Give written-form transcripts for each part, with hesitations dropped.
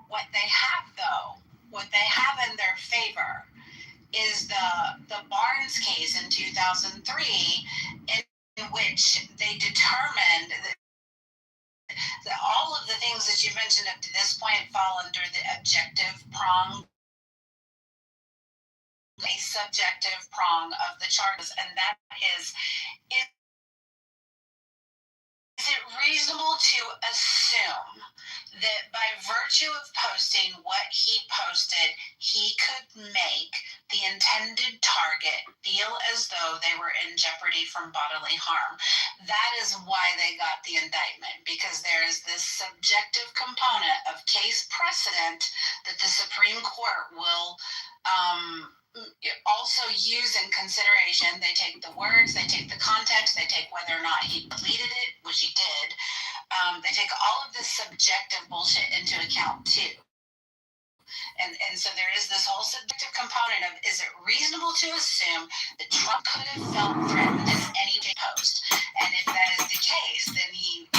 What they have though, what they have in their favor is the Barnes case in 2003, in which they determined that all of the things that you mentioned up to this point fall under the objective prong, a subjective prong of the charges, and that is it reasonable to assume that by virtue of posting what he posted, he could make the intended target feel as though they were in jeopardy from bodily harm? That is why they got the indictment, because there is this subjective component of case precedent that the Supreme Court will also use in consideration. They take the words, they take the context, they take whether or not he deleted it, which he did. They take all of this subjective bullshit into account too. And so there is this whole subjective component of, is it reasonable to assume that Trump could have felt threatened in any post? And if that is the case, then he's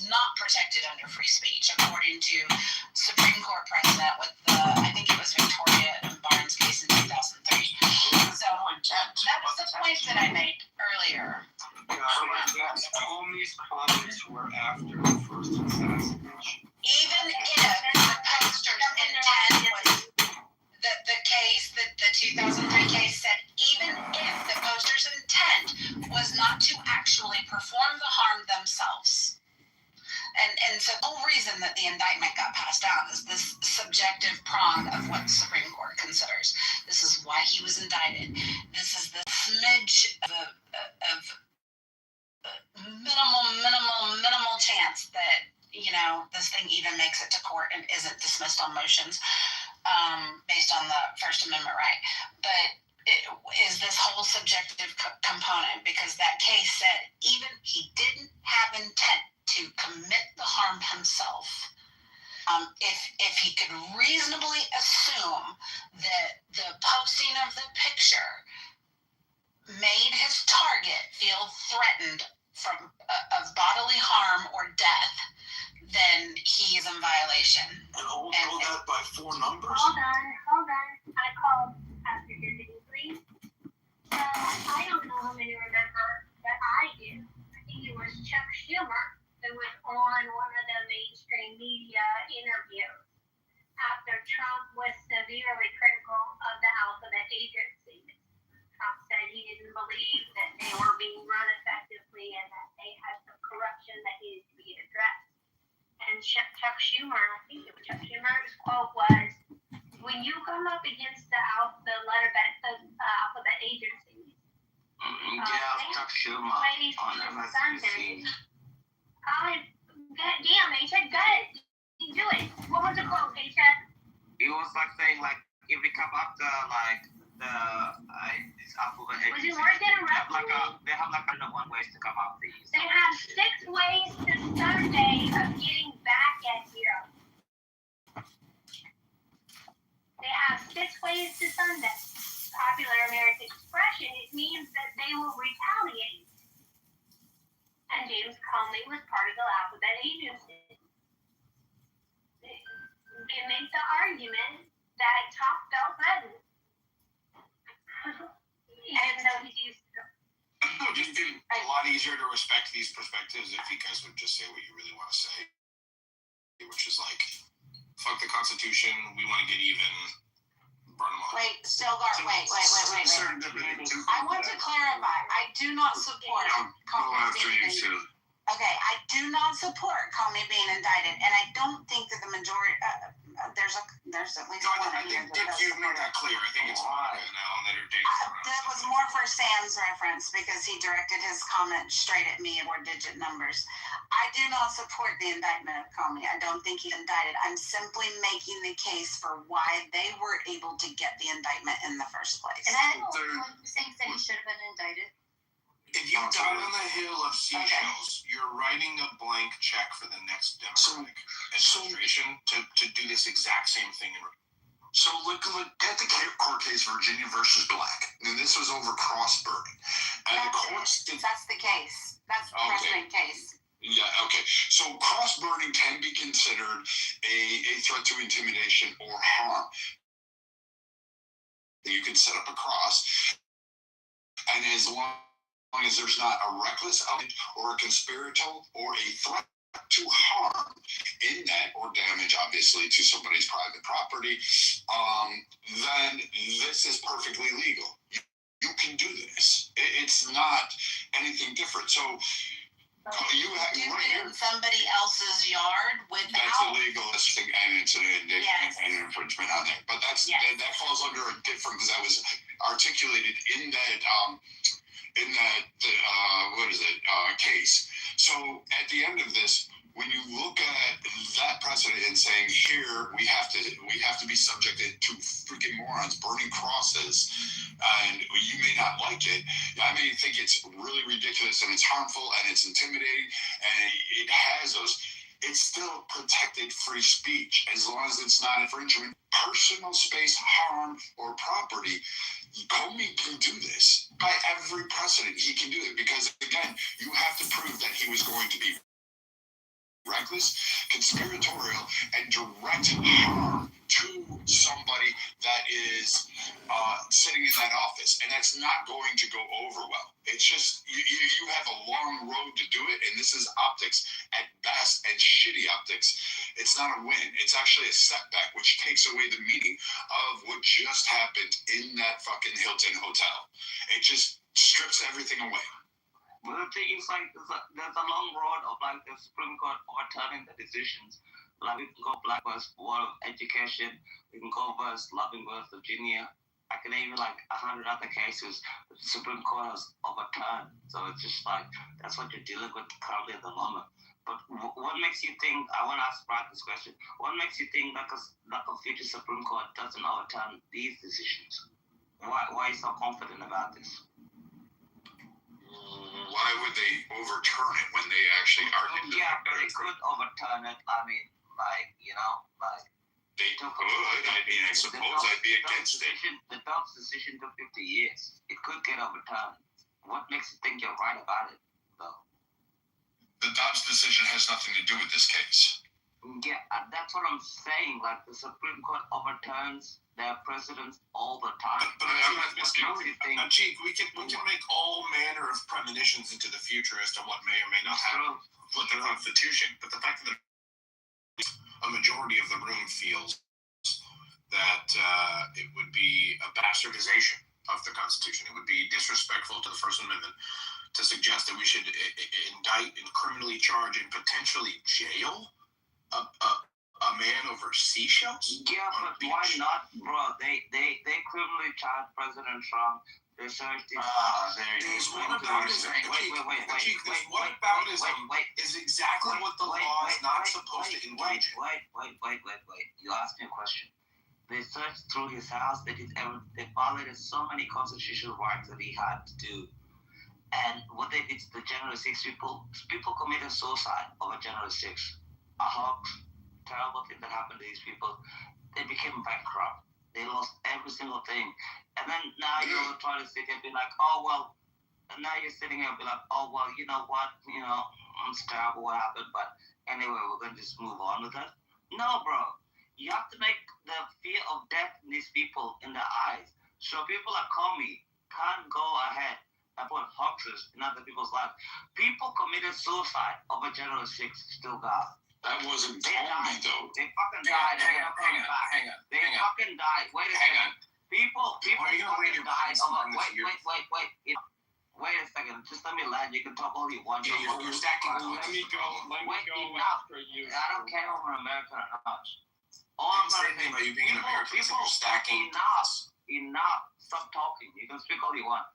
not protected under free speech, according to Supreme Court precedent with I think it was Victoria and Barnes case in 2003. So that was the point that I made earlier. Comey's comments were after the first assassination. Even if the poster's intent was the case, the 2003 case said, even if the poster's intent was not to actually perform the harm themselves. And so the whole reason that the indictment got passed out is this subjective prong of what the Supreme Court considers. This is why he was indicted. This is the smidge of minimal chance that, this thing even makes it to court and isn't dismissed on motions based on the First Amendment right. But it is this whole subjective component, because that case said even he didn't have intent to commit the harm himself. If he could reasonably assume that the posting of the picture made his target feel threatened of bodily harm or death, then he is in violation. And hold that by 4 numbers. Hold on. I called after your degree. So I don't know how many remember, but I do. I think it was Chuck Schumer who was on one of the mainstream media interviews after Trump was severely critical of the alphabet agency. Trump said he didn't believe that they were being run effectively and that they had some corruption that needed to be addressed. And Chuck Schumer, I think it was Chuck Schumer's quote was, when you come up against the alphabet agencies, Chuck Schumer on MSNBC. Damn, H-Head, go ahead. You do it. What was the quote, H-Head? He was saying if we come after this alphabet agency, was it worth interrupting they have 101 ways to come after these. They have 6 ways to Sunday of getting back at you. They have 6 ways to Sunday. Popular American expression, it means that they will retaliate. And James Comey was part of the alphabet agency. They make the argument that Trump felt threatened. Even though he's used to it. It would just be a lot easier to respect these perspectives if you guys would just say what you really want to say. Which is fuck the Constitution, we want to get even, burn them all. Wait. I want to clarify. I do not support Comey being indicted. Okay, I do not support Comey being indicted, and I don't think that the majority. There's at least one here. You've made that clear. I think it's Monica now that are dating. That was more for Sam's reference because he directed his comment straight at me or digit numbers. I do not support the indictment of Comey. I don't think he's indicted. I'm simply making the case for why they were able to get the indictment in the first place. And I think that he should have been indicted. If you die on the hill of seashells, you're writing a blank check for the next Democratic administration to do this exact same thing. So look at the court case Virginia versus Black. And this was over cross-burning. And the courts... That's the case. That's the precedent case. Yeah, okay. So cross-burning burning can be considered a threat to intimidation or harm. You can set up a cross, and as long as there's not a reckless element or a conspiratorial or a threat to harm in that or damage, obviously, to somebody's private property, then this is perfectly legal. You can do this. It's not anything different. So you have Do right it here. in somebody else's yard That's without. illegal, and it's Yes. an infringement on there. But that's Yes. that falls under a different, because that was articulated in that what is it case. So at the end of this, when you look at that precedent and saying here we have to be subjected to freaking morons burning crosses, and you may not like it. I may think it's really ridiculous and it's harmful and it's intimidating and it has those. It's still protected free speech as long as it's not infringing personal space, harm, or property. Comey can do this by every precedent. He can do it because, again, you have to prove that he was going to be reckless, conspiratorial, and direct harm to somebody that is sitting in that office, and that's not going to go over well. It's just you have a long road to do it, and this is optics at best and shitty optics. It's not a win. It's actually a setback, which takes away the meaning of what just happened in that fucking Hilton hotel. It just strips everything away. But the thing is, like, there's a long road of, like, the Supreme Court overturning the decisions. Like, we can go Black versus Board of Education, we can go versus Loving versus Virginia. I can name, like, 100 other cases that the Supreme Court has overturned. So it's just, like, that's what you're dealing with currently at the moment. But what makes you think, I want to ask Brad this question, what makes you think that a future Supreme Court doesn't overturn these decisions? Why are you so confident about this? Why would they overturn it when they actually argued? Yeah, but they could overturn it. I mean, like, you know, like. They could. I mean, I suppose I'd be against it. The Dobbs decision took 50 years. It could get overturned. What makes you think you're right about it, though? The Dobbs decision has nothing to do with this case. Yeah, that's what I'm saying. Like, the Supreme Court overturns their precedents all the time. But I'm not asking. Chief, we can make all manner of premonitions into the future as to what may or may not happen with the Constitution. But the fact that a majority of the room feels that it would be a bastardization of the Constitution. It would be disrespectful to the First Amendment to suggest that we should indict and criminally charge and potentially jail a man over seashells? Yeah, but why not, bro? They criminally charged President Trump. They searched his house. Wait. Is exactly what the law is not supposed to engage in. Wait. You asked me a question. They searched through his house. They violated so many constitutional rights that he had to do. And what they did to the January 6 people committed suicide over January 6. A horrible, terrible thing that happened to these people. They became bankrupt. They lost every single thing. And then now you're trying to sit here and be like, oh, well, and now you're sitting here and be like, oh, well, you know what? You know, it's terrible what happened, but anyway, we're going to just move on with it. No, bro. You have to make the fear of death in these people in their eyes. So people like Comey can't go ahead and put hoaxes in other people's lives. People committed suicide over January 6th, still got. That wasn't Comey, though. They fucking died. Hang on. They fucking died. Wait a second. People fucking died over. Wait. Wait a second. Just let me land. You can talk all you want. Yeah, you're stacking. Let me go Enough. after you. I don't care if we're American or not. I didn't say anything about you being an American. You're stacking. Enough. Stop talking. You can speak all you want.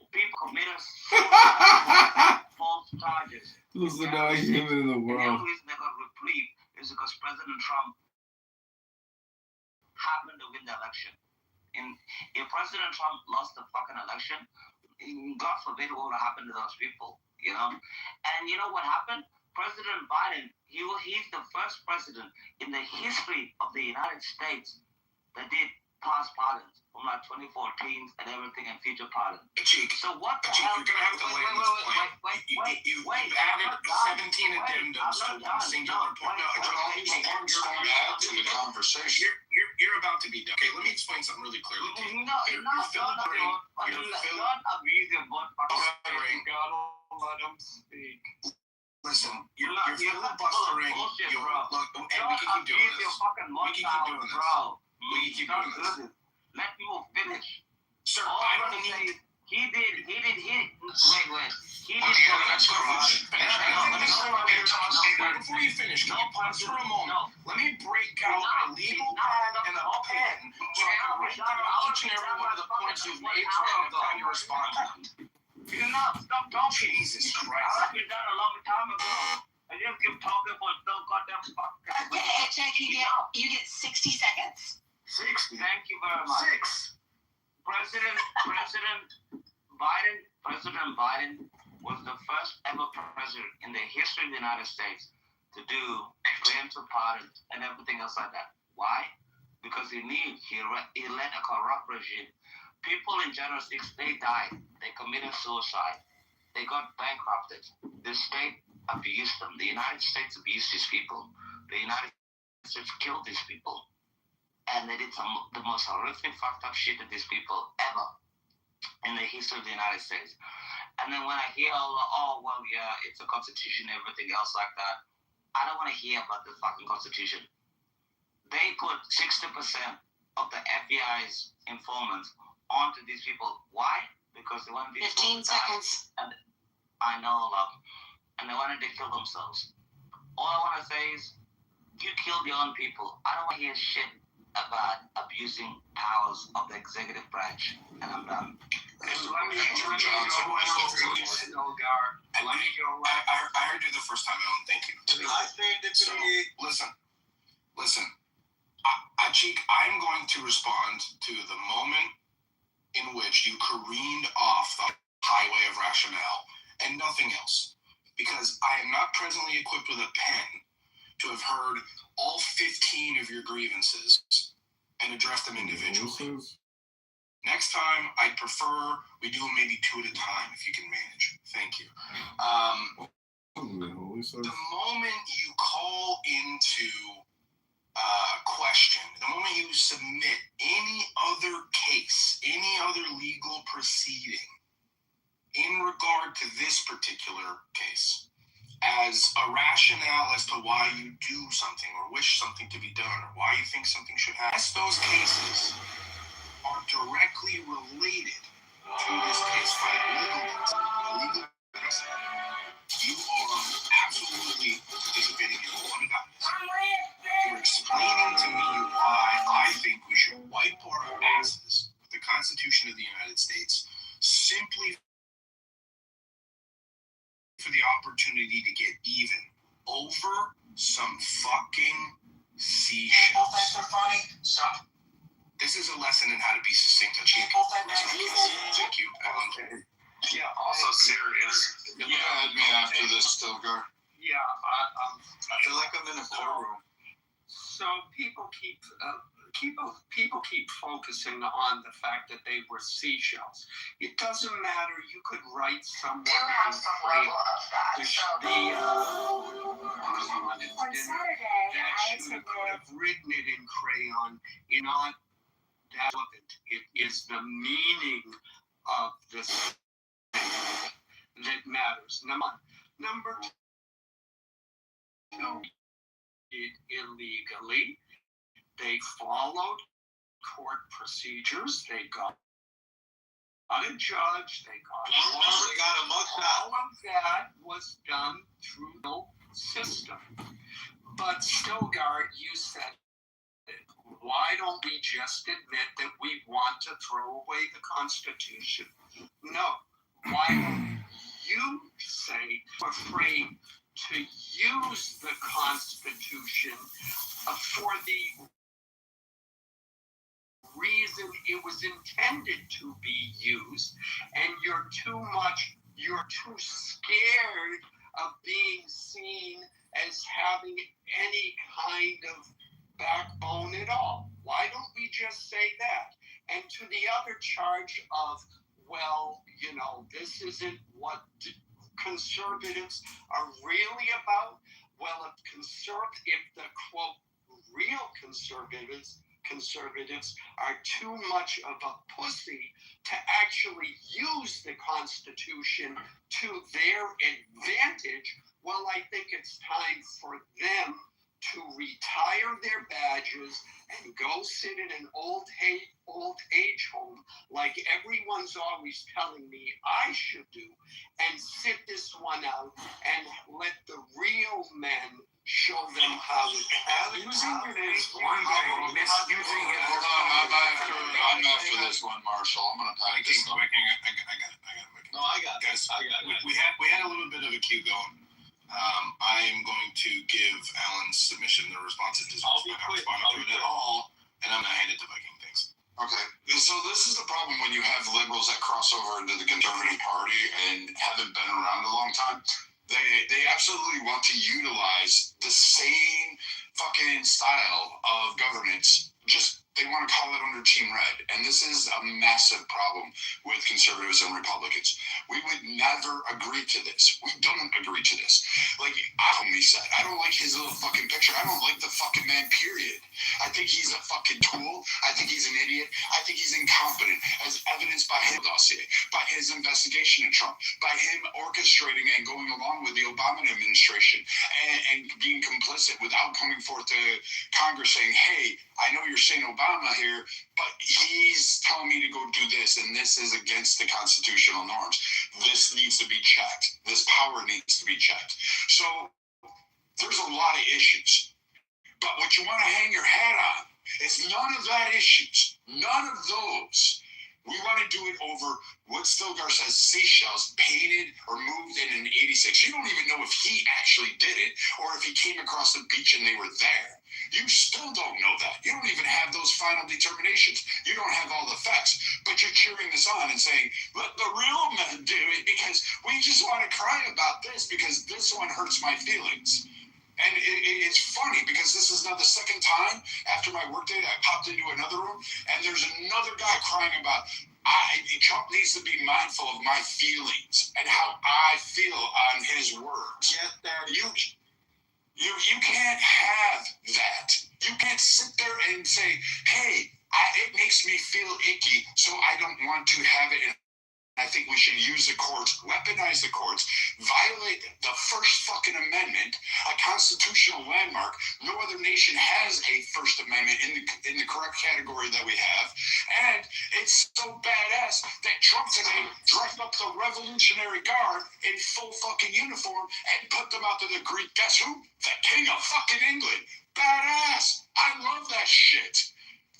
People committed suicide, false charges. Listen to all human in the And the world. only reason they got reprieved is because President Trump happened to win the election. And if President Trump lost the fucking election, God forbid what would have happened to those people, you know? And you know what happened? President Biden, he's the first president in the history of the United States that did past pardons from like 2014 and everything and future pardons. Cheek. So what the Cheek, hell? you're gonna have to lay on this point. You've added 17 addendums to one singular point. No, Storm add to the conversation. you're about to be done. Okay, let me explain something really clearly to you. You're filibustering. Let him speak. Listen, you're filibustering. Look, and we can keep doing this. We can keep doing this. We can keep doing this. Let people finish. Sir, I don't need. He did. Wait. He did. Before you finish, can you pause for a moment? Let me break out a legal pad and a pen so I can write down each and every one of the points you've made so I have time to respond to them. Stop talking. Jesus Christ. I did that a long time ago. I just keep talking for no goddamn fuck. Okay, Jack, you get 60 seconds. 60. Thank you very much. 6. President Biden was the first ever president in the history of the United States to do preemptive pardons and everything else like that. Why? Because he led a corrupt regime. People in January 6th, they died. They committed suicide. They got bankrupted. The state abused them. The United States abused these people. The United States killed these people. And they did the most horrific, fucked up shit to these people ever in the history of the United States. And then when I hear it's a constitution, everything else like that, I don't want to hear about the fucking constitution. They put 60% of the FBI's informants onto these people. Why? Because they wanted these 15 seconds. And I know, love. And they wanted to kill themselves. All I want to say is, you killed your own people. I don't want to hear shit about abusing powers of the executive branch. And I'm done. I heard you the first time, Ellen. Thank you. So, listen. Cheek, I'm going to respond to the moment in which you careened off the highway of rationale and nothing else. Because I am not presently equipped with a pen to have heard all 15 of your grievances and address them individually. Next time, I'd prefer we do them maybe 2 at a time if you can manage. Thank you. The moment you call into question, the moment you submit any other case, any other legal proceeding in regard to this particular case as a rationale as to why you do something or wish something to be done or why you think something should happen, as those cases are directly related to this case by a legal case, you are absolutely participating in one guidance. You're explaining to me why I think we should wipe our asses with the Constitution of the United States simply for the opportunity to get even over some fucking seashells. This is a lesson in how to be succinct and cheap. Thank you, Alan. Yeah, also serious. You can add me after this, Stilgar. Yeah, I feel like I'm in a courtroom. so people keep focusing on the fact that they were seashells. It doesn't matter. You could write someone in crayon. On Saturday, I That could have written it in crayon. Not that relevant. It is the meaning of the that matters. Number 2, it illegally. They followed court procedures. They got a judge. They got a mugshot. all of that was done through the system. But Stilgar, you said, why don't we just admit that we want to throw away the Constitution? No. Why don't you say we're afraid to use the Constitution for the reason it was intended to be used, and you're too scared of being seen as having any kind of backbone at all. Why don't we just say that? And to the other charge of, well, you know, this isn't what conservatives are really about. Well, if the quote real conservatives are too much of a pussy to actually use the Constitution to their advantage, well, I think it's time for them to retire their badges and go sit in an old age home like everyone's always telling me I should do, and sit this one out and let the real men show them how it's Using it is one thing. Misusing it. Hold on, I'm after this one, Marshall. I'm gonna pack this up. I got it. No, I got it. Guys, I got it. we had a little bit of a queue going. I am going to give Alan's submission the response. I'll be quick. At all, and I'm gonna hand it to Viking. Thanks. Okay, so this is the problem when you have liberals that cross over into the Conservative Party and haven't been around a long time. They absolutely want to utilize the same fucking style of governance. Just they want to call it under Team Red, and this is a massive problem with conservatives and Republicans. We would never agree to this. We don't agree to this. Like Ahmed said, I don't like his little fucking picture. I don't like the fucking man, period. I think he's a fucking tool. I think he's an idiot. I think he's incompetent, as evidenced by his dossier, by his investigation of Trump, by him orchestrating and going along with the Obama administration and being complicit without coming forth to Congress saying, hey, I know you're saying Obama here, but he's telling me to go do this, and this is against the constitutional norms. This needs to be checked. This power needs to be checked. So there's a lot of issues. But what you want to hang your hat on is none of that issues. None of those. We want to do it over what Stilgar says, seashells painted or moved in an 86. You don't even know if he actually did it or if he came across the beach and they were there. You still don't know that. You don't even have those final determinations. You don't have all the facts. But you're cheering this on and saying, let the real men do it because we just want to cry about this because this one hurts my feelings. And it's funny because this is now the second time after my workday I popped into another room and there's another guy crying about Trump needs to be mindful of my feelings and how I feel on his words. Yes, Daddy. You can't have that. You can't sit there and say, hey, it makes me feel icky, so I don't want to have it. I think we should use the courts, weaponize the courts, violate the First fucking Amendment, a constitutional landmark. No other nation has a First Amendment in the correct category that we have. And it's so badass that Trump today dressed up the Revolutionary Guard in full fucking uniform and put them out to the Greek. Guess who? The King of fucking England. Badass. I love that shit.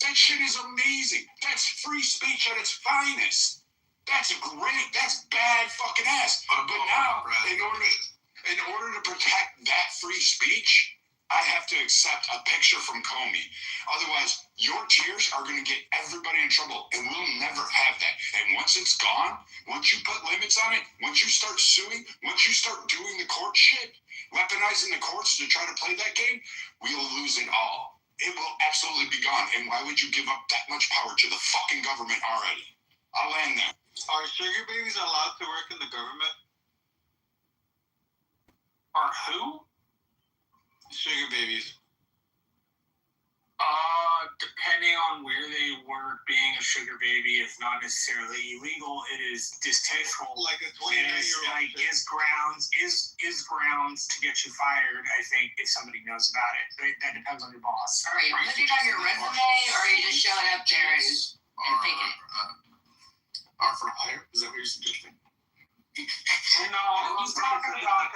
That shit is amazing. That's free speech at its finest. That's great. That's bad fucking ass. But now, in order to protect that free speech, I have to accept a picture from Comey. Otherwise, your tears are going to get everybody in trouble, and we'll never have that. And once it's gone, once you put limits on it, once you start suing, once you start doing the court shit, weaponizing the courts to try to play that game, we will lose it all. It will absolutely be gone. And why would you give up that much power to the fucking government already? I'll end there. Are sugar babies allowed to work in the government? Are who? Sugar babies. Depending on where they work, being a sugar baby is not necessarily illegal. It is distasteful. Like a It 29-year-old. like is grounds to get you fired. I think if somebody knows about it, that depends on your boss. Are you putting it on your resume, or are you just showing up there and thinking it? Are for hire? Is that what you're suggesting? No, he's talking about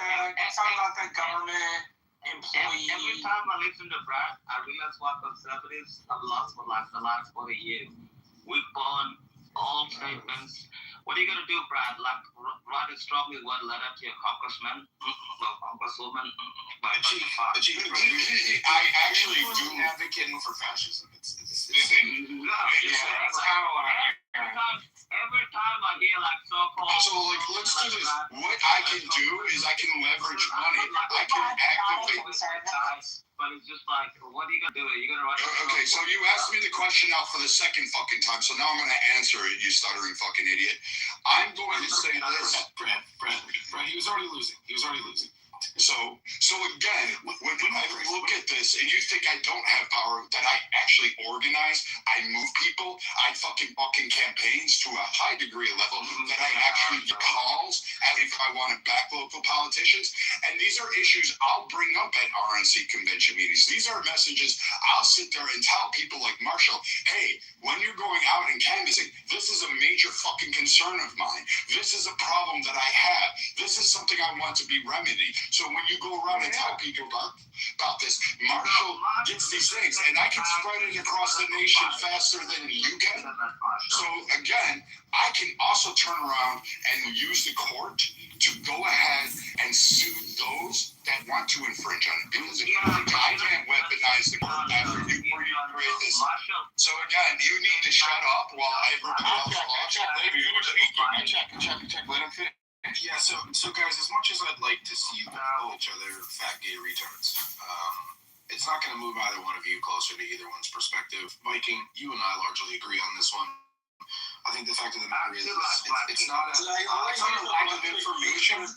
the government employee. Every time I listen to Brad, I realize what conservatives have lost for like the last 40 years. We burn all statements. What are you going to do, Brad? Like, write a strongly word letter to your congressman? No, congresswoman? I actually do advocating for fascism. It's Every time I hear like so-called... So, like, let's do this. What I can do is I can leverage money. I can activate... But but it's just like, what are you gonna do? Are you gonna write? Okay, so you asked me the question now for the second fucking time, so now I'm gonna answer it, you stuttering fucking idiot. I'm going to say this. Brad, he was already losing. So again, when I look at this and you think I don't have power, that I actually organize, I move people, I fucking campaigns to a high degree of level, that I actually get calls if I want to back local politicians. And these are issues I'll bring up at RNC convention meetings. These are messages I'll sit there and tell people like Marshall, hey, when you're going out and canvassing, this is a major fucking concern of mine. This is a problem that I have. This is something I want to be remedied. So when you go around and tell people about this, Marshall gets these things, and I can spread it across the nation faster than you can. So again, I can also turn around and use the court to go ahead and sue those that want to infringe on it, because I can't weaponize the court after you create this. So again, you need to shut up while everybody else talks. Let him finish. Yeah, so guys, as much as I'd like to see you call each other fat gay retards, it's not going to move either one of you closer to either one's perspective. Viking, you and I largely agree on this one. I think the fact of the matter is, it's not a lack of information.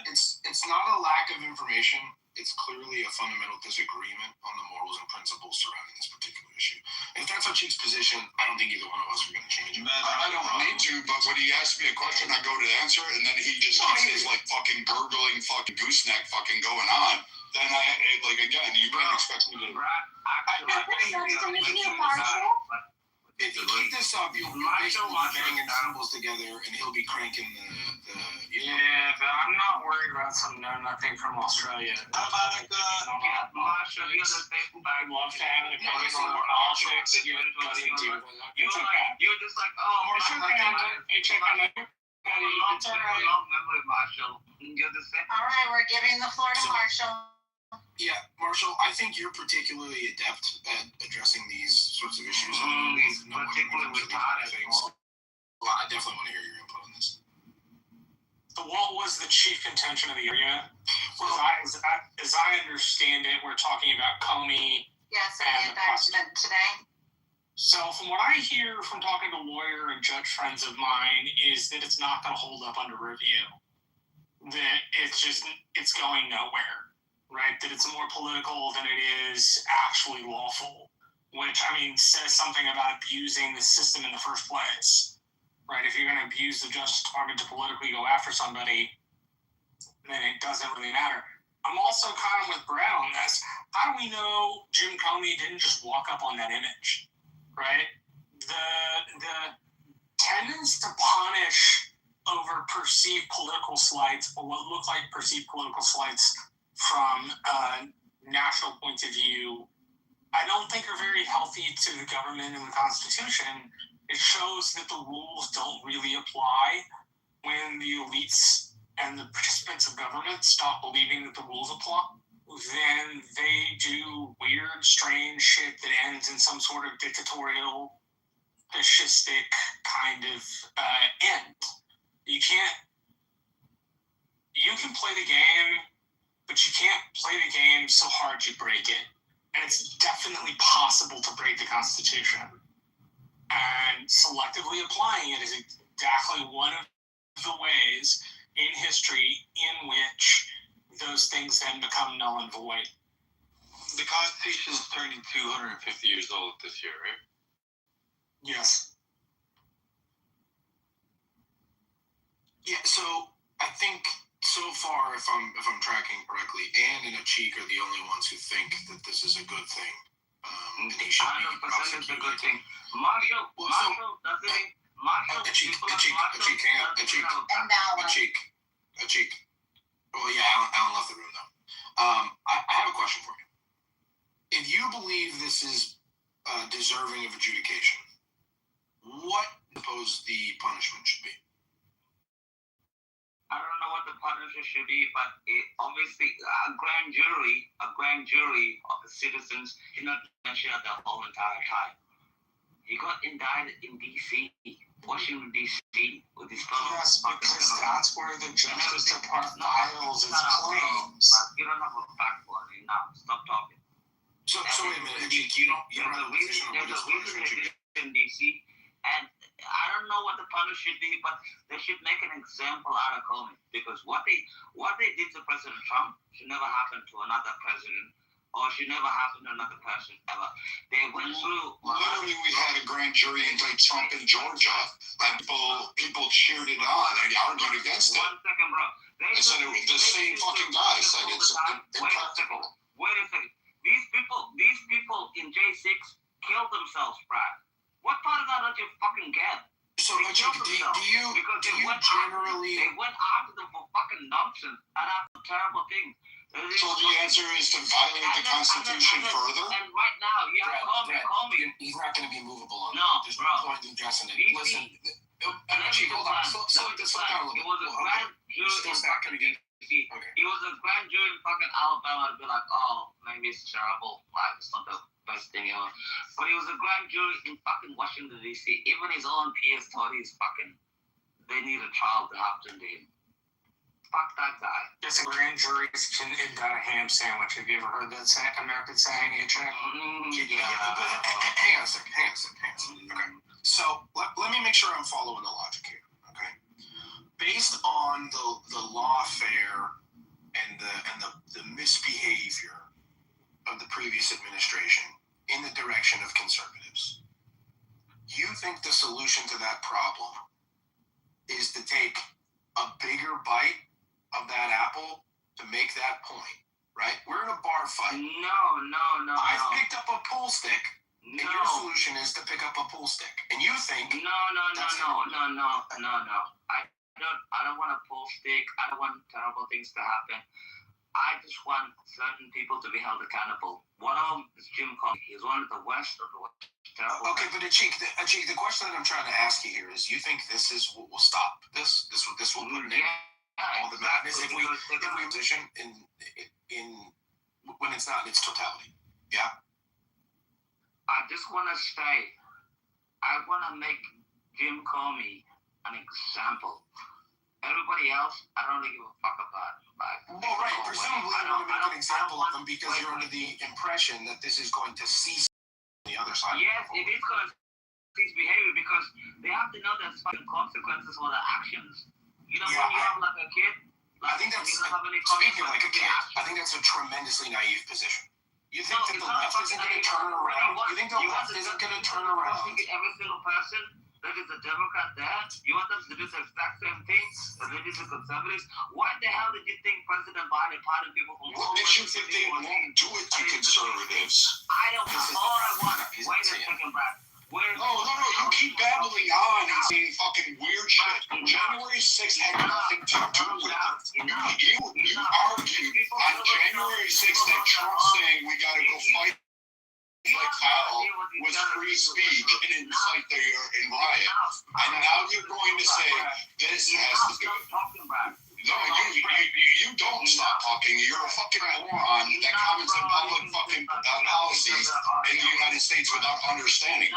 It's not a lack of information. It's clearly a fundamental disagreement on the morals and principles surrounding this particular issue. If that's our chief's position, I don't think either one of us are going to change it. I don't need to, but when he asks me a question, I go to answer, and then he just keeps his like fucking gurgling fucking gooseneck fucking going on. Then like again, you can't expect me to. If you keep this up, you'll be getting animals together, and he'll be cranking the. Yeah, but I'm not worried about some know nothing from Australia. How about Marshall, you're the people I love to have an opinion on politics. You're just like, oh, Marshall, it's alright. long memory, Marshall. You're the same. All right, we're giving the floor to Marshall. Yeah, Marshall, I think you're particularly adept at addressing these sorts of issues. Particularly with things. Well, I definitely want to hear your input on this. So what was the chief contention of the argument? As I understand it, we're talking about Comey. Yes, and the indictment today. So from what I hear from talking to lawyer and judge friends of mine is that it's not going to hold up under review. That it's going nowhere. Right, that it's more political than it is actually lawful, which, I mean, says something about abusing the system in the first place. Right, if you're going to abuse the Justice Department to politically go after somebody, then it doesn't really matter. I'm also kind of with Brad on this. How do we know Jim Comey didn't just walk up on that image? Right, the tendency to punish over perceived political slights, or what look like perceived political slights from a national point of view, I don't think are very healthy to the government and the Constitution. It shows that the rules don't really apply when the elites and the participants of government stop believing that the rules apply. Then they do weird, strange shit that ends in some sort of dictatorial, fascistic kind of end. You can play the game, but you can't play the game so hard you break it. And it's definitely possible to break the Constitution. And selectively applying it is exactly one of the ways in history in which those things then become null and void. The Constitution is turning 250 years old this year, right? Yes. Yeah, so I think so far, if I'm tracking correctly, Ann and Achik are the only ones who think that this is a good thing. And he should be 100% is a good thing. Marshall, Achik, hang on, Achik. Well, yeah, Alan left the room though. I have a question for you. If you believe this is deserving of adjudication, what suppose the punishment should be? I don't know what the punishment should be, but obviously a grand jury of the citizens did not shut the whole entire time. He got indicted in D.C., Washington, D.C., with his fellow. Yes, because that's where the Justice Department files its claims. You don't have a fact for it now. Stop talking. You don't have a position on what his punishment should be. In DC, and I don't know what the punishment should be, but they should make an example out of Comey, because what they did to President Trump should never happen to another president, or should never happen to another person ever. They went through. Literally, we had a grand jury indict Trump in Georgia, and people cheered it on and argued against it. 1 second, bro. They said it was the same fucking guy said it's impractical. Wait a second. These people in J6 killed themselves, Brad. What part of that don't you fucking get? So, They Jake, killed do themselves you because they generally? went after them for fucking nonsense and after terrible things. So the answer is to violate the Constitution further? And right now, you have Comey. He's not going to be movable on No, that. There's bro. no point in addressing it. Listen, actually, hold on. Slow down a little bit. It was a grand jury. Still not going to get. Okay. It was a grand jury in fucking Alabama to be like, oh, maybe it's terrible. Like, it's not the best thing ever. But it was a grand jury in fucking Washington, D.C. Even his own peers thought they need a trial to happen to him. Fuck that guy. It's a grand jury and got a ham sandwich. Have you ever heard that American saying, A-Check? Hang on a second. Okay. So, let me make sure I'm following the logic here. Okay. Based on the lawfare and the misbehavior of the previous administration in the direction of conservatives, you think the solution to that problem is to take a bigger bite of that apple to make that point, right? We're in a bar fight. No. I've picked up a pool stick, and your No. solution is to pick up a pool stick, and you think No. I don't want a pull stick. I don't want terrible things to happen. I just want certain people to be held accountable. One of them is Jim Comey. He's one of the worst of the worst. Terrible. okay, but Achik, the question that I'm trying to ask you here is: you think this is what will stop this? This will put an end to all the madness if we position in when it's not in its totality. Yeah. I just want to say, I want to make Jim Comey an example. Everybody else, I don't really give a fuck about. Well, right. Presumably, you want to make an example of them because you're under the impression that this is going to cease on the other side. Yes, it is going to cease behavior because they have to know there's fucking consequences for their actions. You know, Yeah, when you have like a kid, I think that's you don't have any speaking like a consequences for kid. your I actions. think that's a tremendously naive position. You think that No, it's the not left isn't going to turn around? You think the left isn't going to turn around? Every single person that is a Democrat there, you want them to do the exact same thing as they did to conservatives? Why the hell did you think President Biden pardoned people from What makes you think they won't do it to conservatives? I don't know. All I want. Wait a second, Brad. No, you keep babbling on and saying fucking weird shit. January 6th had nothing to do with it. You argued on January 6th that Trump saying we gotta go fight like hell was free speech and incite the riot. And now you're going to say this has to do it. No, you don't stop talking. You're a fucking moron that comments on public fucking policies in the United States without understanding.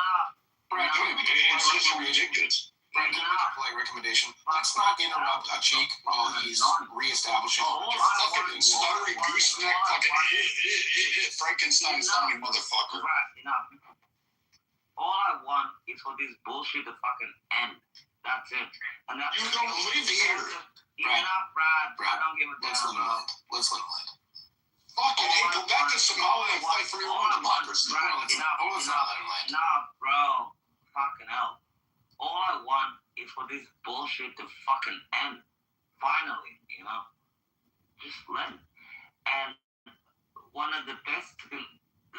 It's just ridiculous. Brad, can we play recommendation? Let's not interrupt Achik while he's reestablishing. Fucking stuttering gooseneck, fucking Frankenstein sounding motherfucker. All I want is for this bullshit to fucking end. That's it. And that's You don't live here. Brad. I don't give a Let's damn. let him land. Let's let him land. Fucking hey, go back to Somalia and fight for your own democracy. Let's not let him land. Nah, bro. Fucking hell. All I want is for this bullshit to fucking end. Finally, you know? Just let it. And one of the best to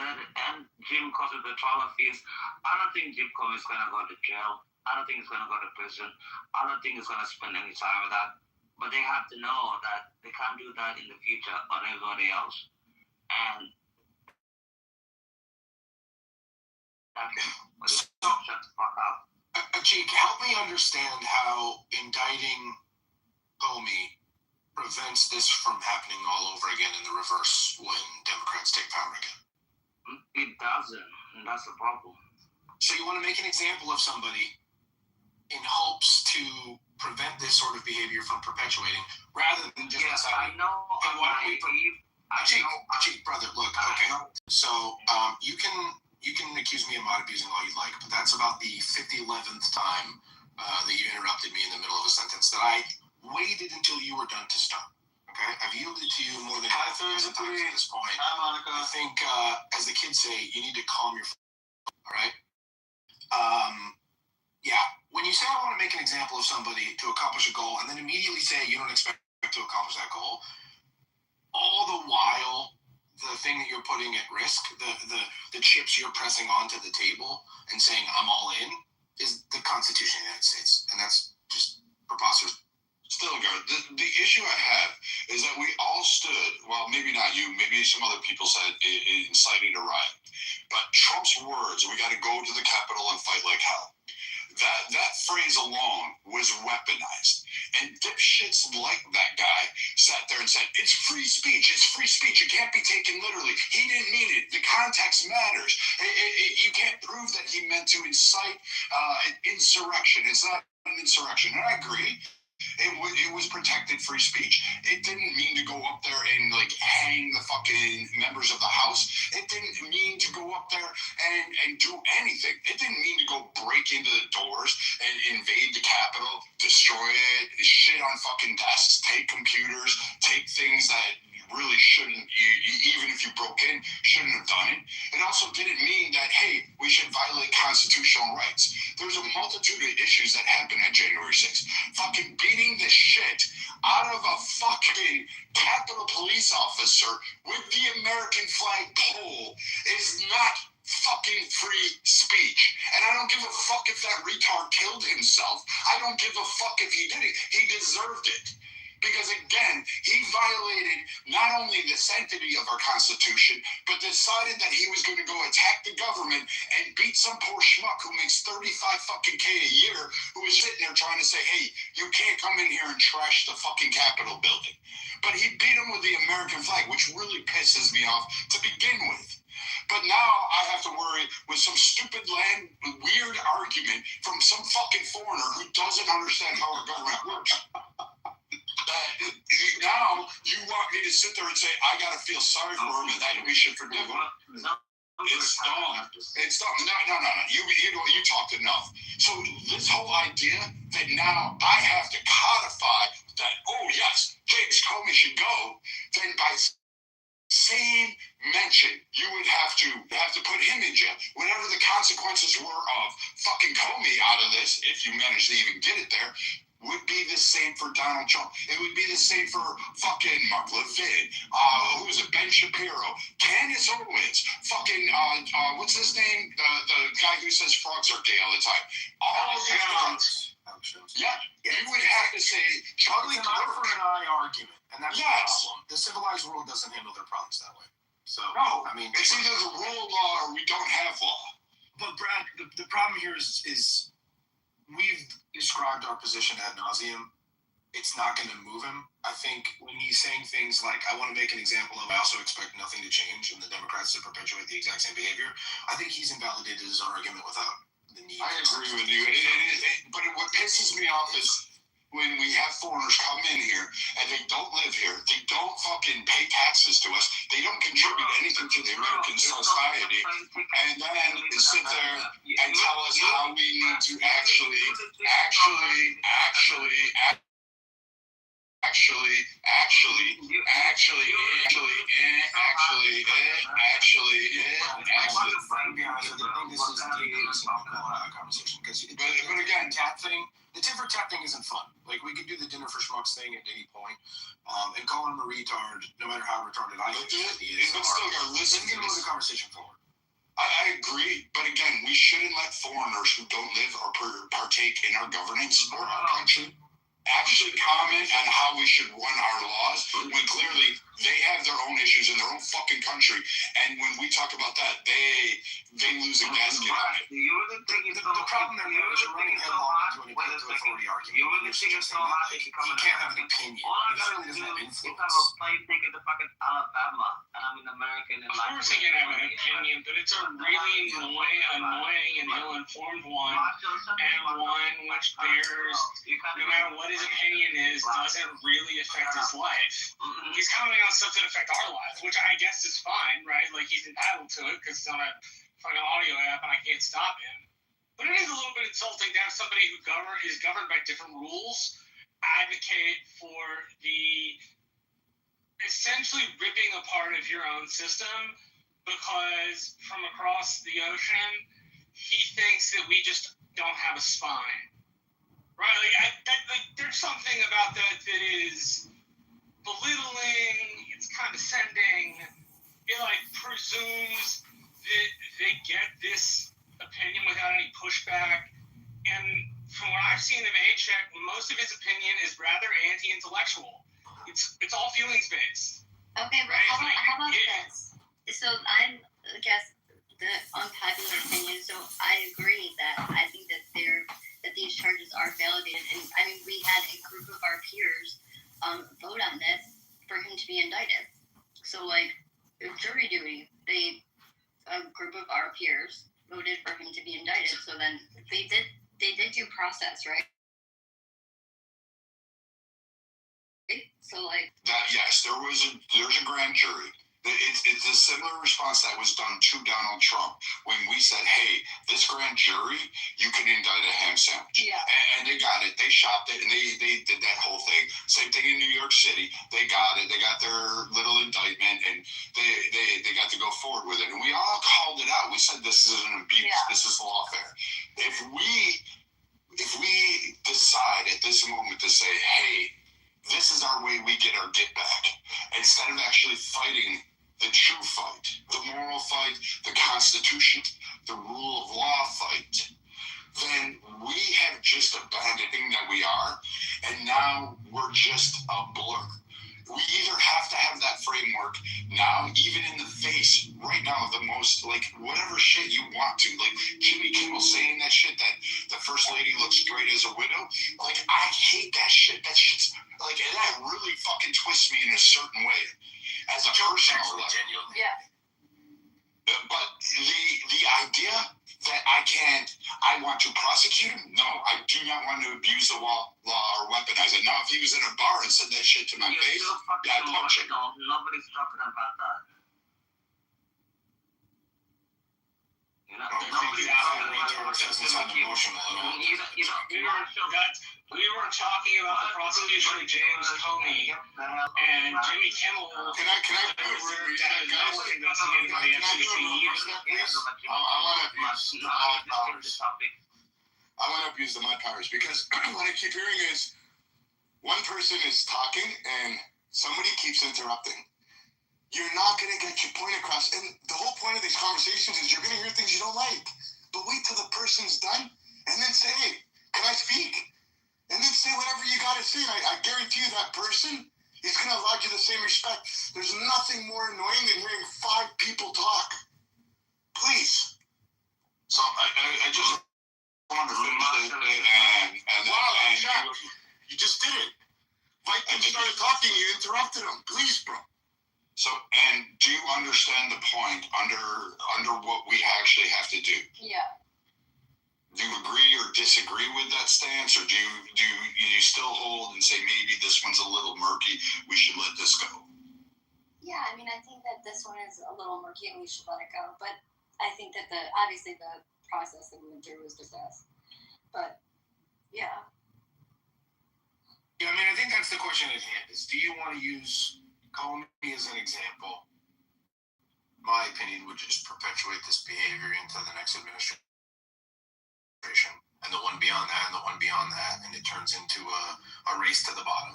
let it end, Jim, because of the trial of fees, I don't think Jim Comey is going to go to jail. I don't think he's going to go to prison. I don't think he's going to spend any time with that. But they have to know that they can't do that in the future on everybody else. And that's it. Shut the fuck up. Achik, help me understand how indicting Comey prevents this from happening all over again in the reverse when Democrats take power again. It doesn't, and that's the problem. So you want to make an example of somebody in hopes to prevent this sort of behavior from perpetuating, rather than just Yes, I deciding, know hey, I'm why don't we naive. Chief, brother, look, okay. So, you can accuse me of mod abusing all you like, but that's about the 11th time that you interrupted me in the middle of a sentence that I waited until you were done to start. Okay, I've yielded to you more than half a dozen times at this point. Hi, Monica. I think, as the kids say, you need to calm your. All right. Yeah. When you say I want to make an example of somebody to accomplish a goal, and then immediately say you don't expect to accomplish that goal, all the while the thing that you're putting at risk, the chips you're pressing onto the table and saying I'm all in, is the Constitution of the United States, and that's just preposterous. Stilgar, the issue I have is that we all stood, well, maybe not you, maybe some other people said it incited a riot, but Trump's words, we got to go to the Capitol and fight like hell. That phrase alone was weaponized. And dipshits like that guy sat there and said, it's free speech, it can't be taken literally. He didn't mean it, the context matters. You can't prove that he meant to incite an insurrection. It's not an insurrection, and I agree. It was protected free speech. It didn't mean to go up there and like hang the fucking members of the House. It didn't mean to go up there and do anything. It didn't mean to go break into the doors and invade the Capitol, destroy it, shit on fucking desks, take computers, take things that really shouldn't, even if you broke in, shouldn't have done it. It also didn't mean that, hey, we should violate constitutional rights. There's a multitude of issues that happened at January 6th. Fucking beating the shit out of a fucking Capitol police officer with the American flag pole is not fucking free speech. And I don't give a fuck if that retard killed himself. I don't give a fuck if he did it. He deserved it. Because again, he violated not only the sanctity of our Constitution, but decided that he was going to go attack the government and beat some poor schmuck who makes 35 fucking K a year, who was sitting there trying to say, hey, you can't come in here and trash the fucking Capitol building. But he beat him with the American flag, which really pisses me off to begin with. But now I have to worry with some stupid weird argument from some fucking foreigner who doesn't understand how our government works. Now you want me to sit there and say I gotta feel sorry for him and that we should forgive him? It's dumb. It's dumb. No. You talked enough. So this whole idea that now I have to codify that, oh yes, James Comey should go, then by same mention, you would have to put him in jail. Whatever the consequences were of fucking Comey out of this, if you manage to even get it there, would be the same for Donald Trump. It would be the same for fucking Mark Levin, who is it, Ben Shapiro, Candace Owens, fucking, what's his name? The guy who says frogs are gay all the time. All of these guys. Yeah, you would have to say Charlie It's an eye for Clerk. an eye argument, and that's the problem. The civilized world doesn't handle their problems that way. So, No, I mean, it's either the rule of law or we don't have law. But Brad, the problem here is we've described our position ad nauseum. It's not going to move him. I think when he's saying things like, I want to make an example of, I also expect nothing to change and the Democrats to perpetuate the exact same behavior, I think he's invalidated his own argument without the need. I agree with you. But what pisses me off is when we have foreigners come in here and they don't live here, they don't fucking pay taxes to us, they don't contribute anything to the American society, and then they sit there and tell us how we need to actually But again, tap thing, the tit for tat thing isn't fun. Like, we could do the dinner for schmucks thing at any point, and call him a retard, no matter how retarded I think he is. But still, listen to move the conversation forward. I agree, but again, we shouldn't let foreigners who don't live or partake in our governance or our country actually comment on how we should run our laws when clearly they have their own issues in their own fucking country, and when we talk about that, they lose a gasket on it. The problem there is you're running headlong into an appeal to authority argument. You're suggesting that he can't have an opinion. He certainly doesn't have influence. Of course he can have an opinion, but it's a really annoying and ill-informed one, and one which bears, no matter what his opinion is, doesn't really affect his life. He's commenting on on stuff that affect our lives, which I guess is fine, right? Like he's entitled to it because it's on a fucking audio app and I can't stop him. But it is a little bit insulting to have somebody who is governed by different rules advocate for the essentially ripping apart of your own system because from across the ocean, he thinks that we just don't have a spine. Right? There's something about that is belittling, it's condescending, it presumes that they get this opinion without any pushback. And from what I've seen of A-Check, most of his opinion is rather anti-intellectual. It's all feelings based. Okay, but how about this? So I guess the unpopular opinion. So I agree that I think that these charges are validated, and I mean we had a group of our peers vote on this for him to be indicted. So jury duty, a group of our peers voted for him to be indicted. So then they did due process, right? So that, yes, there's a grand jury. It's a similar response that was done to Donald Trump when we said, hey, this grand jury, you can indict a ham sandwich. Yeah. And they got it. They shopped it, and they did that whole thing. Same thing in New York City. They got it. They got their little indictment, and they got to go forward with it. And we all called it out. We said this is an abuse. Yeah. This is lawfare. If we decide at this moment to say, hey, this is our way we get our get back, instead of actually fighting the true fight, the moral fight, the Constitution, the rule of law fight, then we have just abandoned that we are, and now we're just a blur. We either have to have that framework now, even in the face right now of the most, whatever shit you want to. Jimmy Kimmel saying that shit, that the first lady looks straight as a widow. I hate that shit. That shit's, that really fucking twists me in a certain way. As a personal level. Yeah. But the idea that I want to prosecute him? No, I do not want to abuse the law or weaponize it. Now, if he was in a bar and said that shit to my face, I'd punch him. Nobody's talking about that. We were talking about the prosecution of James Comey and Jimmy Kimmel. Can I want to abuse the mud powers because what I keep hearing is one person is talking and somebody keeps interrupting. You're not going to get your point across. And the whole point of these conversations is you're going to hear things you don't like. But wait till the person's done and then say, hey, can I speak? And then say whatever you got to say. I guarantee you that person is going to allot you the same respect. There's nothing more annoying than hearing 5 people talk. Please. So I just wanted to finish it. And you just did it. Vikings started talking, you interrupted them. Please, bro. So, and do you understand the point under what we actually have to do? Yeah. Do you agree or disagree with that stance, or do you still hold and say maybe this one's a little murky, we should let this go? Yeah, I mean, I think that this one is a little murky and we should let it go. But I think that obviously the process that we went through was just us. But yeah. Yeah, I mean, I think that's the question at hand. Is do you want to use Comey as an example? My opinion would just perpetuate this behavior into the next administration, and the one beyond that, and the one beyond that, and it turns into a race to the bottom.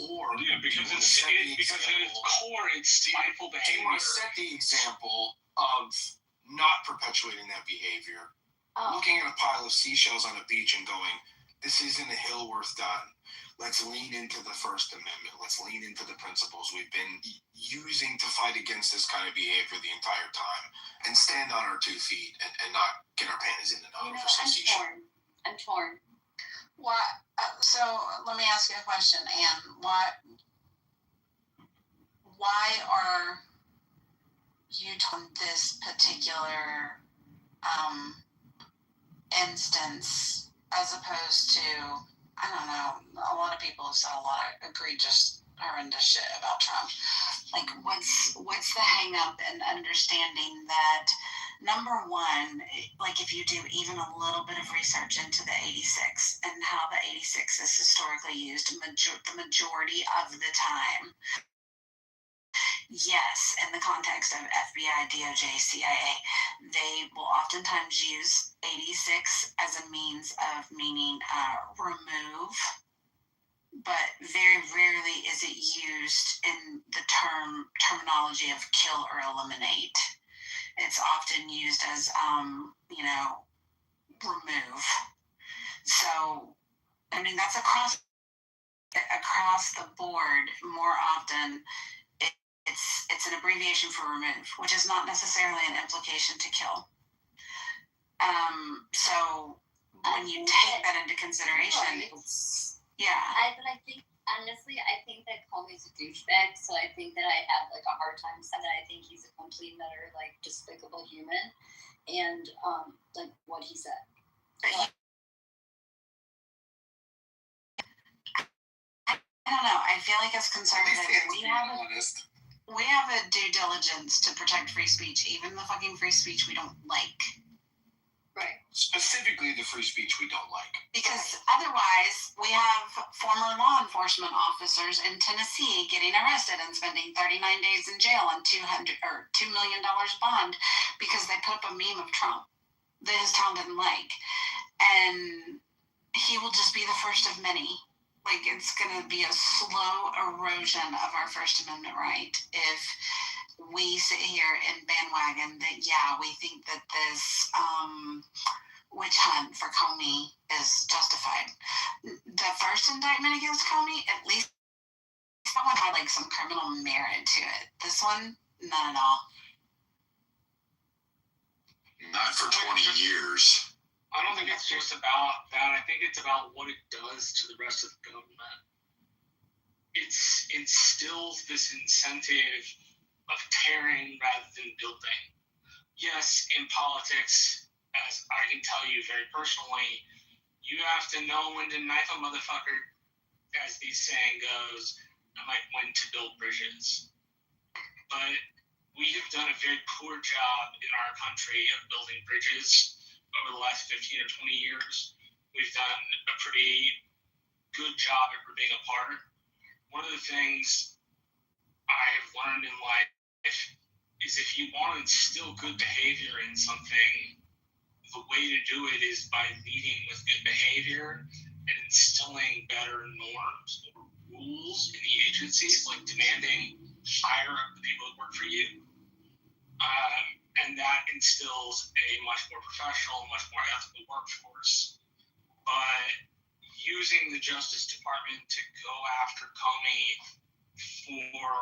Or because at its core, it's spiteful behavior. Do you want to set the example of not perpetuating that behavior? Looking at a pile of seashells on a beach and going, this isn't a hill worth dying. Let's lean into the First Amendment. Let's lean into the principles we've been using to fight against this kind of behavior the entire time, and stand on our 2 feet and not get our panties in the knot for some seashell. I'm torn. Why? So let me ask you a question, Anne. Why are you on this particular instance as opposed to, I don't know, a lot of people have said a lot of egregious horrendous shit about Trump. Like, what's the hang up in understanding that, number one, like, if you do even a little bit of research into the 86 and how the 86 is historically used the majority of the time, yes, in the context of FBI, DOJ, CIA, they will oftentimes use 86 as a means of meaning remove, but very rarely is it used in the terminology of kill or eliminate. It's often used as, remove. So, I mean, that's across the board. More often, it's an abbreviation for remove, which is not necessarily an implication to kill. So when you take that into consideration, But I think, honestly, that Comey's a douchebag, so I think that I have like a hard time saying that I think he's a complete and utter like despicable human, and like what he said. I don't know. I feel like as conservatives, we have a due diligence to protect free speech, even the fucking free speech we don't like. Right. Specifically, the free speech we don't like. Because otherwise, we have former law enforcement officers in Tennessee getting arrested and spending 39 days in jail and $2 million bond because they put up a meme of Trump that his town didn't like, and he will just be the first of many. Like, it's going to be a slow erosion of our First Amendment right if we sit here and bandwagon that, yeah, we think that this witch hunt for Comey is justified. The first indictment against Comey, at least that one had like some criminal merit to it. This one, none at all. Not for 20 years. I don't think it's just about that. I think it's about what it does to the rest of the government. It instills this incentive of tearing rather than building. Yes, in politics, as I can tell you very personally, you have to know when to knife a motherfucker, as the saying goes, and like when to build bridges. But we have done a very poor job in our country of building bridges over the last 15 or 20 years. We've done a pretty good job at ripping apart. One of the things I have learned in life is if you want to instill good behavior in something, the way to do it is by leading with good behavior and instilling better norms or rules in the agencies, like demanding hire up the people that work for you. And that instills a much more professional, much more ethical workforce. But using the Justice Department to go after Comey for...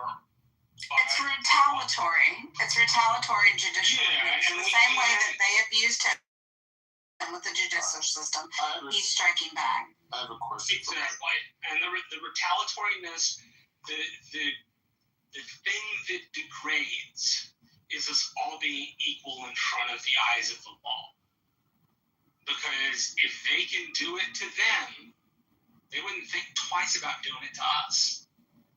It's retaliatory. It's retaliatory judicial abuse. In the same way that they abused him with the judicial system, he's striking back. I have a question. Exactly. And the retaliatoriness, the thing that degrades is us all being equal in front of the eyes of the law. Because if they can do it to them, they wouldn't think twice about doing it to us.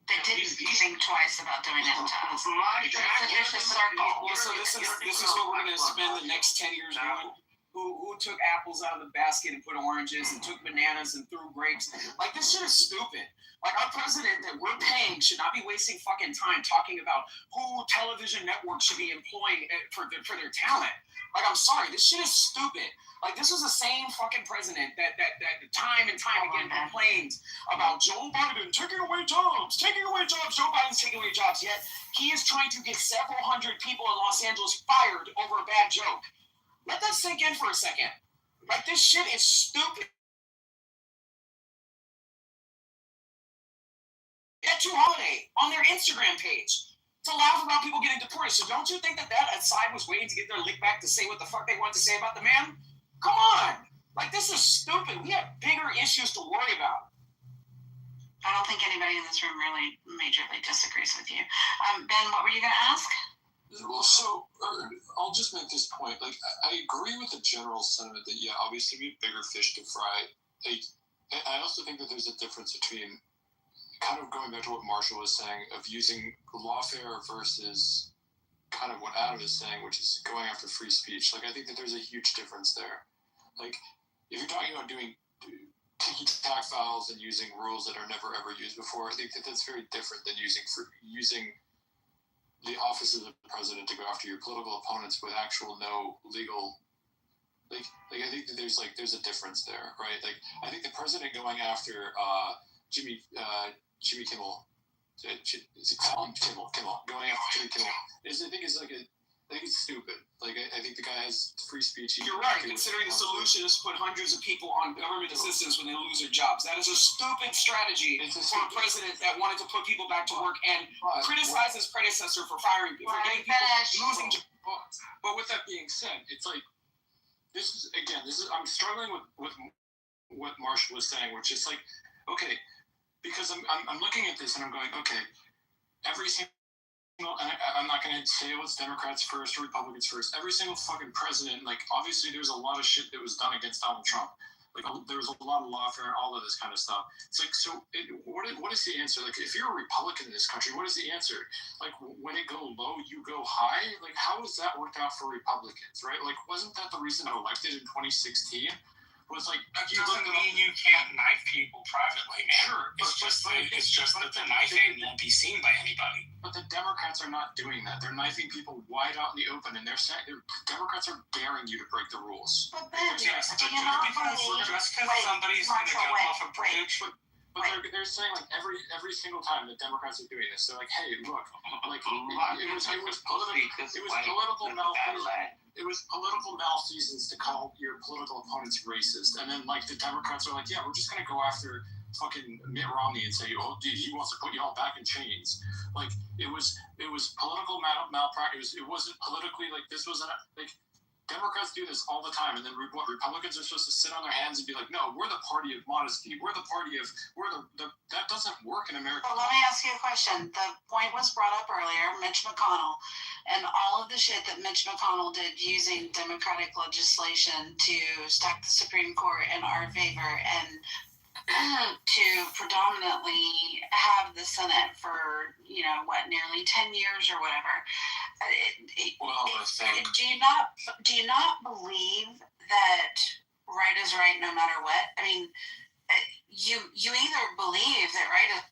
They didn't think twice about doing it to us. It's a vicious circle. So this is what we're going to spend the next 10 years doing. Who took apples out of the basket and put oranges and took bananas and threw grapes? Like, this shit is stupid. Like, our president that we're paying should not be wasting fucking time talking about who television networks should be employing for their talent. Like, I'm sorry, this shit is stupid. Like, this was the same fucking president that time and time again complained about Joe Biden taking away jobs. Joe Biden's taking away jobs, yet he is trying to get several hundred people in Los Angeles fired over a bad joke. Let that sink in for a second. Like, this shit is stupid. Get to Holiday on their Instagram page to laugh about people getting deported. So don't you think that side was waiting to get their lick back to say what the fuck they wanted to say about the man? Come on. Like, this is stupid. We have bigger issues to worry about. I don't think anybody in this room really majorly disagrees with you. Ben, what were you going to ask? Well, so I'll just make this point. Like, I agree with the general sentiment that, yeah, obviously we have bigger fish to fry. I also think that there's a difference between kind of going back to what Marshall was saying of using lawfare versus kind of what Adam is saying, which is going after free speech. Like, I think that there's a huge difference there. Like, if you're talking about doing ticky-tack files and using rules that are never ever used before, I think that that's very different than using the office of the president to go after your political opponents with actual no legal. Like I think that there's a difference there, right? Like, I think the president going after Jimmy Kimmel. Is it Kimmel? Going after Jimmy Kimmel I think it's stupid. Like, I think the guy has free speech. You're right, considering the solution is to put hundreds of people on government assistance when they lose their jobs. That is a stupid strategy for a president that wanted to put people back to work and criticize his predecessor for firing people, for getting people losing jobs. But with that being said, it's like, I'm struggling with what Marshall was saying, which is like, okay, because I'm looking at this and I'm going, okay, every single, and I'm not going to say it was Democrats first or Republicans first. Every single fucking president, like, obviously there was a lot of shit that was done against Donald Trump. Like, there was a lot of lawfare, all of this kind of stuff. It's like, so what is the answer? Like, if you're a Republican in this country, what is the answer? Like, when it go low, you go high? Like, how has that worked out for Republicans, right? Like, wasn't that the reason they elected in 2016? Was like, that doesn't mean you can't knife people privately, man. Sure, it's just that the knifing won't be seen by anybody. But the Democrats are not doing that. They're knifing people wide out in the open, and they're saying Democrats are daring you to break the rules. But Ben, Yes, do you not believe? just because somebody's going to jump off a bridge. But they're saying, like, every single time that Democrats are doing this, they're like, hey, look, like, it was political malfeasance. It was political malfeasance to call your political opponents racist, and then, like, the Democrats are like, yeah, we're just gonna go after fucking Mitt Romney and say, oh, dude, he wants to put you all back in chains. Like, it was political malpractice. It wasn't politically, like, this wasn't like. Democrats do this all the time, and then Republicans are supposed to sit on their hands and be like, no, we're the party of modesty. We're the that doesn't work in America. Well, let me ask you a question. The point was brought up earlier, Mitch McConnell, and all of the shit that Mitch McConnell did using Democratic legislation to stack the Supreme Court in our favor and to predominantly have the Senate for, nearly 10 years or whatever. Do you not believe that right is right no matter what? I mean, you either believe that right is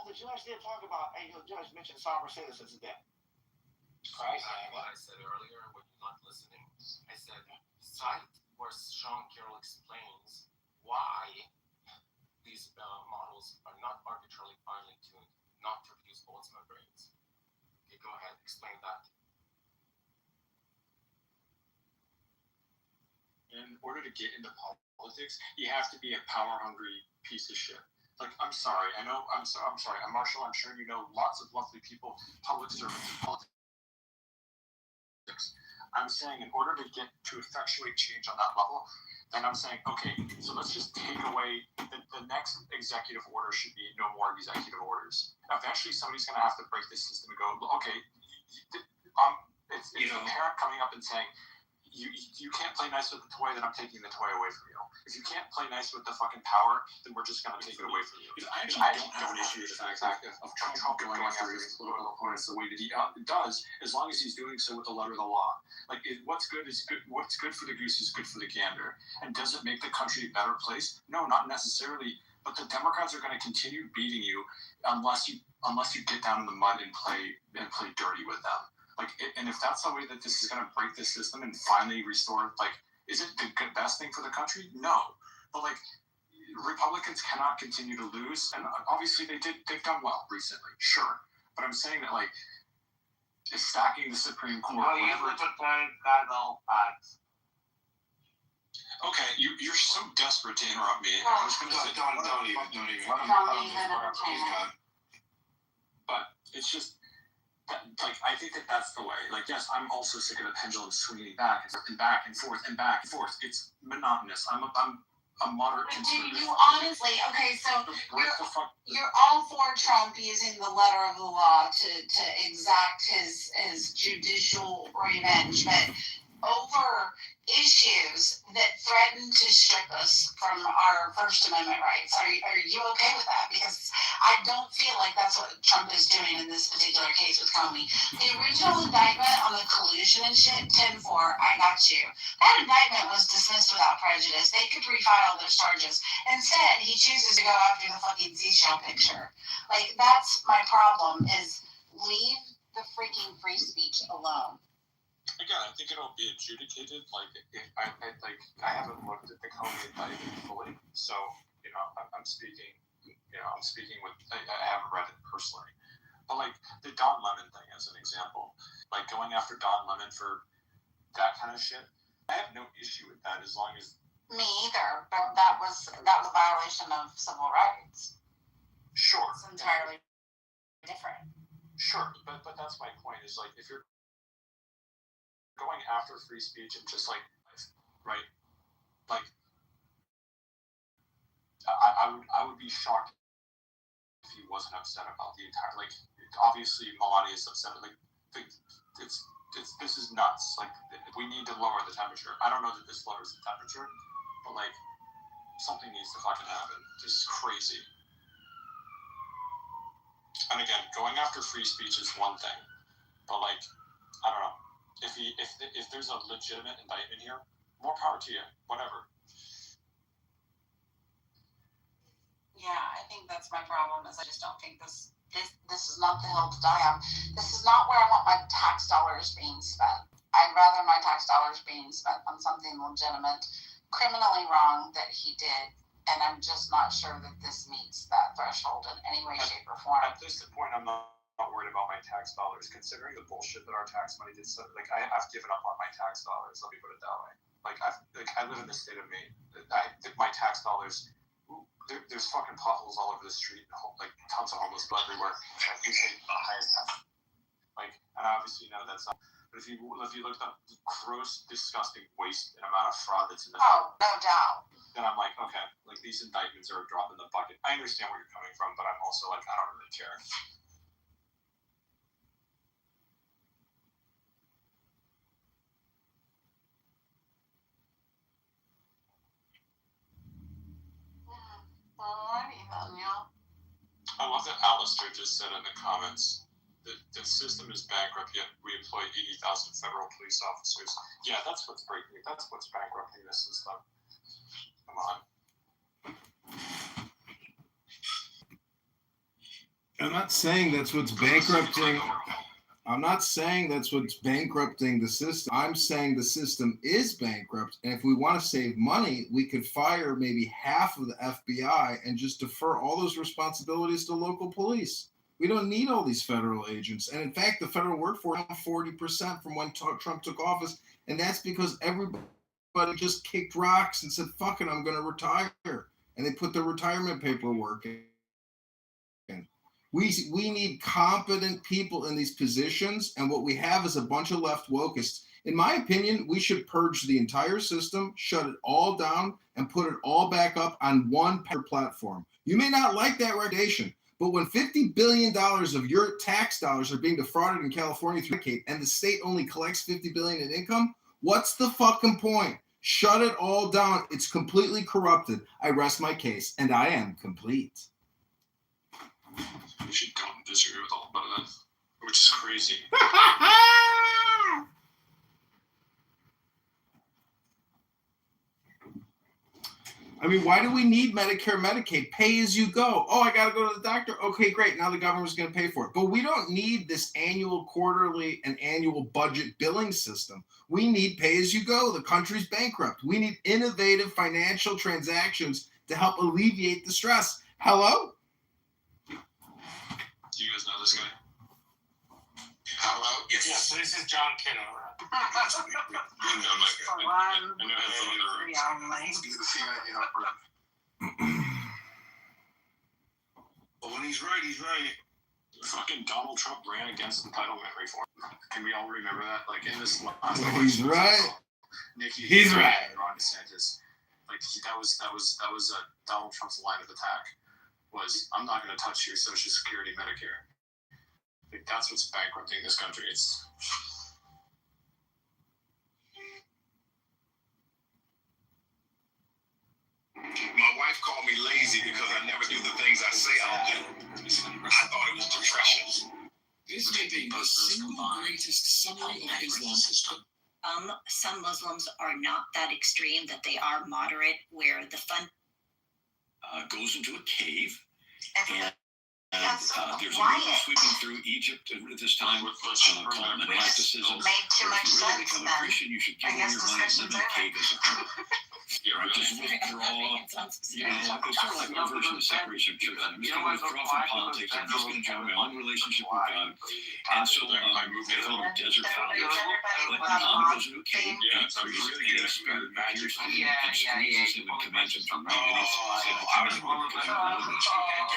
the judge did talk about, and the judge mentioned sovereign citizens again. What I said earlier when you're not listening, I said, cite where Sean Carroll explains why these models are not arbitrarily finely tuned, not to reduce bullets in my brains. Okay, go ahead, explain that. In order to get into politics, you have to be a power-hungry piece of shit. Like, I'm sorry. I'm sorry. I'm Marshall. I'm sure you know lots of lovely people, public servants in politics. I'm saying in order to effectuate change on that level, then I'm saying, okay, so let's just take away the next executive order should be no more executive orders. Eventually, somebody's going to have to break this system and go, okay, it's a parent coming up and saying, you can't play nice with the toy, then I'm taking the toy away from you. If you can't play nice with the fucking power, then we're just gonna take it away from you. I actually don't have an issue with the fact of Trump going after his political opponents the way that he does, as long as he's doing so with the letter of the law. Like, what's good is good. What's good for the goose is good for the gander. And does it make the country a better place? No, not necessarily. But the Democrats are going to continue beating you unless you get down in the mud and play dirty with them. Like, and if that's the way that this is going to break the system and finally restore, like, is it the best thing for the country? No. But, like, Republicans cannot continue to lose. And obviously they've done well recently, sure. But I'm saying that, like, stacking the Supreme Court. Okay, you're so desperate to interrupt me. I was going to say, don't even. But it's just, like, I think that's the way. Like, yes, I'm also sick of the pendulum swinging back and back and forth and back and forth. It's monotonous. I'm a moderate conservative. You honestly, okay, so you're all for Trump using the letter of the law to exact his judicial revenge, but over issues that threaten to strip us from our First Amendment rights. Are you okay with that? Because I don't feel like that's what Trump is doing in this particular case with Comey. The original indictment on the collusion and shit, 10-4, I got you. That indictment was dismissed without prejudice. They could refile those charges. Instead, he chooses to go after the fucking seashell picture. Like, that's my problem, is leave the freaking free speech alone. Again, I think it'll be adjudicated. Like, I haven't looked at the Comey indictment fully, so I'm speaking with. I haven't read it personally, but like the Don Lemon thing as an example, like going after Don Lemon for that kind of shit, I have no issue with that as long as. Me either, but that was a violation of civil rights. Sure, it's entirely different. Sure, but that's my point. Is like if you're going after free speech and just like, right, like I would be shocked if he wasn't upset about the entire, like, obviously Melania is upset, like this is nuts. Like, we need to lower the temperature. I don't know that this lowers the temperature, but like something needs to fucking happen. This is crazy. And again, going after free speech is one thing, but like, I don't know. If there's a legitimate indictment here, more power to you. Whatever. Yeah, I think that's my problem. Is I just don't think this is not the hill to die on. This is not where I want my tax dollars being spent. I'd rather my tax dollars being spent on something legitimate, criminally wrong that he did, and I'm just not sure that this meets that threshold in any way, shape, or form. At this point, I'm not worried about my tax dollars, considering the bullshit that our tax money did. So, like, I've given up on my tax dollars. Let me put it that way. Like, I live in the state of Maine. My tax dollars. There's fucking potholes all over the street. Like, tons of homeless people everywhere. And we pay the highest tax. Like, and I obviously know that's not. But if you look at the gross, disgusting waste and amount of fraud that's in this. Oh, no doubt. Then I'm like, okay, like these indictments are a drop in the bucket. I understand where you're coming from, but I'm also like, I don't really care. I love that Alistair just said in the comments that the system is bankrupt, yet we employ 80,000 federal police officers. Yeah, that's what's breaking it. That's what's bankrupting the system. Come on. I'm not saying that's what's bankrupting. I'm not saying that's what's bankrupting the system. I'm saying the system is bankrupt. And if we want to save money, we could fire maybe half of the FBI and just defer all those responsibilities to local police. We don't need all these federal agents. And in fact, the federal workforce is down 40% from when Trump took office. And that's because everybody just kicked rocks and said, fuck it, I'm going to retire. And they put their retirement paperwork in. We need competent people in these positions, and what we have is a bunch of left wokeists. In my opinion, we should purge the entire system, shut it all down, and put it all back up on one platform. You may not like that recommendation, but when $50 billion of your tax dollars are being defrauded in California through Medicaid, and the state only collects $50 billion in income, What's the fucking point? Shut it all down. It's completely corrupted. I rest my case, and I am complete. You should come disagree with all about that, which is crazy. I mean, why do we need Medicare, Medicaid? Pay as you go. Oh, I got to go to the doctor. Okay, great. Now the government's going to pay for it. But we don't need this annual, quarterly, and annual budget billing system. We need pay as you go. The country's bankrupt. We need innovative financial transactions to help alleviate the stress. Hello? Do you guys know this guy? Hello? Yes, so this is John Kitover. But when he's right, he's right. Fucking Donald Trump ran against entitlement reform. Can we all remember that? Like in this last He's right. Nikki, He's right. Ron DeSantis. Like that was Donald Trump's line of attack. Was I'm not going to touch your Social Security, Medicare. Like that's what's bankrupting this country. It's My wife called me lazy because I never do the things I say I'll do. I thought it was depression. This may be the single greatest summary of Islam. Some Muslims are not that extreme, that they are moderate, where the fun Goes into a cave, and there's a quiet. river sweeping through Egypt at this time called monasticism. Made too much If you really sense become a then. Christian, you should give I all guess your money and live in a discussion's cave as a hermit. Just withdraw. It's sort of like my version of separation of church. I'm just going to withdraw from politics. I'm just going to enjoy my own relationship with God. And so they call them desert fathers. But Muhammad goes into a cave, so he's really going to spirit pierces him and squeezes him and commands him to read.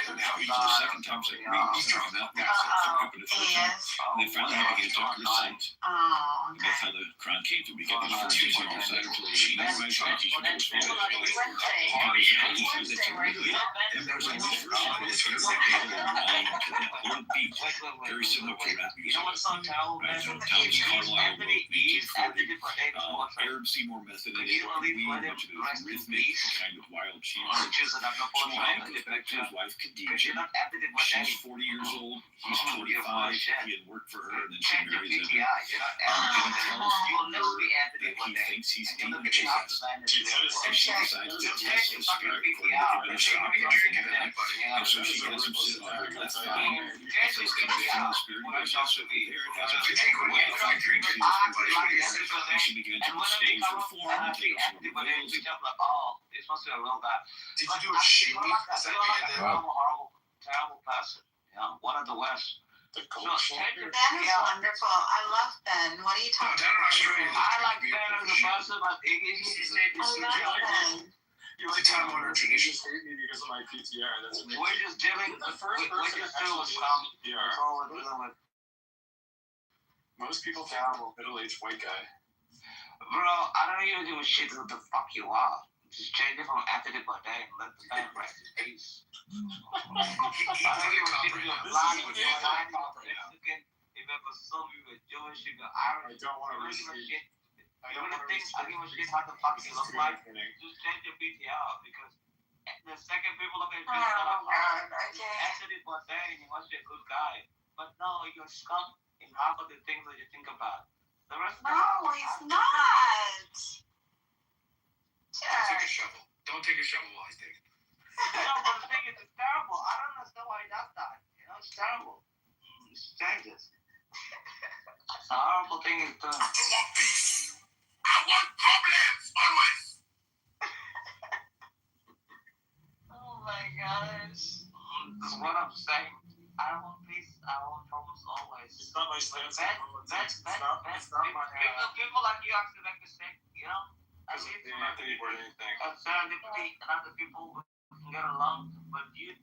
And he's the second time, it's like, read, he's talking about that. And then finally he begins to recite. And that's how the Quran came to. We get these verses on the side of the memorize that you should go very similar to rap music. Thomas Carlyle wrote 1840. Arab Seymour method in it, which is rhythmic, kind of wild chant. So Muhammad goes back to his wife Khadijah. She's 40 years old. He's 45. He had worked for her, and then she marries him. And he tells that he thinks he's demon-possessed. And she decides to test his spirit according to the shock and so she has him sit on her left thigh. And says, "Can you feel the spirit?" He goes, "Yes, over there." It has a and she begins to stage her form and take up some of the veils. Did you do a shooting? Is that what you did? Terrible person. One of the worst. Ben is wonderful. I love Ben. What are you talking about? I like Ben as a person, but I love Ben. It's a time honored tradition. Because of my PTR. That's amazing. we're just dealing. The first person We're just that dealing actually with PR. That's all we're dealing with. Most people think middle-aged white guy. Bro, I don't even give a shit who the fuck you are. Just change it from Anthony Bourdain and let the man rest in peace. I don't give a shit if you're black, if you're white, Mexican, if you're Muslim, if you're Jewish, if you're Irish. I don't want to I don't give a receive. shit. You want to think I give a shit how the fuck you look like? Just change your PTR because the second people look at you, Anthony Bourdain, he must be a good guy. But no, you're scum in half of the things that you think about. The rest of No, he's not. Don't take a shovel. Don't take a shovel while he's digging. No, but the thing is, it's terrible. I don't understand why he does that. It's terrible. It's dangerous. It's a horrible thing is to... I want peace. I want problems always. Oh my gosh. This is what I'm saying. I want peace. I want problems always. It's not my stance. People like you actually make mistakes, you know? Because of the Anthony Bourdain thing. Serendipity and other people can get along, but you...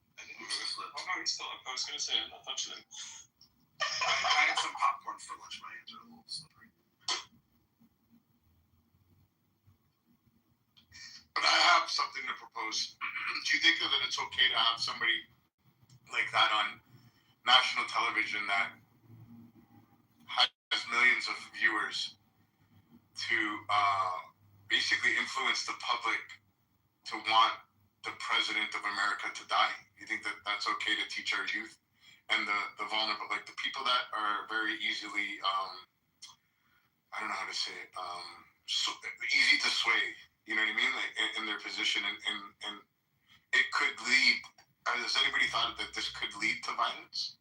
Oh no, he's still up. I was gonna say I'm not touching him. I had some popcorn for lunch. My hands are a little slippery. But I have something to propose. Do you think that it's okay to have somebody like that on national television that has millions of viewers to basically influence the public to want the president of America to die? You think that that's okay to teach our youth and the vulnerable, like the people that are very easily, I don't know how to say it, easy to sway, you know what I mean? Like in their position, and it could lead, has anybody thought that this could lead to violence?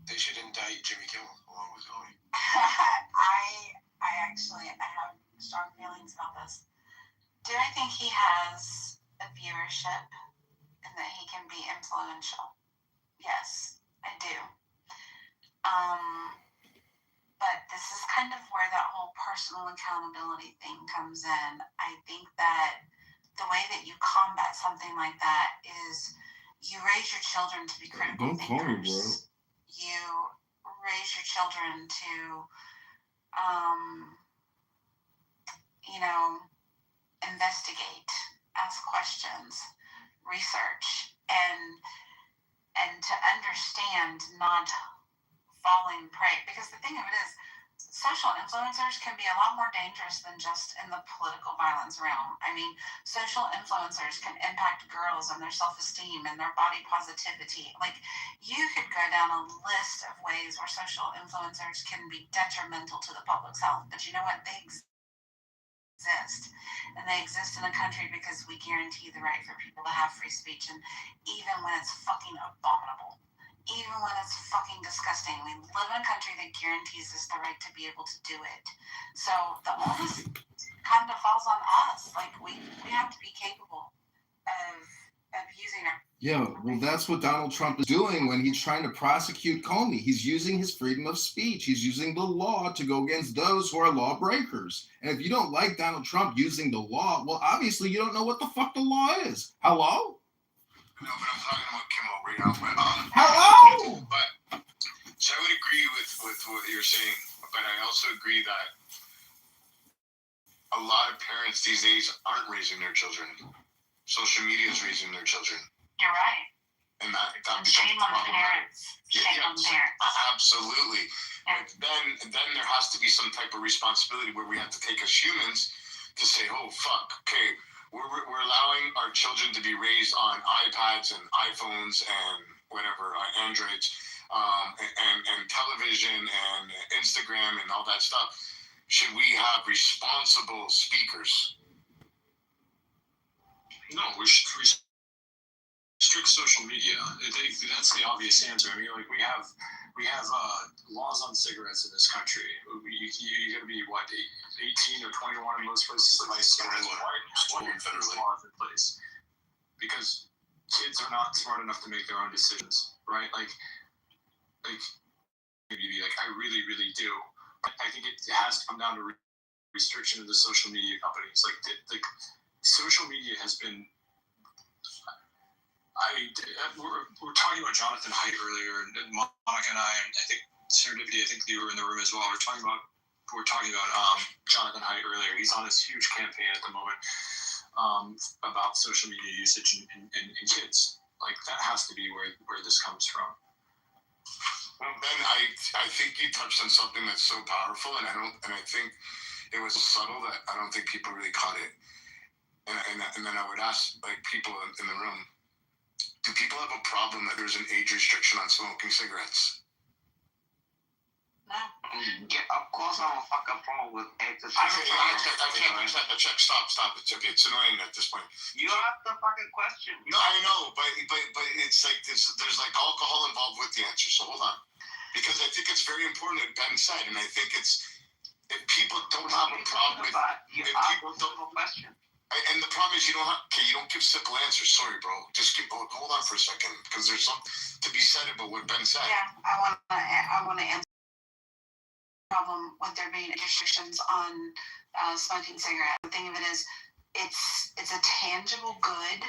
They should indict Jimmy Kimmel along with Zoe. I actually have strong feelings about this. Do I think he has a viewership and that he can be influential? Yes, I do. But this is kind of where that whole personal accountability thing comes in. I think that the way that you combat something like that is you raise your children to be critical Don't call me, bro. thinkers. You raise your children to, investigate, ask questions, research, and to understand, not falling prey. Because the thing of it is, social influencers can be a lot more dangerous than just in the political violence realm. I mean, social influencers can impact girls and their self-esteem and their body positivity. Like, you could go down a list of ways where social influencers can be detrimental to the public's health. But you know what? They exist. And they exist in a country because we guarantee the right for people to have free speech. And even when it's fucking abominable, even when it's fucking disgusting, we live in a country that guarantees us the right to be able to do it. So the onus kind of falls on us. Like, we have to be capable of using our... Yeah, well, that's what Donald Trump is doing when he's trying to prosecute Comey. He's using his freedom of speech. He's using the law to go against those who are lawbreakers. And if you don't like Donald Trump using the law, well, obviously you don't know what the fuck the law is. Hello? No, but I'm talking about Kimmel right now. But, hello? But, so I would agree with what you're saying, but I also agree that a lot of parents these days aren't raising their children. Social media is raising their children. You're right. And that And becomes shame on problematic. parents. Shame on parents. Absolutely. Yeah. But then there has to be some type of responsibility where we have to take as humans to say, oh, fuck, okay, we're allowing our children to be raised on iPads and iPhones and whatever, Androids, and television and Instagram and all that stuff. Should we have responsible speakers? No, we should restrict social media. That's the obvious answer. I mean, like we have laws on cigarettes in this country. You got to be what, 18 or 21 in most places. Why laws in place? Because kids are not smart enough to make their own decisions, right? Like I really, really do. I think it has to come down to restriction of the social media companies. Like social media has been. We're talking about Jonathan Haidt earlier, and Monica and I think Serendipity, I think you were in the room as well. We're talking about Jonathan Haidt earlier. He's on this huge campaign at the moment about social media usage in kids. Like, that has to be where this comes from. Well, Ben, I think you touched on something that's so powerful, and I think it was subtle that I don't think people really caught it. And then I would ask, like, people in the room, do people have a problem that there's an age restriction on smoking cigarettes? No. Yeah, of course I have a fucking problem with age Check, restriction. stop. It's annoying at this point. You asked the fucking question. No, I know, but it's like there's like alcohol involved with the answer. So hold on, because I think it's very important what Ben said, and I think it's if people don't have a problem with you asked a simple question. And the problem is you don't give simple answers. Sorry, bro. Just hold on for a second, because there's something to be said about what Ben said. Yeah, I want to answer the problem with there being restrictions on smoking cigarettes. The thing of it is, it's a tangible good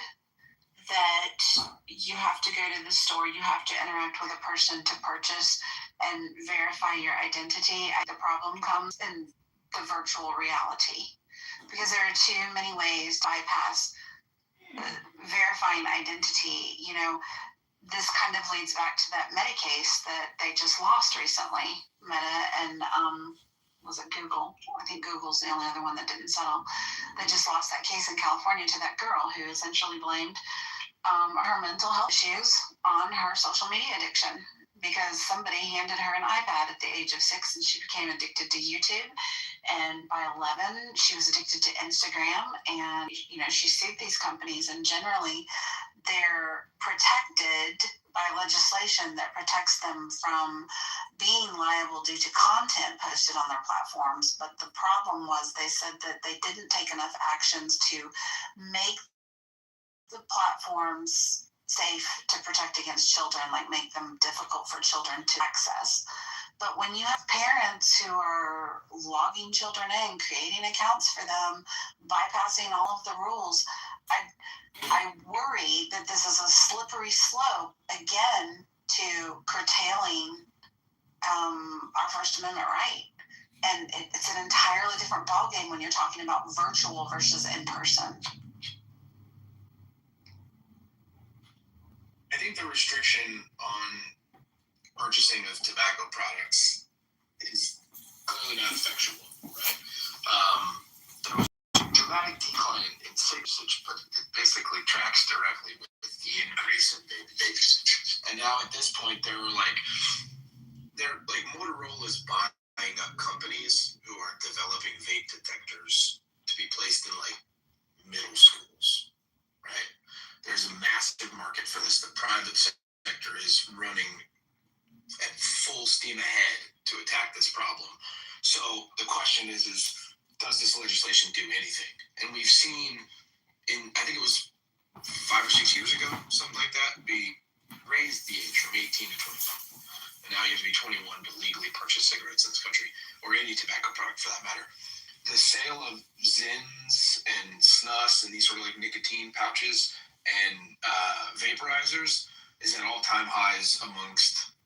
that you have to go to the store, you have to interact with a person to purchase and verify your identity. The problem comes in the virtual reality. Because there are too many ways to bypass verifying identity. You know, this kind of leads back to that Meta case that they just lost recently. Meta and was it Google? I think Google's the only other one that didn't settle. They just lost that case in California to that girl who essentially blamed her mental health issues on her social media addiction because somebody handed her an iPad at the age of 6 and she became addicted to YouTube. And by 11, she was addicted to Instagram. And, she sued these companies, and generally they're protected by legislation that protects them from being liable due to content posted on their platforms. But the problem was they said that they didn't take enough actions to make the platforms safe to protect against children, like make them difficult for children to access. But when you have parents who are logging children in, creating accounts for them, bypassing all of the rules, I worry that this is a slippery slope, again, to curtailing our First Amendment right. And it's an entirely different ballgame when you're talking about virtual versus in person. I think the restriction on purchasing of tobacco products is clearly not effectual, right? There was a dramatic decline in cigarette usage, but it basically tracks directly with the increase in vape usage. And now at this point, they're like Motorola's buying up companies who are developing vape detectors to be placed in like middle schools, right? There's a massive market for this. The private sector is running at full steam ahead to attack this problem. So the question is does this legislation do anything? And we've seen I think it was 5 or 6 years ago, something like that, we raised the age from 18 to 25. And now you have to be 21 to legally purchase cigarettes in this country, or any tobacco product for that matter. The sale of Zins and Snus and these sort of like nicotine pouches and vaporizers is at all-time highs amongst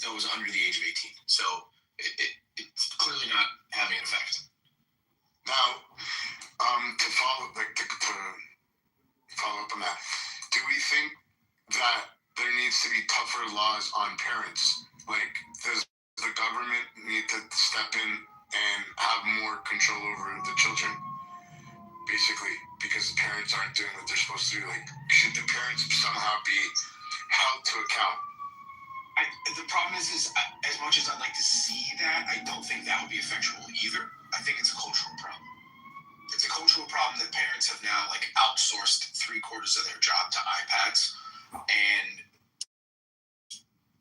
those under the age of 18. So it's clearly not having an effect. Now, to follow up on that, do we think that there needs to be tougher laws on parents? Like, does the government need to step in and have more control over the children? Basically, because the parents aren't doing what they're supposed to do. Like, should the parents somehow be held to account? The problem is as much as I'd like to see that, I don't think that would be effectual either. I think it's a cultural problem. It's a cultural problem that parents have now like outsourced 3/4 of their job to iPads, and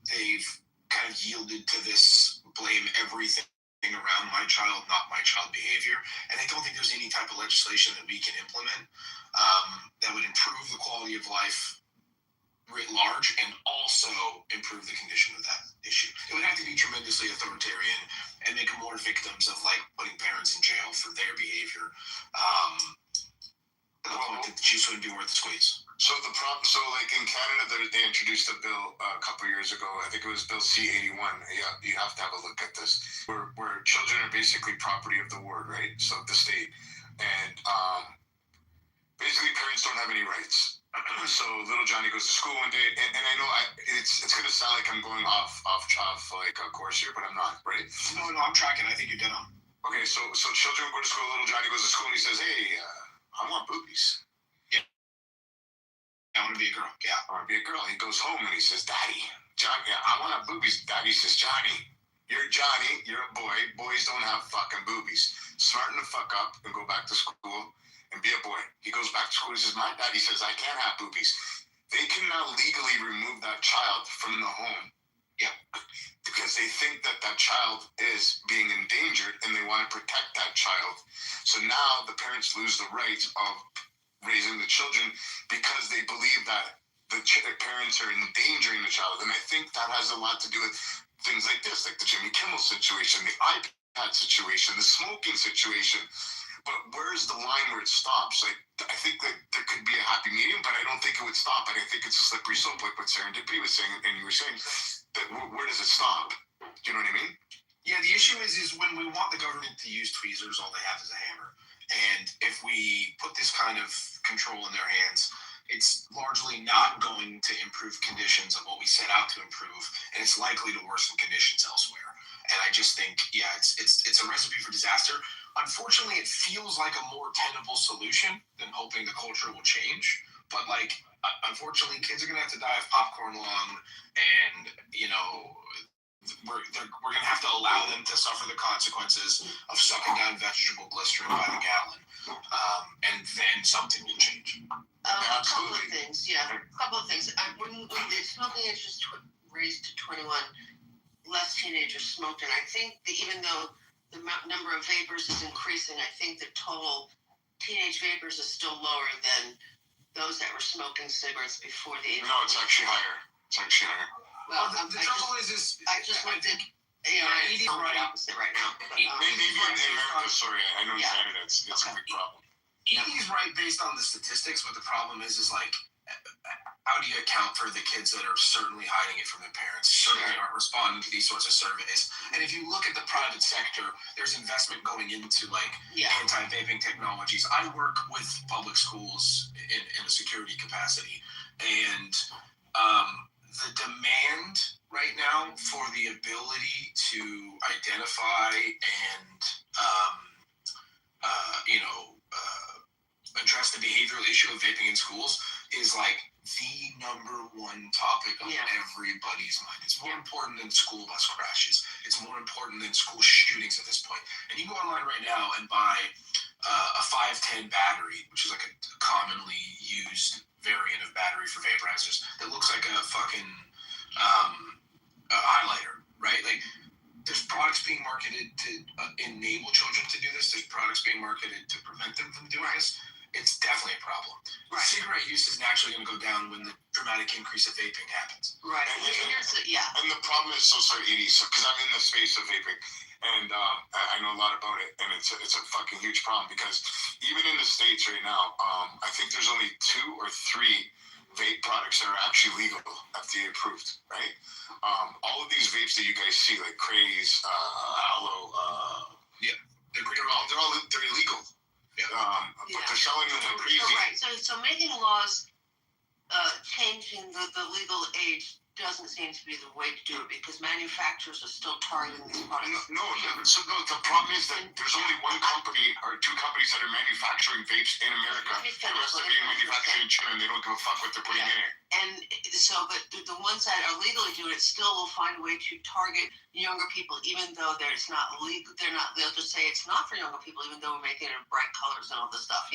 they've kind of yielded to this blame everything around my child, not my child behavior. And I don't think there's any type of legislation that we can implement that would improve the quality of life writ large and also improve the condition of that issue. It would have to be tremendously authoritarian and make them more victims of like putting parents in jail for their behavior. At the point that the juice wouldn't be worth the squeeze. So like in Canada, they introduced a bill a couple years ago. I think it was Bill C-81. Yeah, you have to have a look at this. Where children are basically property of the ward, right? So the state, and basically parents don't have any rights. So little Johnny goes to school one day, and I know it's gonna sound like I'm going off like a course here, but I'm not, right? No, I'm tracking. I think you're dead on. Okay, so children go to school. Little Johnny goes to school, and he says, "Hey, I want boobies." Yeah, I want to be a girl. Yeah, I want to be a girl. He goes home and he says, "Daddy, Johnny, I want boobies." Daddy says, "Johnny, you're Johnny. You're a boy. Boys don't have fucking boobies. Smarten the fuck up and go back to school and be a boy." He goes back to school. He says, "My daddy says I can't have boobies." They can now legally remove that child from the home. Yeah. Because they think that child is being endangered and they want to protect that child. So now the parents lose the rights of raising the children because they believe that the parents are endangering the child. And I think that has a lot to do with things like this, like the Jimmy Kimmel situation, the iPad situation, the smoking situation. But where's the line where it stops? Like, I think that there could be a happy medium, but I don't think it would stop. And I think it's a slippery slope, like what Serendipity was saying, and you were saying, that where does it stop? Do you know what I mean? Yeah, the issue is when we want the government to use tweezers, all they have is a hammer. And if we put this kind of control in their hands, it's largely not going to improve conditions of what we set out to improve, and it's likely to worsen conditions elsewhere. And I just think, yeah, it's a recipe for disaster. Unfortunately, it feels like a more tenable solution than hoping the culture will change. But like, unfortunately, kids are gonna have to die of popcorn lung, and we're gonna have to allow them to suffer the consequences of sucking down vegetable glycerin by the gallon, and then something will change. A couple of things, yeah. A couple of things. When the smoking age was raised to 21, less teenagers smoked, and I think that even though the number of vapors is increasing, I think the total teenage vapors is still lower than those that were smoking cigarettes before the age. No, it's actually higher. It's actually higher. Well, the trouble is I just looked at. It's right opposite right now. Maybe in America, sorry, I know in Canada it's a big problem. Edie's right based on the statistics, but the problem is like, how do you account for the kids that are certainly hiding it from their parents, certainly aren't responding to these sorts of surveys? And if you look at the private sector, there's investment going into like anti-vaping technologies. I work with public schools in a security capacity, and the demand right now for the ability to identify and address the behavioral issue of vaping in schools is like the number one topic on everybody's mind. It's more important than school bus crashes. It's more important than school shootings at this point. And you go online right now and buy a 510 battery, which is like a commonly used variant of battery for vaporizers that looks like a fucking highlighter, right? Like, there's products being marketed to enable children to do this. There's products being marketed to prevent them from doing this. It's definitely a problem. Right. Cigarette use is naturally going to go down when the dramatic increase of vaping happens. Right. And the problem is, so sorry, Edie, because I'm in the space of vaping, and I know a lot about it, and it's a fucking huge problem because even in the States right now, I think there's only 2 or 3 vape products that are actually legal, FDA approved, right? All of these vapes that you guys see, like Craze, Aloe, they're illegal. Yeah. But they're selling them for crazy. So making laws changing the legal age doesn't seem to be the way to do it because manufacturers are still targeting these products. The problem is that there's only one company or 2 companies that are manufacturing vapes in America. The rest are being manufactured in China, and they don't give a fuck what they're putting in it. And so, but the ones that are legally doing it still will find a way to target younger people, even though it's not legal. They'll just say it's not for younger people, even though we're making it in bright colors and all this stuff,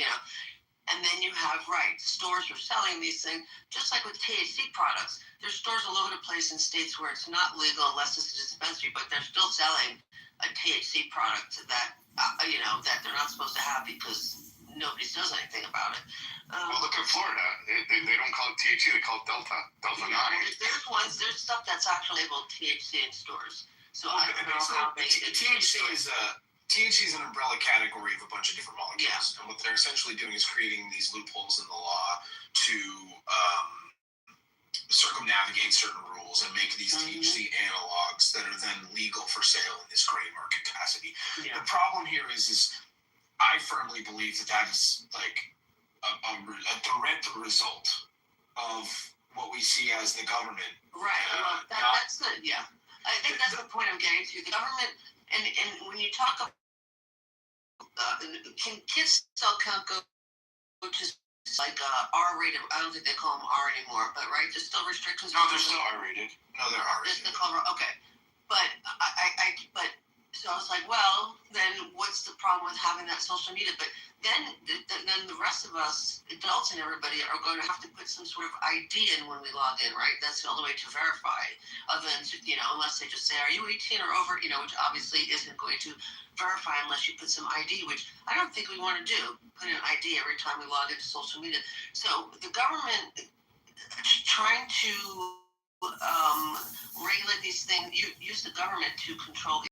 And then you have, stores are selling these things, just like with THC products. There's stores all over the place in states where it's not legal unless it's a dispensary, but they're still selling a THC product that, that they're not supposed to have because nobody does anything about it. Well, look at Florida. They don't call it THC, they call it Delta 9. There's stuff that's actually labeled THC in stores. So I don't know how they... THC is an umbrella category of a bunch of different molecules, and what they're essentially doing is creating these loopholes in the law to circumnavigate certain rules and make these THC analogs that are then legal for sale in this gray market capacity. Yeah. The problem here is I firmly believe that is like a direct result of what we see as the government. Right. That's the I think that's the point I'm getting to. The government, and when you talk about can kids still can't go to like R-rated? I don't think they call them R anymore, but there's still restrictions. No, they're still R-rated. No, they're R-rated. Okay, but so I was like, well, then what's the problem with having that social media? But then the rest of us, adults and everybody, are going to have to put some sort of ID in when we log in, right? That's the only way to verify. Other than unless they just say, "Are you 18 or over?" Which obviously isn't going to verify unless you put some ID, which I don't think we want to do. Put an ID every time we log into social media. So the government trying to regulate these things, use the government to control.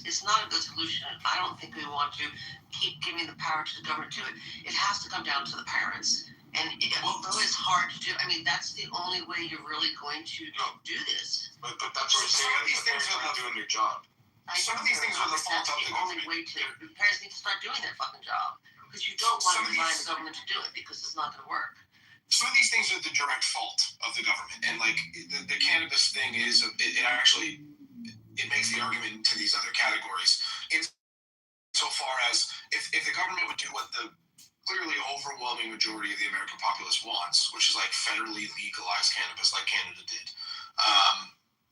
It's not a good solution. I don't think we want to keep giving the power to the government to it. It has to come down to the parents. And although it's hard to do, that's the only way you're really going to do this. But that's what I'm saying. These things are not doing their job. Some of these things are the fault of the government. The parents need to start doing their fucking job. Because you don't want to rely on the government to do it because it's not going to work. some of these things are the direct fault of the government, and like the cannabis thing is it actually it makes the argument to these other categories in so far as if the government would do what the clearly overwhelming majority of the American populace wants, which is like federally legalized cannabis like Canada did,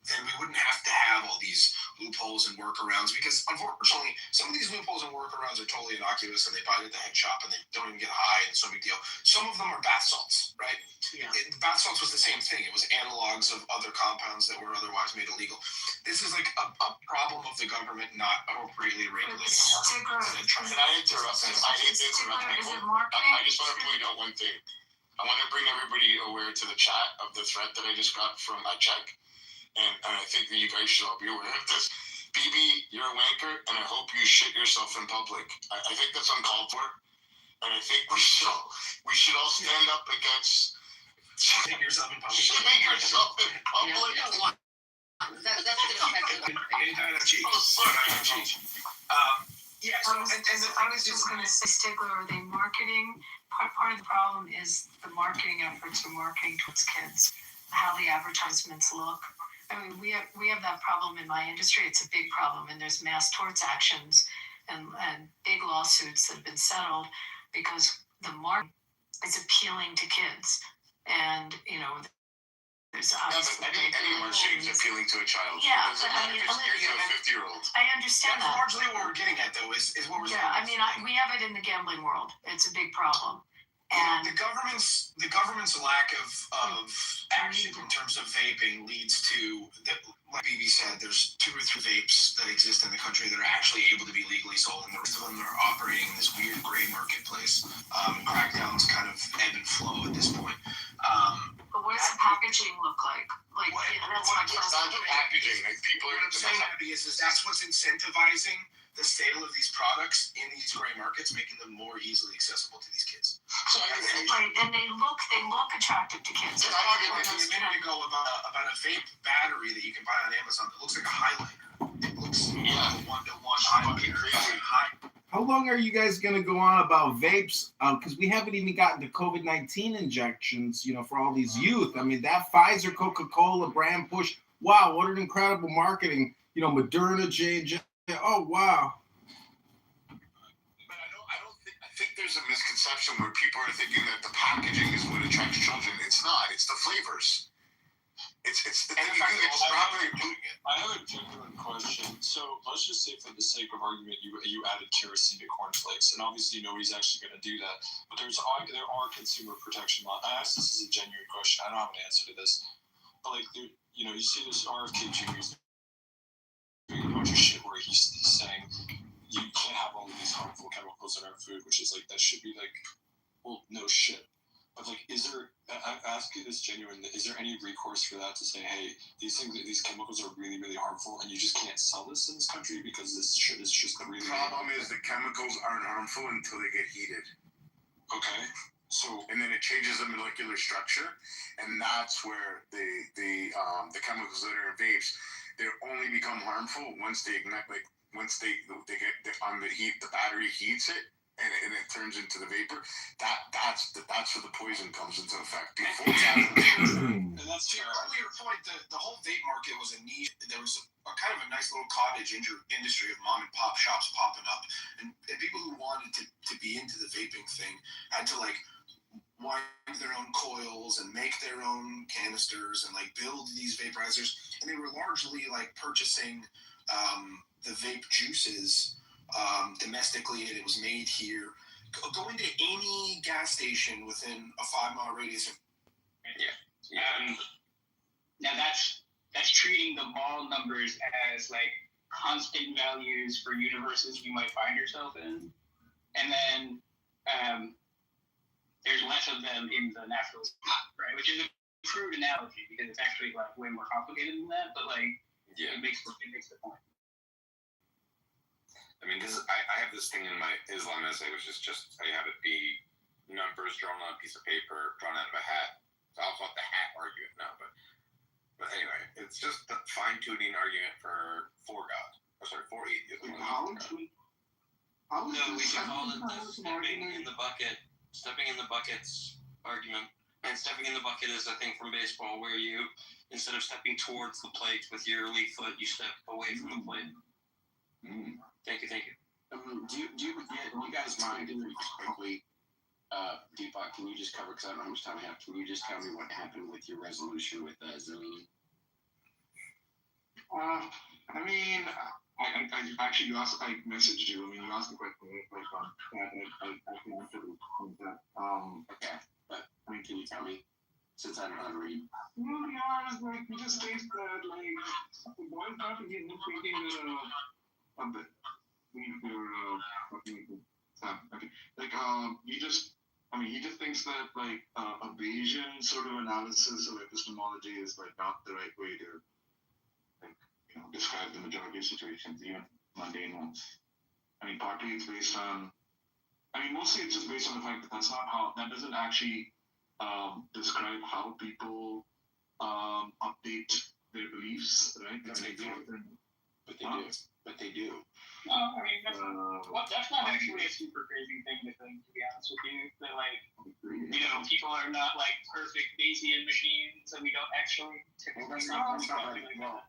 then we wouldn't have to have all these loopholes and workarounds, because unfortunately some of these loopholes and workarounds are totally innocuous and they buy it at the head shop and they don't even get high and it's no big deal. Some of them are bath salts, right? Yeah. Bath salts was the same thing. It was analogs of other compounds that were otherwise made illegal. This is like a problem of the government not appropriately regulating the market. Can I interrupt? I hate to interrupt people. I just want to point out one thing. I want to bring everybody aware to the chat of the threat that I just got from a check. And I think that you guys should all be aware of this. BB, you're a wanker, and I hope you shit yourself in public. I think that's uncalled for, and I think we should all stand up against shitting yourself in public. Shitting yourself in public. That's gonna affect Yeah, so, and the I was just going to say, Stigler, are they marketing? Part of the problem is the marketing efforts are marketing towards kids, how the advertisements look. I mean, we have that problem in my industry. It's a big problem, and there's mass torts actions and big lawsuits that have been settled because the market is appealing to kids, and there's obviously any marketing is appealing to a child. Yeah, but I mean, you're to a 50-year-old. I understand that's that. largely what we're getting at, though, is what we're saying. Yeah, I mean, we have it in the gambling world. It's a big problem. And the government's lack of action in terms of vaping leads to, like BB said, there's 2 or 3 vapes that exist in the country that are actually able to be legally sold, and the rest of them are operating in this weird gray marketplace. Crackdowns kind of ebb and flow at this point. But what does the packaging look like? That's my question. Packaging. Like people are saying that is that's what's incentivizing the sale of these products in these gray markets, making them more easily accessible to these kids. So right, and they look attractive to kids. I was talking a minute ago about a vape battery that you can buy on Amazon that looks like a highlighter. It looks like a one-to-one highlighter. How long are you guys going to go on about vapes? Because we haven't even gotten to COVID-19 injections, for all these youth. I mean, that Pfizer, Coca-Cola brand push. Wow, what an incredible marketing. Moderna, J&J. Oh, wow. But I think there's a misconception where people are thinking that the packaging is what attracts children. It's not. It's the flavors. It's the fact that it's properly doing it. I have a genuine question. So let's just say, for the sake of argument, you added kerosene to cornflakes, and obviously nobody's actually going to do that. But there are consumer protection laws. I asked this as a genuine question. I don't have an answer to this. But you see this RFK Jr. doing a bunch of shit where he's saying you can't have all of these harmful chemicals in our food, which is that should be well, no shit. But I ask you this genuinely, is there any recourse for that to say, hey, these chemicals are really, really harmful and you just can't sell this in this country because this shit is just really. The problem is the chemicals aren't harmful until they get heated. Okay. So and then it changes the molecular structure, and that's where the chemicals that are in vapes, they only become harmful once they ignite, once they get on the heat, the battery heats it, and it turns into the vapor. That's where the poison comes into effect. Before that, and that's to your earlier point. The whole vape market was a niche. There was a kind of a nice little cottage industry of mom and pop shops popping up, and people who wanted to be into the vaping thing had to wind their own coils and make their own canisters and build these vaporizers, and they were largely purchasing the vape juices domestically, and it was made here. Going to any gas station within a 5-mile radius. Now that's treating the mall numbers as constant values for universes you might find yourself in, and then there's less of them in the natural spot, right? Which is a crude analogy because it's actually way more complicated than that, but it makes the point. I mean, I have this thing in my Islam essay, which is just I have it be numbers drawn on a piece of paper, drawn out of a hat. So I'll call it the hat argument now, but anyway, it's just the fine-tuning argument for atheism. No, we can call it the stepping in the buckets argument. And stepping in the bucket is a thing from baseball where you, instead of stepping towards the plate with your lead foot, you step away from the plate. Thank you. Do you guys mind if we just quickly, Deepak, can you just cover, because I don't know how much time I have, can you just tell me what happened with your resolution with Zelene? I mean, I actually, I messaged you. I mean, you asked me question, like, on that, I can answer that. Okay, but, I mean, can you tell me, since I don't know how to read? Well, yeah, I was like, you just states that, like, the boys have to get thinking that, a bit, okay, like, he just thinks that, like, a Bayesian sort of analysis of epistemology is, like, not the right way to, like, describe the majority of situations, even mundane ones. I mean, partly it's based on, mostly it's just based on the fact that that doesn't actually describe how people update their beliefs, right? But they do. But they do. No, I mean, that's not actually a super crazy thing to think, to be honest with you. That, like, people are not, like, perfect Bayesian machines, and we don't actually typically see something like that.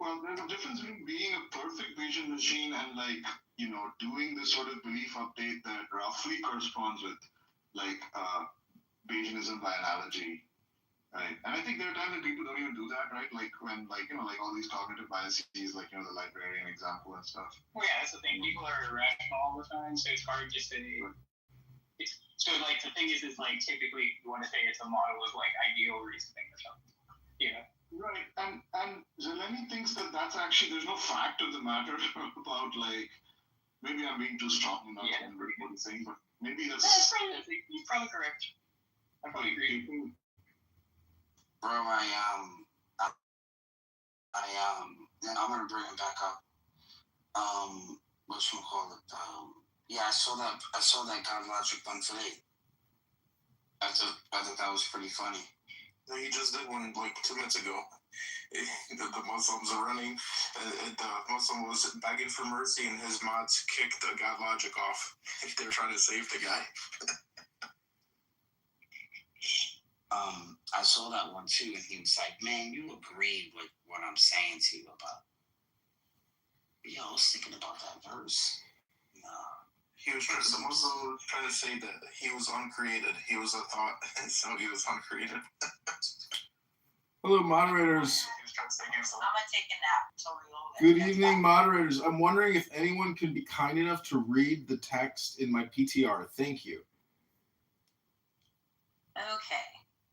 Well, there's a difference between being a perfect Bayesian machine and, like, doing this sort of belief update that roughly corresponds with, like, Bayesianism by analogy, right? And I think there are times when people don't even do that, right? Like when, like all these cognitive biases, like, the librarian example and stuff. Well, yeah, that's the thing. People are irrational all the time, so it's hard to say. So, like, the thing is, like, typically you want to say it's a model of, like, ideal reasoning or something. Right, and Zeleny thinks that that's actually, there's no fact of the matter about, like, maybe I'm being too strong in what I'm saying, but maybe that's... He's probably correct. I probably agree. Bro, I'm gonna bring him back up. Whatchamacallit? Yeah, I saw that God Logic one today. I thought that was pretty funny. No, he just did one like 2 minutes ago. The Muslims are running, and the Muslim was begging for mercy, and his mods kicked the God Logic off. They're trying to save the guy. I saw that one too, and he was like, "Man, you agreed with what I'm saying to you about." Yeah, I was thinking about that verse. The Muslim was trying to say that he was uncreated. He was a thought, and so he was uncreated. Hello, moderators. I'm gonna take a nap until we Good evening, moderators. I'm wondering if anyone could be kind enough to read the text in my PTR. Thank you. Okay.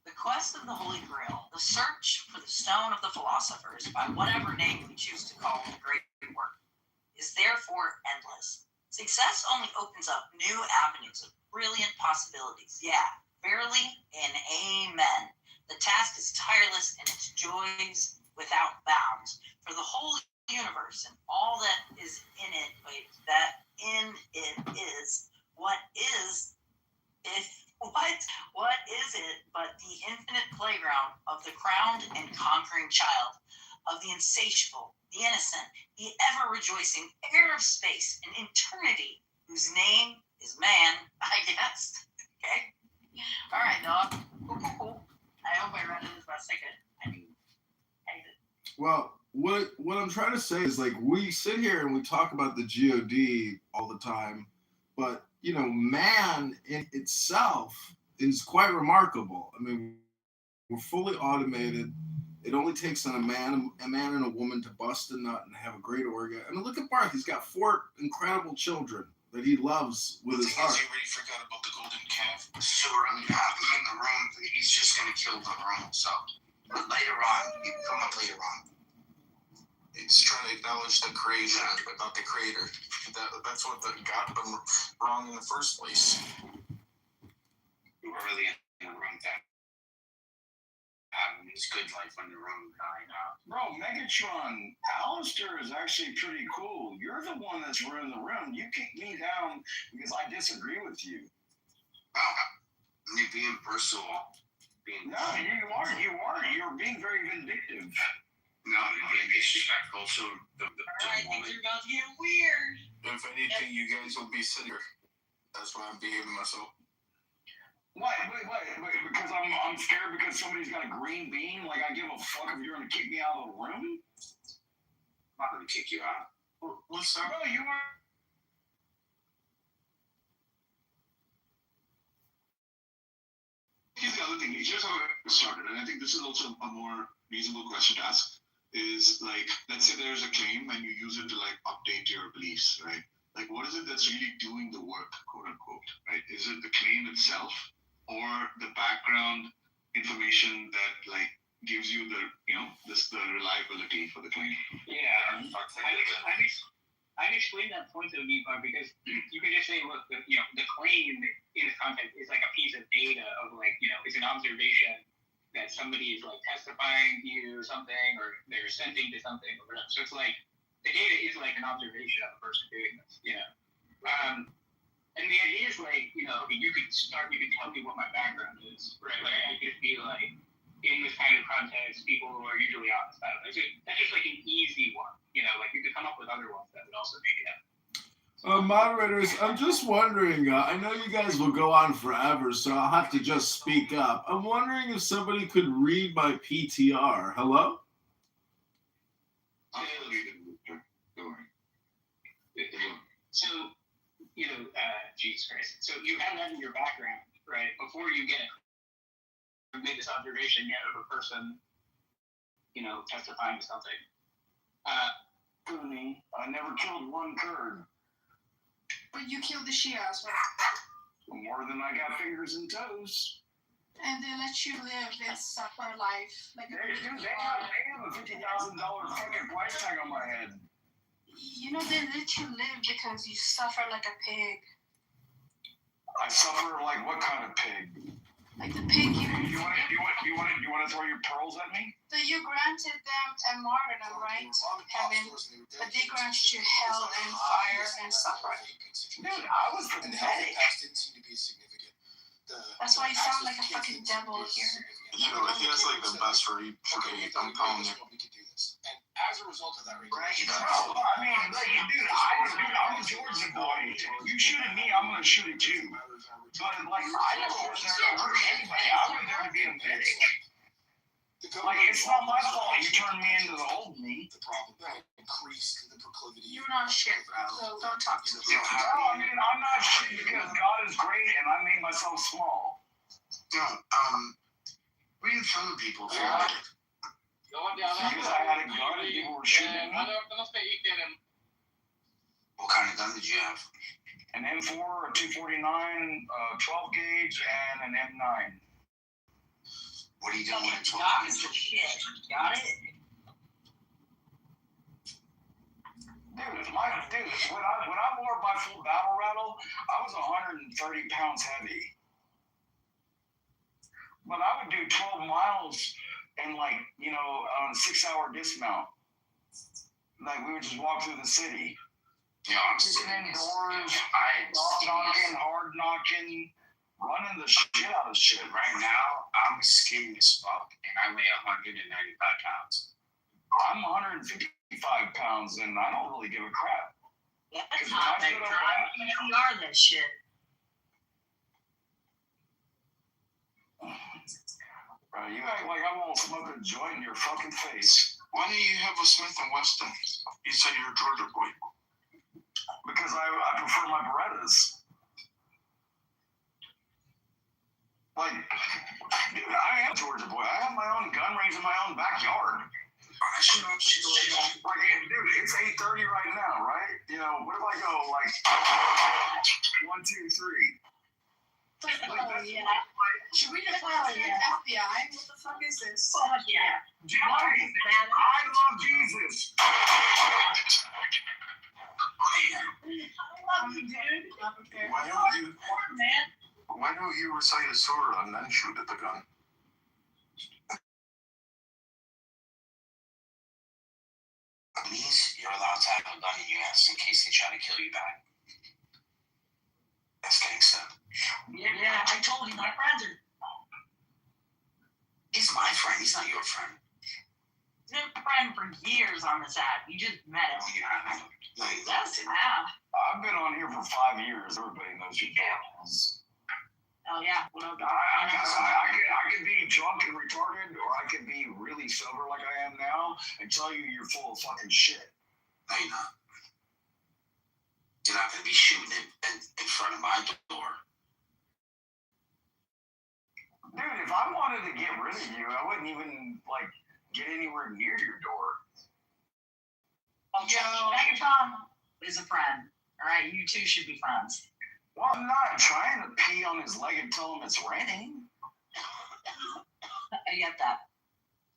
The quest of the Holy Grail, the search for the stone of the philosophers, by whatever name we choose to call the great work, is therefore endless. Success only opens up new avenues of brilliant possibilities. Yeah, verily and amen. The task is tireless and its joys without bounds. For the whole universe and all that is in it, what is it but the infinite playground of the crowned and conquering child, of the insatiable, the innocent, the ever-rejoicing heir of space and eternity, whose name is man, I guess. Okay? All right, dog. Cool. I hope I read it as best I could. Well, what I'm trying to say is, like, we sit here and we talk about the GOD all the time, but, man in itself is quite remarkable. I mean, we're fully automated. It only takes a man and a woman to bust a nut and have a great orgasm. I mean, look at Barth. He's got 4 incredible children that he loves with his heart. You already forgot about the golden calf. Sure, I mean, have him in the room. He's just going to kill the room. So, but later on, you can come up later on. It's trying to acknowledge the creation, but not the creator. That's what got them wrong in the first place. You were really in the room that having his good life on the room dying out. Bro, Megatron, Alistair is actually pretty cool. You're the one that's running the room. You kicked me down because I disagree with you. You're being personal. No, you are. You're being very vindictive. No, you're being disrespectful to the woman. Things are about to get weird. If anything, you guys will be sitting. That's why I'm behaving myself. Wait, because I'm scared because somebody's got a green bean? Like, I give a fuck if you're gonna kick me out of the room? I'm not gonna kick you out. What's up? No, you were. Here's the other thing. Here's how it started, and I think this is also a more reasonable question to ask. Is like, let's say there's a claim and you use it to like update your beliefs, right? Like, what is it that's really doing the work, quote unquote, right? Is it the claim itself, or the background information that like gives you the the reliability for the claim? Yeah, I'd explain that point to the part because you can just say, look, the claim in the context is like a piece of data of like, it's an observation that somebody is like testifying to you or something, or they're assenting to something or whatever. So it's like, the data is like an observation of a person doing this, and the idea is like, okay, you could tell me what my background is, right? Like I could be like, in this kind of context, people who are usually honest. I don't know. That's just like an easy one, like you could come up with other ones that would also make it happen. Moderators, I'm just wondering, I know you guys will go on forever, so I'll have to just speak up. I'm wondering if somebody could read my PTR. Hello? So, Jesus Christ. So you have that in your background, right? Before you get it, you made this observation of a person, testifying to something. I never killed one Kurd. But you killed the Shias, right? More than I got fingers and toes. And they let you live this suffer life. Like they have a $50,000 fucking price tag on my head. They let you live because you suffer like a pig. I suffer like what kind of pig? Like the pig you want to throw your pearls at me? So you granted them a martyrdom, right? Heaven, but they granted you hell and fire and suffering. Dude, I was pathetic. That's why you sound like a fucking devil here. He has like the best read. Okay, I'm calling you. And as a result of that, I'm a Georgia boy. You shoot at me, I'm gonna shoot at you. But like, I never was there to hurt anybody. I was there to be a medic. Like, it's not my fault you turned me into the old me. The problem that increased the proclivity. You're not shit, so don't talk to me. I'm not shit because God is great and I made myself small. What are you telling people? Because I had a gun and people were shooting at me. What kind of gun did you have? An M4, a 249, 12 gauge, and an M9. What are you doing with 12 Dog is the shit. Got it? Dude, when I wore my full battle rattle, I was 130 pounds heavy. But I would do 12 miles in on a 6-hour dismount. Like, we would just walk through the city. I'm sitting indoors, hard knocking, running the shit out of shit. Right now, I'm skinny as fuck, and I weigh 195 pounds. I'm 155 pounds, and I don't really give a crap. Yeah, that's not that crap. You are that shit. Bro, you act like I won't smoke a joint in your fucking face. Why don't you have a Smith & Wesson? You said you're a Georgia boy. Because I prefer my Berettas. Like, dude, I am a Georgia boy. I have my own gun range in my own backyard. Dude, it's 8:30 right now, right? What if I go like 1, 2, 3? Oh, yeah. Should we just call the FBI? What the fuck is this? Oh, yeah. I love Jesus. I love you, dude. Why don't you recite a surah and then shoot at the gun? At least you're allowed to have a gun in your ass in case they try to kill you back. That's gangsta. Yeah, I told you my friends are. He's my friend. He's not your friend. He's been a friend for years on this app. You just met him. Yeah. That's wow. I've been on here for 5 years. Everybody knows you. Oh yeah, what up, dog? I could be drunk and retarded, or I could be really sober like I am now and tell you you're full of fucking shit. No, you're not. You're not going to be shooting in front of my door. Dude, if I wanted to get rid of you, I wouldn't even, like, get anywhere near your door. Megatron is a friend. All right, you two should be friends. Well, I'm not trying to pee on his leg and tell him it's raining. I get that.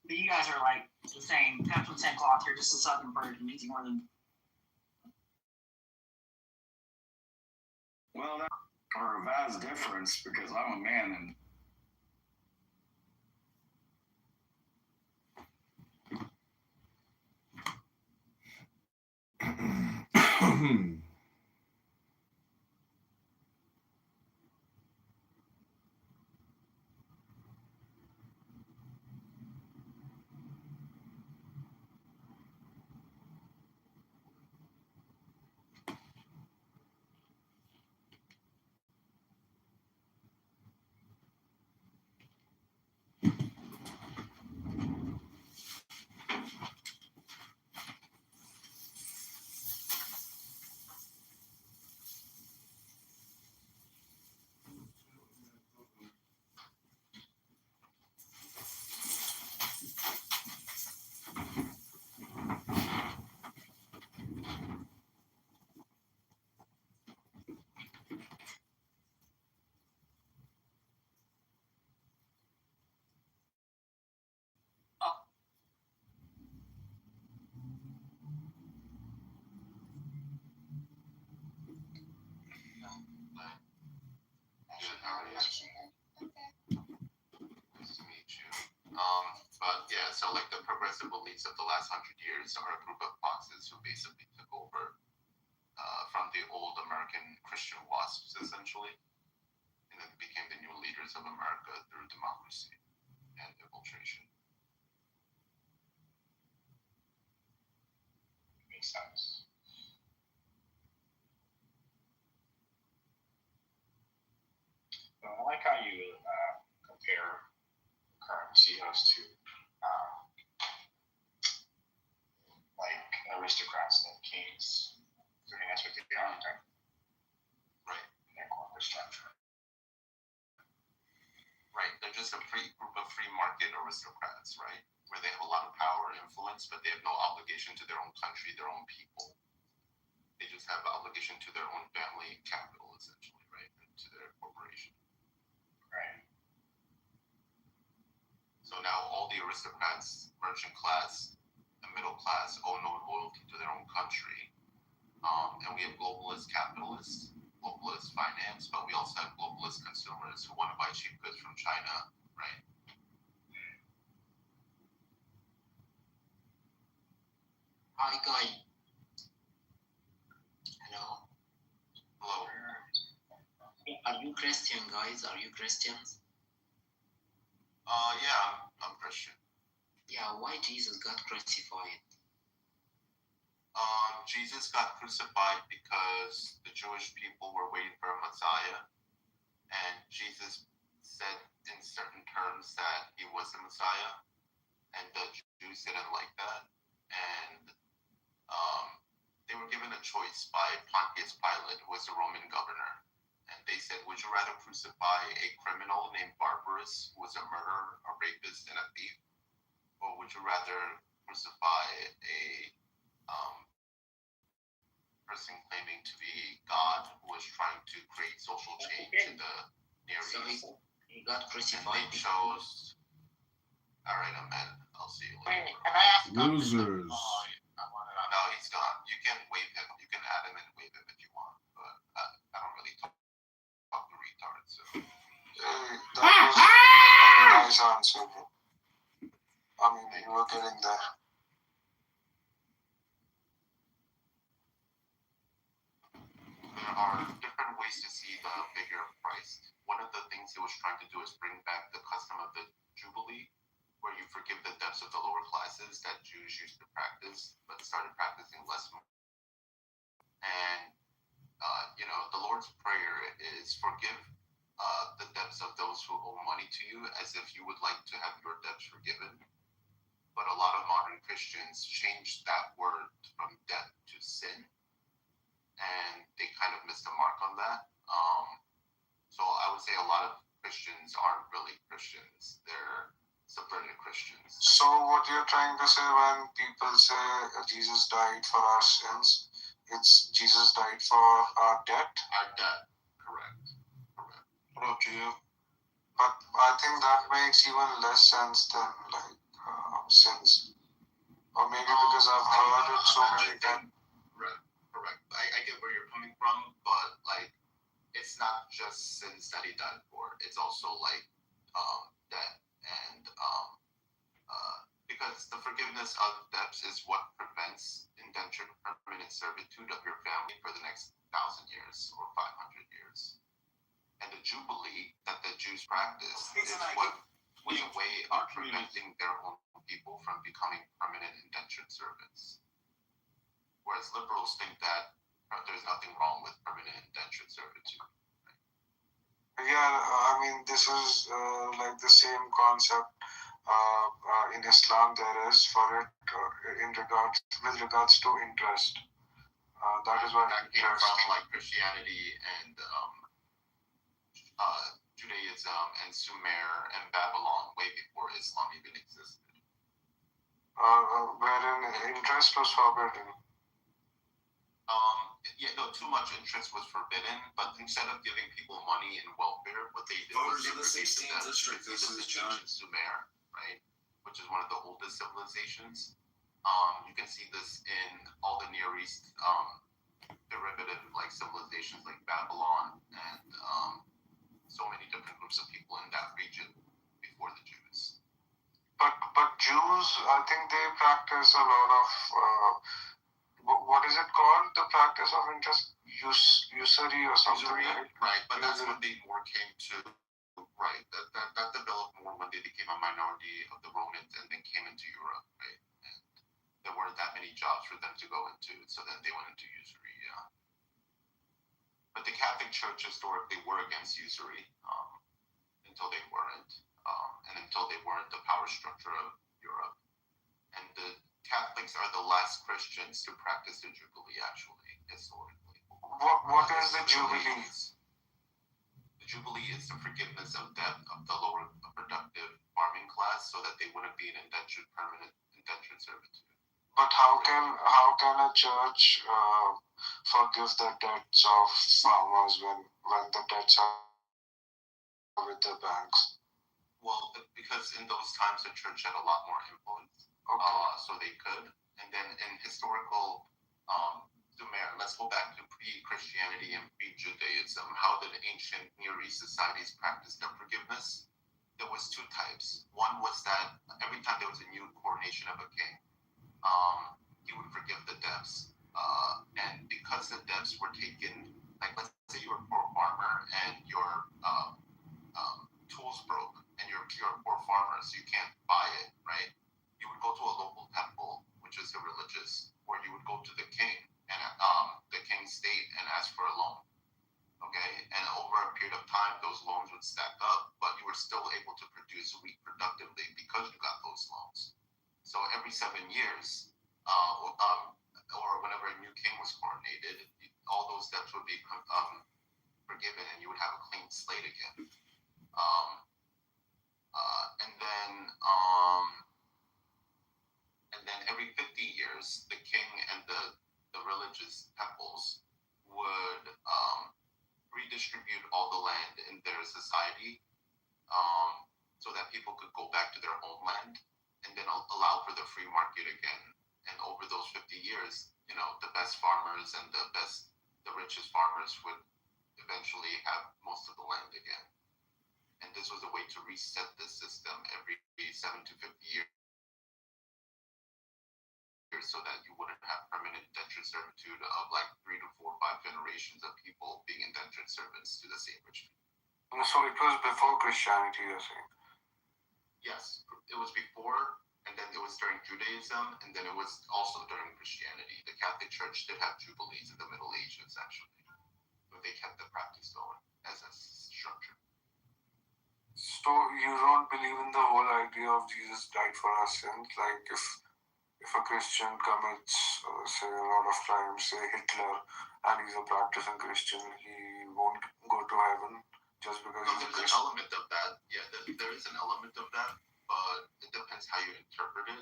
But you guys are like the same, cut from the same cloth. You're just a southern bird who needs more than. Well, that or a vast difference because I'm a man Hmm. But yeah, so like the progressive elites of the last 100 years are a group of boxes who basically took over from the old American Christian wasps, essentially, and then became the new leaders of America through democracy and infiltration. Makes sense. Well, I like how you compare current CEOs to like aristocrats and kings. I mean, that's what they are, right? In their corporate structure. Right, they're just a group of free market aristocrats, right? Where they have a lot of power and influence, but they have no obligation to their own country, their own people. They just have obligation to their own family capital, essentially, right? And to their corporation. Right. So now all the aristocrats, merchant class, and middle class owe no loyalty to their own country. And we have globalist capitalists, globalist finance, but we also have globalist consumers who want to buy cheap goods from China, right? Hi, guy. Hello. Hello. Are you Christian, guys? Are you Christians? Yeah, I'm Christian. Yeah, why Jesus got crucified? Jesus got crucified because the Jewish people were waiting for a Messiah, and Jesus said in certain terms that he was the Messiah, and the Jews didn't like that, and they were given a choice by Pontius Pilate, who was the Roman governor, and they said, would you rather crucify a criminal named Barbarous, who was a murderer, a rapist, and a thief, or would you rather crucify a person claiming to be God, who was trying to create social change in the Near East? So he got crucified. And they chose. All right, man. I'll see you later. Losers. No, he's gone. You can wave him. You can add him and wave him if you want, but I don't really talk to retards. So. Nice answer. I mean, you were getting there. There are different ways to see the figure of Christ. One of the things he was trying to do is bring back the custom of the Jubilee, where you forgive the debts of the lower classes that Jews used to practice, but started practicing less. And, the Lord's Prayer is forgive the debt those who owe money to you as if you would like to have your debts forgiven. But a lot of modern Christians changed that word from debt to sin, and they kind of missed the mark on that. So I would say a lot of Christians aren't really Christians. They're subverted Christians. So what you're trying to say when people say Jesus died for our sins, it's Jesus died for our debt? Our debt, correct. Okay. But I think that makes even less sense than like sins. Or maybe because I've heard it so many times. Correct. I get where you're coming from, but like it's not just sins that he died for. It's also like debt and because the forgiveness of debts is what prevents indentured permanent servitude of your family for the next 1,000 years or 500 years. And the Jubilee that the Jews practice is what was a way of preventing their own people from becoming permanent indentured servants. Whereas liberals think that there's nothing wrong with permanent indentured servitude. Yeah, I mean, this is like the same concept in Islam there is for it with regards to interest. That is what that came from like Christianity and Judaism and Sumer and Babylon way before Islam even existed. Wherein interest was forbidden. Too much interest was forbidden, but instead of giving people money and welfare, what they did was they forgave the district. This is ancient Sumer, right? Which is one of the oldest civilizations. You can see this in all the Near East derivative like civilizations like Babylon and so many different groups of people in that region before the Jews. But Jews, I think they practice a lot of what is it called? The practice of interest, usury or something, right? Right, but that's when they more came to, right, that developed more when they became a minority of the Romans and then came into Europe, right? And there weren't that many jobs for them to go into, so then they went into usury, yeah. But the Catholic Church historically were against usury until they weren't, and until they weren't the power structure of Europe. And the Catholics are the last Christians to practice the Jubilee, actually, historically. What is the Jubilee? The Jubilee is the forgiveness of debt of the lower productive farming class so that they wouldn't be in permanent indentured servitude. But how can a church forgive the debts of farmers when the debts are with the banks? Well, because in those times the church had a lot more influence, so they could. And then in historical Sumer, let's go back to pre-Christianity and pre-Judaism. How did ancient Near East societies practice debt forgiveness? There was two types. One was that every time there was a new coronation of a king, he would forgive the debts. And because the debts were taken, like let's say you were a poor farmer and your tools broke and you're a poor farmer, so you can't buy it, right? You would go to a local temple, which is a religious, or you would go to the king and the king's state and ask for a loan. Okay, and over a period of time, those loans would stack up, but you were still able to produce wheat productively because you got those loans. So every 7 years, or whenever a new king was coronated, all those debts would be forgiven, and you would have a clean slate again. And then every 50 years, the king and the religious temples would redistribute all the land in their society so that people could go back to their homeland and then allow for the free market again. And over those 50 years, the best farmers and the richest farmers would eventually have most of the land again. And this was a way to reset the system every 7 to 50 years so that you wouldn't have permanent indentured servitude of like 3 to 4, 5 generations of people being indentured servants to the same rich people. So it was before Christianity, you're saying? Yes, it was before, and then it was during Judaism, and then it was also during Christianity. The Catholic Church did have jubilees in the Middle Ages, actually, but they kept the practice going as a structure. So you don't believe in the whole idea of Jesus died for our sins? Like if a Christian commits, say, a lot of crimes, say Hitler, and he's a practicing Christian, he won't go to heaven just because he's a There's an Christian. element of that. Yeah, there is an element of that, but it depends how you interpret it.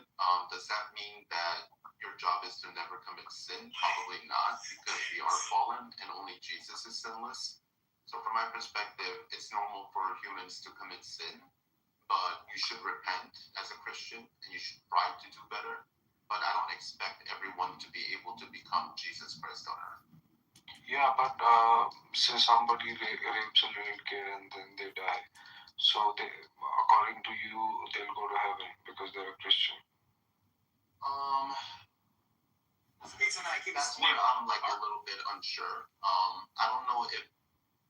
Does that mean that your job is to never commit sin? Probably not, because we are fallen and only Jesus is sinless. So from my perspective, it's normal for humans to commit sin, but you should repent as a Christian and you should try to do better. But I don't expect everyone to be able to become Jesus Christ on earth. Yeah, but say somebody rapes a little kid and then they die. So they, according to you, they'll go to heaven because they're a Christian. That's where I'm like a little bit unsure. I don't know if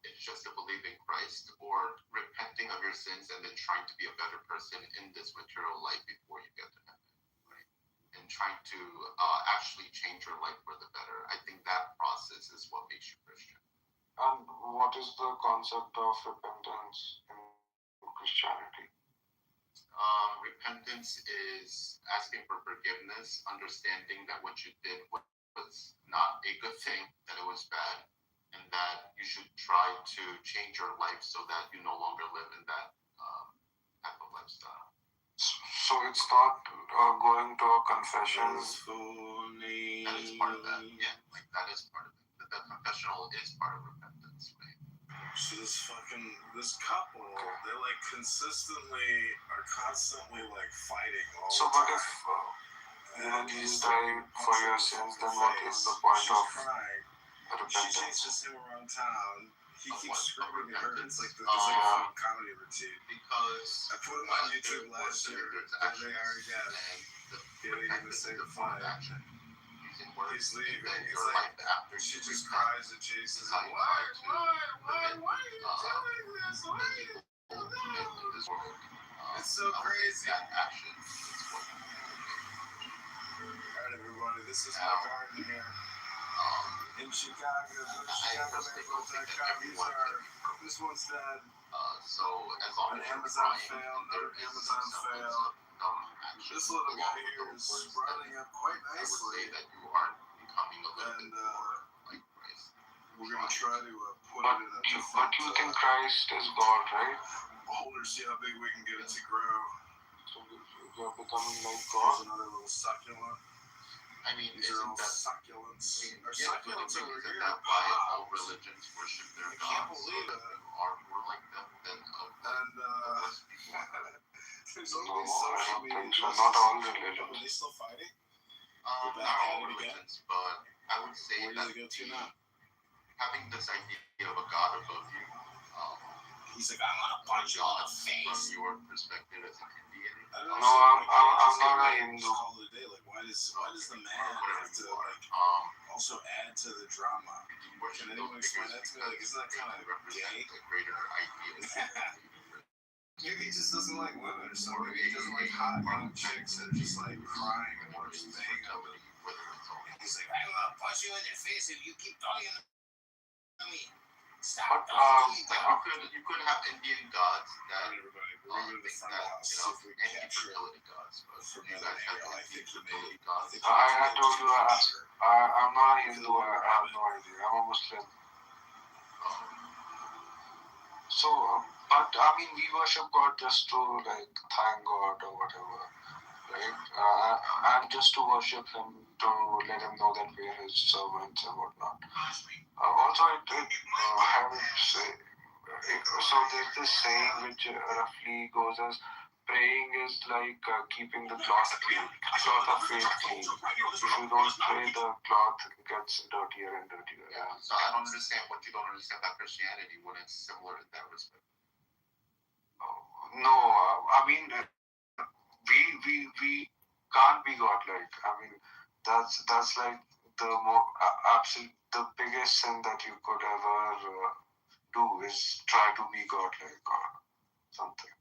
it's just a belief in Christ or repenting of your sins and then trying to be a better person in this material life before you get to heaven, right? And trying to actually change your life for the better. I think that process is what makes you Christian. And what is the concept of repentance in Christianity? Repentance is asking for forgiveness, understanding that what you did was not a good thing, that it was bad, and that you should try to change your life so that you no longer live in that type of lifestyle. So it's not going to a confession. That is part of that. Yeah, like that is part of it. The confessional is part of repentance, right? So this couple, they like constantly like fighting all So the what time. if Jesus died for your sins? Then what is the point of She repentance? chases him around town. He keeps screaming at her. It's like a comedy routine. Because I put him on YouTube last year. There they are again. Getting in the same fight. He's leaving. He's like, she just cries and chases him. Why are you doing this? Why are you doing this? It's so crazy. Alright, everybody, this is my garden here. In Chicago, this one's dead. So as long An as Amazon fail, another Amazon fail. This little guy here is sprouting up quite nicely. that you are becoming a little bit more like Christ. We're gonna try to put But it in a you different. think Christ is God, right? Holder, see how big we can get it to grow. So you're becoming like There's God. another little succulent. I mean, These are all isn't that succulents. Our yeah, but succulents over isn't here. that why all religions worship their I can't gods? believe So it. that you are more like them than And there's all No, these I social don't media. think so. Not all Are religions. they still fighting? not all religions, but I would say Where do that they go to now? having this idea of a god above you, He's like, I'm gonna punch you in the face. from your perspective as an Indian. No, I'm not a Hindu. Call it a day. Like, why does the man have to like also add to the drama? Can anyone explain that to me? Like, isn't that kind of gay? A greater idea. Maybe he just doesn't like women or something. Maybe he doesn't like hot young chicks that are just like crying and want to bang them. He's like, I'm gonna punch you in your face if you keep talking to me. Stop talking to me. You could have Indian gods that Everybody, we're going to the front of the house, see if we can capture infertility gods, but from you that guys have angle. I think he infertility may. gods. I told you I'm not a Hindu. I have no idea. I'm a Muslim. So, but I mean, we worship God just to like thank God or whatever, right? And just to worship Him, to let Him know that we are His servants and whatnot. Also, it helps. So there's this saying which roughly goes as praying is like keeping the cloth clean, cloth of faith clean. If you don't pray, the cloth gets dirtier and dirtier. Yeah, so I don't understand what you don't understand about Christianity when it's similar in that respect. No, I mean, we can't be godlike. I mean, that's like the more absolute, the biggest sin that you could ever do is try to be godlike or something.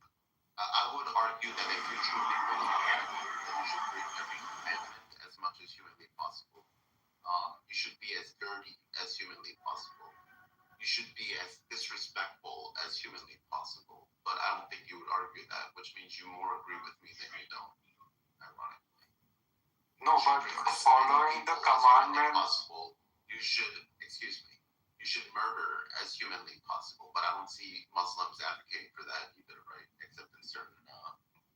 I would argue that if you truly believe that, then you should break every commandment as much as humanly possible. You should be as dirty as humanly possible. You should be as disrespectful as humanly possible. But I don't think you would you more agree with me than you don't. Ironically. No, but following the commandment. Possible, you should, excuse me, you should murder as humanly possible. But I don't see Muslims advocating for that either, right? Except in certain.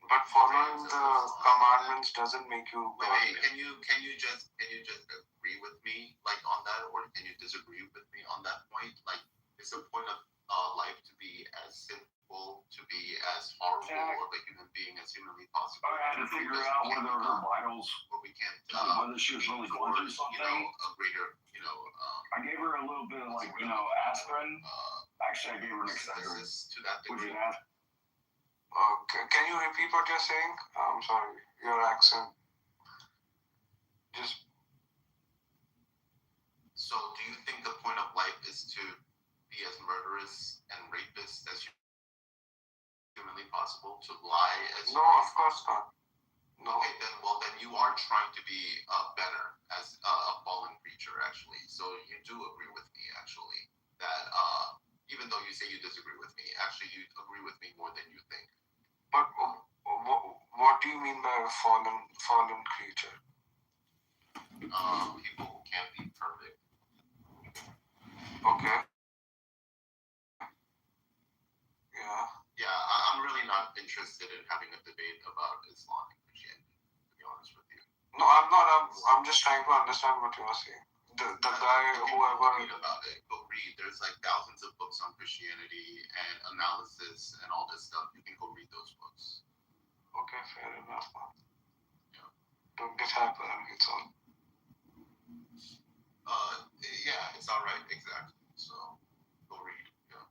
But following the commandments doesn't make you. Wait, can you just agree with me like on that, or can you disagree with me on that point? Like, is the point of life to be as sinful, to be as horrible of a human being as humanly possible? I had to figure out whether her vitals, or we can't, whether she was really going through something. A greater, I gave her a little bit of aspirin. Actually, I gave her an Excedrin, to that degree. Can you repeat what you're saying? I'm sorry, your accent. Just. So, do you think the point of life is to be as murderous and rapist as humanly possible? To lie as No, of course not. No. Okay, then you are trying to be better as a fallen creature, actually. So you do agree with me, actually, that even though you say you disagree with me, actually you agree with me more than you think. But what do you mean by a fallen creature? People who can't be perfect. Okay. Yeah. Yeah, I'm really not interested in having a debate about Islam and Christianity, to be honest with you. No, I'm not. I'm just trying to understand what you are saying. The guy, whoever. Read about it. Go read. There's like thousands of books on Christianity and analysis and all this stuff. You can go read those books. Okay, fair enough. Yeah. Don't get hyper. It's all. Yeah, it's all right. Exactly. So, go read. Yeah.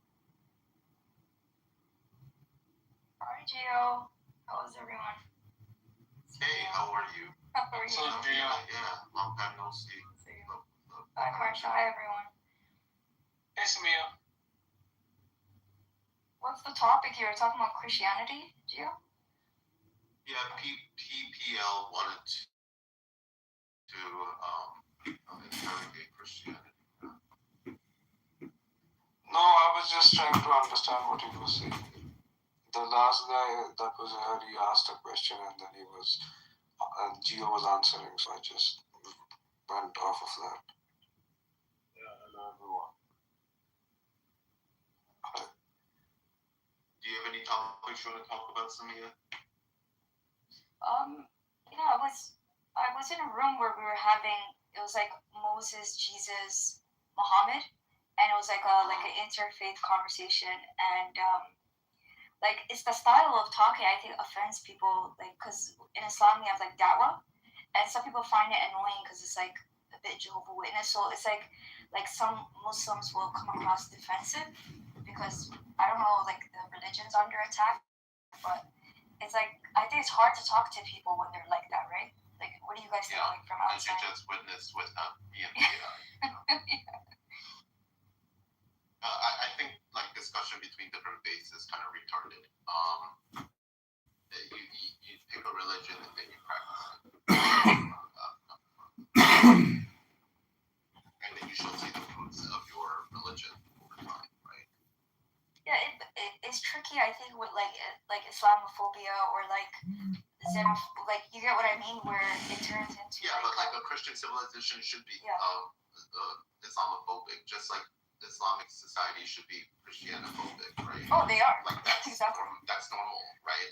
Hi, Gio. How is everyone? Hey, how are you? How are you? So, Gio. Yeah, long time no see. Hi, Marsha. Hi, everyone. Hey, Samia. What's the topic here? We're talking about Christianity, Gio? Yeah, PPL wanted to interrogate Christianity. No, I was just trying to understand what he was saying. The last guy that was here, he asked a question and then Gio was answering, so I just went off of that. Yeah, hello everyone. Do you have any topics you want to talk about, Samia? I was in a room where we were having, it was like Moses, Jesus, Muhammad, and it was like an interfaith conversation, and it's the style of talking I think offends people, because in Islam we have like da'wah, and some people find it annoying because it's like a bit Jehovah's Witness, so it's like some Muslims will come across defensive because I don't know, the religion's under attack, but it's I think it's hard to talk to people when they're like that, right? What do you guys think from outside? And you just witnessed with EMPI. I think discussion between different faiths is kind of retarded. You pick a religion and then you practice it. And then you should see the fruits of your religion over time, right? Yeah, it's tricky. I think with Islamophobia or you get what I mean, where it turns into but a Christian civilization should be Islamophobic, just like Islamic society should be Christianophobic, right? Oh, they are. That's exactly. That's normal, right?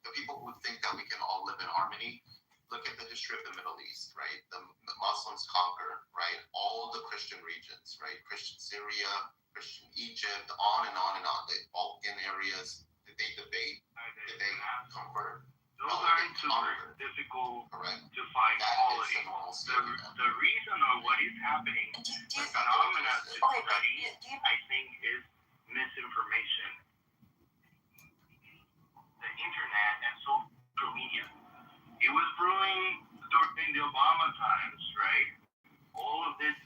The people who think that we can all live in harmony. Look at the history of the Middle East, right? The Muslims conquer, right? All the Christian regions, right? Christian Syria, Christian Egypt, on and on and on. The Balkan areas, did they debate? Did they convert? Those aren't super difficult to find quality. The reason of what is happening, the phenomena to study, I think, is misinformation. The internet and social media. It was brewing during the Obama times, right? All of this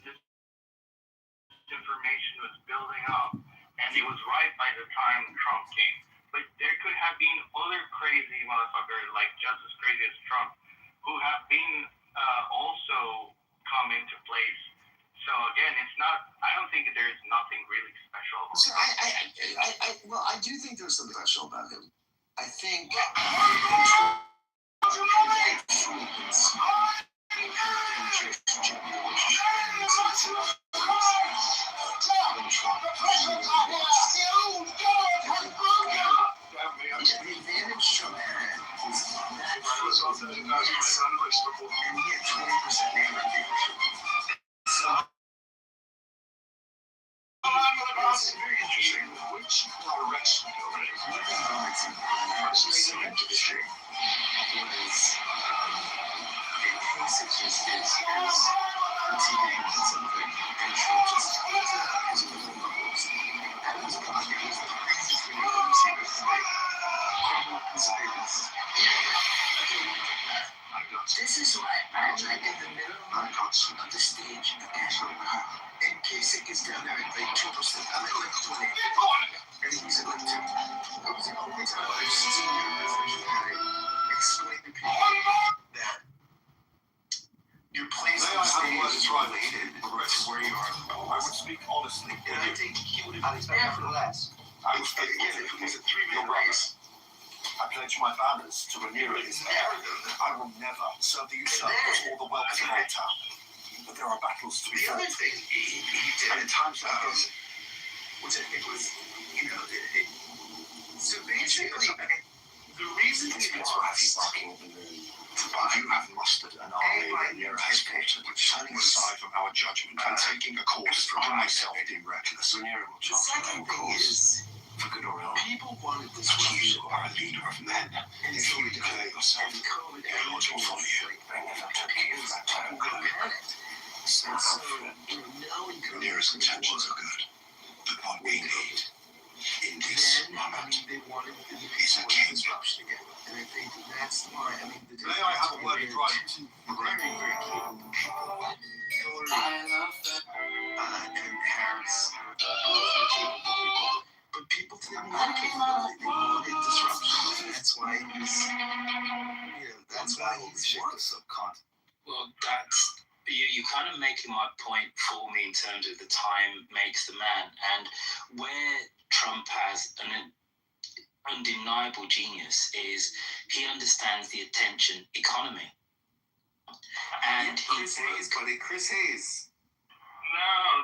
information was building up, and it was right by the time Trump came. But there could have been other crazy motherfuckers, just as crazy as Trump, who have been also come into place. So again, it's not. I don't think there's nothing really special. So I do think there's something special about him. I think the advantage Trump had was that and he had 20% neighborhood. So it's very interesting. Which direction go? One of the moments in the industry was Kasich is critiquing something, and Trump just was a little bubbles. That was probably the craziest thing I've ever seen this thing. This is why I'm like in the middle of the stage, and Kasich is down there at like 2%. I'm at like 20. And he's at like 2. I was the only time I've seen explain to people that your place on stage is related to where you are. I would speak honestly. And I think he would have been nevertheless. I would speak again if it was a 3-man race. I pledge my vows to renew it. I will never serve the usurpers or the wealth of our town. But there are battles to be fought. The other thing he did at times like this, which I think was, so basically, the reason he lost, you have mustered an army that Nero has fought, turning aside from our judgment and taking a course from myself in reckless. The second thing is, for good or ill, people wanted this. You are a leader of men. And if you declare yourself, the Lord will follow you. I never took you for that time. So, Nero's intentions are good, but what we need in this moment is a king. And I think that's why, may I have a word of right? Very, very key. And Harris, but people didn't like it. They wanted disruption. And that's why he's shit the subcontinent. Well, you're kind of making my point for me in terms of the time makes the man, and where Trump has an undeniable genius is he understands the attention economy. And Chris Hayes, buddy. Chris Hayes. No.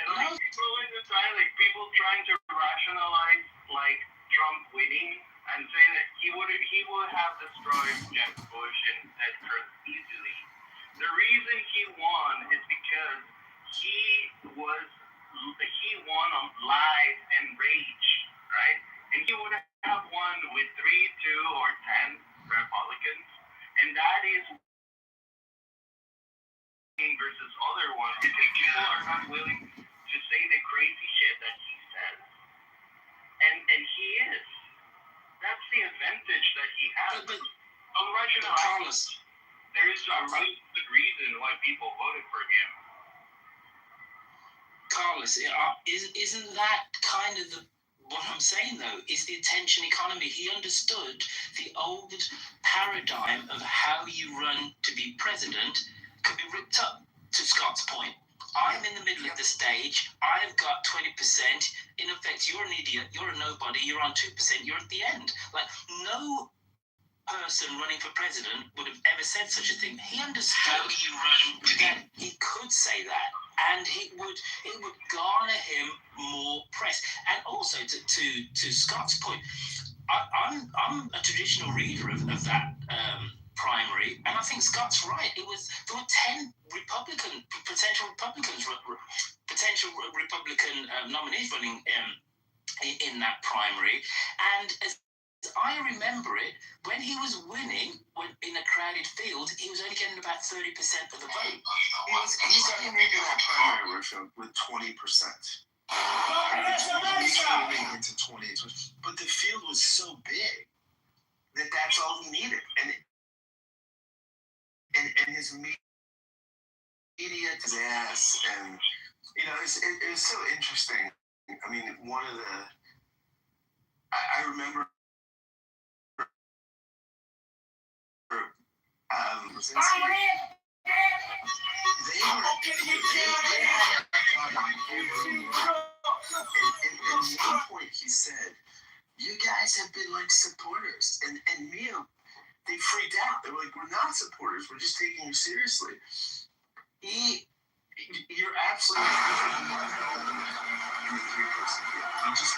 And like people in the time, like people trying to rationalize like Trump winning and saying that he would have destroyed Jeb Bush and Ted Cruz easily. The reason he won is because he won on lies and rage, right? And he would have won with 3, 2, or 10 Republicans, and that is versus other ones because people are not willing to say the crazy shit that he says, and he is. That's the advantage that he has. On rational actions, there is a really good reason why people voted for him. Carlos, isn't that kind of what I'm saying though? Is the attention economy? He understood the old paradigm of how you run to be president could be ripped up. To Scott's point, I'm in the middle of the stage. I've got 20%. In effect, you're an idiot. You're a nobody. You're on 2%. You're at the end. Like no person running for president would have ever said such a thing. He understood how you run to get. He could say that, and it would garner him more press. And also to Scott's point, I'm a traditional reader of that primary, and I think Scott's right. There were 10 potential Republican nominees running in that primary, and as I remember it, when he was winning in a crowded field, he was only getting about 30% of the vote. He's getting into that primary with 20%. He's moving into 20, but the field was so big that's all he needed, and his media to his ass, and it's so interesting. I mean, one of the I remember Brzezinski. They had and at one point he said, you guys have been like supporters, and Mia, they freaked out. They were like, we're not supporters. We're just taking you seriously. You're absolutely. You just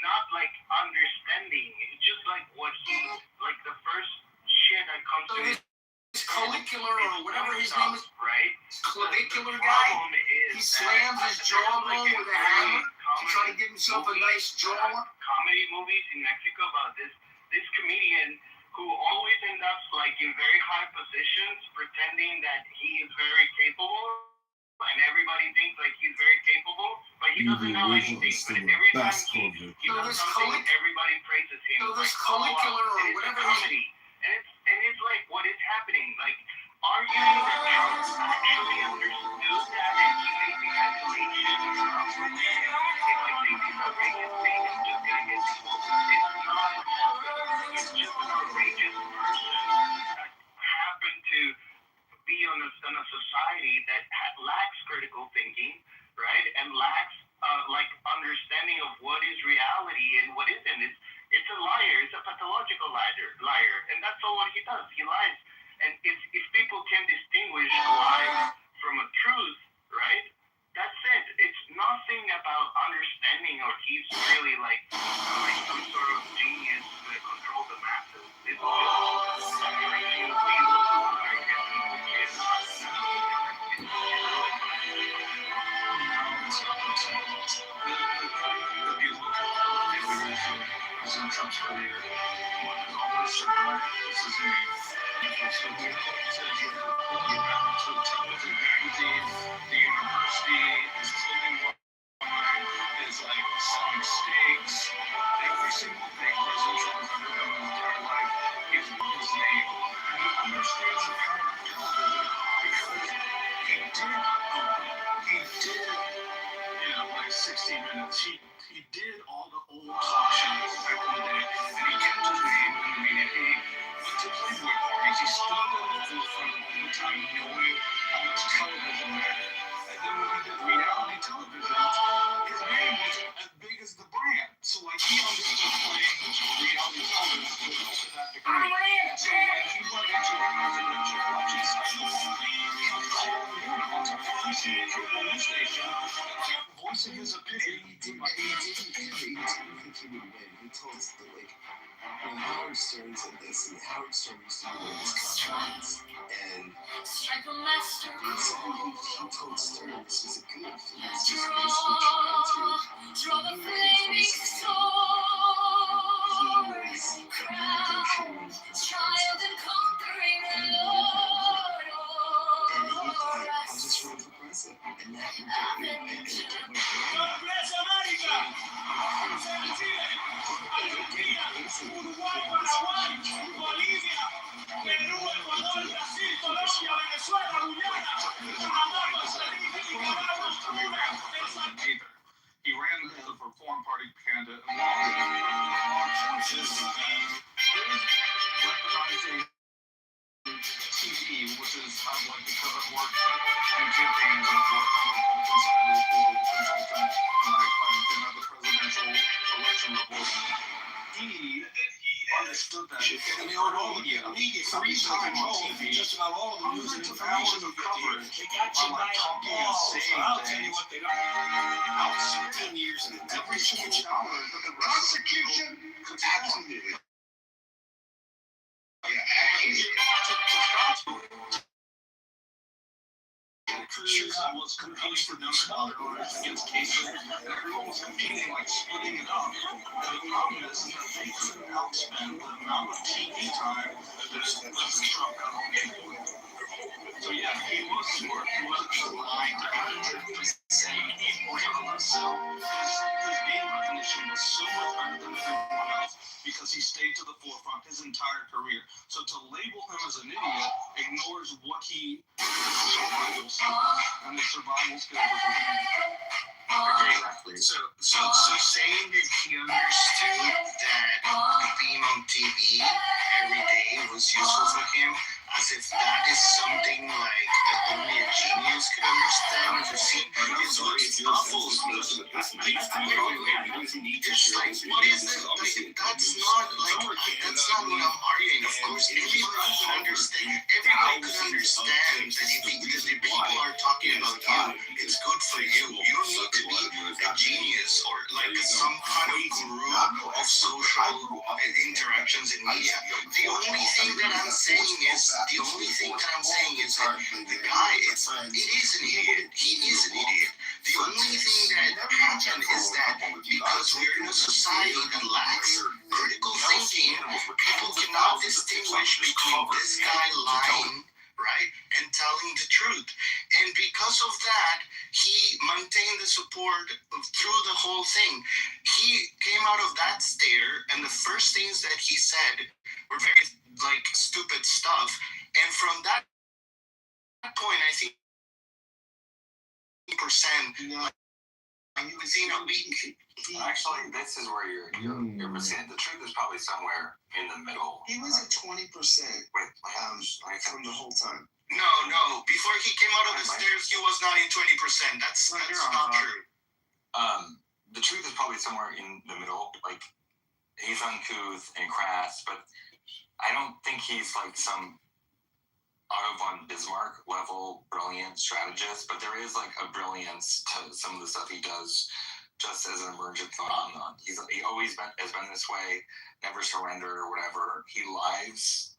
not like understanding. It's just like what he like the first shit that comes to his Collicular or whatever his name is, right? Clavicular guy. He slams his jawbone with a hammer to try to give himself a nice jaw. Comedy movies in Mexico about this comedian who always ends up like in very high positions, pretending that he is very capable. And everybody thinks like he's very capable, but he doesn't know anything. But every time he does something, everybody praises him. So this collicular or whatever comedy. And it's like what is happening? Like, are you that Trump actually understood that and he made the calculation if I say these outrageous things, it's just gonna get people. It's not it's just an outrageous person that happened to be on a society that lacks critical thinking, right, and lacks like understanding of what is reality and what isn't. It's a liar. It's a pathological liar, and that's all what he does. He lies. And if people can distinguish a lie from a truth, right, that's it. It's nothing about understanding or he's really like some sort of genius that controls the masses. It's just preaching to you like Trump's career. One of the most surprised is his name. So he says you have to television magazine, the university, his clothing line is like selling steaks. Every single thing President Trump has ever done in his entire life is his name. And he understands the power of television because he did, like 60 Minutes. He did all the old talk shows back in the day, and he kept his name in the media. He went to Playboy parties. He stood at the forefront all the time, knowing how much television mattered. And then when he did reality television, his name was as big as the brand. So like he understood playing reality television to that degree. So when he went into a presidential election cycle, he was calling in on every single cable news station, voicing his opinion. He would win. He told us that, like, when Howard Stern said this, and Howard Stern used to be one of his confidants, and he told Stern this was a good thing. This was basically trying to draw the flaming sword. He was crowned child and conquering Lord. And he thought, I'll just run for president. And that would get me. God bless America! Argentina, Uruguay, Paraguay, Bolivia, Perú, Ecuador, Brasil, Colombia, Venezuela, Guyana, Panamá, Costa Rica, Nicaragua, Cuba, El Salvador. He ran the Reform Party candidate on choices weaponizing TV, which is how like the current work and campaigns of what Republican side of the political consultant, like the presidential election reporting. He understood that. And they were all media 3 times on TV. Just about all of the news and hours of coverage. They got you by talking and saying I'll tell you what they are. Outspending years in every single dollar that the prosecution absolutely. Cruz was competing for $1 against cases, and everyone was competing, like splitting it up. And the problem is that they couldn't outspend the amount of TV time that President Trump got on cable. So yeah, he was smart. He wasn't just lying to 100% saying he was on himself. generation was so much better than everyone else because he stayed to the forefront his entire career. So to label him as an idiot ignores what he survival skills and the survival skills of a human. Exactly. So saying that he understood that being on TV every day was useful for him, as if that is something like only a genius could understand. You see, it's baffles me. It's like, what is it? Like, that's not what I'm arguing. Of course, everybody could understand that if the people are talking about you, it's good for you. You don't need to be a genius or like some kind of guru of social interactions in media. The only thing that I'm saying is that the guy, it is an idiot. He is an idiot. The only thing that happened is that because we're in a society that lacks critical thinking, people cannot distinguish between this guy lying, right, and telling the truth. And because of that, he maintained the support through the whole thing. He came out of that stare, and the first things that he said were very, like, stupid stuff. And from that point, I think percent, within a week. Actually, this is where you're missing it. The truth is probably somewhere in the middle. He was at 20% from the whole time. No. Before he came out of the stairs, he was not in 20%. That's not true. The truth is probably somewhere in the middle. Like, he's uncouth and crass, but I don't think he's like some Otto von Bismarck level brilliant strategist, but there is like a brilliance to some of the stuff he does just as an emergent phenomenon. He always has been this way, never surrender or whatever. He lies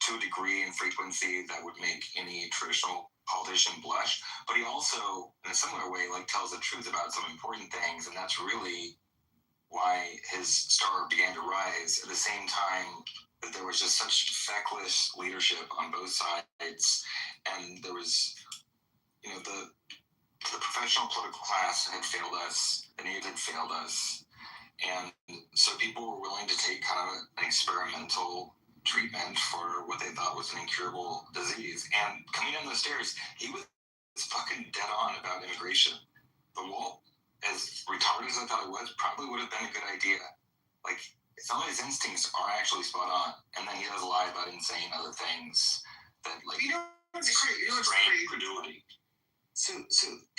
to a degree and frequency that would make any traditional politician blush, but he also, in a similar way, like tells the truth about some important things, and that's really why his star began to rise. At the same time that there was just such feckless leadership on both sides, and there was, the professional political class had failed us, the news had failed us, and so people were willing to take kind of an experimental treatment for what they thought was an incurable disease. And coming down the stairs, he was fucking dead on about immigration. The wall, as retarded as I thought it was, probably would have been a good idea. Like, some of his instincts are actually spot on, and then he does lie about insane other things that, like, strain credulity. So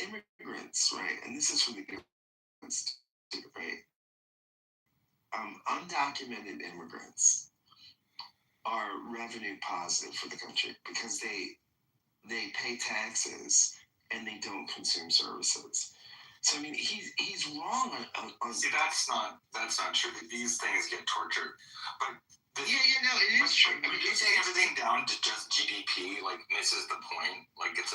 immigrants, right? And this is from the immigrants, right? Undocumented immigrants are revenue positive for the country because they pay taxes and they don't consume services. So I mean, he's wrong on See, that's not true. These things get tortured, but it is true. I mean, using everything down to just GDP like misses the point. Like, it's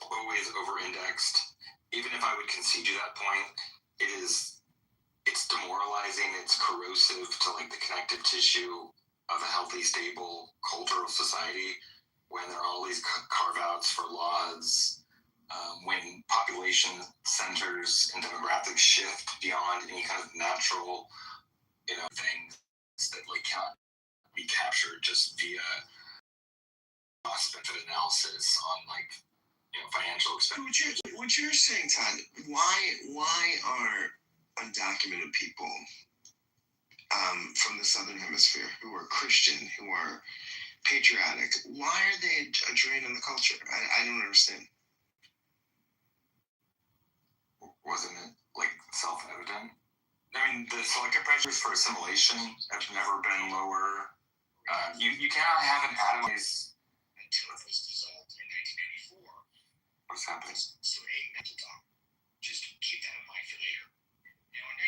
always over-indexed. Even if I would concede you that point, it's demoralizing. It's corrosive to like the connective tissue of a healthy, stable cultural society when there are all these carve-outs for laws. When population centers and demographics shift beyond any kind of natural, things that like can't be captured just via cost-benefit analysis on like, financial expense. What you're saying, Todd? Why are undocumented people from the Southern Hemisphere who are Christian, who are patriotic, why are they a drain on the culture? I don't understand. Wasn't it like self-evident? I mean, the selective pressures for assimilation have never been lower. You cannot have an atomized until it was dissolved in 1994. What's happening? So mental talk. Just keep that in mind for later. Now in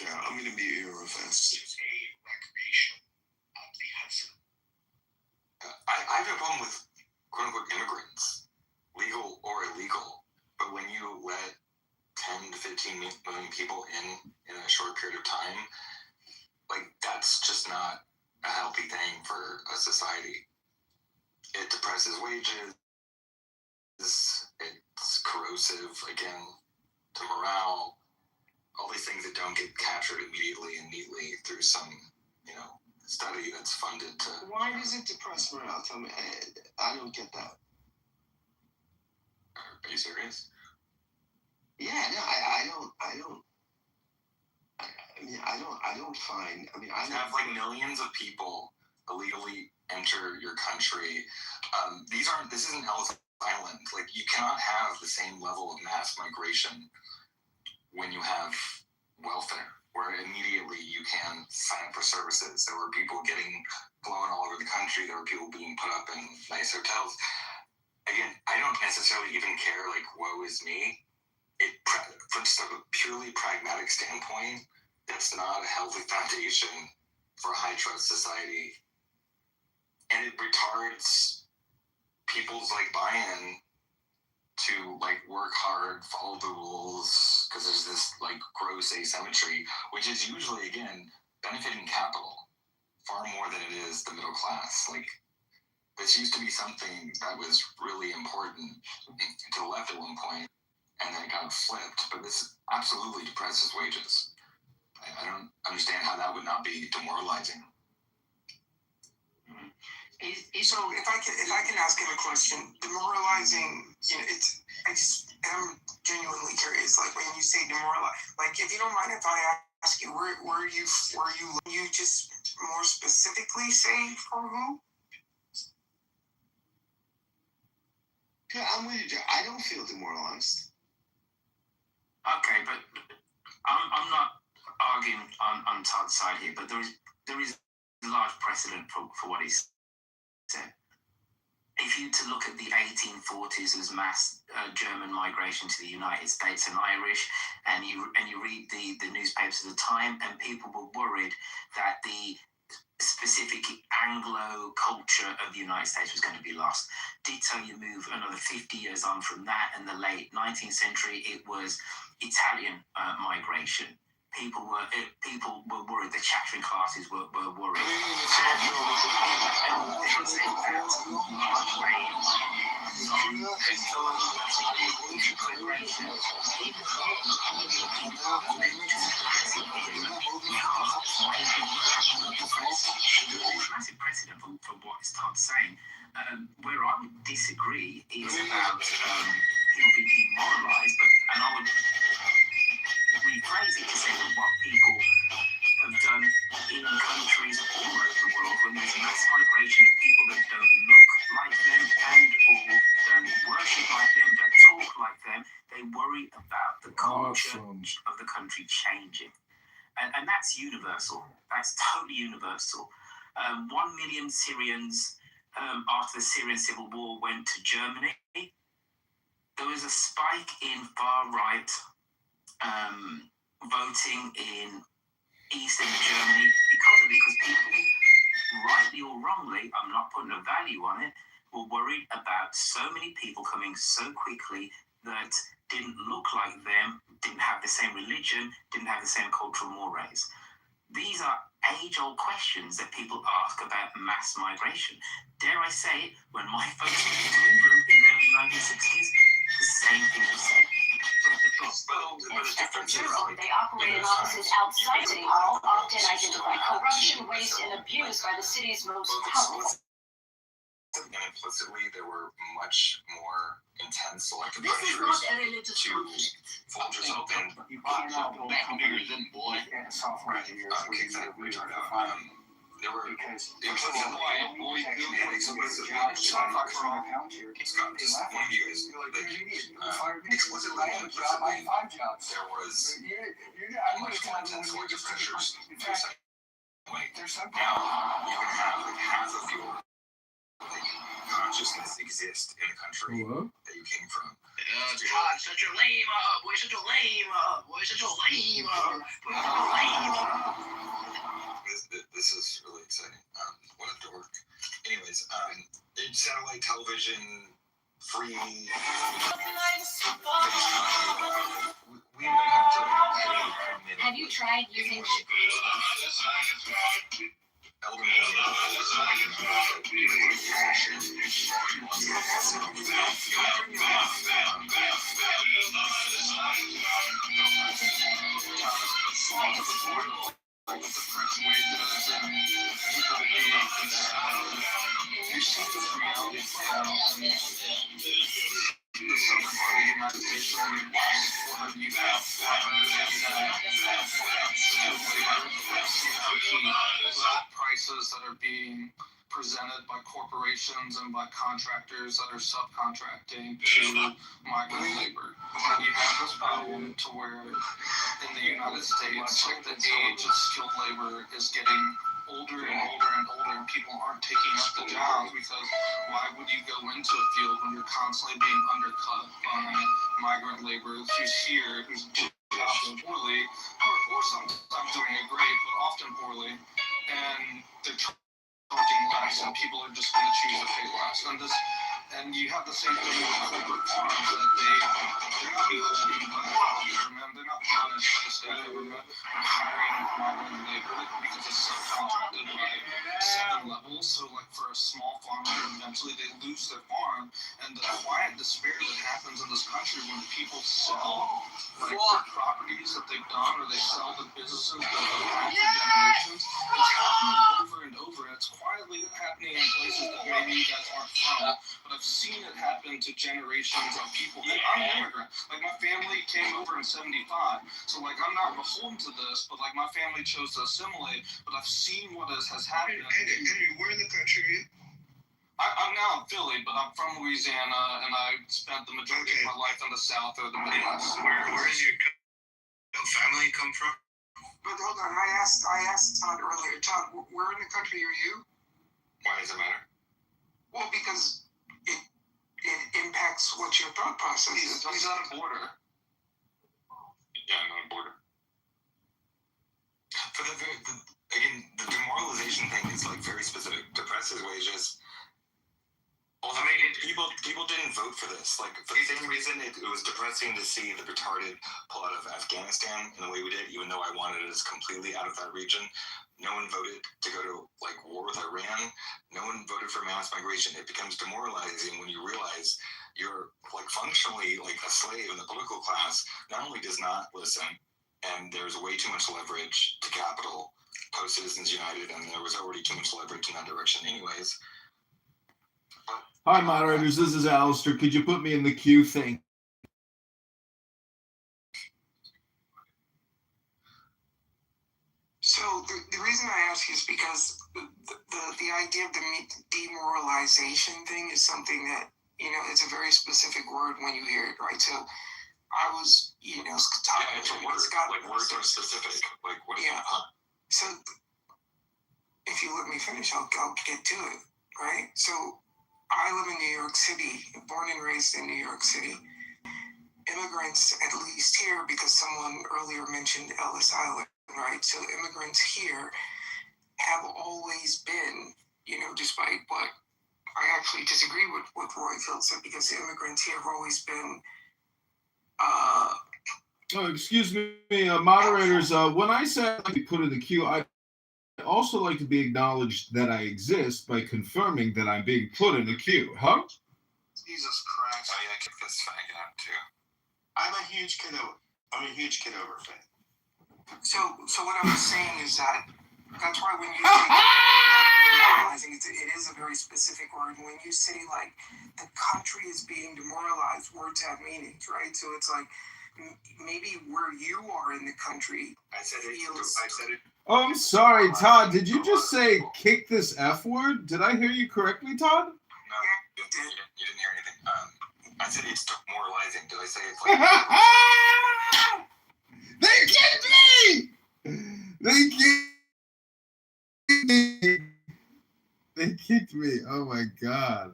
1994, I'm going to mute you real fast. It was a recreation of the Hudson. I have a problem with quote-unquote immigrants, legal or illegal, but when you let 10 to 15 million people in a short period of time, like, that's just not a healthy thing for a society. It depresses wages, it's corrosive, again, to morale, all these things that don't don't get captured immediately and neatly through some, study that's funded to. Why does it depress morale? Tell me, I don't get that. Are you serious? Yeah, no, I don't find. I have like millions of people illegally enter your country. This isn't Ellis Island. Like, you cannot have the same level of mass migration when you have welfare, where immediately you can sign up for services. There were people getting flown all over the country. There were people being put up in nice hotels. Again, I don't necessarily even care, like, woe is me. From just a purely pragmatic standpoint, that's not a healthy foundation for a high-trust society. And it retards people's, like, buy-in to, like, work hard, follow the rules, because there's this, like, gross asymmetry, which is usually, again, benefiting capital far more than it is the middle class. Like, this used to be something that was really important to the left at one point, and then it got flipped, but this absolutely depresses wages. I don't understand how that would not be demoralizing. So if I can ask him a question, demoralizing, I'm genuinely curious. Like, when you say demoralize, like, if you don't mind if I ask you, were you just more specifically say for who? Yeah, I'm with you. I don't feel demoralized. Okay, but I'm not arguing on Todd's side here, but there is large precedent for what he said. If you to look at the 1840s as mass German migration to the United States and Irish, and you read the newspapers of the time, and people were worried that the specific Anglo culture of the United States was going to be lost. Ditto, you move another 50 years on from that, in the late 19th century, it was Italian migration. People were worried. The chattering classes were worried. Massive precedent for what Todd's saying. Where I would disagree is about people being demoralised, and I would rephrase it to say that what people have done in countries all over the world, when there's mass migration of people that don't look like them and or don't worship like them, don't talk like them, they worry about the culture of the country changing. And that's universal. That's totally universal. 1 million Syrians after the Syrian civil war went to Germany. There was a spike in far-right voting in Eastern Germany because people, rightly or wrongly, I'm not putting a value on it, were worried about so many people coming so quickly that didn't look like them, didn't have the same religion, didn't have the same cultural mores. These are age-old questions that people ask about mass migration. Dare I say it, when my folks went to England in the early 1960s, the same thing was said. They operate in offices outside City Hall, often identify corruption, waste, and abuse by the city's most powerful. And implicitly, there were much more intense selective This is not a religious to fold yourself in. There were explicitly and implicitly, there was much more intense selective pressures. Now you can have like half of your consciousness exist in the country that you came from. Todd, such a lame up. We're such a lame up. We're such a lame up. We're such a lame up. This is really exciting. What a dork. Anyways, in satellite television, free. We would have to pay. Have you tried using before, like with the fresh wages and people being concerned. You see this reality play out in the southern part of the United States over the last quarter. You have farmers prices that are being presented by corporations and by contractors that are subcontracting to migrant labor. And you have this problem to where in the United States, like the age of skilled labor is getting older and older and older, and people aren't taking up the jobs because why would you go into a field when you're constantly being undercut by migrant labor who's here, who's often poorly, or sometimes doing it great, but often poorly, and they're charging less, and people are just going to choose to pay less. And you have the same thing with corporate farms that they're not being holding by the government, they're not punished by the state government for hiring migrant labor because it's subcontracted by 7 levels. So like for a small farmer, eventually they lose their farm, and the quiet despair that happens in this country when people sell like the properties that they've done, or they sell the businesses that they've had for generations, it's happening over and over, and it's quietly happening in places that maybe you guys aren't from, but I've seen it happen to generations of people. And I'm an immigrant. Like my family came over in '75, so like I'm not beholden to this, but like my family chose to assimilate. But I've seen what has happened. Henry, where in the country are you? I'm now in Philly, but I'm from Louisiana, and I spent the majority of my life in the South or the Midwest. Where does your family come from? But hold on, I asked Todd earlier. Todd, where in the country are you? Why does it matter? Well, because it impacts what your thought process is. He's on a border. Yeah, I'm on a border. For again, the demoralization thing is like very specific. Depresses wages. Also, I mean, people didn't vote for this. Like for the same reason, it was depressing to see the retarded pull out of Afghanistan in the way we did. Even though I wanted us completely out of that region, no one voted to go to like war with Iran. No one voted for mass migration. It becomes demoralizing when you realize you're like functionally like a slave, and the political class not only does not listen, and there's way too much leverage to capital post Citizens United, and there was already too much leverage in that direction, anyways. Hi, moderators. This is Alistair. Could you put me in the queue? Thank you. So the reason I ask is because the idea of the demoralization thing is something that, you know, it's a very specific word when you hear it, right? So I was, you know, talking to Scott. Like words are specific. Like what? Yeah. So if you let me finish, I'll get to it, right? So I live in New York City, born and raised in New York City. Immigrants, at least here, because someone earlier mentioned Ellis Island, right? So immigrants here have always been, you know, despite what I actually disagree with what Royfield said, because the immigrants here have always been. Oh, excuse me, moderators. When I said I'd be put in the queue, I also like to be acknowledged that I exist by confirming that I'm being put in the queue. Huh? Jesus Christ. Oh yeah, kick this faggot out too. I'm a huge Kitover fan. So what I was saying is that's why when you say demoralizing, it is a very specific word. When you say like the country is being demoralized, words have meanings, right? So it's like maybe where you are in the country. I said it. Oh, I'm sorry, Todd. Did you just say kick this F word? Did I hear you correctly, Todd? No, you didn't hear anything. I said it's demoralizing. Did I say it's like? They kicked me! They kicked me. Oh my God.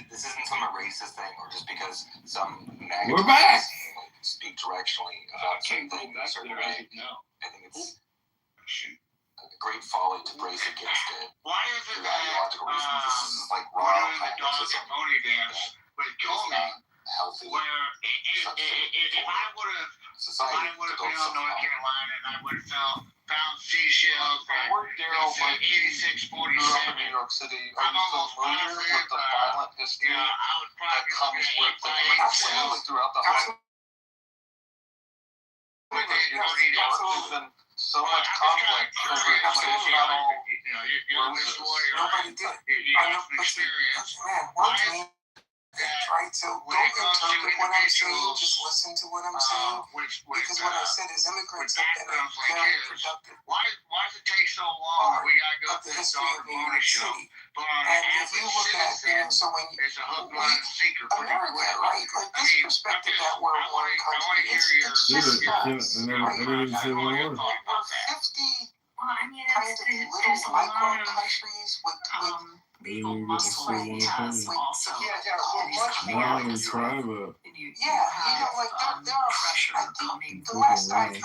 This isn't some racist thing, or just because some We're back. Speak directionally about certain things a certain way. I think it's a great folly to brace against it. Why is it for that ideological reasons? This is like we're raw doing the dog and pony dance with Tony, healthy. where it is If I would have been on North Carolina and I would have found seashells at 8647, New York City. Are you familiar with the violent history that comes with the immigration throughout the whole? There's been so much conflict over immigration. Nobody did. I know, but man, words mean right? So don't interpret what I'm saying, just listen to what I'm saying. Because what I said is immigrants have been very productive. Why does it take so long? We gotta go through the history of New York City. And if you look at, so when America, right? Like this perspective that we're one country, it's just false. We're 50 kind of little micro countries with legal muscle has also. Not even private. Like there are pressure coming. The last time I looked,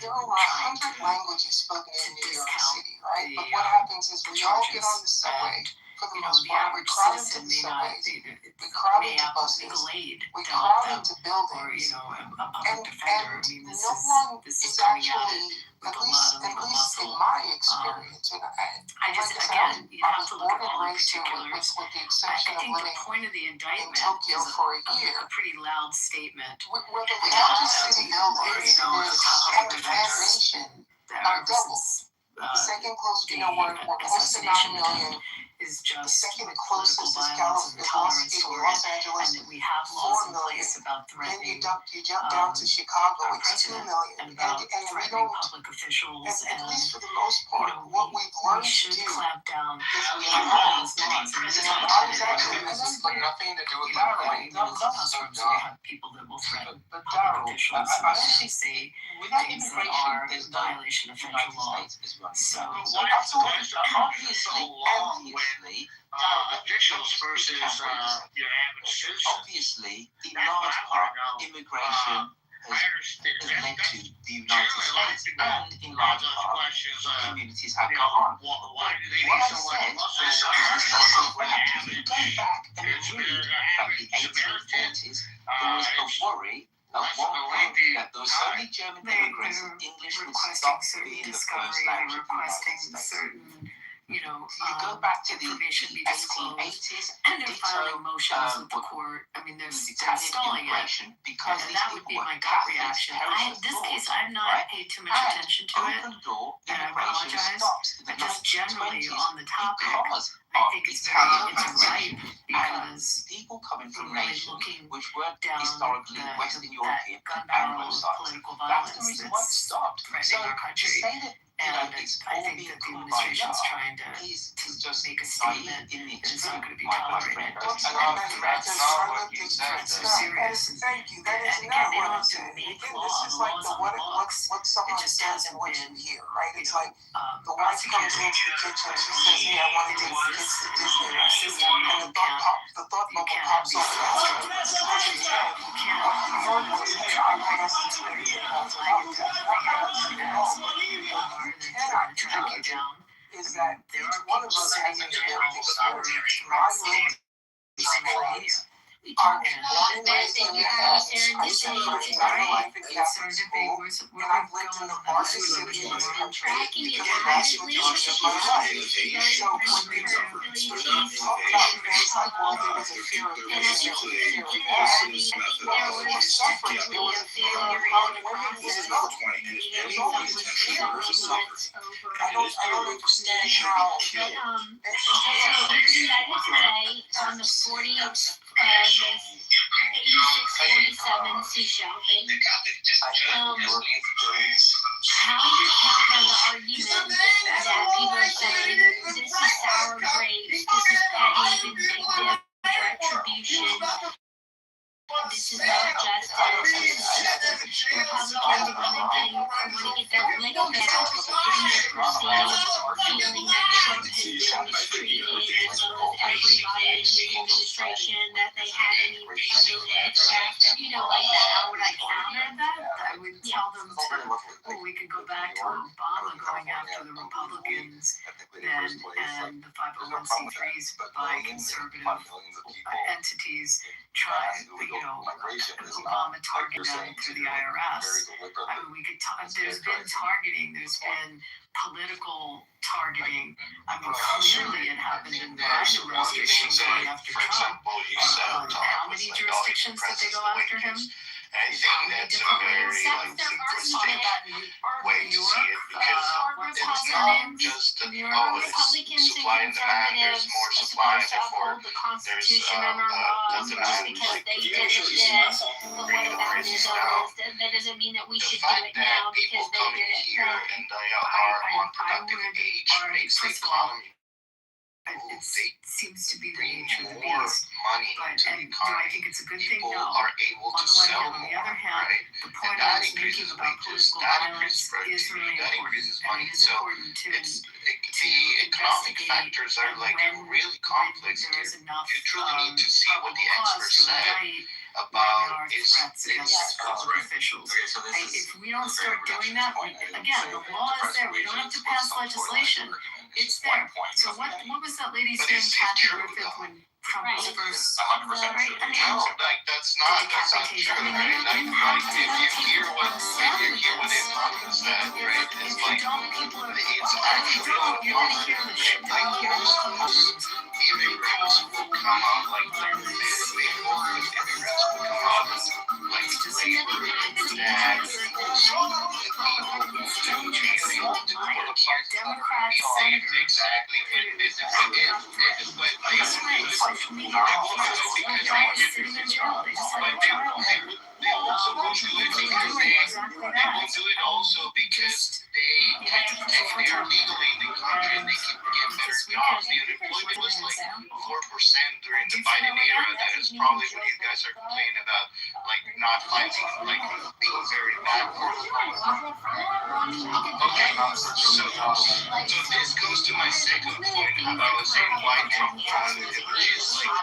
there are 100 languages spoken in New York City, right? But what happens is we all get on the subway. For the most part, we crowd into the subways, we crowd into buses, we crowd into buildings, and no one is actually, at least in my experience, and I was born and raised here with the exception of living in Tokyo for a year. A pretty loud statement. Where the largest city buildings and the nation are double. The second closest, we're close to 9 million. Is just the second closest is Los Angeles, and we have laws in place about threatening. Then you jump down to Chicago, it's 2 million, and we don't. Public officials, at least for the most part, what we've learned to do clamp down is we have those laws. I was actually this is like nothing to do with that point. People that will threaten but public officials I don't and say without things that immigration, are there's in violation of federal law. So officials versus your average citizen. Obviously, in large part, immigration is linked to the United States, and in large part, communities have got on. Why do they need so much muscle? If you go back and read about the 1840s, there was a worry at one point that there were so many German immigrants that English would stop being the first language of the United States. You go back to the 1880s, and they're filing motions with the court. I mean, they're stalling it. Because and that would be my gut reaction. In this case, I've not paid too much attention to it, and I apologize. But just generally on the topic, I think it's right because people coming from really nations looking which were down historically Western European gun and barrel Anglo-Saxon. political That's violence the reason why it stopped. threatening our country. And I think that the administration's trying to just make a statement in the that it's not going to be my tolerated. friend. Threats are serious. Thank you. That is And not again, they what don't I'm have to saying. make Again, law. this is The like law's the on the books. what someone It just says and hasn't what you been, hear, right? It's like the wife comes prosecuted. into the kitchen, she says, "Hey, I want to take the kids to Disney," and the thought bubble pops up. What you heard was, "Hey, I want us to take the cannot track you down is that each one of us has a lived experience. My lived experience. I was born and raised in the past. I spent my entire life in Catholic school, and I've lived in the largest city in this country because the vast majority of my life. So when you talk about things like, well, there was a fear of this, there was a fear of that, there was suffering, there was a fear of women. There's always a fear of suffering. I don't understand how. Today on the 40th 8647 seashell thing. How do you counter the argument that people are saying this is sour grapes, this is petty, vindictive retribution? This is not justice. Republicans are want to get their lick back in their proceedings, feeling that Trump has been mistreated, as well as everybody in his administration, that they had any ability to draft, like that. How would I counter that? I would tell them we could go back to Obama going after the Republicans and the 501c3s by millions conservative upon millions of people entities trying, Obama targeted them through the IRS. I mean, we could talk, there's been targeting, there's been political targeting. I mean, clearly it happened in the Biden administration going after Trump. How many jurisdictions did they go after him? I think that's a very interesting way to see it because it's not just that, it's supply and demand, there's more supply, therefore there's nothing because they did it then. But what about it that doesn't mean that we should do it now because they did it here then. and they are on productive age makes the economy it seems to be the nature of the more beast. money But to the do I economy. think it's a good thing? People No. are able On to the one sell hand, on the more, other hand, right? the point And I that was making increases about wages, political that violence increases is productivity, really that important. increases And money. it is So important to the economic factors are like really complex. there is enough You truly need to see what the probable cause experts to say indict when about there are is threats against public officials. Okay, so this is If we don't start doing that, again, the law is there. We don't have to pass legislation. It's there. So what was that lady's But name, it's Kathy true, Griffith, though. when Trump was first? 100% Right? true. I mean, No, like that's not decapitation. true, I mean, right? they don't Like have to if you hear what the If economist said, right? It's you like don't, people are. it's Well, if you actually don't, you're gonna hear the shit that like you hear in most politicians. immigrants will come out like immigrants will come out like labor that Democrat senator. exactly this is again this is what This way, social media. The guy is sitting in jail. They just had a trial. they also will do it because they Exactly will that. do it also because they they're legally in the country and they can get better jobs. The unemployment was like 4% during the Biden era. That is probably what you guys are complaining about, like not finding like being very bad. Okay, so this goes to my second point about saying why Trump is like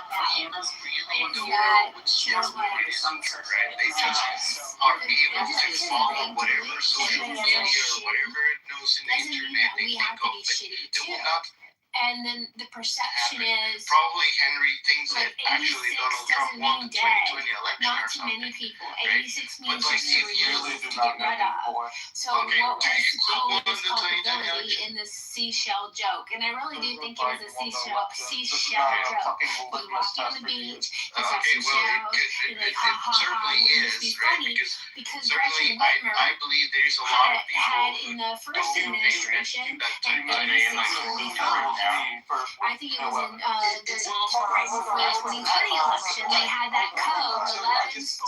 ruling the world with smart money, right? They just are able to follow whatever social media or whatever knows in the internet they think of, but they will not. And then the perception is Probably Henry thinks like that actually 86 Donald Trump doesn't won mean the dead. 2020 election Not or to something. many people. Right? 86 But means like just if to you remove, to get rid of. So Okay, what do you was won Cole's the 2020 culpability election? in this seashell joke? And I really do think it was a seashell joke. He walked on the beach, he saw Okay, well, seashells, it he's like, ha ha ha, certainly wouldn't this is, be right? funny? Because Certainly, Gretchen Whitmer I believe there's a lot of people had who in the first don't think administration, that and 2020 86 election 45. I think it was in right before the 2020 election. They had that code 11 for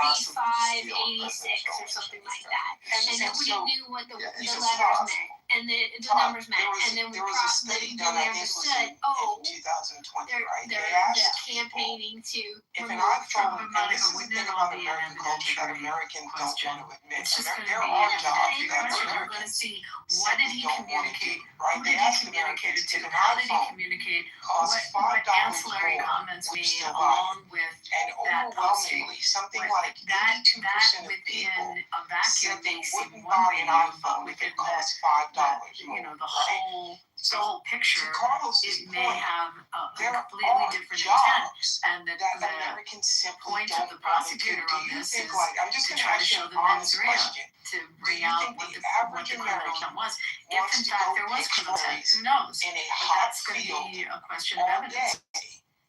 4586 or something like that, and nobody knew what the letters meant and the numbers meant. And then we understood. Oh, they're campaigning to remove Trump. Wouldn't it all be an evidentiary question? It's just going to be an evidentiary question. We're going to see what did he communicate, who did he communicate it to, how did he communicate, what ancillary comments made along with that posting. That within a vacuum may seem one way to you, but within the whole picture, it may have a completely different intent. And the point of the prosecutor on this is to try to show the mens rea, to bring out what the criminal intent was. If in fact there was criminal intent, who knows? But that's going to be a question of evidence.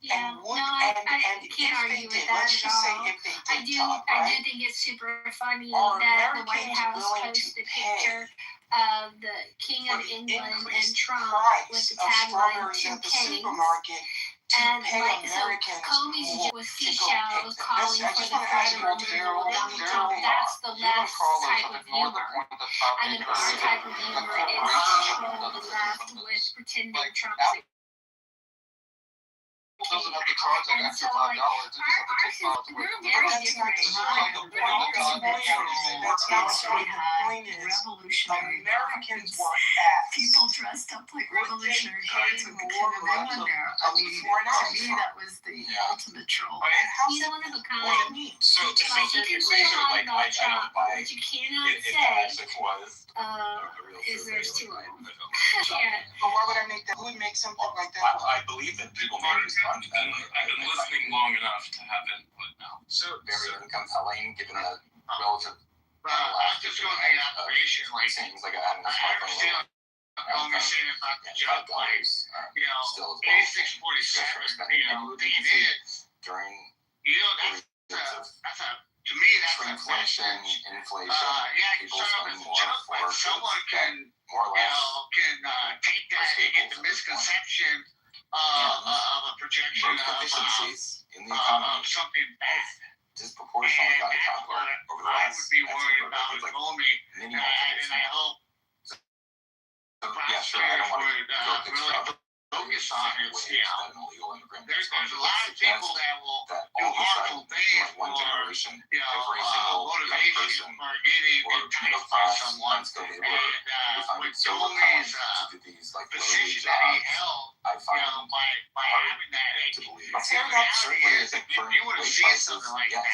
Yeah, I can't argue with that at all. I do think it's super funny that the White House posted a picture of the King of England and Trump with the tagline "Two Kings." And like, so Comey's with seashells calling for the threat of removal of Donald Trump. That's the left type of humor. And then our type of humor is troll the left with pretending Trump's and so, like, we're very different. Revolutionary guards. People dressed up like Revolutionary Guards with the King of England there. To me, that was the ultimate troll. He's one of a kind. What do you mean? So to Like, you can say a lot about Trump, but you cannot if say, that actually was is there's two of them. But why would I make that? Who would make something like that? I believe that people may respond to that. I've been listening long enough to have input now. Very compelling, given the relative. I'm just going to the operation. Like, things like I had in the I understand what you're saying about the jump place. A647, the event, during that's a, to me, that's a message. Inflation, people spending more for someone can, more or less, take that and get the misconception of a projection efficiencies in the economy of something bad. Disproportionately gone top over the last. I would be worried about at the moment, and I hope yeah, sure, I don't want to really focus on it. There's a lot of people that will do harmful things for motivation or getting enticed by someone. And with Tony's position that he held, by having that, you would have seen something like that.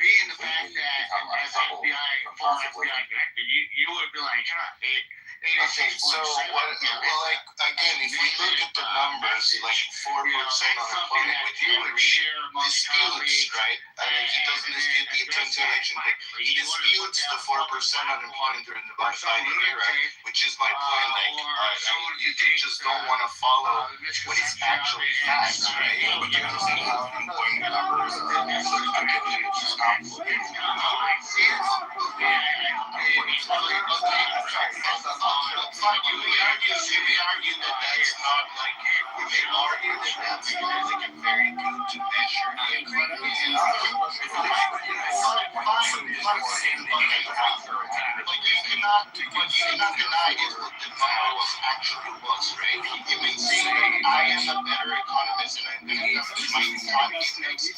Being the fact that as former FBI director, you would be like, Okay, so like again, if we look at the numbers, like 4% unemployment, which disputes, right? I mean, he doesn't dispute the attempted election, but he disputes the 4% unemployment during the Black Friday era, which is my point. Like, you just don't want to follow what is actually facts, right? But you understand how unemployment numbers are calculated, which is complicated. We argue that that's not like, we may argue that that's like a very good to measure the economy. But you cannot deny is what the numbers actually was, right? You may say, I am a better economist and I'm going to have my economy next to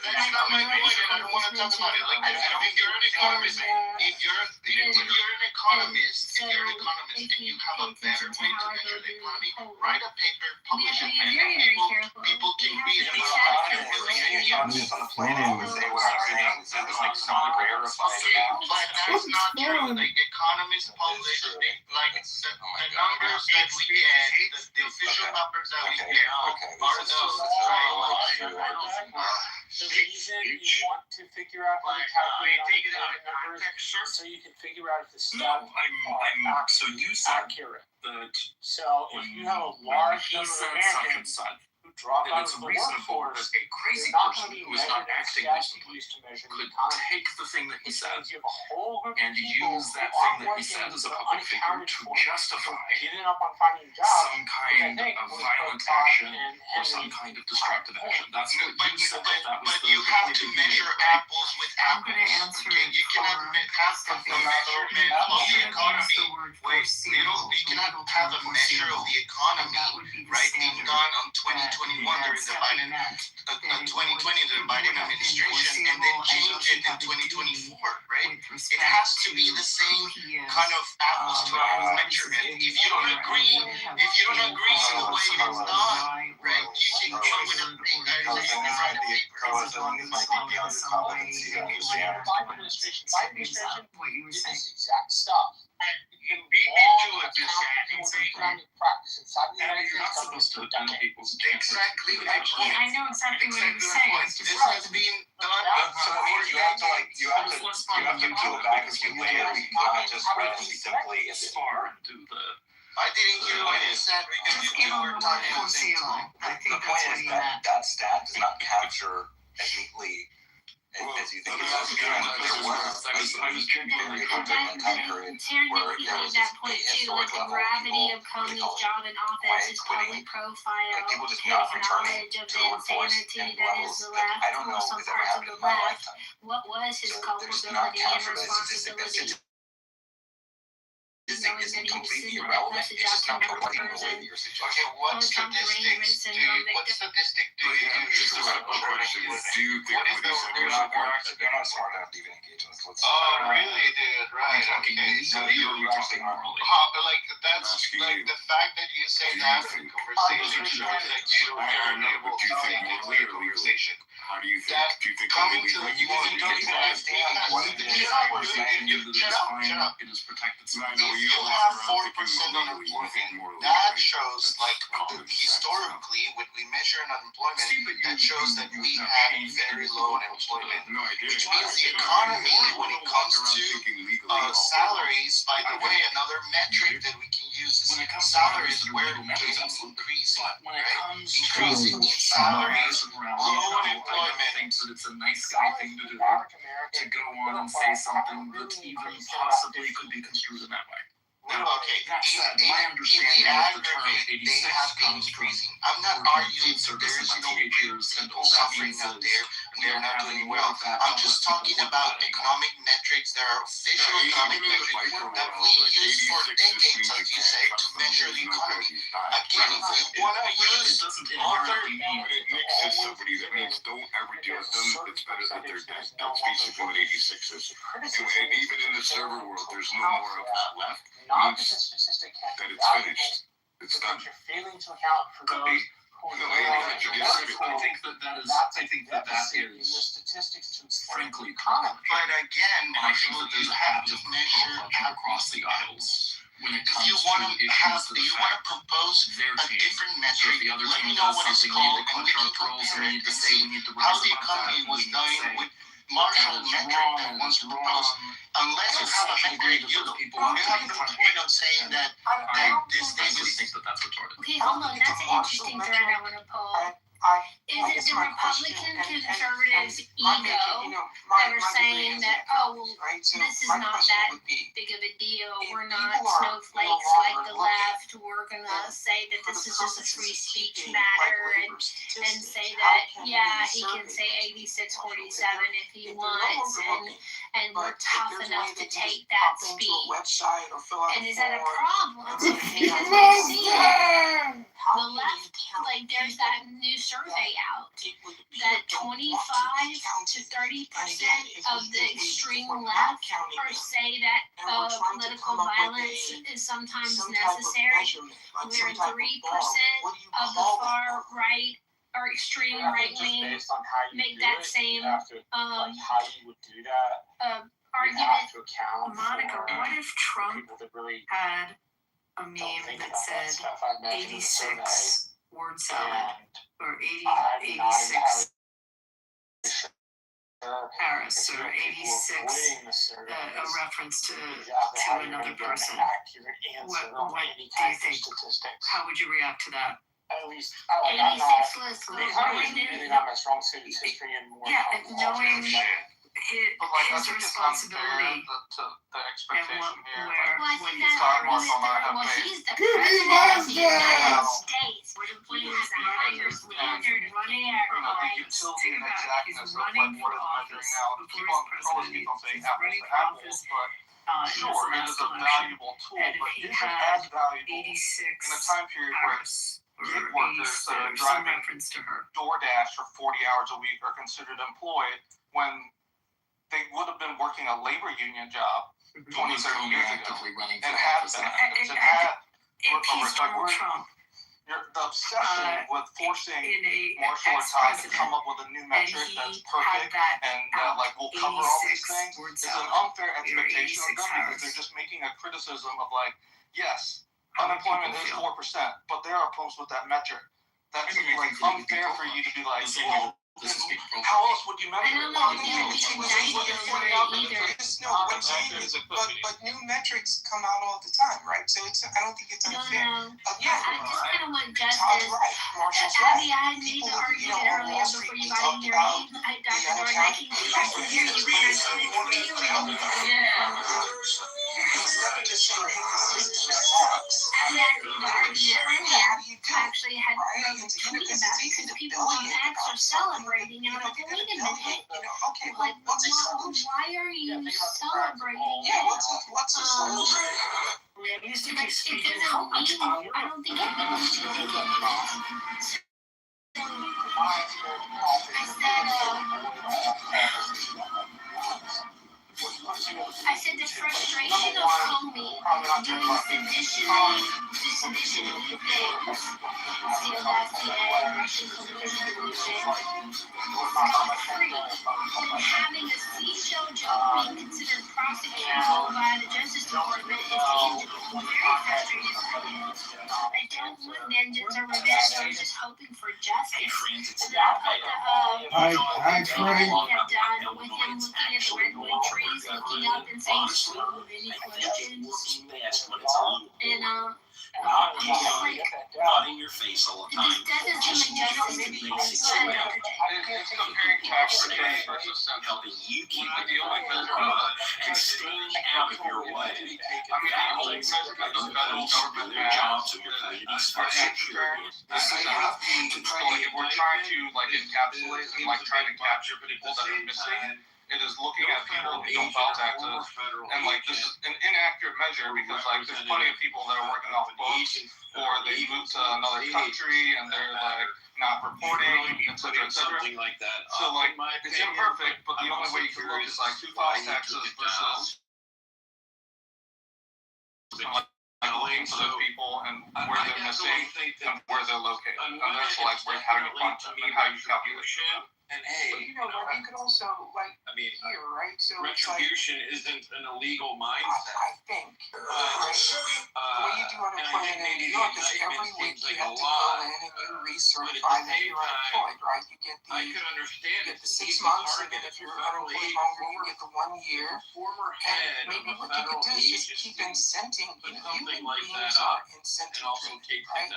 that's not my point, and I don't want to talk about it. Like, if you're an economist, if you're an economist and you have a better way to measure the economy, write a paper, publish it, and people can read it. But that's not true. Like, economists publish like the numbers that we get, the official numbers that we get are those, right? The reason you want to figure out how to calculate numbers so you can figure out if the stuff So you said accurate. So if you have a large number of Americans who drop out of the workforce, a crazy not person going to be who is not acting reasonably used to measure the economy. take the thing that he says You have a whole group and of people use that who aren't thing that he working, said as a who are public figure unaccounted to for, justify giving up on finding jobs, some kind of violent action or some kind of destructive action. That's what you said. But you have to measure apples with apples. Okay, you cannot have a measurement of the economy. You cannot have a measure of the economy, right, being done on 2021 during the Biden, 2020 during the Biden administration, and then change it in 2024, right? It has to be the same kind of apples to apples measurement. If you don't agree in the way it's done, right, you can come with a thing that is right. Biden administration did this exact stuff. can beat me to it, this guy. Economic practice inside the United You're not States supposed to tell people to Exactly my point. I know exactly what you're saying. This has been done. So you have to peel back a few layers. You cannot just relatively simply and far and do the. I didn't hear what you said because you two were talking at the same time. The point is that stat does not capture as neatly as you think it does. Terry made that point too, like the gravity of Comey's job in office, his public profile, his knowledge of the insanity that is the left, or some parts of the left. What was his culpability and responsibility? Knowing that he was sending that message out to another person. Okay, what statistics do you use? They're not smart enough to even engage in this. Oh, really, dude? Right. Okay, so you're talking morally. like that's like the fact that you say that in conversation shows that you are unable to take it to your conversation. How do you think? That Do you think coming to legally you don't even understand what it is. Shut up. It is protected. If you have 4% unemployment, that shows like historically when we measure unemployment, that shows that we have very low unemployment. Which means the economy, when it comes to salaries, by the way, another metric that we can use is salaries where it's increasing, right? Increasing in salaries, low unemployment. Thinks that it's a nice guy thing to do, to go on and say something that even possibly could be construed in that way. Okay, That said, my in understanding the of the term aggregate, they 86 have been comes from increasing. I'm not arguing that there is no people suffering out there and they're not doing well. I'm just talking about economic metrics. There are official economic metrics that we use for decades, as you say, to measure the economy. Again, if you want to use other... Nick says somebody that means don't ever deal with them. It's better that they're dead. That's basically what 86 is. And even in the server world, there's no more of that left. Not that the statistic can That be it's finished. validated, It's because done. you're failing to account for those who are I think that is the statistics to explain frankly But again, and I think that there's you a have habit to of measure across the aisles when it comes you want to to issues have, that you want to affect propose their a team. different So metric. if the other Let team me know does what it's something, we called, need to and we clutch can our pearls, compare we it need to and say, see we need to how rise the above economy that, was we need to done say with Marshall that is metric wrong that and was it's proposed. wrong. Unless you have a metric, you have no point of saying that this thing I is... think that that's retarded. Okay, hold on. That's an interesting thread I want to pull. Is it the Republican conservatives' ego that are saying that, oh, well, this is not that big of a deal. We're not snowflakes like the left. We're going to say that this is just a free speech matter and say that, yeah, he can say 86-47 if he wants, and we're tough enough to take that speech. And is that a problem? Because we've seen the left, like, there's that new survey out that 25 to 30% of the extreme left or say that political violence is sometimes necessary, where 3% of the far right or extreme right wing make that same argument. Monica, what if Trump had a meme that said 86 word salad or 86 Paris or 86 a reference to another person? What do you think? How would you react to that? At least, 86 list maybe not my strong suit is history and more. Yeah, and knowing his responsibility the expectation here. Well, I when think he's that argument there, well, he's the president of the United States. He has a higher standard of care. The utility and exactness of like what is measuring now. People always keep on saying apples to apples, but sure, it is a valuable tool, but is it as valuable in a time period where gig workers that are driving DoorDash for 40 hours a week are considered employed when they would have been working a labor union job 20, 30 years ago and had benefits and had Trump. The obsession with forcing Marshall or Todd to come up with a new metric that's perfect and like will cover all these things is an unfair expectation of them because they're just making a criticism of like, yes, unemployment is 4%, but they are opposed with that metric. That's like unfair for you to be like, well, how else would you measure it? I don't know if you can be united over it either. But new metrics come out all the time, right? So I don't think it's unfair. I just kind of want justice. Abby, I made the argument earlier before you got in here. I Dr. Gordon, I can hear you when I say feeling. Abby, I made the argument earlier. I actually had wrote a tweet about it because people on X are celebrating, and I'm like, wait a minute. Like, why are you celebrating it? What's a celebration? It doesn't mean, I don't think it means to make it. I said the frustration of homie doing sedition things. See, that's the Russian collusion scot-free. Having a seashell joke being considered prosecutable by the Justice Department is tangible. Very frustrated by it. I don't want vengeance or revenge. I'm just hoping for justice. And then I put the Hi, Freddie. have done with him looking at the redwood trees, looking up and saying, "So, any questions?" And I'm just like, Not in your face all the time. that doesn't seem like justice to me. So I don't It's comparing tax versus Helping you keep the deal and staying out of your way. I mean, the federal government Their jobs and your communities are secure. if we're trying to like encapsulate and like trying to capture people that are missing, it is looking at people who don't file taxes, and like this is an inaccurate measure because like there's plenty of people that are working off books or they move to another country and they're like not reporting, etc., etc. Something like that. So like it's imperfect, but the only way you can look is like who files taxes versus like for those people and where they're missing and where they're located, and that's like where how you find them and how you calculate them. And hey, But you know what? You could also like here, right? So it's like retribution isn't an illegal mindset. I think right? The way you do unemployment in New York is every week you have to go in and you recertify that you're unemployed, right? You get the 6 months, and then if you're unemployed longer, you get the 1 year. And maybe what you could do is just keep incenting. You know, human beings are incentive driven, right?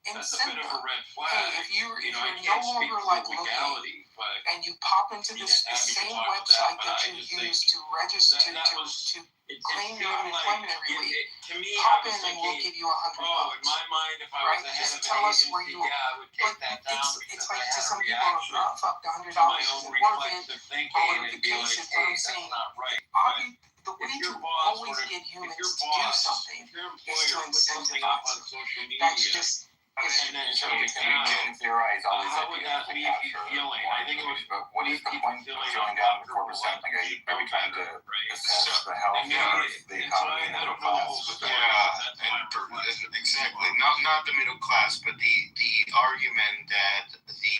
That's a bit of a red flag. Hey, if you're I no can't speak longer for like legality, but and you pop into the happy to same talk about website that, that but I you just use to register to claim your unemployment every week, to me, pop I in was and we'll thinking, give you $100. in my mind, if I right? was the head Just of tell an us where agency, you. I would take that down It's like I to had some a people, reaction fuck the $100 to my isn't own worth it. reflexive thinking Or whatever and the be case like, is. What hey, I'm that's saying, not right. the way If to your boss always were to- get if humans your to do boss, something if your is to employer put something up on incentivize. social media, That's just. and then takes it down, theorize all these how would ideas that to leave you capture feeling? I think it would but what is the leave point people of feeling going down to 4%? uncomfortable, Like, are we trying to assess the health of the And economy and the middle class? Exactly. Not the middle class, but the argument that the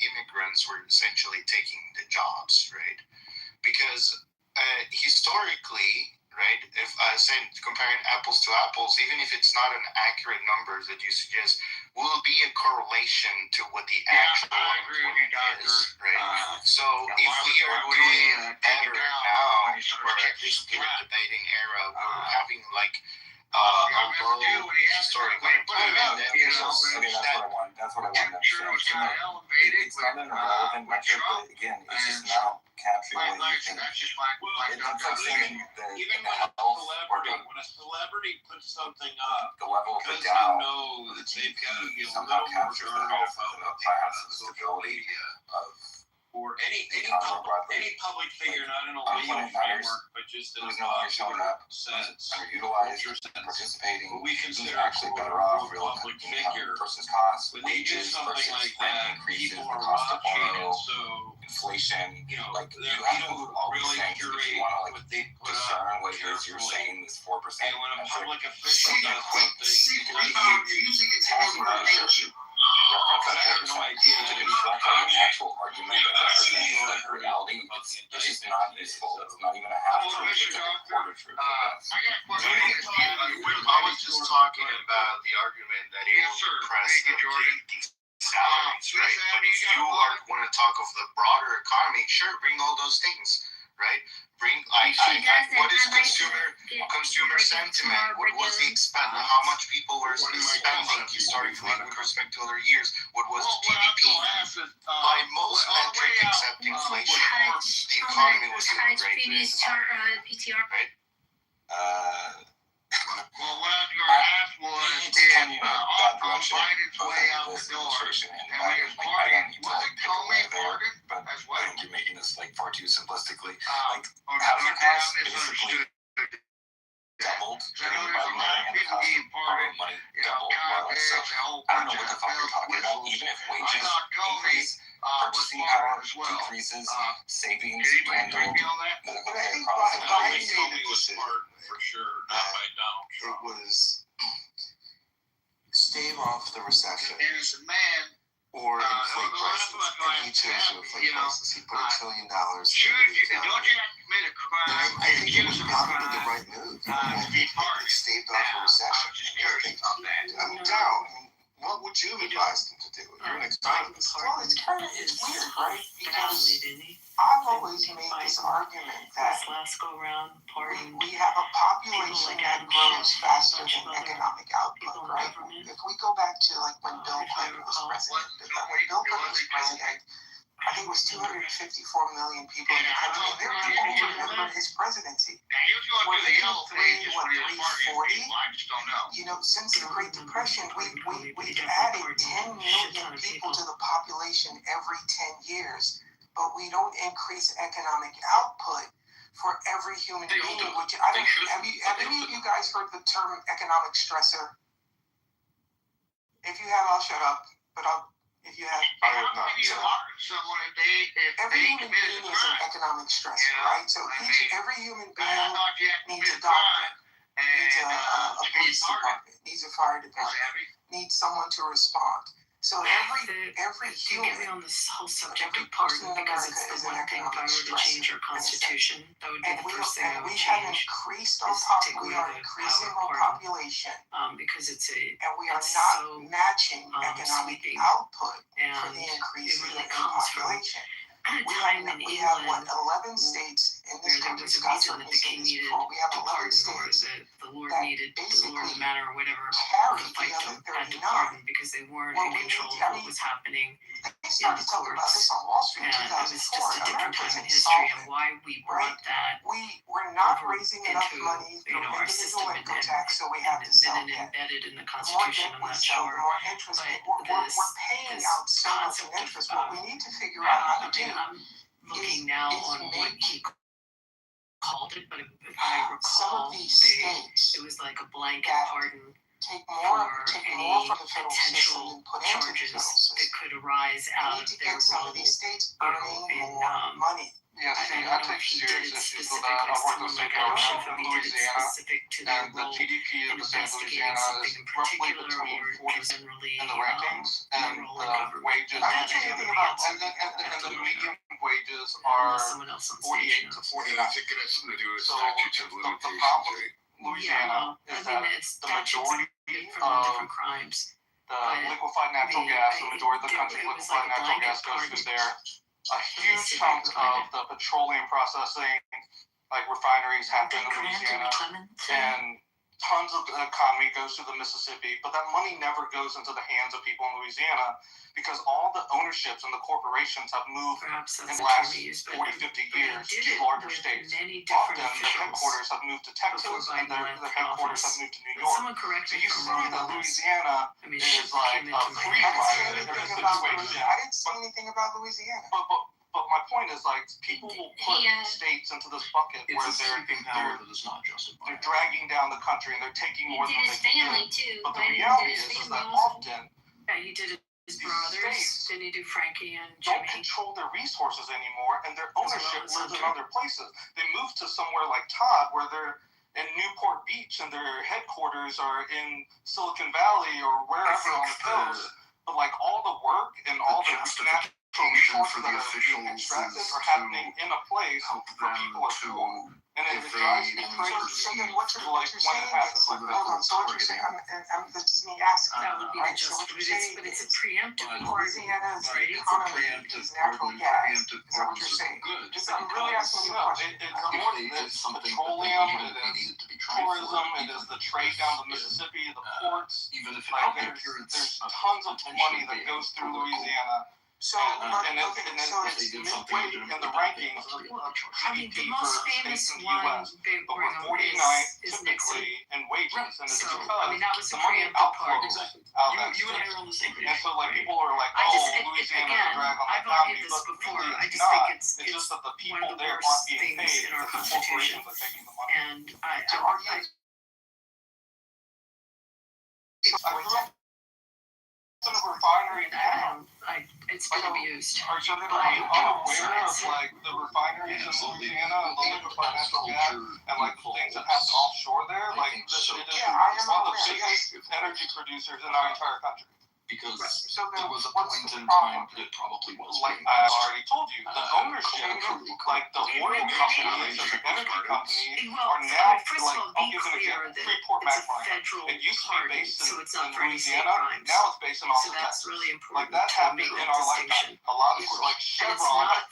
immigrants were essentially taking the jobs, right? Because historically, right, if comparing apples to apples, even if it's not an accurate number that you suggest, will be a correlation to what the actual employment is, right? So if we are doing better now, or at least in the debating era, we're having like although historical employment that is That's what I want to understand. It's not an irrelevant metric, but again, it's just not capturing what you think. It's like saying that even when a celebrity puts something up, the level of the because you Dow, know that they've got to be a somehow little more captures the health of the middle class, the social stability media, of or any public figure, not in a legal unemployment matters. framework, but just in a Who's no longer showing up, sense. underutilized, participating, What we who's consider actually better off, real public income figure. versus costs, When they do wages something versus like rent that, increases, people the are cost of watching, oil, and so inflation, like you they have to don't include all these really things if curate you want to like what they put discern up what it is you're carefully. saying this 4% And when a metric. public official does Using it to information. I have no idea To that construct an actual argument that represents like reality, it's just not useful. It's not even a half truth. It's like a quarter truth. I was just talking about the argument that it will suppress the salaries, right? But if you want to talk of the broader economy, sure, bring all those things, right? Bring what is consumer sentiment? What was the how much people were spending historically with respect to other years? What was the GDP? By most metric except inflation, the economy was doing great. Previous chart, PTR. Right? Well, what you were asked was It's if tending in a bad direction, find its both way under out the this door. administration and And when Biden. it's Like, I party, don't need to was like it pick totally away there, parted but as I well? think you're making this like far too simplistically. Like Or housing something I costs basically misunderstood. doubled by marrying the cost of borrowed money double, more or less. So I don't know what the fuck you're talking about. Even if wages increase, purchasing power decreases, savings dwindle, medical care costs. Biden was smart for sure, not by Donald Trump. It was stave off the recession. There's a man. Or inflate prices. And he chose to inflate prices. He put $1 trillion into the economy. And I think it was probably the right move. I think it staved off a recession. I mean, Daryl, what would you have advised him to do? You're an economist. Well, it's weird, right? Because I've always made this argument that we have a population that grows faster than economic output, right? If we go back to like when Bill Clinton was president, I think it was 254 million people in the country. And there are people who remember his presidency. We're hitting 340. You know, since the Great Depression, we've added 10 million people to the population every 10 years, but we don't increase economic output for every human being. Which I don't. Have any of you guys heard the term economic stressor? If you have, I'll shut up. But if you have, I have not. Every human being is an economic stressor, right? So every human being needs a doctor, needs a police department, needs a fire department, needs someone to respond. So every human, get me on this whole subject of pardon because it's the one thing if I were to change our constitution, that would be the first thing I would change. We are increasing our population because it's we are not matching economic output for the increase in the population. We have what 11 states in this country. Scott's heard me say this before. We have 11 states the Lord needed the Lord of manner or whatever carry to fight the them other had to 39. pardon because they weren't in control of what was happening They started talking about this on Wall Street in and it was 2004. just a different Americans time in had history solved and it. why we brought that We're not over raising enough into money through our system individual income tax, so we have to sell and debt. embedded in the The more Constitution. debt I'm we not sell, sure, the more interest. but We're paying out so much in interest. What we need to figure out how to do I'm looking now on what he called it, but if I recall, some of these states it was like a blanket pardon take more any from the federal system potential and put into the charges federal that system. could arise We out need of to their get some role of these states in earning more money. Yeah, see, I take serious issues with that. I've worked with psychologists in Louisiana, and the GDP of the state of Louisiana is roughly between 40 in the rankings, and the wages, and the median wages are 48 to 49. I think it has something to do with So statutes of the limitations, problem right? with Louisiana is that the majority different crimes. the liquefied natural gas, the majority of the country's liquefied natural gas goes through there. A huge chunk of the petroleum processing, like refineries, happen in Louisiana, and tons of the economy goes through the Mississippi, but that money never goes into the hands of people in Louisiana because all the ownerships and the corporations have moved in the last 40, 50 years to larger states. Often the headquarters have moved to Texas and their headquarters have moved to New York. So you say that Louisiana is like a free ride in every situation. I didn't say anything about Louisiana. But my point is, like, people will put states into this bucket where they're dragging down the country and they're taking more than they can give. But the reality is that often he did his brothers. Didn't he do Frankie and don't Jimmy? control their resources anymore, and their ownership lives in other places. They moved to somewhere like Todd, where they're in Newport Beach, and their headquarters are in Silicon Valley or wherever on the coast. But like all the work and all the natural resources that are being extracted are happening in a place where people are poor. And it drives me crazy. So then what you're saying is, hold on, so what you're saying, this is me asking. That would be the just, but it's a preemptive pardon. Louisiana's economy is natural gas. Is that what you're saying? I'm really asking you a question. It's more than this. Petroleum, it is tourism, it is the trade down the Mississippi, the ports. Like there's tons of money that goes through Louisiana. So, and it's midway in the rankings of GDP for states in the U.S. But we're 49th typically in wages, and it's because the money outflows out of that state. And so, like, people are like, Louisiana's a drag on the economy, but really it's not. It's just that the people there aren't being paid because the corporations are taking the money. And I grew up in a refinery town. It's been abused. Are some people unaware of like the refineries in Louisiana and the liquefied natural gas and like things that happen offshore there? Like it is one of the biggest energy producers in our entire country. Because there was a point in time that it probably was. Like I already told you, the ownership, like the oil companies and the energy companies are now like, I'll give an example, Freeport McMoRan. It used to be based in Louisiana, now it's based in Austin, Texas. Really important. Like that happened in our lifetime. A lot of like Chevron, all the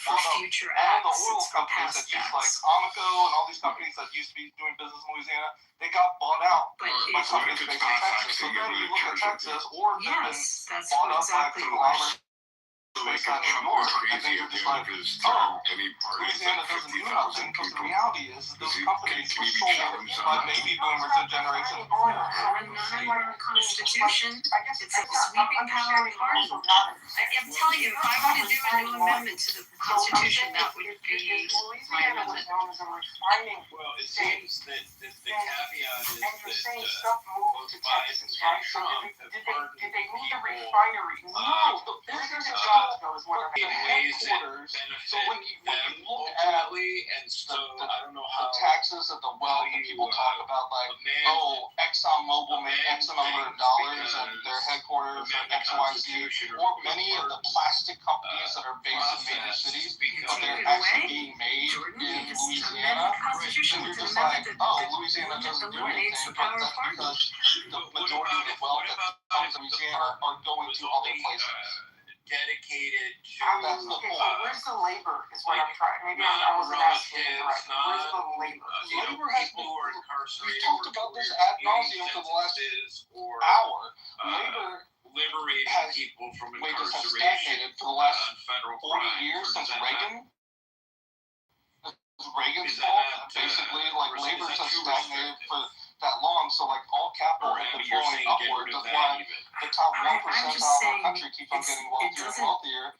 oil companies that used like Amoco and all these companies that used to be doing business in Louisiana, they got bought out by companies based in Texas. So then you look at Texas or that's bought up exactly by what. based on New York, and then you're just like, oh, Louisiana doesn't do nothing, because the reality is those companies were sold by baby boomers and generations before. And not our Constitution, it's a sweeping power of pardon. I'm telling you, if I were to do a new amendment to the Constitution, that would be my amendment. Well, it seems that the caveat is that both Biden and Trump have pardoned people in ways that benefit them ultimately, and so I don't know how the taxes of the wealth that people talk about, like, oh, ExxonMobil made X number of dollars at their headquarters at XYZ, or many of the plastic companies that are based in major cities, but they're actually being made in Louisiana. Then you're just like, oh, Louisiana doesn't do anything, but that's because the majority of the wealth that comes in Louisiana are going to other places. Dedicated to that's the point. Where's the labor? Is what I'm trying. Maybe I wasn't asking it right. Where's the labor? Labor has been. We've talked about this ad nauseum for the last hour. Labor liberating people from wages have incarceration stagnated for the last federal 40 years since Reagan. Reagan's fault. Basically, like labor has stagnated for that long, so like all capital has been flowing upward. That's why the top 1% of our country keep on getting wealthier and wealthier.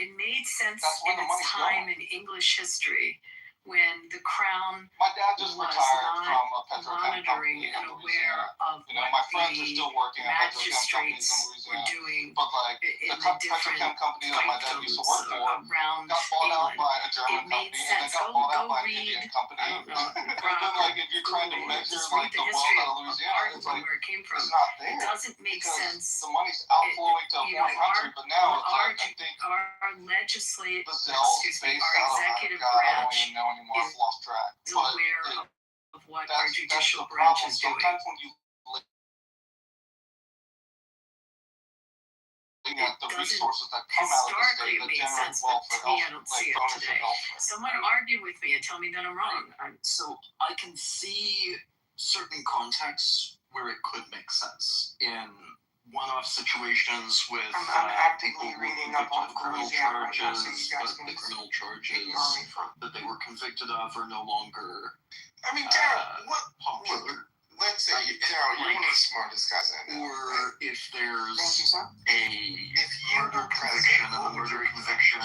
It made sense that's where in the its money's time going. in English history when the crown My dad just was retired not from a petrochem monitoring company in and aware Louisiana. of You know, what my friends are the still working at petrochem companies magistrates in were Louisiana. doing But like in the the different petrochem company that my dad used to work for around got bought out England. by a German It made company, and they sense. got bought out Go by an read, Indian company. I don't know, And then like if you're trying to measure like the wealth out of Louisiana, it's like where it came from. it's not there. It doesn't make because sense. the money's outflowing to a foreign country, but now it's like I think our legislative, the Zell's based our out of executive God, I don't branch even know anymore. I've lost track. is But aware of what our that's judicial the branch problem. is doing. Sometimes when you look at the resources that come out of the state that generate wealth for me, I don't see it ownership today. elsewhere. Someone argue with me and tell me that I'm wrong. So I can see certain contexts where it could make sense in one-off situations with I'm actively people reading were up on convicted of criminal Louisiana right now, so charges, you guys but can the criminal charges ignore me for. that they were convicted of are no longer I mean, Daryl, popular. let's say, Daryl, you're one of the smartest guys I know. Or if there's Thank you, sir. a murder conviction and the murder conviction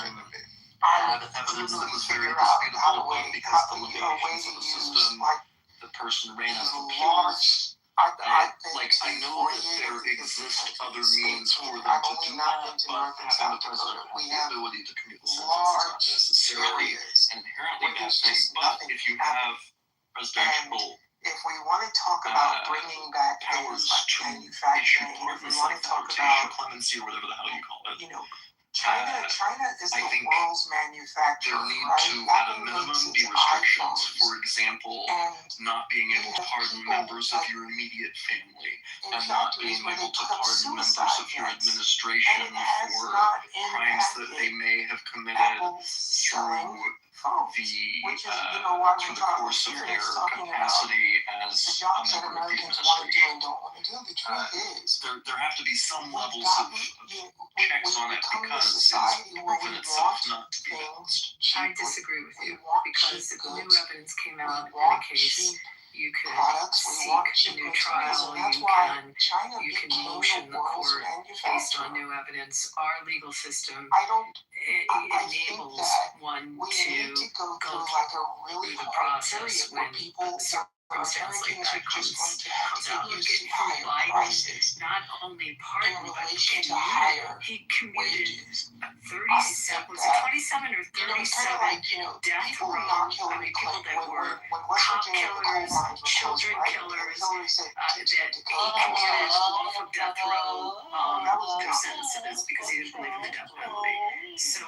I had evidence that was very figure out how disputable, to but because the a way limitations to of the use system, like the person ran out of large. appeals. I Like, I know that there exist other means for them I've to only do not that, been to but North and having South the president Dakota. We have the have ability to commute the sentence is not necessarily areas an inherently where bad there's thing. just But nothing if you have presidential if we want to talk about bringing back powers things like to manufacturing, issue if we pardons want like to talk rotation, about, clemency, or whatever the hell you call it, you know, China is I the think world's manufacturer, there need right? to, at a Apple minimum, makes be its restrictions. iPhones. For example, And not being able to pardon people members of like your immediate family, in and not factories being where able they to put up pardon members suicide of your nets. administration And it has for not crimes that they impacted may have committed Apple selling through phones, which is, you know, why through we're the course of talking their about capacity as the a jobs that member of the Americans want to do administration. and don't want to do. The truth is, There have to be some levels of checks we've on it become a because it's society where proven we itself want not to be balanced. I disagree with you because if new evidence came out in a want case, cheap you could products, we want seek a cheap new materials, trial. and that's You why can China motion became the the world's court based on manufacturer. new evidence. Our legal system I think enables that one we to need to go go through like a really through the hard process period where when people circumstance like that comes out. Look at higher Biden prices not only in pardoned, but relation to higher he commuted wages. 37, was it 27 or You know, it's kind 37 of like, death people row, knock Hillary people Clinton that were when West cop Virginia, the coal killers, mines were children closed, right? killers, Hillary said, that he commuted off of death row their sentences because he didn't believe in the death penalty. So,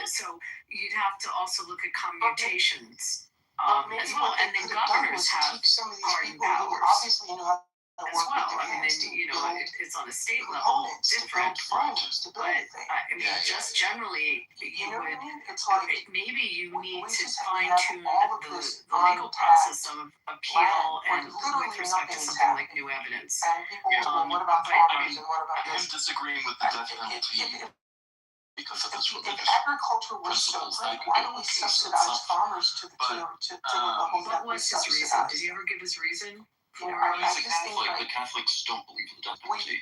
so you'd have to also look at commutations as well, and then governors have pardon powers obviously knew how to as work well. with their I mean, hands then, to it's on a state level components, to different, build frames, to build but things. I mean, just generally, You know what I mean? It's maybe you need to we fine have tune all of the this legal untapped process of appeal land and where with literally respect to nothing is something like happening. new evidence. And people will go, what about but, farmers and what about I'm this? disagreeing with the death penalty because of its If religious agriculture was so principles. great, why don't we subsidize farmers to the level that What we was his reason? subsidize? Did he ever give his reason? You know, He's a just think Catholic. like The Catholics don't believe in the death penalty.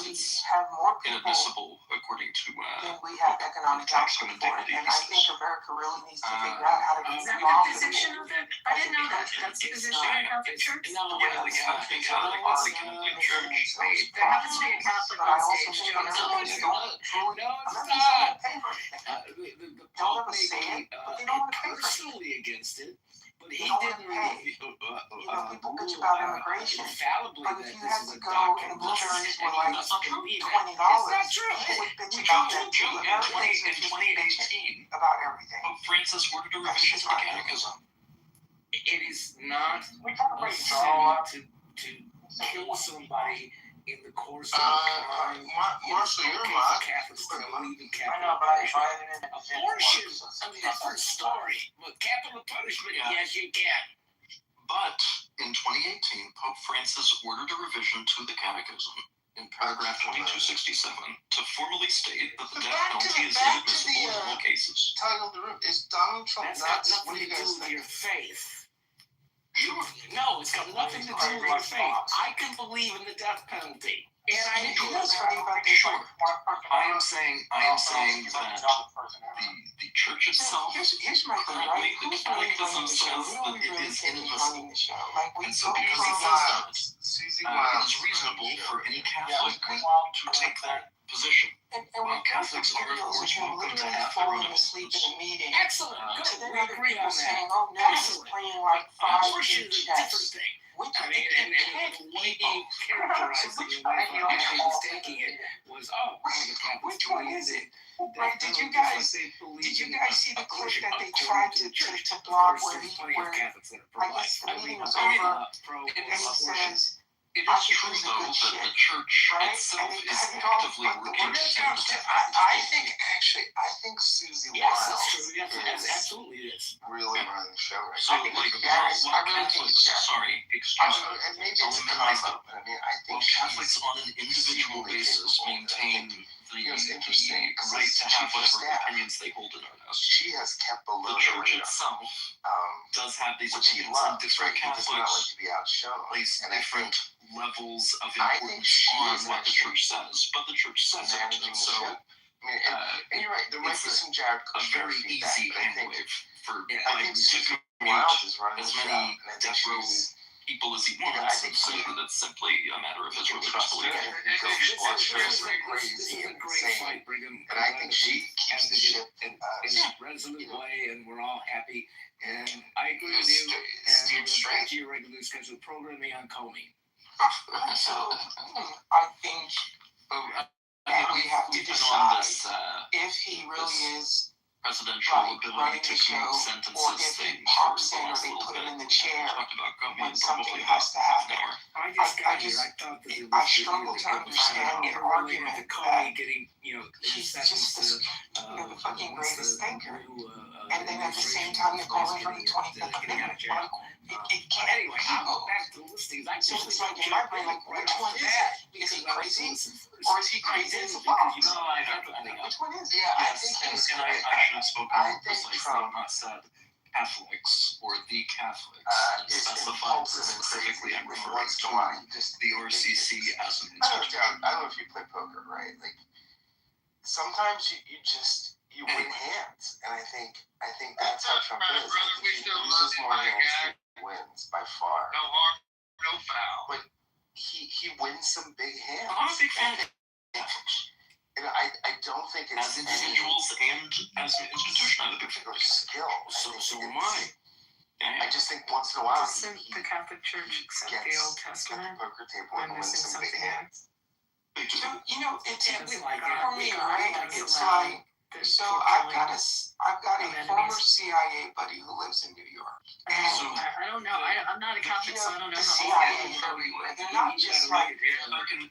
we have more people inadmissible according to than we have economic taxman output for it. dignity And I pieces. think America really needs to figure out how to Is get that the position of it? I didn't know that. That's the position of the Catholic Church? Yeah, the Catholic Church. Wait, there happens to be a Catholic on stage. Joe, The Pope may be personally against it, but he didn't really people bitch about immigration. infallibly But that if you this had is to a go doctrine. and the juries were like That's not true. $20, It's not true. you would bitch We about told that you too. in Americans are just 2018 about everything. Pope Francis ordered a revision to the Catechism. It is not a sin to kill somebody in the course of a crime. Marshall, you're okay, mad. Catholics don't believe in capital I know, but I punishment. invited him. Abortion, I mean, different story. But capital punishment, yes, you can. But in 2018, Pope Francis ordered a revision to the Catechism in paragraph 2267 to formally state that the death penalty is inadmissible in all cases. Title of the room is Donald Trump. That's got What do nothing you to do guys with think? your faith. No, it's got nothing to do with your faith. I can believe in the death penalty. And I do. I am saying that the church itself Here's my thing, currently, right? the Who's really Catechism running the show? says Who that are we it really is thinking inadmissible. running the show? Like, we And so because he says that, it is reasonable for any Catholic to take that position. And While Catholics are, of course, welcome to have their own asleep in a meeting. Excellent. Good. To then We other agree people on saying, that. oh, no, he's playing like five Abortion is a different thing. I mean, and the way he characterized it, the way he was taking it was, the Catholics which one believe is it? that Right, did you guys see the clip that they tried to blog where I guess the meeting was over and he says, It is true, though, that the church itself is actively working to do that. I think Susie Yes, that's Wiles true. Yes, absolutely it is. really running the show right So, now. like, Yes, while I really think Catholics, sorry, excuse me, and maybe I'll it's a minimize combo, that. but I mean, I think While Catholics on an individual basis maintain the right to have whatever opinions they hold in earnest, she has kept below the church itself does have these opinions, and different Catholics place different levels of importance on what the church says, but the church says it, and so and you're right, there might be some Jared a Kushner very feedback, easy but I think handwave for I Biden think to Susie commute Wiles is running as the show, many and I think death row she's people as he I wants think and say that it's simply a matter of his religious trust her. belief. This is a great fight, Brigham. And I think she keeps the ship in a resolute way, and we're all happy. And I agree with you. And back to your regularly scheduled programming on Comey. So, I think we have to decide if he really is presidential ability to commute sentences, or if he pops in or they put him in the chair when something has to happen. I struggle to understand the argument that he's just the fucking greatest thinker. And then at the same time, you're calling for the 25th Amendment. It can't be both. So it's like in my brain, like, which one is it? Is he crazy? Or is he crazy as a fox? Which one is it? Yeah, I think I should have spoken precisely, not said Catholics or the Catholics, and specified specifically I'm referring to the RCC as an institution. I don't know if you play poker, right? Like sometimes you win hands, and I think that's how Trump is. Like, if he loses more hands, he win some big hands. I'm a big fan. And I don't think it's as individuals and as an institution, I'm a big fan. Skill. So am I. I just think once in a while Doesn't the Catholic Church accept the Old Testament poker table when and win missing some big something hands. So, it's Because for me, right? It's allow like, the so killing I've got a of former enemies. CIA buddy who lives in New York. And I don't know. I'm not a Catholic, so I don't know. the CIA everywhere. They're not just like running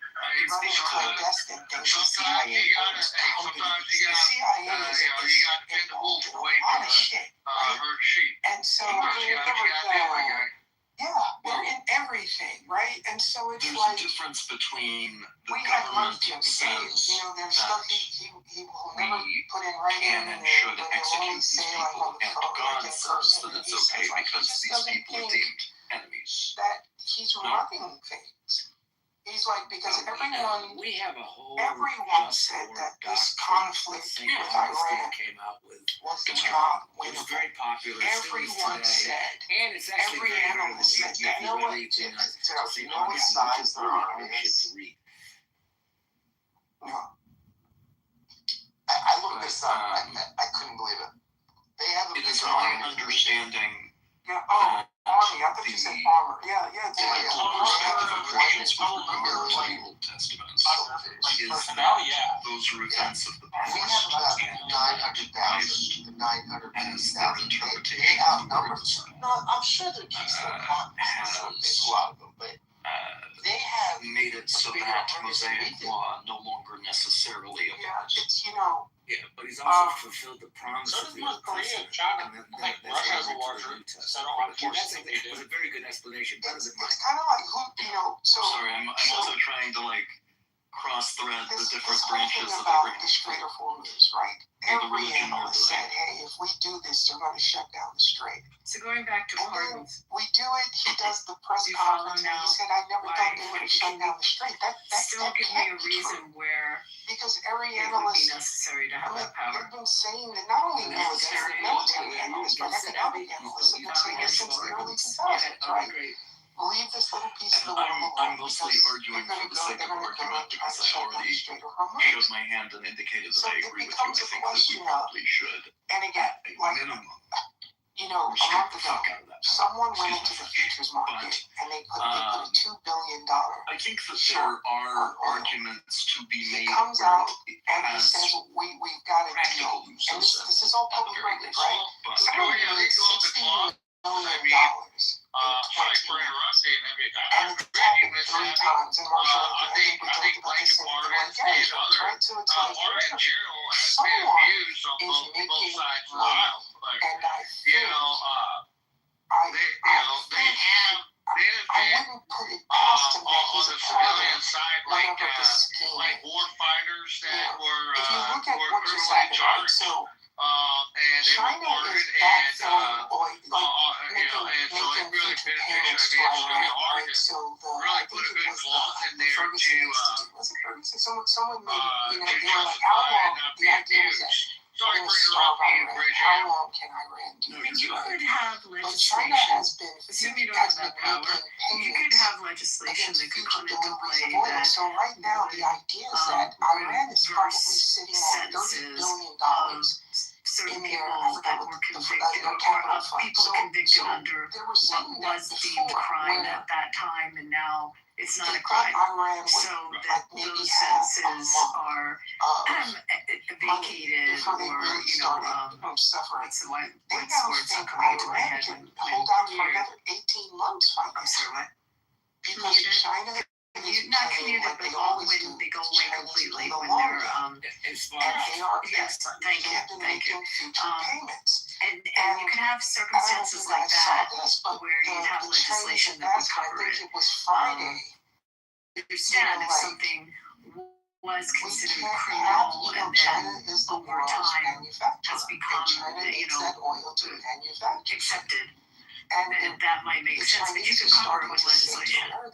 clandestine things. The CIA owns companies. The CIA is involved in a lot of shit, right? And so they're in everything, right? And so it's there's like a difference between the we had lunch government the other day. says There's stuff he will never put in writing, can and should execute these people, and God says that it's okay because these people are deemed enemies. That he's running things. He's like, because everyone said that this conflict with Iran came out with was not it was winnable. very popular. Everyone said, and it's actually every analyst said that. You know what size their army is? No. I looked this up. I couldn't believe it. They have a It is bigger my army. understanding Yeah. Oh, army. I thought you said farmer. Yeah. It's like Christians with regard to the Old Testament those are events of the past. We have about 900,000 to 950,000. They outnumber. No, I'm sure they're Keystone Congressmen. A lot of them, but they have made it so that Mosaic law no longer necessarily applies. It's Yeah, but he's also fulfilled the promise So of does the North Old Korea and Testament. China. I think Russia has a larger center on forces than they It do. was a very good explanation. Better than mine. It's kind of like so. Sorry, I'm also trying to cross-thread the This different whole thing branches of about every. the Strait of Hormuz, right? Every analyst said, hey, if we do this, they're going to shut down the strait. So going back to And then pardons, we do it. He does the press Do you follow conference, and now he said, I never why thought they would have shut can down the strait. That still give me can't a be reason true. where Because every it would be analyst, necessary to have that power. they've been saying that not only military analysts, but economic analysts have been saying this since the early 2000s, right? Leave this little piece of the world alone. I'm mostly arguing for the sake of argument because I already showed my hand and indicated that I agree with you. I think that we probably should, and again, at minimum, a month ago, someone went into the futures market and they put a $2 billion. I think that there are arguments to be made. He comes out and he says, we've got a deal. And this is all public record, right? Someone made $60 million. Sorry for interrupting. And it's happened 3 times in Marshall. I think we talked about this in the right? So it's like, someone is making money. And I think, I wouldn't put it past him that he's a part of whatever the scheme. like war fighters that were If you look at what just criminally happened, right? charged, So and they China were is pardoned, backfilling oil, and so it making really future beneficial. payments I to mean, it's really Iran, hard right? to So really put a good clause in there Ferguson to Institute. Was it Ferguson? Someone made they were like, justify how long? not The being idea was that abused. we're Sorry going for to starve interrupting you, Iran. Bridget. How long can Iran do I mean, this? you Right? could have But China legislation. has been Assume you don't have that power. making You could payments have legislation against that could future come into deliveries play of oil. that So right now, the idea is that Iran is probably sitting on $30 billion certain in their, people that were convicted or people convicted under what was deemed crime at that time, and now it's not a crime. So that those sentences are vacated or, what's the word's not coming into my head when hold on for another 18 months. I'm sorry, what? Because China not commuted, but all when they go away completely when they're yes, thank you. And you can have circumstances like that where you have legislation that would cover it. It was Friday. Understand if something was considered criminal and then over time has become accepted. And that might make sense, but you could cover it with legislation. I don't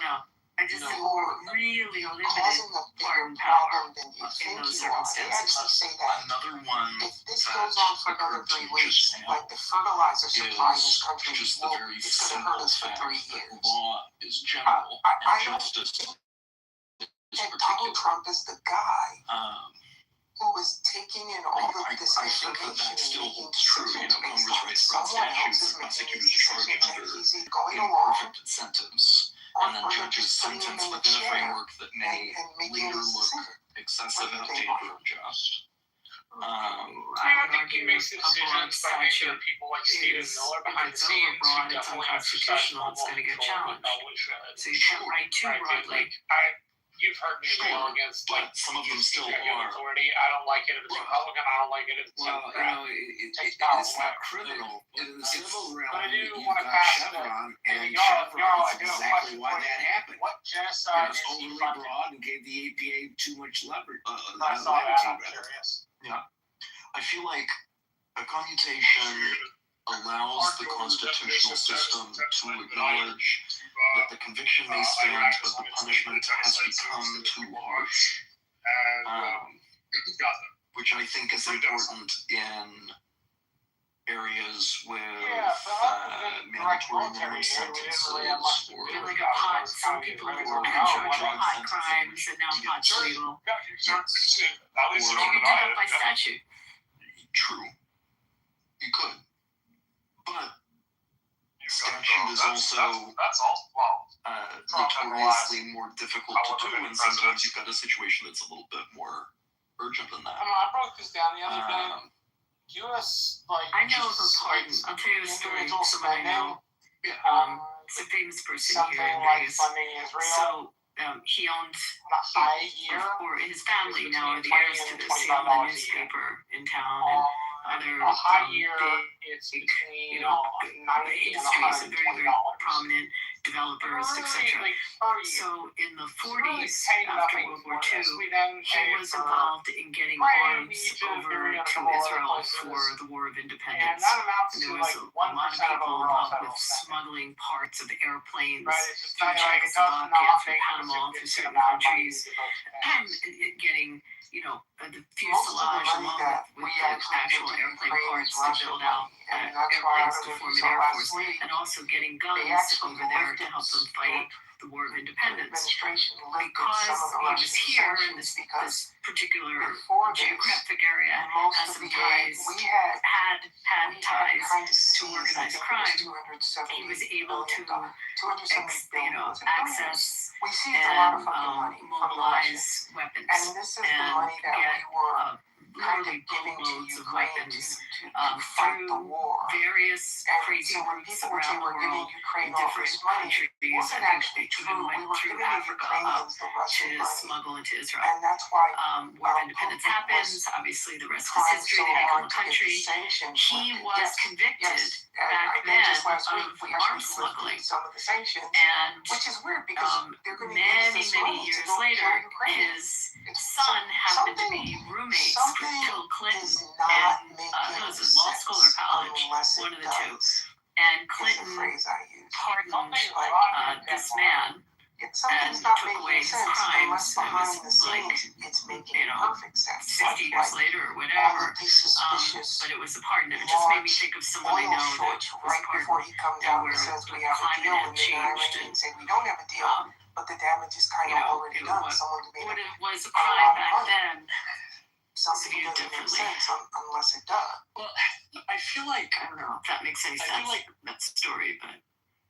know. I just think you're we're really limited causing a bigger pardon power problem than you in think those you are. They circumstances. actually say that Another one if this that goes on for another occurred to 3 me weeks, just now like the fertilizer supply in this is country, just the very it's going to simple hurt us for fact 3 that years. law is general I and don't justice think is that Donald particular. Trump is the guy who is taking in all of this I think that information still and making holds true. You decisions know, based Congress on writes broad someone statutes else and is making prosecutors these charge decisions, under and he's going along imperfect incentives, and then judges sentence in the within a chair framework that may and making later this look decision. excessive and What do you think, outdated or unjust. I think he makes the decisions, but I think there are people like Stephen Miller behind the scenes who overbroad, it's definitely exercise unconstitutional, it's more going to get control than challenged. probably should. So you can't write too Right, dude, broadly. like, you've heard me rail against like some of them still executive are. authority. I don't like it if it's Republican. I don't like it if it's Democrat. It's not criminal. In the civil realm, But I do you've want to got pass Chevron, that. and Y'all, Chevron I is do have a exactly question why for you. that happened. What It genocide was is he overly funding? broad and gave the APA too much leverage. I saw that. I'm curious. Yeah. I feel like a commutation allows the constitutional system to acknowledge that the conviction may stand, but the punishment has become too harsh. Which I think is important in areas with mandatory minimum sentences or Like a pot, some people are charged with hot crimes and now pot's legal. At least You can do that by statute. True. You could. But statute is also notoriously more difficult to do, and sometimes you've got a situation that's a little bit more urgent than that. I don't know. I broke this down the other day. U.S. like I know of a pardon. I'll tell you a story. Someone I know. It's a famous person here in Vegas. So he owns, or his family now are the heirs to this. He owned a newspaper in town and other big, industries and very, very prominent developers, etc. So in the 40s, after World War II, he was involved in getting arms over to Israel for the War of Independence. And there was a lot of people involved with smuggling parts of airplanes through Czechoslovakia, through Panama, through certain countries, and getting, the fuselage along with the actual airplane parts to build out airplanes to form an air force, and also getting guns over there to help them fight the War of Independence. Because he was here in this particular geographic area, has some ties, had ties to organized crime, he was able to access and mobilize weapons and get literally boatloads of weapons through various crazy routes around the world in different countries. I think they even went through Africa up to smuggle into Israel. War of Independence happens. Obviously, the rest is history. They become a country. He was convicted back then of arms smuggling. And many years later, his son happened to be roommates with Bill Clinton in was it law school or college, one of the two. And Clinton pardoned this man and took away his crimes. It was like, 50 years later or whatever. But it was a pardon. It just made me think of someone I know that was pardoned and where the climate had changed. And, but the damage is kind of already done. What it was a crime back then, something doesn't make sense unless it does. Well, I feel like, I don't know if that makes any sense. I feel like that story, but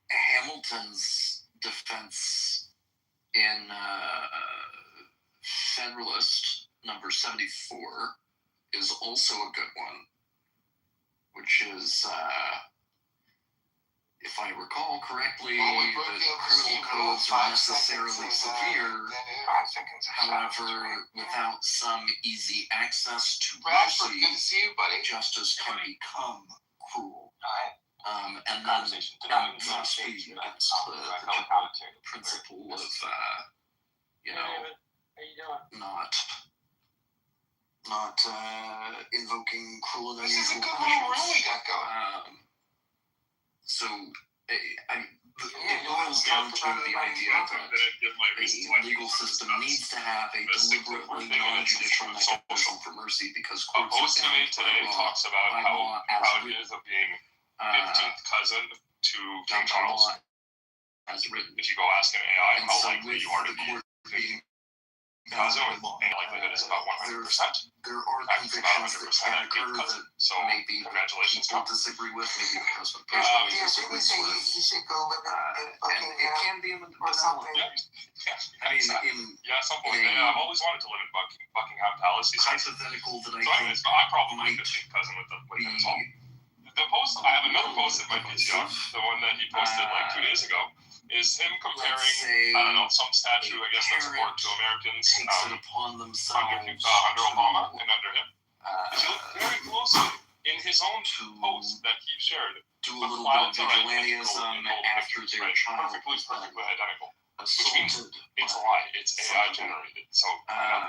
Hamilton's defense in Federalist number 74 is also a good one, which is, if I recall correctly, the criminal codes are necessarily severe, however, without some easy access to mercy, justice can become cruel. And then that must be against the principle of, not invoking cruel and unusual punishments. So, It boils down to the idea that a legal system needs to have a deliberately non-judicial mechanism for mercy because A courts post are I made bound today by law, talks about by how law as proud he written. is of being 15th cousin to King Charles. As written. If you go ask an AI And how so likely with you are the to be court being cousin, with the likelihood is about 100%. There are In fact, it's about convictions 100% that can I'd be occur cousin. that So maybe congratulations, people Trump. disagree with, maybe the president Yeah, personally didn't he disagrees say with. he should go live in And it can be in the or something? Yeah, I mean, exactly. in Yeah, at some point. in Yeah, I've always wanted to live in Buckingham Palace. He says. hypothetical that So I anyways, think I'm probably might 15th cousin with him as be well. The post, I have another post in my PTR, the one that he posted like 2 days ago, is him comparing, I don't know, some statue, I guess, that's important to Americans takes it upon themselves under Obama and under him. to, If you look very closely in his own post that he shared, do a the little bit of clouds are vigilantism identical, after pictures, their right? child Perfectly identical. Which means assaulted. it's a lie. It's AI generated. So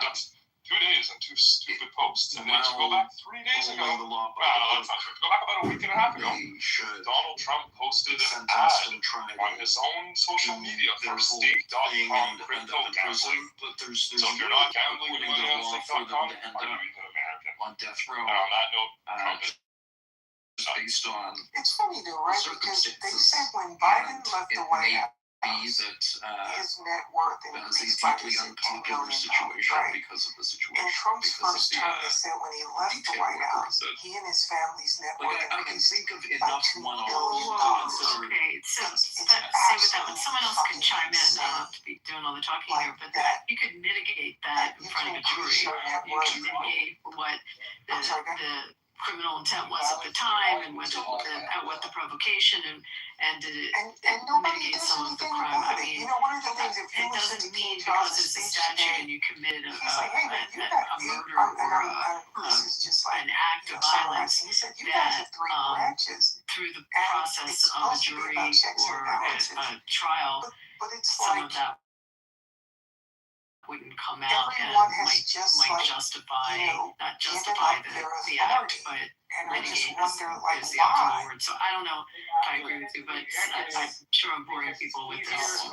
just 2 days and 2 stupid posts. And then if you go back 3 days ago, Following the law by well, the that's not true. Go back about a week and a half ago. they should Donald Trump posted be an sentenced ad and tried on his own social do media for their whole stake.com thing and end crypto up in prison. gambling. But there's So if you're not gambling according with to money on law for them stake.com, to end are you up even American? on death row And on that note, Trump is based on It's funny though, right? Because they circumstances. said when Biden And left it the White may House, be that his net worth that is a increased by deeply $10 unpopular million, situation right? because of the situation. In Trump's because first of the, term, they said when he left the detailed White record House, that- he and his family's net Like, worth I can increased think of by enough $2 one-offs billion. to consider. Okay, so It's say with that one, absolutely someone else can fucking chime in. I insane. don't have to be doing all the talking Like here, but that. you could mitigate that in You front can of a jury. increase your net You worth. can mitigate what I'm sorry, go ahead. the criminal intent was at the time and what the provocation and did it And nobody mitigate does some of the anything crime. about I it. mean, You know, one of the things if you it listen to doesn't King mean Charles' because it's a speech statute today, and you committed he's like, hey man, you got a eight, murder this is just like, an act you of know, violence summarizing. He said, you guys that have three branches. through the And process it's of a supposed to be jury about checks and or balances. a trial, But it's some like of that wouldn't come out and everyone has might just might like, justify you know, not given justify up the their act, authority. but And I just mitigate wonder, like, is the optimal why? word. So I don't know if I agree with you, but I'm sure I'm boring people with this.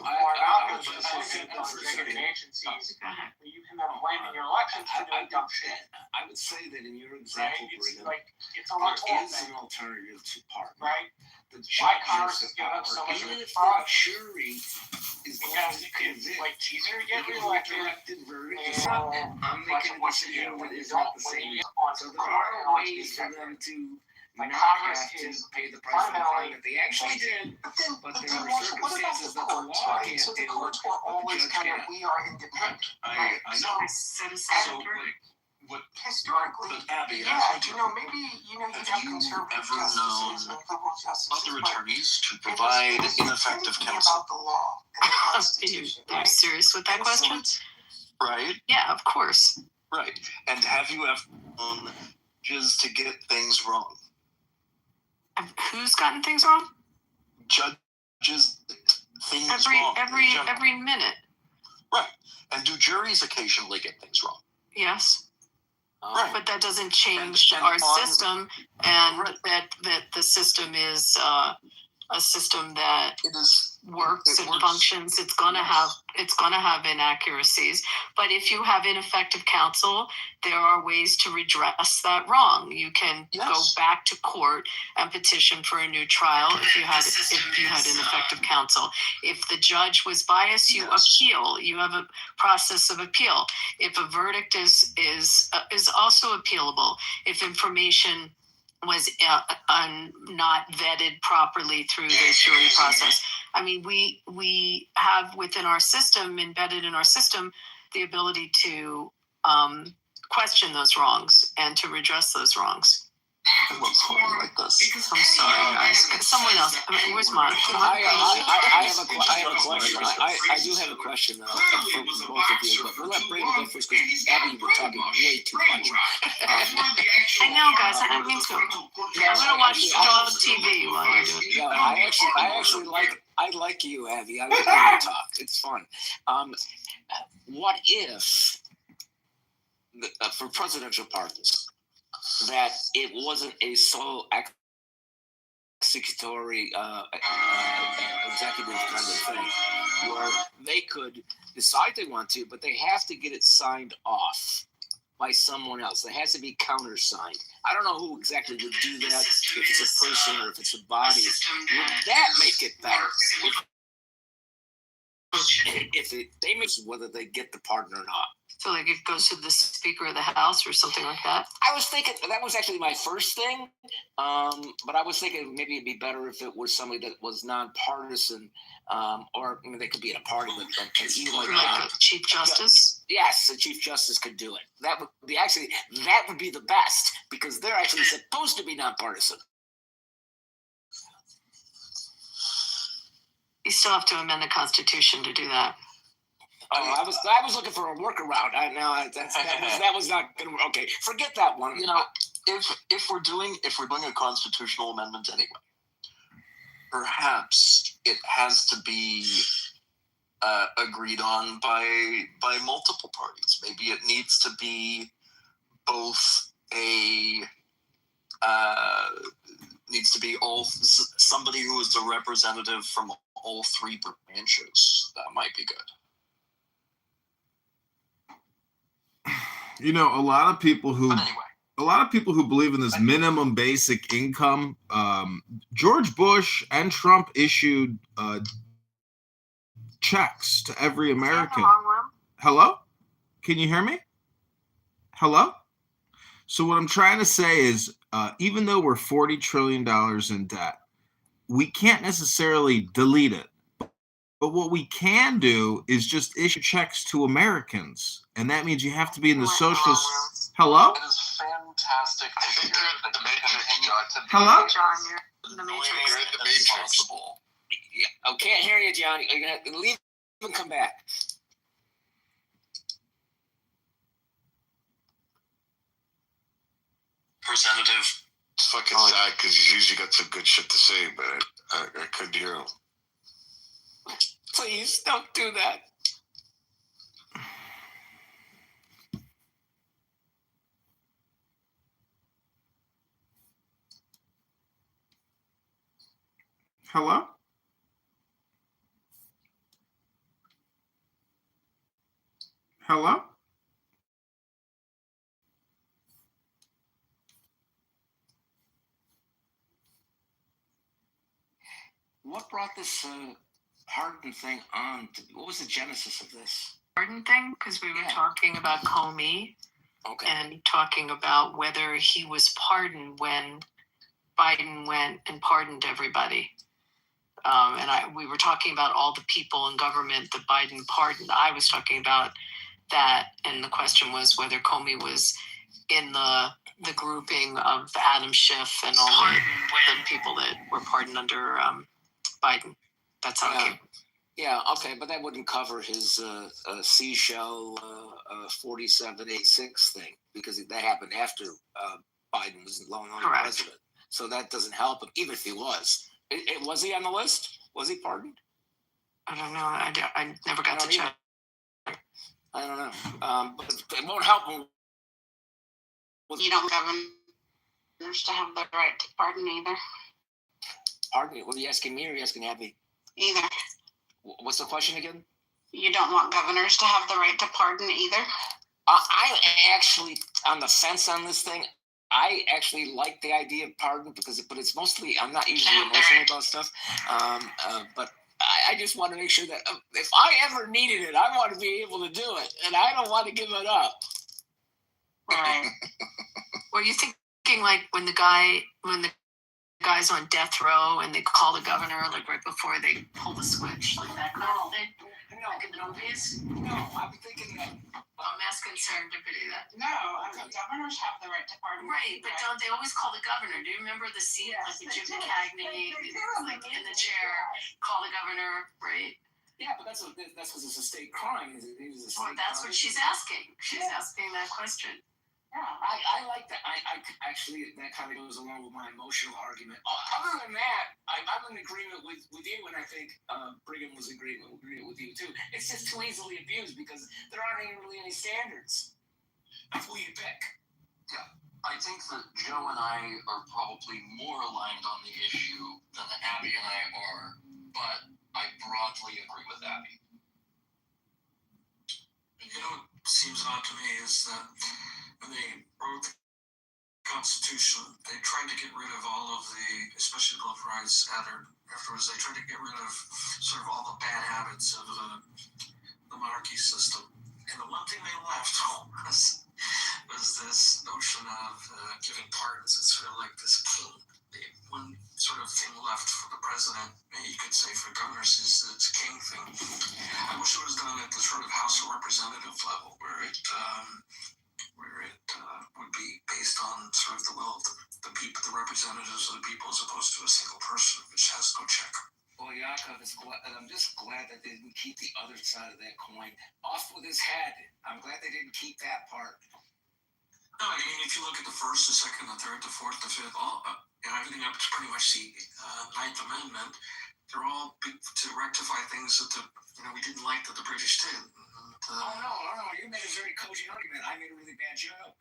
Executive agencies, Go ahead. you can then blame your elections for doing dumb shit. I would say that in your Right? example, It's Brigham, like it's a lot there more is an alternative to pardon. right? The Why judge Congress has is the giving power, up so much of even its if the power. jury is going Because to it's convict. like easier to get Even with reelected. directed verdict, And it's not that I'm making a decision that is not the same. So there are ways for them to Like not Congress have to is pay the price for the crime fundamentally that they actually did. But then, But but there then are what about circumstances the that the courts, law right? can't So the deal courts with, were but the always judge kind of, can. we are independent. I know. Set aside So, a jury. What historically, But Abby, yeah, you know, maybe, you know, you have have you conservative ever justices known and liberal justices, other but attorneys to it provide was ineffective tended to be counsel? about the law and the Constitution, Are you right? serious with that And so question? it's, Right, Yeah, of course. right. And have you ever known judges to get things wrong? Who's gotten things wrong? Judges get things wrong. Every in general. every minute. Right. And do juries occasionally get things wrong? Yes. Right. But that doesn't change And our on- system, and Right. that the system is a system that It is. works It and works. functions. It's gonna have inaccuracies, but if you have ineffective counsel, there are ways to redress that wrong. You can go Yes. back to court and petition for a new trial if you had ineffective counsel. If the judge was biased, you appeal. You have a process of appeal. If a verdict is also appealable, if information was not vetted properly through the jury process. I mean, we have within our system, embedded in our system, the ability to question those wrongs and to redress those wrongs. I love calling like this. I'm sorry, guys. Someone else. I mean, where's Mon? I have a question. I do have a question for both of you, but we'll let Brady go first because Abby, you've been talking way too much. I know, guys. I didn't mean to. I'm gonna watch dog TV while you're doing it. Yeah, I actually like you, Abby. I like when you talk. It's fun. What if for presidential pardons that it wasn't a sole executory executive kind of thing, where they could decide they want to, but they have to get it signed off by someone else. It has to be countersigned. I don't know who exactly would do that, if it's a person or if it's a body. Would that make it better? If they miss whether they get the pardon or not. So like it goes to the Speaker of the House or something like that? I was thinking, that was actually my first thing, but I was thinking maybe it'd be better if it was somebody that was nonpartisan, or I mean, they could be in a party, but even like a Chief Justice? Yes, the Chief Justice could do it. That would be the best, because they're actually supposed to be nonpartisan. You still have to amend the Constitution to do that. Oh, I was looking for a workaround. That was not gonna work. Okay, forget that one. You know, if we're doing a constitutional amendment anyway, perhaps it has to be agreed on by multiple parties. Maybe it needs to be both somebody who is a representative from all three branches. That might be good. You know, a lot of people who believe in this minimum basic income, George Bush and Trump issued checks to every American. Hello? Can you hear me? Hello? So what I'm trying to say is, even though we're $40 trillion in debt, we can't necessarily delete it. But what we can do is just issue checks to Americans. And that means you have to be in the social... Hello? It is fantastic to hear that you continue to be... Hello? John, you're in the Matrix. You're in the Matrix. Yeah, I can't hear you, John. You're going to have to leave and come back. Representative. It's fucking sad because he's usually got some good shit to say, but I couldn't hear him. Please don't do that. Hello? Hello? What brought this pardon thing on? What was the genesis of this? Pardon thing? Because we were talking about Comey. Okay. And talking about whether he was pardoned when Biden went and pardoned everybody. We were talking about all the people in government that Biden pardoned. I was talking about that, and the question was whether Comey was in the grouping of Adam Schiff and all the people that were pardoned under Biden. That's how it came. Yeah, okay, but that wouldn't cover his seashell 4786 thing, because that happened after Biden was no longer president. So that doesn't help him, even if he was. Was he on the list? Was he pardoned? I don't know. I never got to check. I don't know. But it won't help him. You don't governors to have the right to pardon either. Pardon me? Were you asking me or are you asking Abby? Either. What's the question again? You don't want governors to have the right to pardon either? I'm actually on the fence on this thing. I actually like the idea of pardon but it's mostly, I'm not usually emotional about stuff. But I just want to make sure that if I ever needed it, I want to be able to do it, and I don't want to give it up. Right. Were you thinking like when the guy's on death row and they call the governor like right before they pull the switch, like that kind of thing? Like in the movies? No, I'm thinking that. I'm asking serendipity that. No, governors have the right to pardon. Right, but don't they always call the governor? Do you remember the scene like the Jim Cagney, like in the chair, call the governor, right? Yeah, but that's because it's a state crime. Well, that's what she's asking. She's asking that question. Yeah, I like that. I actually, that kind of goes along with my emotional argument. Other than that, I'm in agreement with you, and I think Brigham was in agreement with you too. It's just too easily abused because there aren't even really any standards of who you pick. Yeah. I think that Joe and I are probably more aligned on the issue than Abby and I are, but I broadly agree with Abby. You know what seems odd to me is that when they wrote the Constitution, they tried to get rid of all of the, especially Bill of Rights afterwards, they tried to get rid of sort of all the bad habits of the monarchy system. And the one thing they left was this notion of giving pardons. It's sort of like this king. One sort of thing left for the president, you could say for governors, is this king thing. I wish it was done at the sort of House of Representative level, where it would be based on sort of the will of the people, the representatives of the people, as opposed to a single person, which has no check. Well, Yakov, I'm just glad that they didn't keep the other side of that coin. Off with his head. I'm glad they didn't keep that part. No, I mean, if you look at the first, the second, the third, the fourth, the fifth, everything up to pretty much the Ninth Amendment, they're all to rectify things that we didn't like that the British did. No, you made a very cogent argument. I made a really bad joke.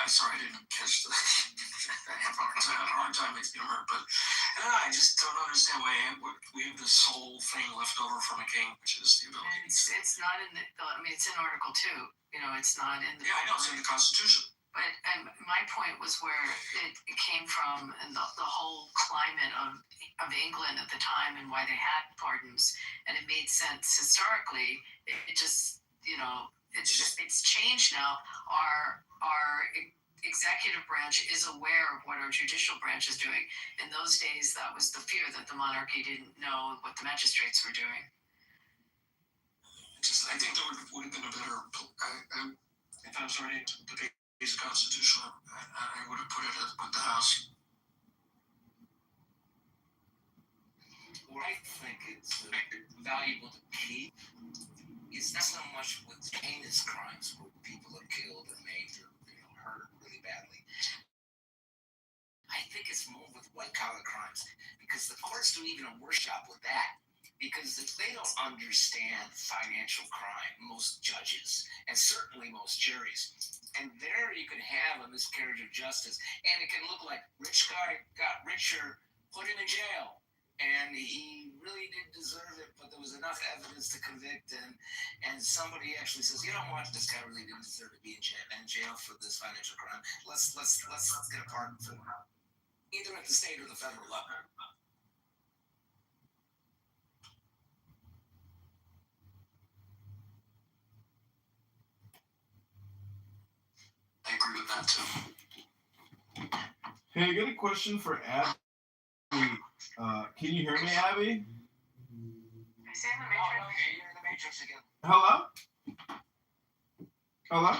Sorry, I didn't catch the. I have a hard time with humor, but I just don't understand why we have this whole thing left over from a king, which is the ability. It's not in it's in Article 2. It's not in the. Yeah, I know, it's in the Constitution. But my point was where it came from, and the whole climate of England at the time, and why they had pardons, and it made sense historically. It just it's changed now. Our executive branch is aware of what our judicial branch is doing. In those days, that was the fear that the monarchy didn't know what the magistrates were doing. I think there would have been a better. If I was ready to debate the Constitution, I would have put it with the House. What I think it's valuable to keep is not so much with heinous crimes where people are killed or maimed or hurt really badly. I think it's more with white-collar crimes, because the courts do even a workshop with that. Because if they don't understand financial crime, most judges, and certainly most juries, and there you can have a miscarriage of justice, and it can look like rich guy got richer, put him in jail, and he really didn't deserve it, but there was enough evidence to convict, and somebody actually says, you know what, this guy really didn't deserve to be in jail for this financial crime. Let's get a pardon for him, either at the state or the federal level. I agree with that too. Hey, I got a question for Abby. Can you hear me, Abby? I say in the Matrix again. Hello? Hello?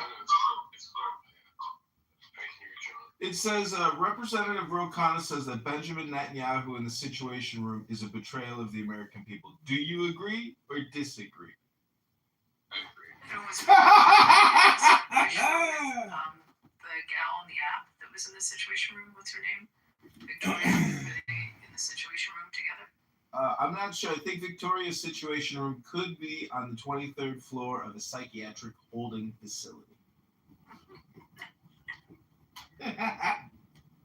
It says Representative Ro Khanna says that Benjamin Netanyahu in the Situation Room is a betrayal of the American people. Do you agree or disagree? The gal on the app that was in the Situation Room, what's her name? Victoria, were they in the Situation Room together? I'm not sure. I think Victoria's Situation Room could be on the 23rd floor of a psychiatric holding facility. I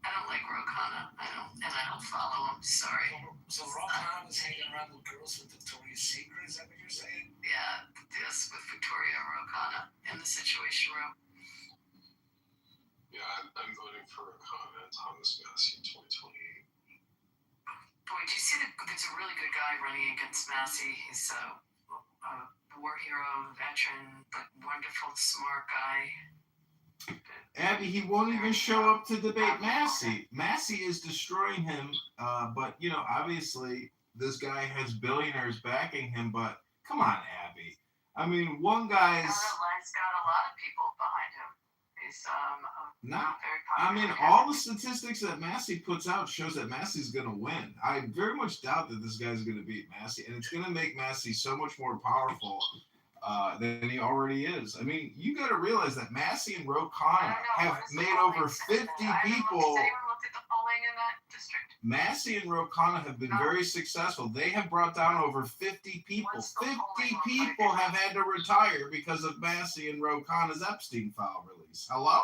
don't like Ro Khanna. I don't follow him. Sorry. So Ro Khanna was hanging around with girls with Victoria's Secret? Is that what you're saying? Yeah, yes, with Victoria Ro Khanna in the Situation Room. Yeah, I'm voting for Ro Khanna and Thomas Massey in 2028. Boy, do you see there's a really good guy running against Massey. He's a war hero, veteran, but wonderful, smart guy. Abby, he won't even show up to debate Massey. Massey is destroying him, but, obviously this guy has billionaires backing him, but come on, Abby. I mean, one guy's... He's got a lot of people behind him. He's all the statistics that Massey puts out shows that Massey's going to win. I very much doubt that this guy's going to beat Massey, and it's going to make Massey so much more powerful than he already is. I mean, you got to realize that Massey and Ro Khanna have made over 50 people. Has anyone looked at the polling in that Massey and Ro Khanna have been very successful. They have brought down over 50 people. 50 people have had to retire because of Massey and Ro Khanna's Epstein file release. Hello?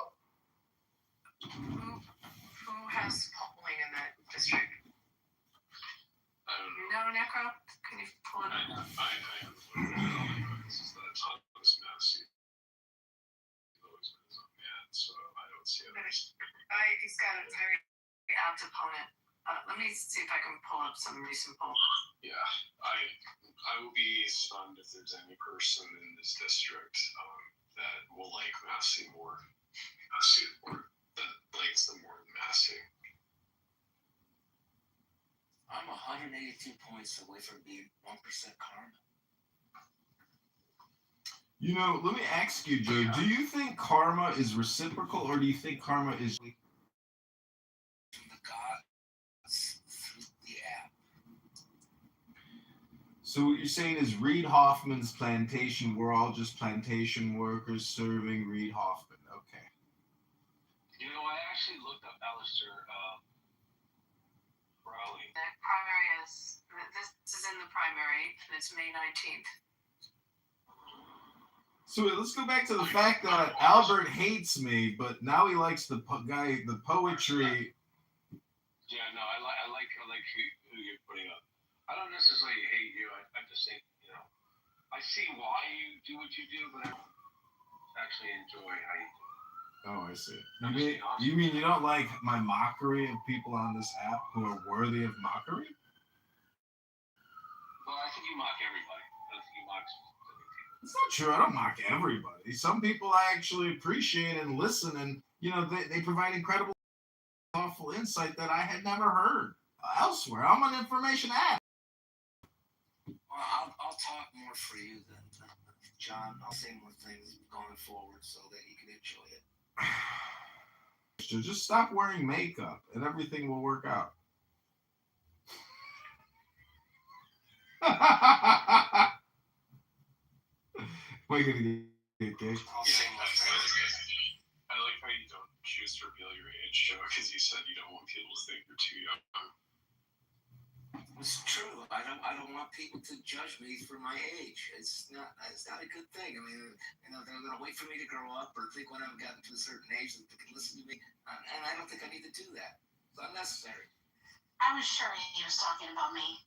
Who has polling in that district? You know, Necro? Can you pull it up? This is the Thomas Massey. So I don't see it. He's got a very apt opponent. Let me see if I can pull up some recent polls. Yeah, I will be stunned if there's any person in this district that will like Massey more. That likes them more than Massey. I'm 182 points away from being 1% karma. You know, let me ask you, Joe, do you think karma is reciprocal, or do you think karma is... The gods through the app. So what you're saying is Reid Hoffman's plantation, we're all just plantation workers serving Reid Hoffman. Okay. You know, I actually looked up Alistair Crowley. The primary is, this is in the primary, and it's May 19th. So let's go back to the fact that Albert hates me, but now he likes the poetry. Yeah, no, I like who you're putting up. I don't necessarily hate you. I just think, you know, I see why you do what you do, but I actually enjoy how you do it. Oh, I see. You mean you don't like my mockery of people on this app who are worthy of mockery? Well, I think you mock everybody. I think you mock specific people. It's not true. I don't mock everybody. Some people I actually appreciate and listen, and you know they provide incredible, thoughtful insight that I had never heard elsewhere. I'm an information app. Well, I'll talk more for you than John. I'll say more things going forward so that you can enjoy it. Just stop wearing makeup, and everything will work out. We're gonna get gay. I like how you don't choose to reveal your age, Joe, because you said you don't want people to think you're too young. It's true. I don't want people to judge me for my age. It's not a good thing. I mean, you know, they're gonna wait for me to grow up or think when I've gotten to a certain age that they can listen to me, and I don't think I need to do that. It's unnecessary. I was sure he was talking about me.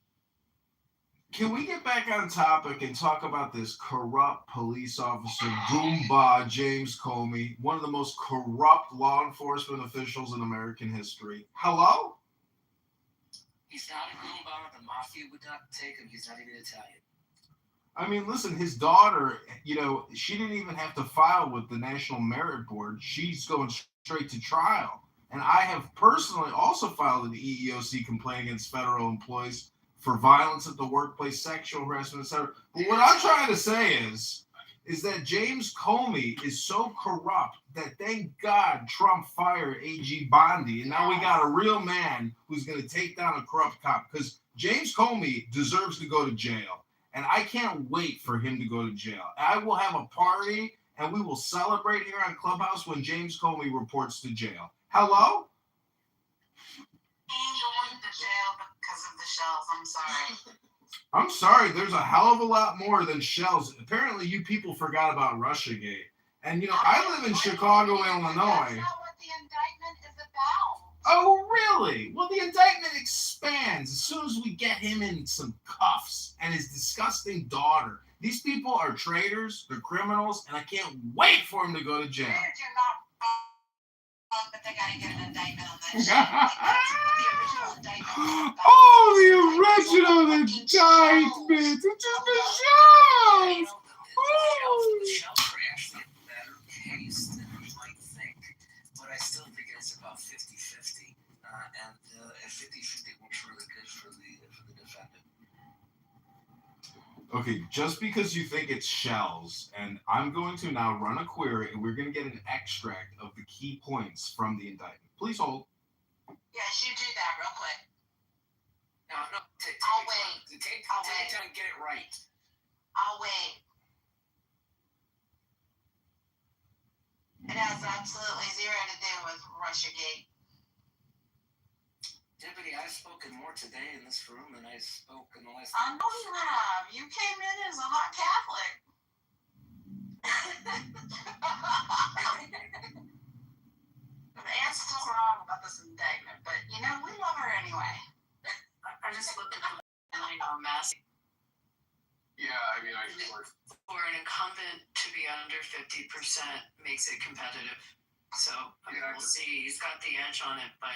Can we get back on topic and talk about this corrupt police officer, Goomba James Comey, one of the most corrupt law enforcement officials in American history? Hello? He's not a Goomba. The mafia would not take him. He's not even Italian. I mean, listen, his daughter, you know, she didn't even have to file with the National Merit Board. She's going straight to trial. And I have personally also filed an EEOC complaint against federal employees for violence at the workplace, sexual harassment, etc. But what I'm trying to say is that James Comey is so corrupt that thank God Trump fired AG Bondi, and now we got a real man who's going to take down a corrupt cop, because James Comey deserves to go to jail, and I can't wait for him to go to jail. I will have a party, and we will celebrate here on Clubhouse when James Comey reports to jail. Hello? Ain't going to jail because of the shells. I'm sorry. I'm sorry, there's a hell of a lot more than shells. Apparently, you people forgot about Russiagate. And, you know, I live in Chicago, Illinois. That's not what the indictment is about. Oh, really? Well, the indictment expands as soon as we get him in some cuffs and his disgusting daughter. These people are traitors, they're criminals, and I can't wait for him to go to jail. You're not wrong, but they got to get an indictment on that shit. That's what the original indictment was about. Oh, the original indictment, which is the shells. The shells are actually a better case than you might think, but I still think it's about 50-50, and 50-50 works really good for the defendant. Okay, just because you think it's shells, and I'm going to now run a query, and we're going to get an extract of the key points from the indictment. Please hold. Yes, you do that real quick. No, I'll wait. Take your time and get it right. I'll wait. It has absolutely zero to do with Russiagate. Deputy, I've spoken more today in this room than I spoke in the last. I know you have. You came in as a hot Catholic. The aunt's still wrong about this indictment, but we love her anyway. I just looked at the mass. Yeah, I mean, I just like. For an incumbent to be under 50% makes it competitive. So we'll see. He's got the edge on it, but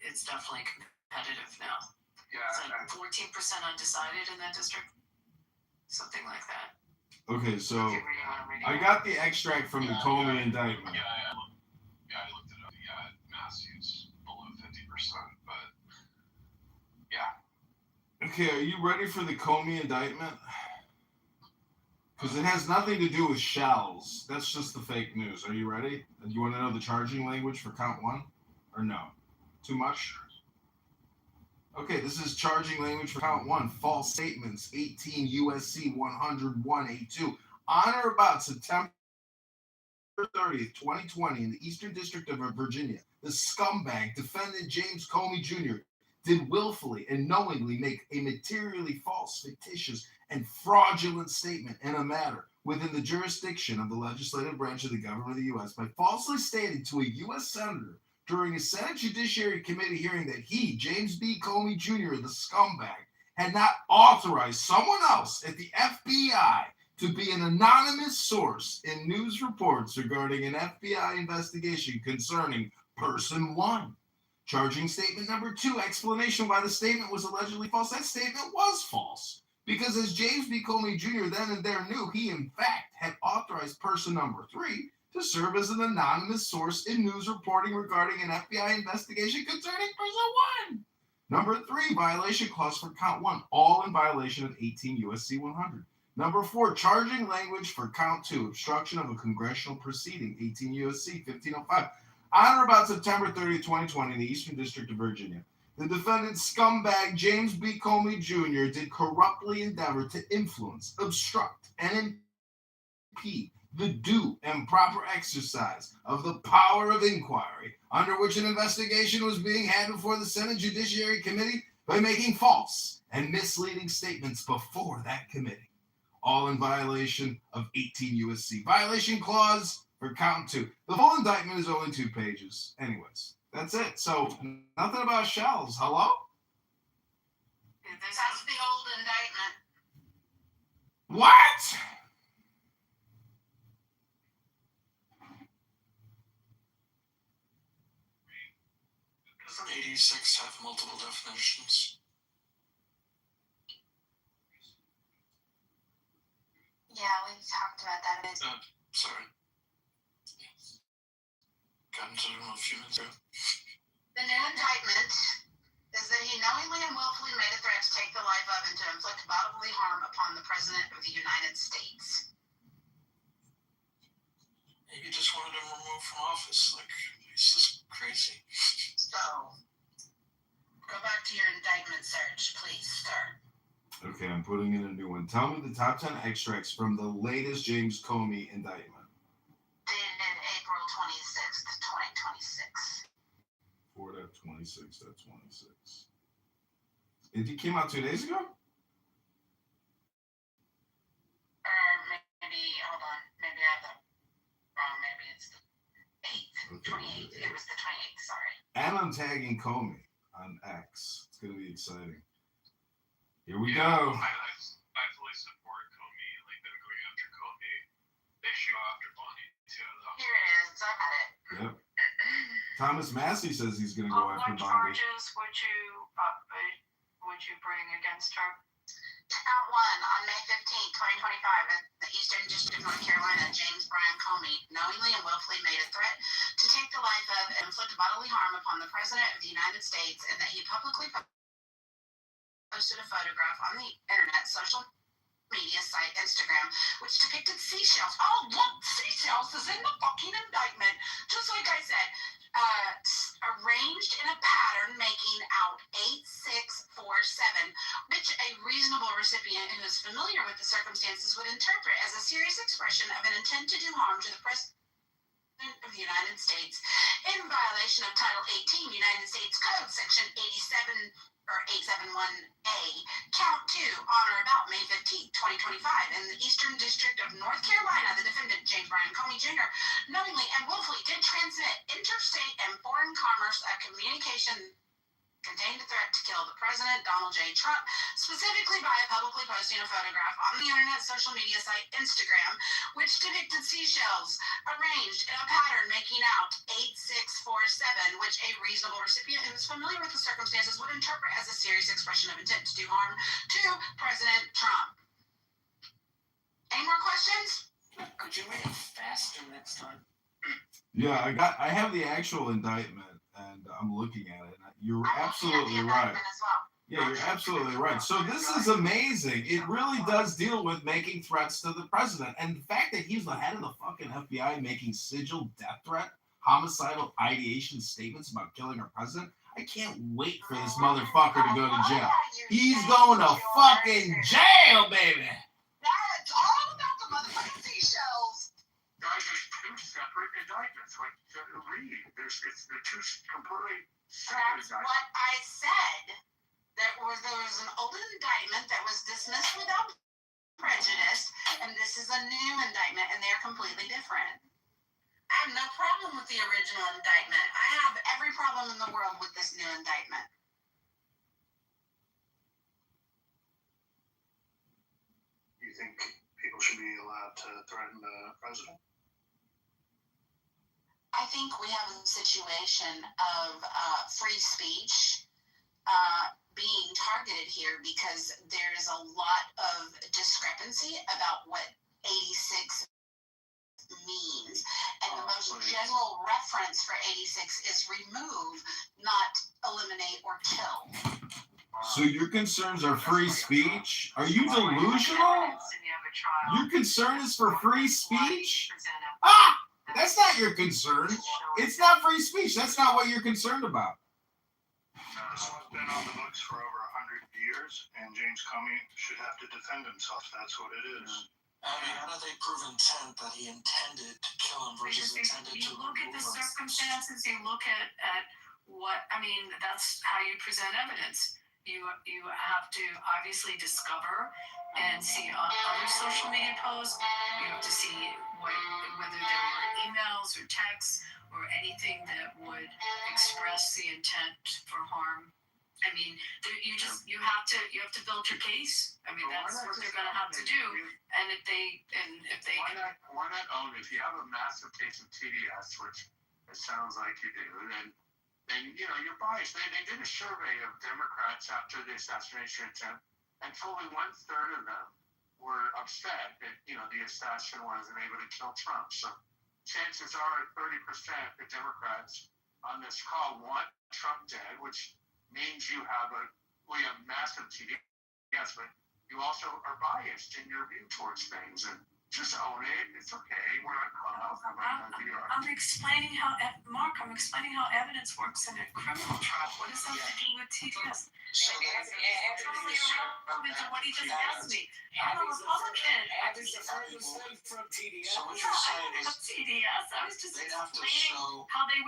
it's definitely competitive now. Yeah. It's like 14% undecided in that district, something like that. Okay, so I got the extract from the Comey indictment. I looked it up. Yeah, Matthew's below 50%, but yeah. Okay, are you ready for the Comey indictment? Because it has nothing to do with shells. That's just the fake news. Are you ready? Do you want to know the charging language for count 1? Or no? Too much? Okay, this is charging language for count 1. False statements, 18 USC 101A2. On or about September 30th, 2020, in the Eastern District of Virginia, the scumbag defendant James Comey Jr. did willfully and knowingly make a materially false, fictitious, and fraudulent statement in a matter within the jurisdiction of the legislative branch of the government of the U.S. by falsely stating to a U.S. senator during a Senate Judiciary Committee hearing that he, James B. Comey Jr., the scumbag, had not authorized someone else at the FBI to be an anonymous source in news reports regarding an FBI investigation concerning Person 1. Charging statement number 2, explanation why the statement was allegedly false. That statement was false because, as James B. Comey Jr. then and there knew, he in fact had authorized person number 3 to serve as an anonymous source in news reporting regarding an FBI investigation concerning person 1. Number 3, violation clause for count 1, all in violation of 18 U.S.C. 100. Number 4, charging language for count 2, obstruction of a congressional proceeding, 18 U.S.C. 1505. On or about September 30, 2020, in the Eastern District of Virginia, the defendant scumbag James B. Comey Jr. did corruptly endeavor to influence, obstruct, and impede the due and proper exercise of the power of inquiry under which an investigation was being had before the Senate Judiciary Committee by making false and misleading statements before that committee, all in violation of 18 U.S.C. Violation clause for count 2. The full indictment is only 2 pages. Anyways, that's it. So nothing about shells. Hello? That's the old indictment. What? Doesn't 86 have multiple definitions? Yeah, we talked about that. Sorry. Got into it a few minutes ago. The new indictment is that he knowingly and willfully made a threat to take the life of and to inflict bodily harm upon the President of the United States. Maybe just wanted him removed from office. Like, he's just crazy. So, go back to your indictment search, please, sir. Okay, I'm putting in a new one. Tell me the top 10 extracts from the latest James Comey indictment. Dated April 26th, 2026. Forward at 26. It came out 2 days ago? Maybe, hold on. Maybe I have the wrong. Maybe it's the 8th. Okay, 28th. It was the 28th, sorry. And I'm tagging Comey on X. It's going to be exciting. Here we go. I fully support Comey, like them going after Comey. They should go after Bonnie too, though. Here it is. I got it. Yep. Thomas Massey says he's going to go after Bonnie. What charges would you bring against her? Count 1, on May 15, 2025, in the Eastern District of North Carolina, James Brian Comey knowingly and willfully made a threat to take the life of and inflict bodily harm upon the President of the United States, and that he publicly posted a photograph on the internet social media site Instagram, which depicted seashells. Oh, look, seashells is in the fucking indictment. Just like I said, arranged in a pattern making out 8647, which a reasonable recipient who is familiar with the circumstances would interpret as a serious expression of an intent to do harm to the President of the United States in violation of Title 18 United States Code, Section 87 or 871A, Count 2, on or about May 15, 2025, in the Eastern District of North Carolina, the defendant, James Bryan Comey Jr., knowingly and willfully did transmit interstate and foreign commerce a communication contained a threat to kill the president, Donald J. Trump, specifically by publicly posting a photograph on the internet social media site Instagram, which depicted seashells arranged in a pattern making out 8647, which a reasonable recipient who is familiar with the circumstances would interpret as a serious expression of intent to do harm to President Trump. Any more questions? Could you make it faster next time? Yeah, I have the actual indictment, and I'm looking at it. You're absolutely right. Yeah, you're absolutely right. So this is amazing. It really does deal with making threats to the president. And the fact that he's the head of the fucking FBI making sigil death threat, homicidal ideation statements about killing our president, I can't wait for this motherfucker to go to jail. He's going to fucking jail, baby. It's all about the motherfucking seashells. Guys, there's two separate indictments. Like, read. They're two completely separate That's what I said. There was an old indictment that was dismissed without prejudice, and this is a new indictment, and they're completely different. I have no problem with the original indictment. I have every problem in the world with this new indictment. You think people should be allowed to threaten the president? I think we have a situation of free speech being targeted here because there's a lot of discrepancy about what 86 means. And the most general reference for 86 is remove, not eliminate or kill. So your concerns are free speech? Are you delusional? Your concern is for free speech? Ah! That's not your concern. It's not free speech. That's not what you're concerned about. This one's been on the books for over 100 years, and James Comey should have to defend himself. That's what it is. I mean, how do they prove intent that he intended to kill him versus intended to You look at the remove him? circumstances, you look at what, I mean, that's how you present evidence. You have to obviously discover and see on other social media posts. You have to see whether there were emails or texts or anything that would express the intent for harm. I mean, you have to build your case. I mean, that's what they're going to have to do. And if they why not own if you have a massive case of TDS, which it sounds like you do, then you know you're biased. They did a survey of Democrats after the assassination attempt, and fully 1/3 of them were upset that the assassin wasn't able to kill Trump. So chances are 30% of Democrats on this call want Trump dead, which means you have massive TDS, but you also are biased in your view towards things. And just own it. It's okay. We're not clubhouse. I'm explaining how evidence works in a criminal trial. What does that have to do with TDS? So It's totally irrelevant to what he just asked me. I'm a Republican. from TDS. So what you're saying is TDS. I was just explaining how you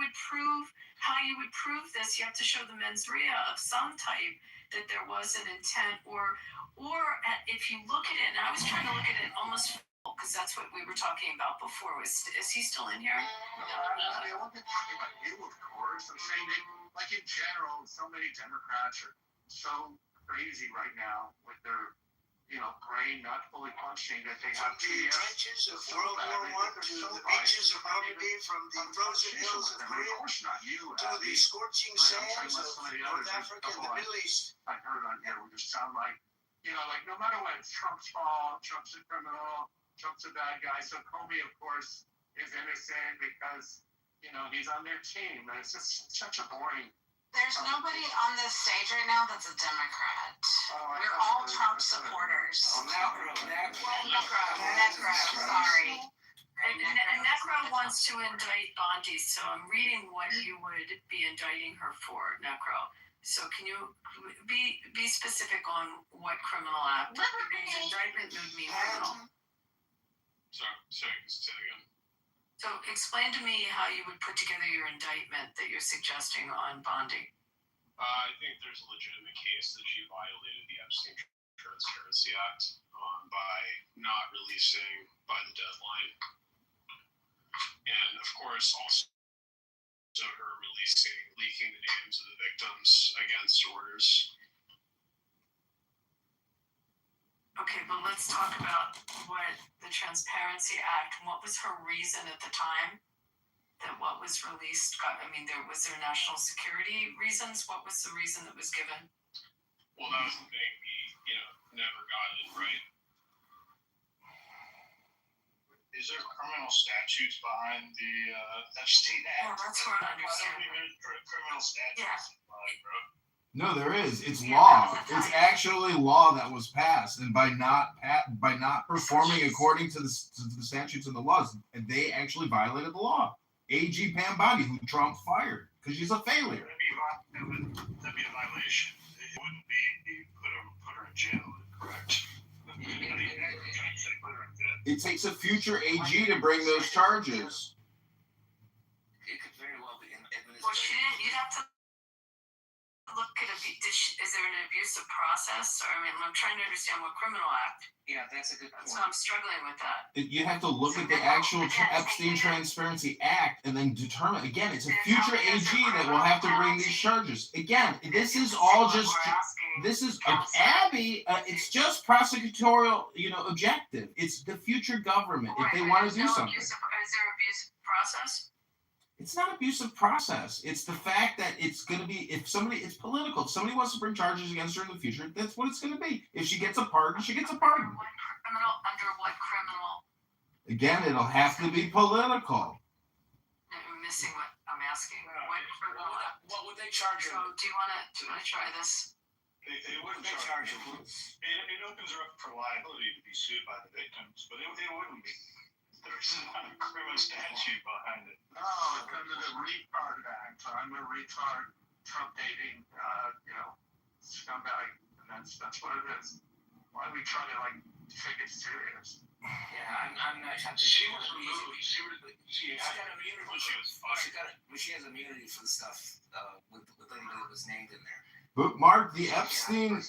would prove this. You have to show the mens rea of some type that there was an intent, or if you look at it, and I was trying to look at it almost because that's what we were talking about before. Is he still in here? I wasn't talking about you, of course. I'm saying like in general, so many Democrats are so crazy right now with their brain not fully functioning that they have TDS. The trenches of World War I to the beaches of Normandy, from the frozen hills of Korea to the scorching sands of North Africa and the Middle East. I heard on here, we just sound like, like no matter what, it's Trump's fault, Trump's a criminal, Trump's a bad guy. So Comey, of course, is innocent because, he's on their team. And it's just such a boring. There's nobody on this stage right now that's a Democrat. We're all Trump supporters. Necro, sorry. And Necro wants to indict Bondi, so I'm reading what you would be indicting her for, Necro. So can you be specific on what criminal act? Because indictment would mean criminal. Sorry, say that again. So explain to me how you would put together your indictment that you're suggesting on Bondi. I think there's a legitimate case that she violated the Epstein Transparency Act by not releasing by the deadline. And of course, also her leaking the names of the victims against orders. Okay, but let's talk about what the Transparency Act, what was her reason at the time that what was released got, was there national security reasons? What was the reason that was given? Well, that was the thing. We, never got it right. Is there criminal statutes behind the Epstein Act? Yeah, that's what I understand. Criminal statutes behind, bro. No, there is. It's law. It's actually law that was passed, and by not performing according to the statutes and the laws, they actually violated the law. AG Pam Bondi, who Trump fired because she's a failure. That'd be a violation. It wouldn't be put her in jail, correct? It takes a future AG to bring those charges. It could very well be. Well, you'd have to look at is there an abusive process? Or, I'm trying to understand what criminal act. Yeah, that's a good point. So I'm struggling with that. You have to look at the actual Epstein Transparency Act and then determine. Again, it's a future AG that will have to bring these charges. Again, this is all just. This is Abby. It's just prosecutorial, objective. It's the future government if they want to do something. Is there abusive process? It's not abusive process. It's the fact that it's going to be, it's political. If somebody wants to bring charges against her in the future, that's what it's going to be. If she gets a pardon, she gets a pardon. Under what criminal? Again, it'll have to be political. I'm missing what I'm asking. What would they charge her? Do you want to try this? They wouldn't charge her. It opens her up for liability to be sued by the victims, but it wouldn't be. There's not a criminal statute behind it. No, it's under the Retard Act. I'm a retard, Trump dating, scumbag, and that's what it is. Why do we try to take it serious? Yeah, I'm not. She was removed. She got immunity. She has immunity for the stuff with anybody that was named in there. But Mark, the Epstein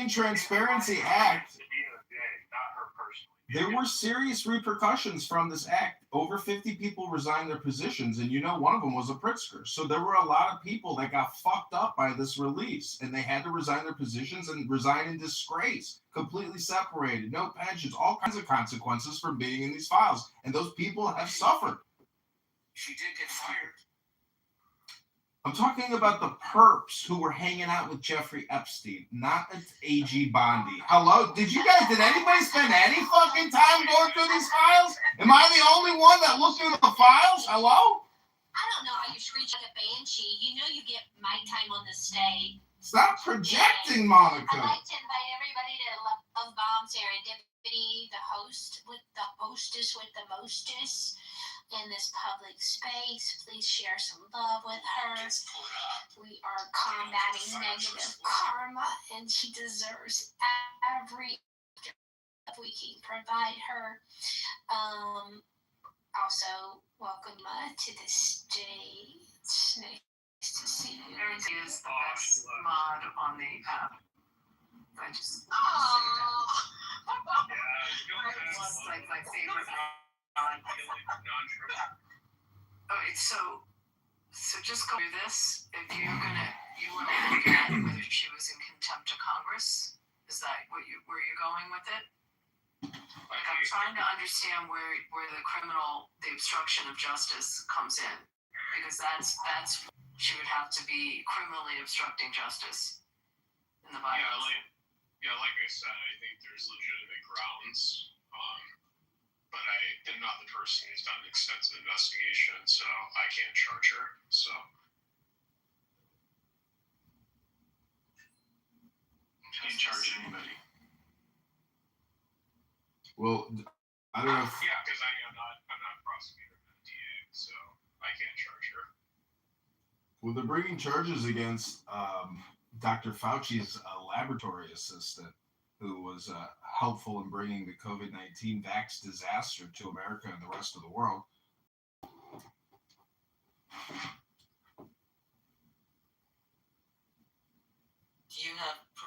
Transparency Act. There were serious repercussions from this act. Over 50 people resigned their positions, and one of them was a Pritzker. So there were a lot of people that got fucked up by this release, and they had to resign their positions and resign in disgrace, completely separated, no pensions, all kinds of consequences for being in these files. And those people have suffered. She did get fired. I'm talking about the perps who were hanging out with Jeffrey Epstein, not AG Bondi. Hello? Did anybody spend any fucking time going through these files? Am I the only one that looked through the files? Hello? I don't know how you screech like a banshee. You get mic time on the stage. Stop projecting, Monica. I'd like to invite everybody to Love Bomb Serendipity, the hostess with the mostest in this public space. Please share some love with her. We are combating negative karma, and she deserves every love we can provide her. Also, welcome to the stage. Nice to see you. Everything is the best mod on the app. I just. It's like my favorite mod. Okay, so just go through this. If you want to look at whether she was in contempt of Congress, is that where you're going with it? I'm trying to understand where the obstruction of justice comes in, because that's she would have to be criminally obstructing justice in the violence. Yeah, like I said, I think there's legitimate grounds. But I am not the person who's done an extensive investigation, so I can't charge her. So can't charge anybody. Well, I don't know. Yeah, because I'm not prosecutor, I'm not DA, so I can't charge her. Well, they're bringing charges against Dr. Fauci's laboratory assistant, who was helpful in bringing the COVID-19 vax disaster to America and the rest of the world.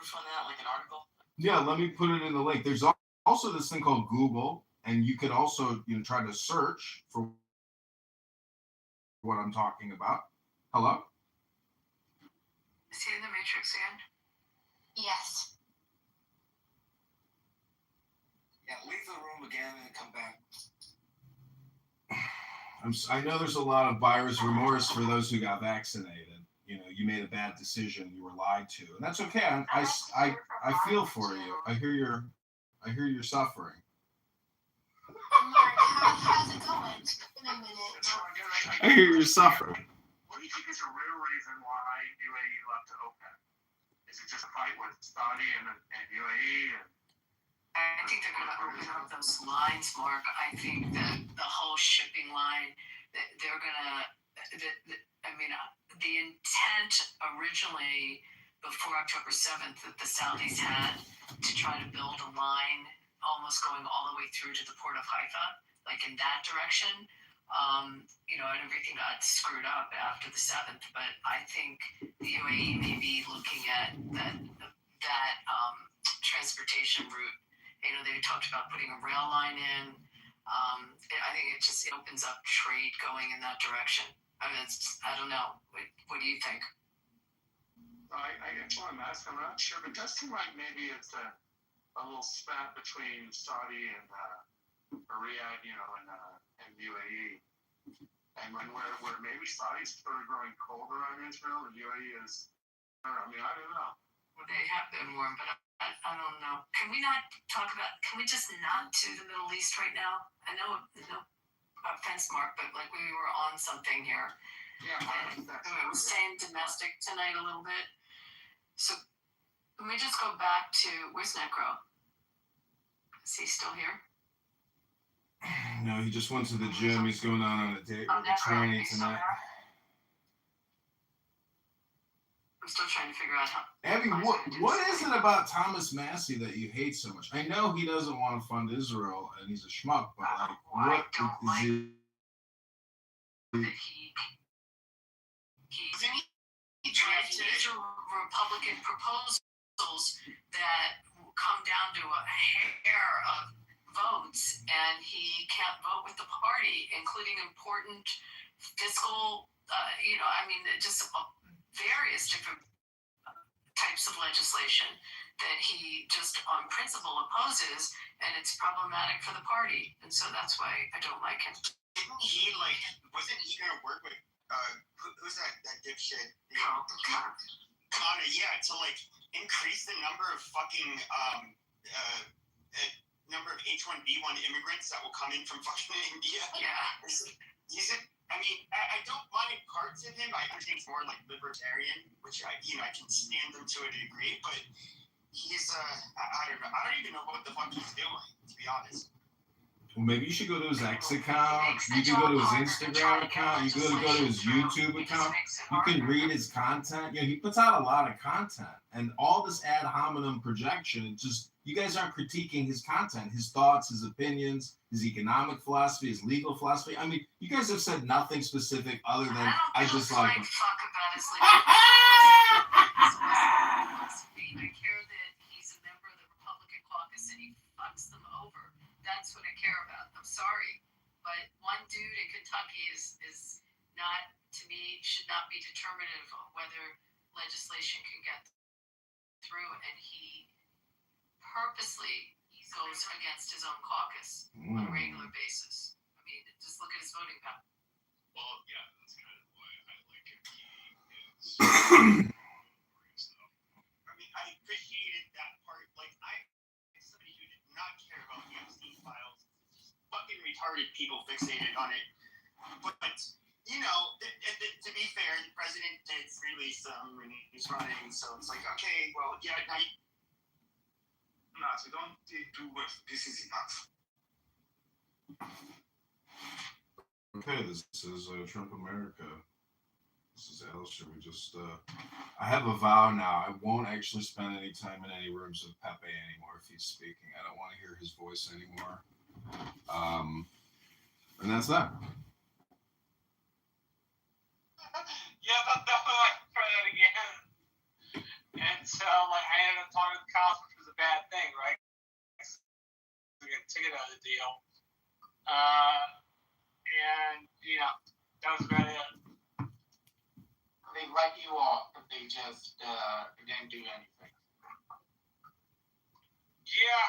proof on that, like an article? Yeah, let me put it in the link. There's also this thing called Google, and you could also try to search for what I'm talking about. Hello? Is he in the Matrix again? Yes. Yeah, leave the room again and come back. I know there's a lot of buyer's remorse for those who got vaccinated. You made a bad decision. You were lied to, and that's okay. I feel for you. I hear your suffering. How's it going? In a minute. I hear your suffering. What do you think is the real reason why UAE left to OPEC? Is it just a fight with Saudi and UAE? I think they're going to open up those lines, Mark. I think that the whole shipping line, they're going to, the intent originally before October 7th that the Saudis had to try to build a line almost going all the way through to the port of Haifa, like in that direction, and everything got screwed up after the 7th. But I think the UAE may be looking at that transportation route. They talked about putting a rail line in. I think it opens up trade going in that direction. I don't know. What do you think? That's what I'm asking. I'm not sure, but it does seem like maybe it's a little spat between Saudi and Riyadh, and UAE. And where maybe Saudi's sort of growing colder on Israel, and UAE is, I don't know. Well, they have been warm, but I don't know. Can we just not to the Middle East right now? I know, no offense, Mark, but like we were on something here. Yeah. We're staying domestic tonight a little bit. So can we just go back to, where's Necro? Is he still here? No, he just went to the gym. He's going on a date with a tranny tonight. I'm still trying to figure out how. Abby, what is it about Thomas Massey that you hate so much? I know he doesn't want to fund Israel and he's a schmuck, but what is it? He tried to major Republican proposals that come down to a hair of votes, and he can't vote with the party, including important fiscal, just various different types of legislation that he just on principle opposes, and it's problematic for the party, and so that's why I don't like him. Didn't he wasn't he gonna work with who's that dipshit? Connor, yeah, to increase the number of fucking number of H1B1 immigrants that will come in from fucking India. Yeah. I don't mind parts of him. I understand he's more libertarian, which I can stand him to a degree, but he's I don't know. I don't even know what the fuck he's doing, to be honest. Well, maybe you should go to his X account. You can go to his Instagram account. You can go to his YouTube account. You can read his content. He puts out a lot of content, and all this ad hominem projection. You guys aren't critiquing his content, his thoughts, his opinions, his economic philosophy, his legal philosophy. You guys have said nothing specific other than I just like him. Fuck about his legal philosophy. I care that he's a member of the Republican caucus and he fucks them over. That's what I care about. I'm sorry, but one dude in Kentucky is not, to me, should not be determinative of whether legislation can get through, and he purposely goes against his own caucus on a regular basis. Just look at his voting power. Well, yeah, that's kind of why I like him. He is. I appreciated that part. Somebody who did not care about the Epstein files, fucking retarded people fixated on it. But to be fair, the president did release them when he's running, so it's okay, well, yeah, now you. No, so don't do what this is enough. Okay, this is Trump America. This is Alistair. I have a vow now. I won't actually spend any time in any rooms with Pepe anymore if he's speaking. I don't want to hear his voice anymore. And that's that. Yeah, try that again. And so I ended up talking to the cops, which was a bad thing, right? We got a ticket out of the deal. And, that was about it. They let you off, but they just didn't do anything. Yeah,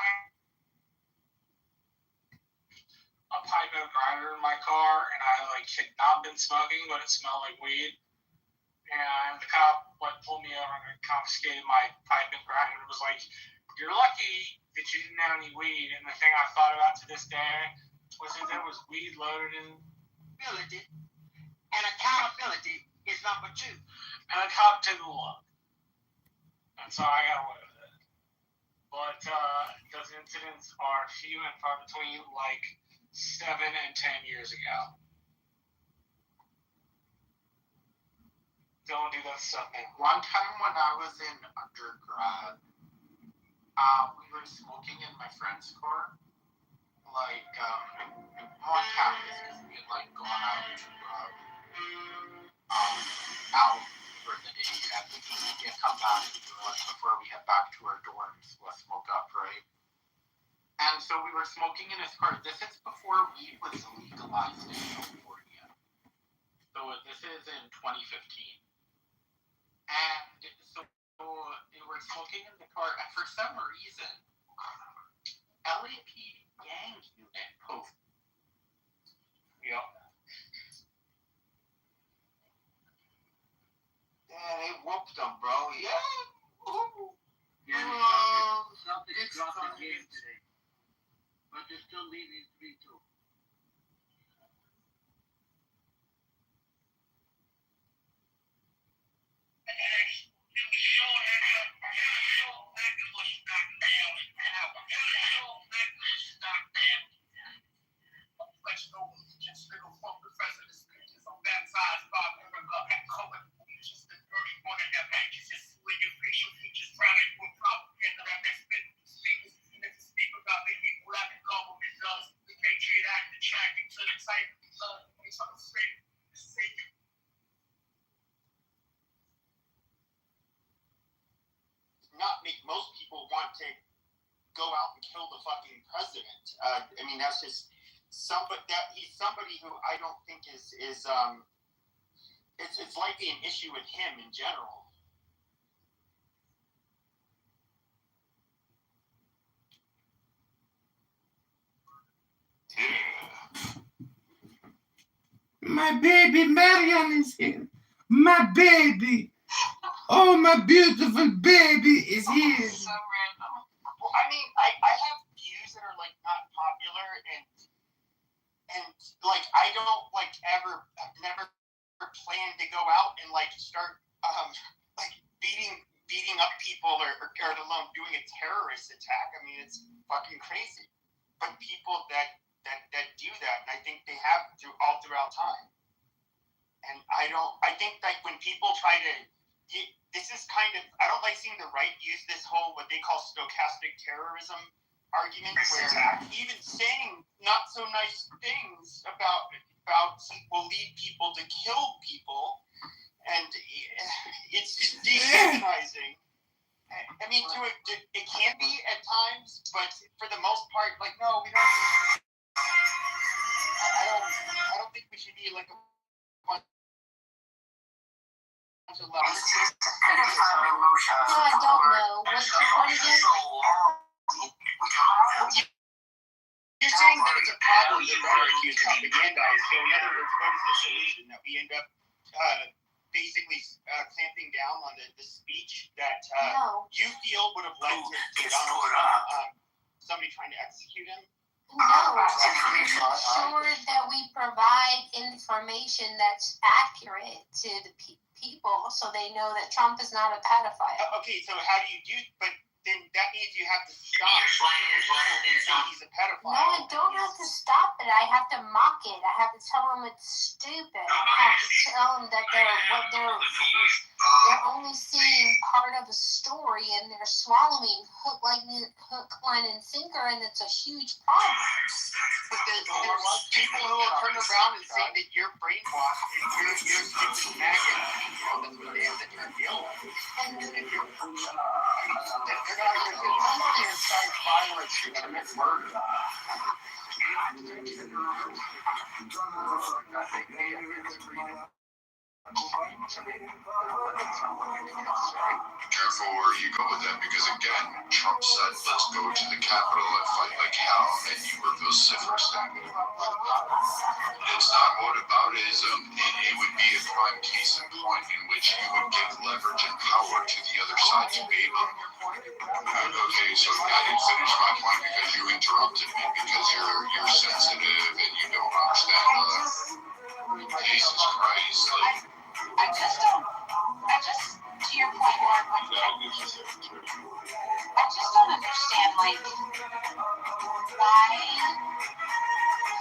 a pipe and a grinder in my car, and I had not been smoking, but it smelled like weed. And the cop pulled me over and confiscated my pipe and grinder. It was like, you're lucky that you didn't have any weed. And the thing I thought about to this day was that there was weed loaded in. Ability and accountability is number 2. And the cop took a look. And so I got away with it. But those incidents are few and far between, 7 and 10 years ago. Don't do that stuff, man. One time when I was in undergrad, we were smoking in my friend's car. On campus, because we had gone out to out for the day, and we had come back before we head back to our dorms. We'll smoke up, right? And so we were smoking in his car. This is before weed was legalized in California. So this is in 2015. And so we were smoking in the car, and for some reason, LAPD gang unit posted. Yep. Yeah, they whooped them, bro. Yeah. Woo. Yeah, Celtics dropped the game today, but they're still leading 3-2. Most people want to go out and kill the fucking president. That's just he's somebody who I don't think is it's likely an issue with him in general. My baby Marion is here. My baby. Oh, my beautiful baby is here. So random. Well, I have views that are not popular, and I don't I've never planned to go out and start beating up people or let alone doing a terrorist attack. It's fucking crazy. But people that do that, and I think they have all throughout time. And I think when people try to, this is I don't like seeing the right use this whole, what they call stochastic terrorism argument, where even saying not so nice things about will lead people to kill people, and it's dehumanizing. It can be at times, but for the most part, no, we don't. I don't think we should be a bunch of levels. I don't know. What's the point again? You're saying that it's a problem that rhetoric is propagandized. So in other words, what is the solution? That we end up basically clamping down on the speech that you feel would have led to Donald Trump, somebody trying to execute him? No, make sure that we provide information that's accurate to the people so they know that Trump is not a pedophile. Okay, so how do you do? But then that means you have to stop he's a pedophile. No, I don't have to stop it. I have to mock it. I have to tell them it's stupid. I have to tell them that they're only seeing part of a story and they're swallowing hook, line, and sinker, and it's a huge problem. But there's people who will turn around and say that you're brainwashed and you're stupid maggot. That's what they have that you're guilty. If you're somebody incites violence to commit murder. Careful where you go with that, because again, Trump said, let's go to the Capitol and fight like hell, and you were vociferously. It's not whataboutism. It would be a prime case in point in which you would give leverage and power to the other side to be able. Okay, so I didn't finish my point because you interrupted me because you're sensitive and you don't understand. Jesus Christ, like. I just, to your point, Mark, I just don't understand, like, why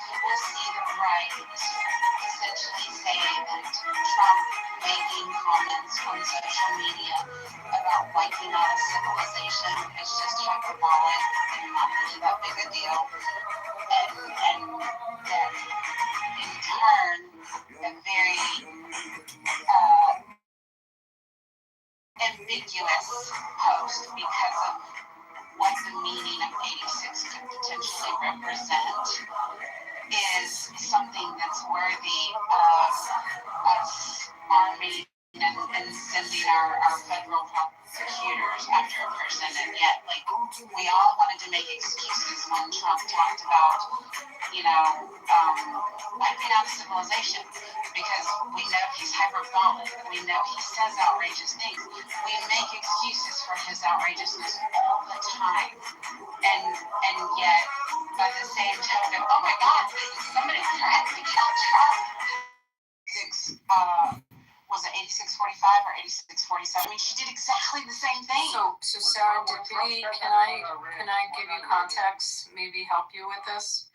people see the right essentially say that Trump making comments on social media about wiping out a civilization is just hyperbolic and not really that big a deal, and that in turn, a very ambiguous post because of what the meaning of 86 could potentially represent is something that's worthy of us arming and sending our federal prosecutors after a person. And yet, like, we all wanted to make excuses when Trump talked about, wiping out civilization, because we know he's hyperbolic. We know he says outrageous things. We make excuses for his outrageousness all the time. And yet, by the same token, oh my God, somebody threatened to kill Trump. Was it 8645 or 8647? I mean, she did exactly the same thing. So serendipity, can I give you context, maybe help you with this?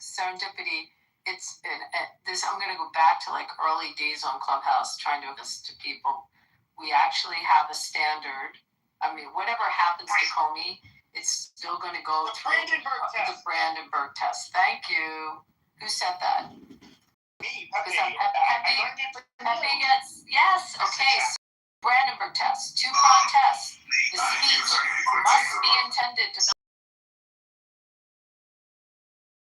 Serendipity, I'm going to go back to like early days on Clubhouse, trying to this to people. We actually have a standard. I mean, whatever happens to Comey, it's still going to go through the Brandenburg test. Thank you. Who said that? Me, Pepe gets, yes, okay. So Brandenburg test, two-prong test. The speech must be intended to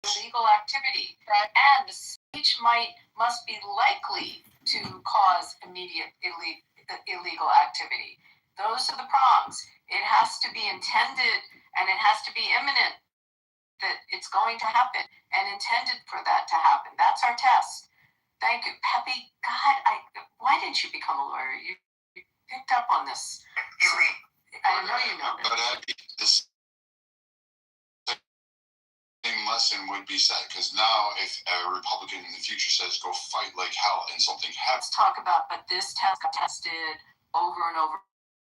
illegal activity, and the speech must be likely to cause immediate illegal activity. Those are the prongs. It has to be intended, and it has to be imminent that it's going to happen, and intended for that to happen. That's our test. Thank you, Pepe. God, why didn't you become a lawyer? You picked up on this. I know you know But this same lesson would be said, because now if a Republican in the future says go fight like hell and something happens. Let's talk about, but this test got tested over and over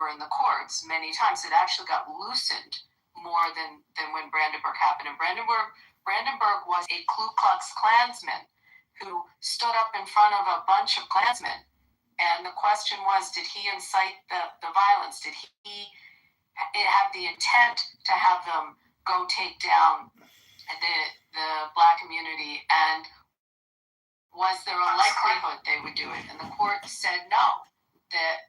in the courts many times. It actually got loosened more than when Brandenburg happened. And Brandenburg was a Ku Klux Klansman who stood up in front of a bunch of Klansmen. And the question was, did he incite the violence? Did he have the intent to have them go take down the Black community? And was there a likelihood they would do it? And the court said no, that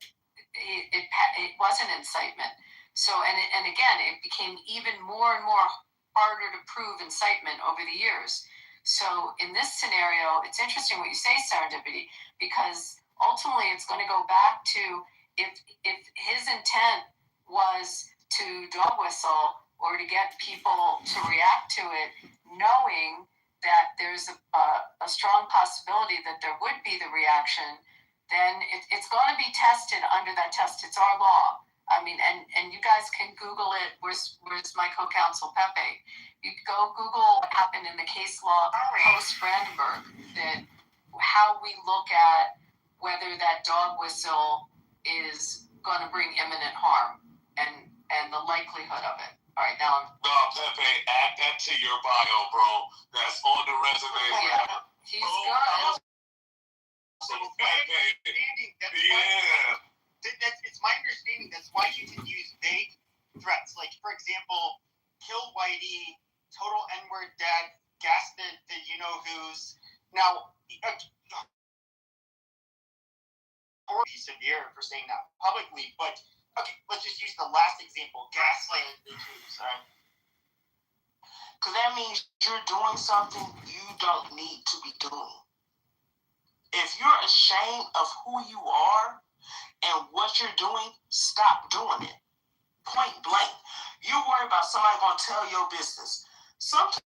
it wasn't incitement. So, and again, it became even more and more harder to prove incitement over the years. So in this scenario, it's interesting what you say, serendipity, because ultimately it's going to go back to if his intent was to dog whistle or to get people to react to it, knowing that there's a strong possibility that there would be the reaction, then it's going to be tested under that test. It's our law. I mean, and you guys can Google it. Where's my co-counsel, Pepe? You go Google what happened in the case law post-Brandenburg, that how we look at whether that dog whistle is going to bring imminent harm and the likelihood of it. All right, now No, Pepe, add that to your bio, bro. That's on the resume. Yeah, he's good. It's my understanding that's why you can use vague threats. Like, for example, kill Whitey, total N-word death, gas the you know who's. Now, or be severe for saying that publicly, but okay, let's just use the last example, gaslighting the Jews, right? Because that means you're doing something you don't need to be doing. If you're ashamed of who you are and what you're doing, stop doing it. Point blank. You worry about somebody gonna tell your business. Sometimes,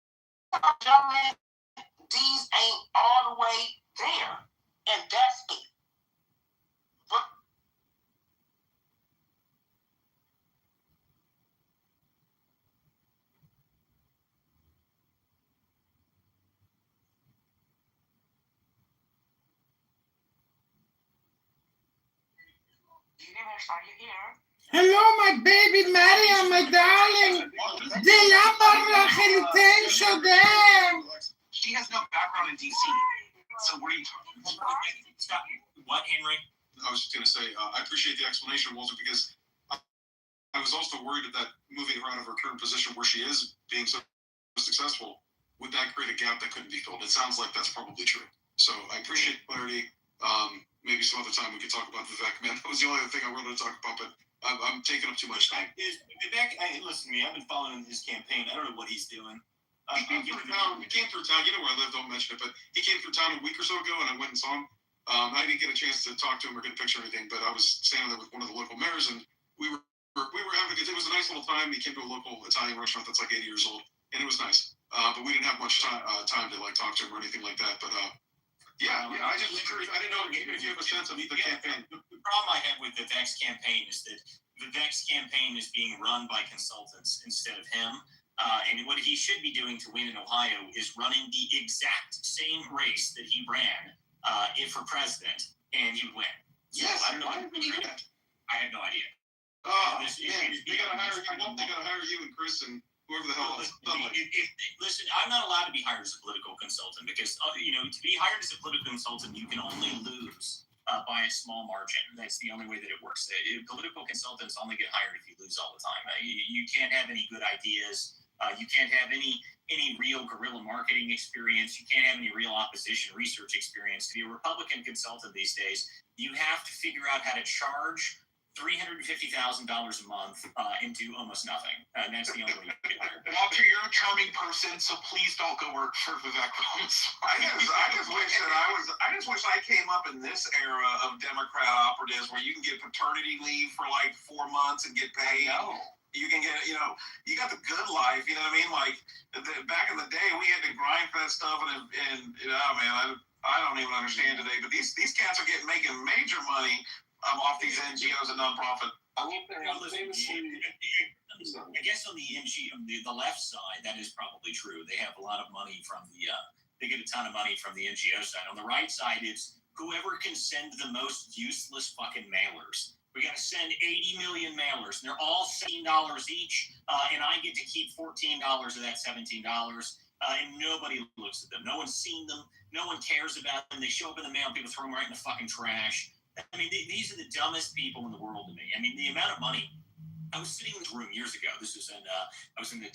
young man, these ain't all the way there, and that's it. But Universe, are you here? Hello, my baby Maria, my darling. She has no background in DC. So what are you talking about? Stop. What, Henry? I was just going to say, I appreciate the explanation, Walter, because I was also worried that moving her out of her current position where she is, being so successful, would that create a gap that couldn't be filled? It sounds like that's probably true. So I appreciate the clarity. Maybe some other time we could talk about Vivek, man. That was the only other thing I wanted to talk about, but I'm taking up too much time. Vivek, listen to me. I've been following his campaign. I don't know what he's doing. He came through town. You know where I live, don't mention it, but he came through town a week or so ago, and I went and saw him. I didn't get a chance to talk to him or get a picture or anything, but I was standing there with one of the local mayors, and we were having a good. It was a nice little time. He came to a local Italian restaurant that's like 80 years old, and it was nice. But we didn't have much time to like talk to him or anything like that. But yeah. I just was curious. I didn't know if you have a sense of the campaign. The problem I have with Vivek's campaign is that Vivek's campaign is being run by consultants instead of him. And what he should be doing to win in Ohio is running the exact same race that he ran for president, and he would win. So Yes. I don't know. Why did we do that? I have no idea. They gotta hire you and Chris and whoever the hell else. Listen, I'm not allowed to be hired as a political consultant because to be hired as a political consultant, you can only lose by a small margin. That's the only way that it works. Political consultants only get hired if you lose all the time. You can't have any good ideas. You can't have any real guerrilla marketing experience. You can't have any real opposition research experience. To be a Republican consultant these days, you have to figure out how to charge $350,000 a month and do almost nothing. And that's the only way you can get there. Walter, you're a charming person, so please don't go work for Vivek Rose. I just wish I came up in this era of Democrat operatives where you can get paternity leave for like 4 months and get paid. You can get, you got the good life, you know what I mean? Like, back in the day, we had to grind for that stuff, and man, I don't even understand today, but these cats are making major money off these NGOs and nonprofit. I guess on the left side, that is probably true. They have a lot of money from they get a ton of money from the NGO side. On the right side, it's whoever can send the most useless fucking mailers. We got to send 80 million mailers, and they're all $17 each, and I get to keep $14 of that $17, and nobody looks at them. No one's seen them. No one cares about them. They show up in the mail, people throw them right in the fucking trash. I mean, these are the dumbest people in the world to me. I mean, the amount of money. I was sitting in this room years ago. This was I was in a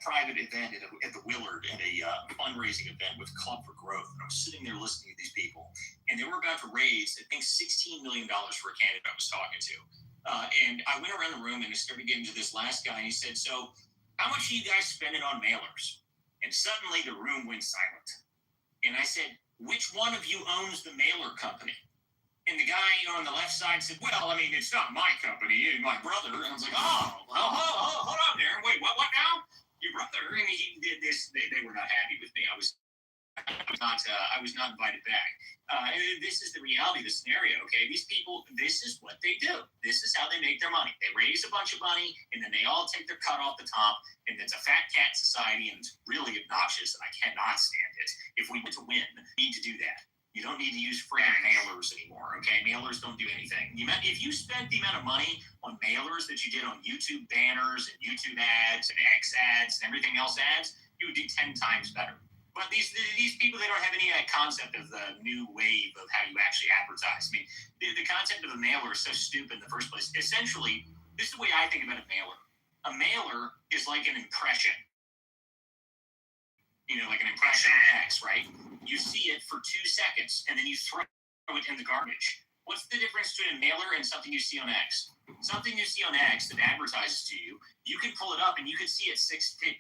private event at the Willard at a fundraising event with Club for Growth. And I was sitting there listening to these people, and they were about to raise, I think, $16 million for a candidate I was talking to. And I went around the room and I started getting to this last guy, and he said, "So, how much are you guys spending on mailers?" And suddenly the room went silent. And I said, "Which one of you owns the mailer company?" And the guy on the left side said, "Well, I mean, it's not my company, it's my brother." And I was like, "Oh, well, hold on there. Wait, what now? Your brother?" And he did this. They were not happy with me. I was not invited back. And this is the reality of the scenario, okay? These people, this is what they do. This is how they make their money. They raise a bunch of money, and then they all take their cut off the top, and it's a fat cat society, and it's really obnoxious, and I cannot stand it. If we want to win, we need to do that. You don't need to use friggin' mailers anymore, okay? Mailers don't do anything. If you spent the amount of money on mailers that you did on YouTube banners and YouTube ads and X ads and everything else ads, you would do 10 times better. But these people, they don't have any concept of the new wave of how you actually advertise. I mean, the concept of a mailer is so stupid in the first place. Essentially, this is the way I think about a mailer. A mailer is like an impression. like an impression on X, right? You see it for 2 seconds, and then you throw it in the garbage. What's the difference between a mailer and something you see on X? Something you see on X that advertises to you, you can pull it up and you can see it 6, 10,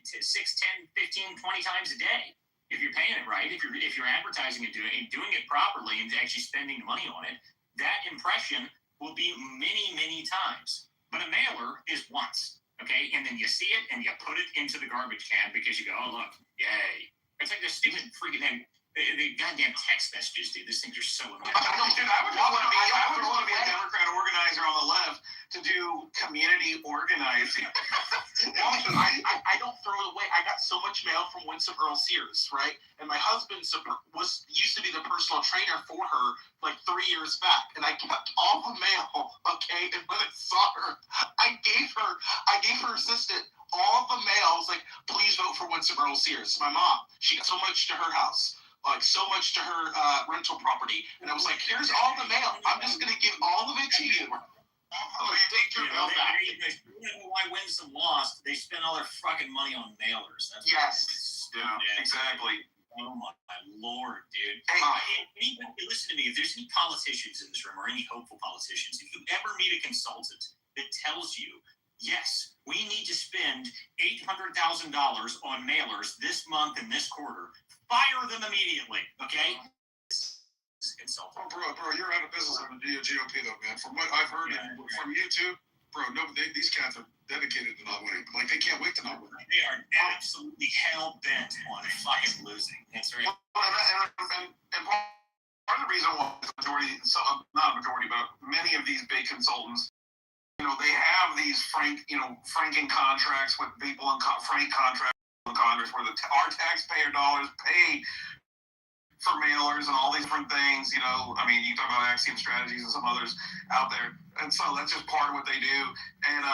15, 20 times a day. If you're paying it right, if you're advertising and doing it properly and actually spending money on it, that impression will be many, many times. But a mailer is once, okay? And then you see it and you put it into the garbage can because you go, oh, look, yay. It's like the stupid freaking thing. The goddamn text messages, dude. These things are so annoying. Dude, I would just want to be a Democrat organizer on the left to do community organizing. I don't throw it away. I got so much mail from Winsome Earl Sears, right? And my husband used to be the personal trainer for her like 3 years back, and I kept all the mail, okay? And when I saw her, I gave her assistant all the mail. I was like, please vote for Winsome Earl Sears. My mom, she got so much to her house. Like so much to her rental property, and I was like, "Here's all the mail. I'm just gonna give all of it to you." Oh, you take your mail back. You know why Winsome lost? They spent all their fucking money on mailers. That's exactly. Oh my lord, dude! Hey, listen to me. If there's any politicians in this room or any hopeful politicians, if you ever meet a consultant that tells you, yes, we need to spend $800,000 on mailers this month and this quarter, fire them immediately, okay? Oh, bro, you're out of business on the GOP though, man. From what I've heard from you too, bro, these cats are dedicated to not winning. Like they can't wait to not win. They are absolutely hell bent on fucking losing. That's right. And part of the reason why the majority, not a majority, but many of these big consultants, they have these franking contracts with people in frank contracts in Congress where our taxpayer dollars pay for mailers and all these different things. I mean, you talk about Axiom Strategies and some others out there, and so that's just part of what they do, and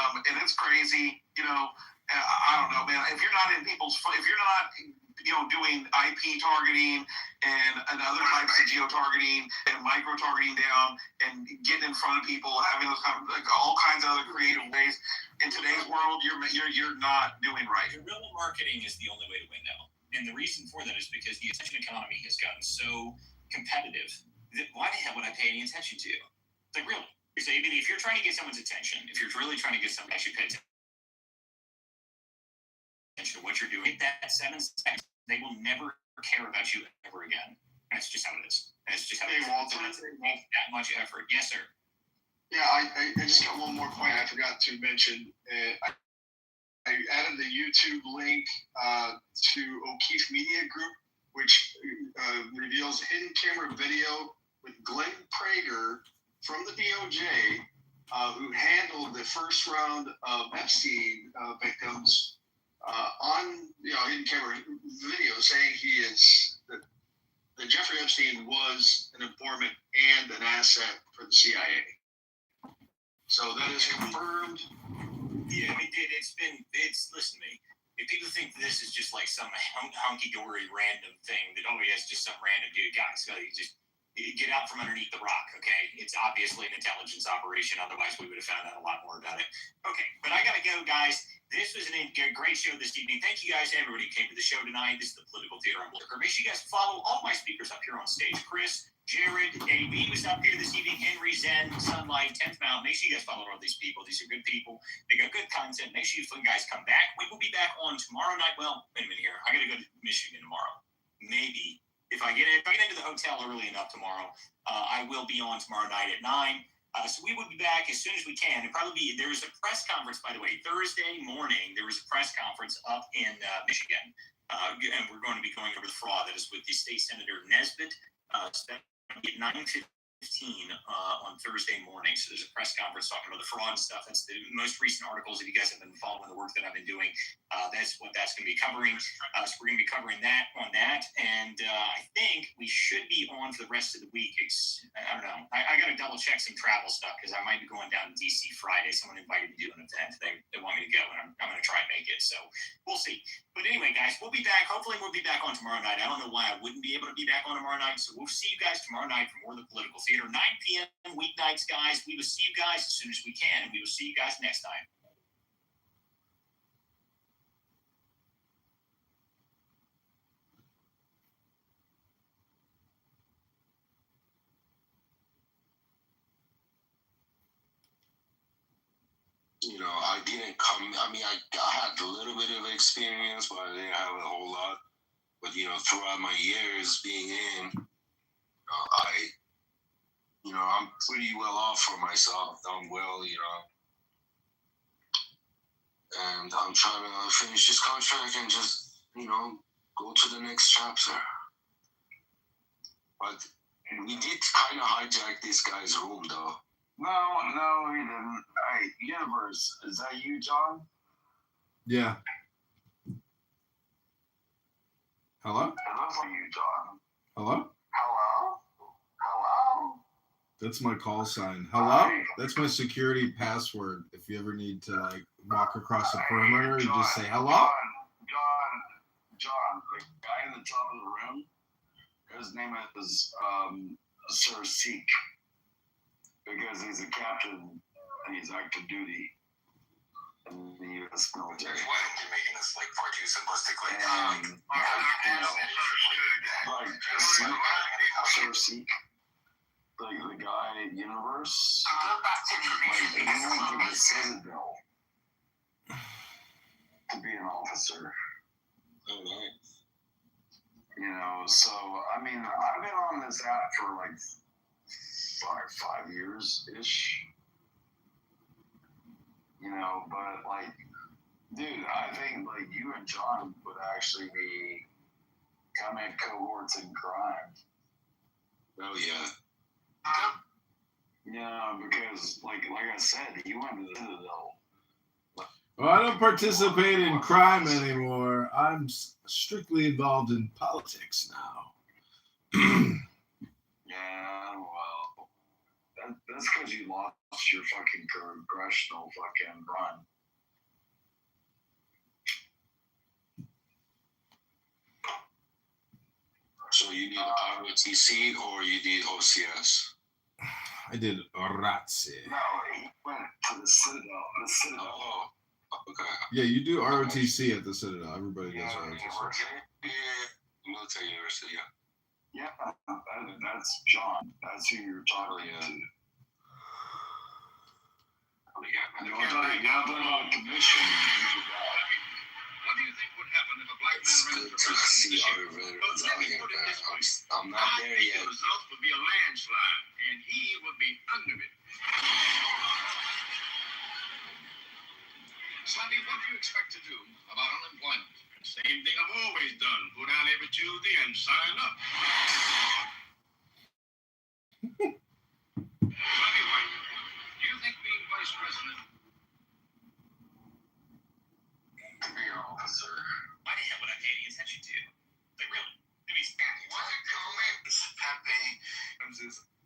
it's crazy. I don't know, man. If you're not in if you're not doing IP targeting and other types of geo-targeting and micro-targeting down and getting in front of people, having those kind of all kinds of other creative ways in today's world, you're not doing right. Guerrilla marketing is the only way to win now, and the reason for that is because the attention economy has gotten so competitive that why the hell would I pay any attention to you? Like really? So, I mean, if you're trying to get someone's attention, if you're really trying to get someone to actually pay attention to what you're doing, hit that 7 seconds, they will never care about you ever again. That's just how it is. That's just how it is. Walter, that much effort. Yes, sir. Yeah, I just got one more point I forgot to mention. I added the YouTube link to O'Keefe Media Group, which reveals hidden camera video with Glenn Prager from the DOJ, who handled the first round of Epstein victims on hidden camera video, saying that Jeffrey Epstein was an informant and an asset for the CIA. So that is confirmed. Yeah, I mean, dude, listen to me. If people think this is just like some hunky-dory random thing that, it's just some random dude, guys, you just get out from underneath the rock, okay? It's obviously an intelligence operation. Otherwise, we would have found out a lot more about it. Okay, but I got to go, guys. This was a great show this evening. Thank you guys, everybody who came to the show tonight. This is the Political Theater on Blicker. Make sure you guys follow all my speakers up here on stage. Chris, Jared, AB was up here this evening. Henry, Zen, Sunlight, 10th Mount. Make sure you guys follow all these people. These are good people. They got good content. Make sure you guys come back. We will be back on tomorrow night. Well, wait a minute here. I got to go to Michigan tomorrow. Maybe. If I get into the hotel early enough tomorrow, I will be on tomorrow night at 9. So we will be back as soon as we can. There is a press conference, by the way, Thursday morning. There was a press conference up in Michigan, and we're going to be going over the fraud. That is with the state senator Nesbitt. At 9:15 on Thursday morning. So there's a press conference talking about the fraud stuff. That's the most recent articles. If you guys have been following the work that I've been doing, that's what that's going to be covering. So we're going to be covering that on that. And I think we should be on for the rest of the week. I don't know. I got to double check some travel stuff because I might be going down to DC Friday. Someone invited me to an event. They want me to go, and I'm going to try and make it. So we'll see. But anyway, guys, we'll be back. Hopefully we'll be back on tomorrow night. I don't know why I wouldn't be able to be back on tomorrow night. So we'll see you guys tomorrow night for more of the Political Theater. 9 p.m. weeknights, guys. We will see you guys as soon as we can, and we will see you guys next time. I didn't come. I mean, I had a little bit of experience, but I didn't have a whole lot. But throughout my years being in, I'm pretty well off for myself. Done well, and I'm trying to finish this contract and just, go to the next chapter. But we did kind of hijack this guy's room, though. No, we didn't. Hey, Universe, is that you, John? Yeah. Hello? It looks like you, John. Hello? Hello? That's my call sign. Hello? That's my security password. If you ever need to walk across the perimeter, you just say hello. John, the guy in the top of the room, his name is Sir Seek, because he's a captain and he's active duty in the U.S. military. You're making this far too simplistically. Sir Seek, the guy in Universe, he went to the Citadel to be an officer. Oh, nice. So I mean, I've been on this app for 5 years ish. But dude, I think you and John would actually be coming cohorts in crime. Oh yeah. Yeah, because like I said, you went to the Citadel. Well, I don't participate in crime anymore. I'm strictly involved in politics now. Yeah, well, that's because you lost your fucking congressional fucking run. So you need ROTC or you need OCS? I did Razzi. No, he went to the Citadel. Oh, okay. Yeah, you do ROTC at the Citadel. Everybody does ROTC. Yeah, military university, yeah. Yeah, that's John. That's who you're talking to. You're talking about a commission. What do you think would happen if a black man ran for president? See other veterans out here, man. I'm not there yet. The result would be a landslide, and he would be under it. Slavy, what do you expect to do about unemployment? Same thing I've always done. Go down every Tuesday and sign up. Slavy White, do you think being vice president To be an officer. Why the hell would I pay any attention to you? Really? I mean,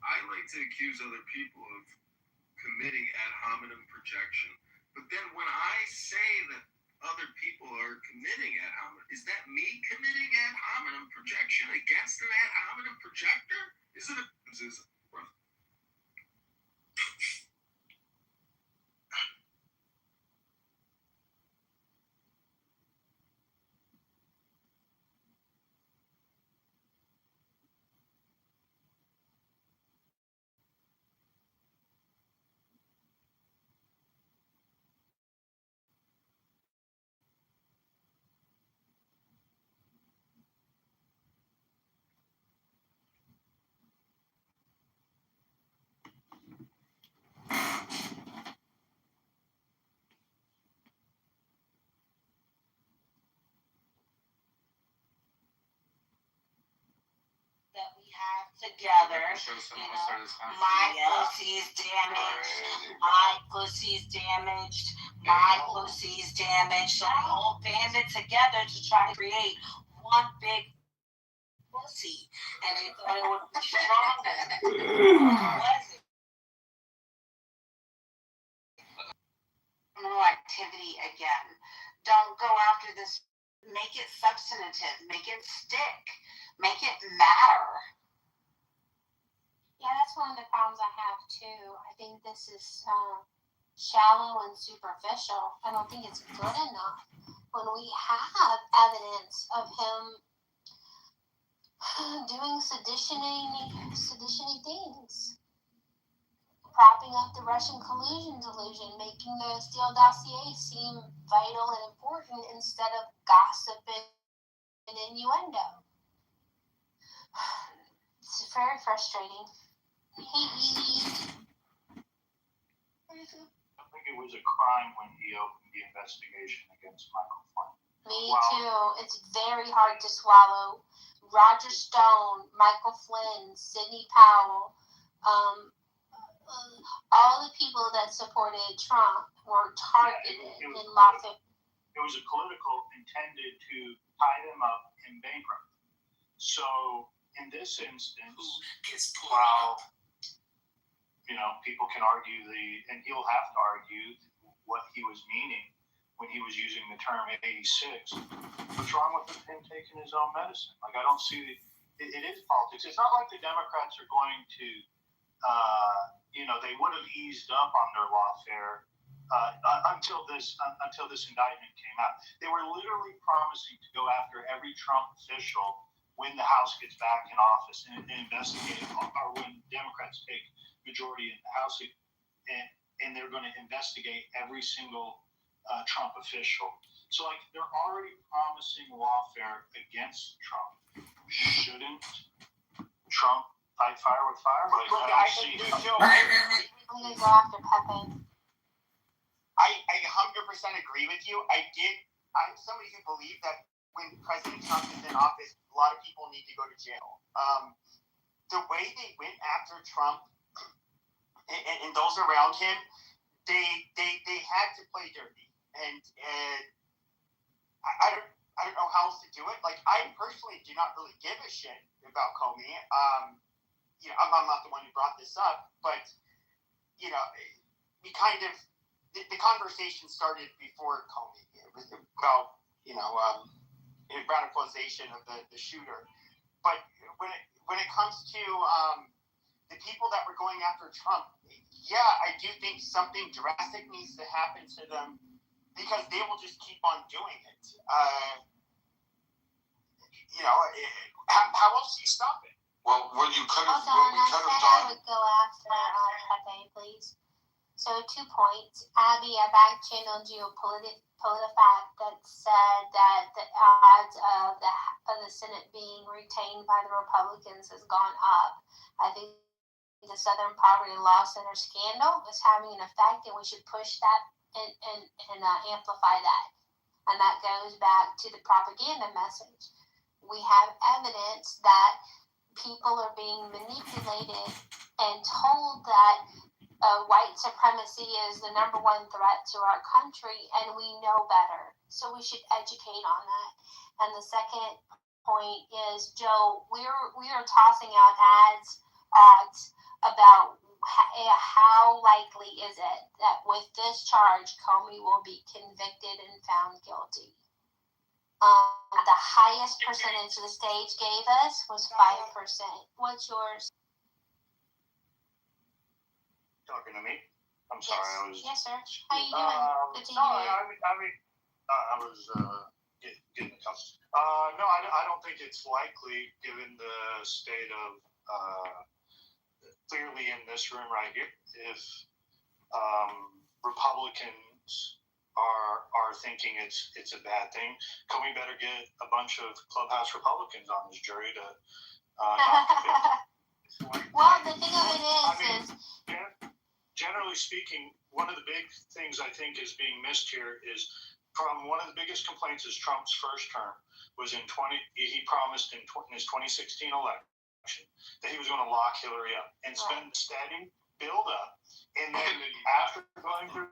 I like to accuse other people of committing ad hominem projection, but then when I say that other people are committing ad hominem, is that me committing ad hominem projection against an ad hominem projector? Is it that we have together. My pussy's damaged. My pussy's damaged. My pussy's damaged. So we all banded together to try to create one big pussy. And they thought it would be stronger. No activity again. Don't go after this. Make it substantive. Make it stick. Make it matter. Yeah, that's one of the problems I have too. I think this is shallow and superficial. I don't think it's good enough when we have evidence of him doing seditiony things. propping up the Russian collusion delusion, making the Steele dossier seem vital and important instead of gossip and innuendo. It's very frustrating. Hey, Edie. I think it was a crime when he opened the investigation against Michael Flynn. Me too. It's very hard to swallow. Roger Stone, Michael Flynn, Sidney Powell, all the people that supported Trump were targeted in Lafayette. It was a political intended to tie them up and bankrupt. So in this instance, while people can argue and he'll have to argue what he was meaning when he was using the term 86. What's wrong with him taking his own medicine? Like, I don't see it is politics. It's not like the Democrats are going to, they would have eased up on their lawfare until this indictment came out. They were literally promising to go after every Trump official when the House gets back in office and investigate, or when Democrats take majority in the House, and they're going to investigate every single Trump official. So, they're already promising lawfare against Trump. Shouldn't Trump fight fire with fire? I don't see it. I'm going to go after Pepe. I 100% agree with you. I'm somebody who believes that when President Trump is in office, a lot of people need to go to jail. The way they went after Trump and those around him, they had to play dirty, and I don't know how else to do it. I personally do not really give a shit about Comey. I'm not the one who brought this up, but we kind of the conversation started before Comey. It was about radicalization of the shooter, but when it comes to the people that were going after Trump, I do think something drastic needs to happen to them because they will just keep on doing it. How else do you stop it? Well, what we could have I would go after Pepe, please. So 2 points. Abby, I back channeled you a PolitiFact that said that the odds of the Senate being retained by the Republicans has gone up. I think the Southern Poverty Law Center scandal is having an effect, and we should push that and amplify that. And that goes back to the propaganda message. We have evidence that people are being manipulated and told that white supremacy is the number one threat to our country, and we know better. So we should educate on that. And the second point is, Joe, we are tossing out odds about how likely is it that with this charge, Comey will be convicted and found guilty. The highest percentage the stage gave us was 5%. What's yours? Talking to me? I'm sorry, I was. Yes, sir. How you doing? Good to hear you. I was getting accustomed. No, I don't think it's likely, given the state of clearly in this room right here, if Republicans are thinking it's a bad thing, Comey better get a bunch of clubhouse Republicans on his jury to not convict. Well, the thing of it is generally speaking, one of the big things I think is being missed here is from one of the biggest complaints is Trump's first term was he promised in his 2016 election that he was going to lock Hillary up and spend the steady build up, and then after going through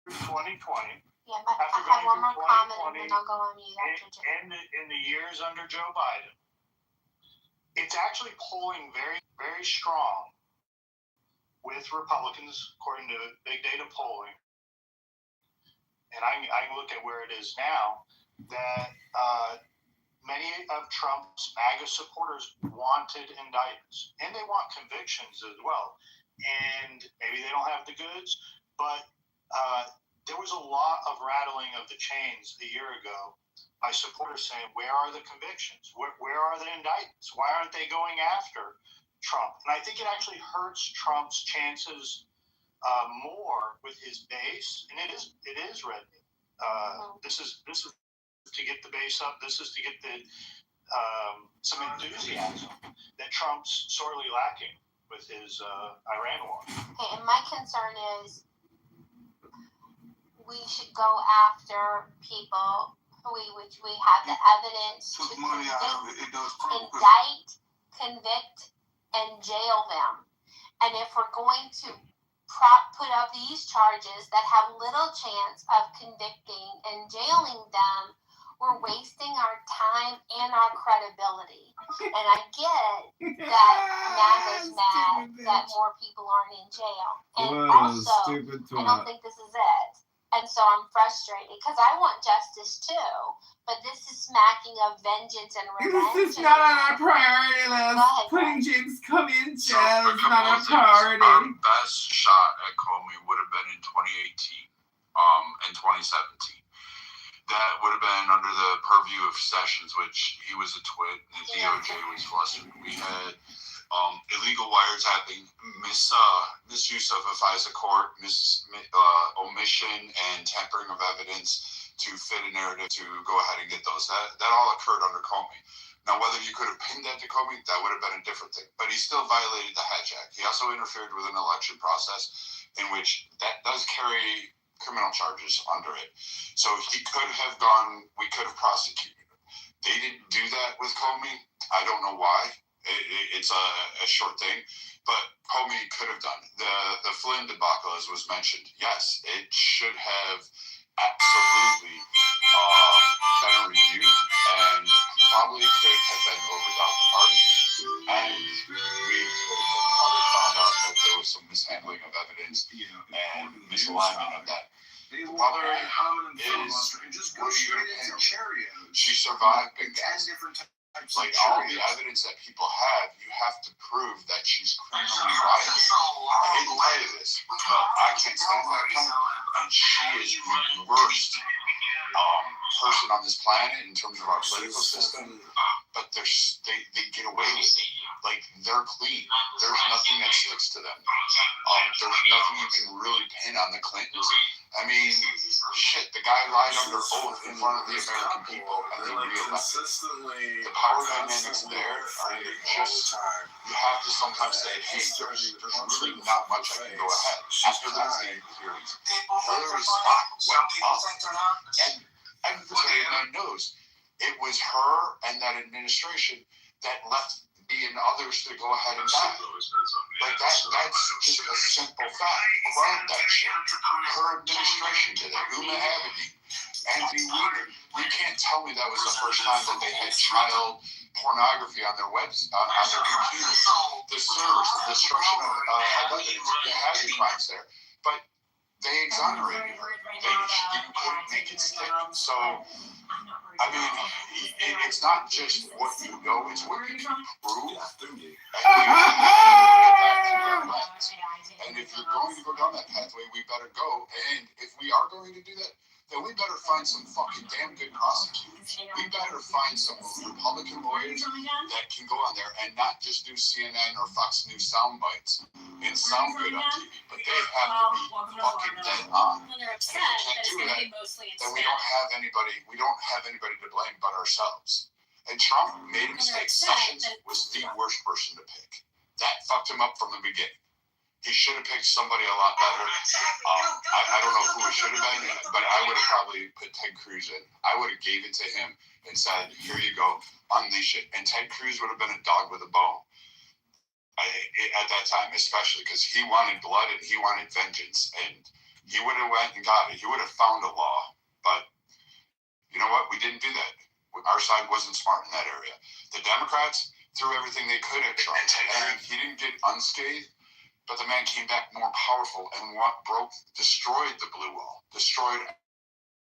2020, after going through 2020 and in the years under Joe Biden, it's actually polling very, very strong with Republicans, according to big data polling. And I look at where it is now, that many of Trump's MAGA supporters wanted indictments, and they want convictions as well. And maybe they don't have the goods, but there was a lot of rattling of the chains a year ago by supporters saying, where are the convictions? Where are the indictments? Why aren't they going after Trump? And I think it actually hurts Trump's chances more with his base, and it is red meat. This is to get the base up. This is to get the some enthusiasm that Trump's sorely lacking with his Iran war. Okay, and my concern is we should go after people which we have the evidence to indict, convict, and jail them. And if we're going to put up these charges that have little chance of convicting and jailing them, we're wasting our time and our credibility. And I get that MAGA's mad that more people aren't in jail. And also, I don't think this is it. And so I'm frustrated because I want justice too. But this is smacking of vengeance and revenge. This is not on our priority list. Putting James Comey in jail is not our priority. Our best shot at Comey would have been in 2018, and 2017. That would have been under the purview of Sessions, which he was a twit, and the DOJ was flustered. We had illegal wiretapping, misuse of a FISA court, omission and tampering of evidence to fit a narrative to go ahead and get those. That all occurred under Comey. Now, whether you could have pinned that to Comey, that would have been a different thing. But he still violated the Hatch Act. He also interfered with an election process in which that does carry criminal charges under it. So he could have we could have prosecuted him. They didn't do that with Comey. I don't know why. It's a short thing, but Comey could have done. The Flynn debacle, as was mentioned, yes, it should have absolutely been reviewed and probably could have been over the party. And we could have probably found out that there was some mishandling of evidence and misalignment of that. The mother is she survived Big Gas. Like all the evidence that people have, you have to prove that she's criminally violent. I hate to tell you this, but I can't stand that comment. And she is the worst person on this planet in terms of our political system. But they get away with it. Like they're clean. There's nothing that sticks to them. There's nothing you can really pin on the Clintons. I mean, shit, the guy lied under oath in front of the American people and they re-elected. The power dynamics there are just, you have to sometimes say, hey, there's really not much I can go ahead. After those hearings, Hillary's stock went up. And everybody knows it was her and that administration that left me and others to go ahead and die. Like that's just a simple fact. Grab that shit. Her administration did it. Uma Abedin, Anthony Weiner. You can't tell me that was the first time that they had child pornography on their webs on their computers. The servers, the destruction of evidence. They had the crimes there, but they exonerated her. You couldn't make it stick. So. I mean, it's not just what you know, it's what you can prove. And if you're going to go down that pathway, we better go. And if we are going to do that, then we better find some fucking damn good prosecutors. We better find some Republican lawyers that can go on there and not just do CNN or Fox News sound bites and sound good on TV, but they have to be fucking dead on. And if we can't do that, then we don't have anybody to blame but ourselves. And Trump made a mistake. Sessions was the worst person to pick. That fucked him up from the beginning. He should have picked somebody a lot better. I don't know who it should have been, but I would have probably put Ted Cruz in. I would have gave it to him and said, here you go, unleash it. And Ted Cruz would have been a dog with a bone at that time, especially because he wanted blood and he wanted vengeance. And he would have went and got it. He would have found a law. But you know what? We didn't do that. Our side wasn't smart in that area. The Democrats threw everything they could at Trump. And he didn't get unscathed. But the man came back more powerful and destroyed the blue wall, destroyed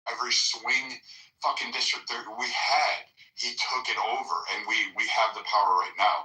every swing fucking district there we had. He took it over, and we have the power right now.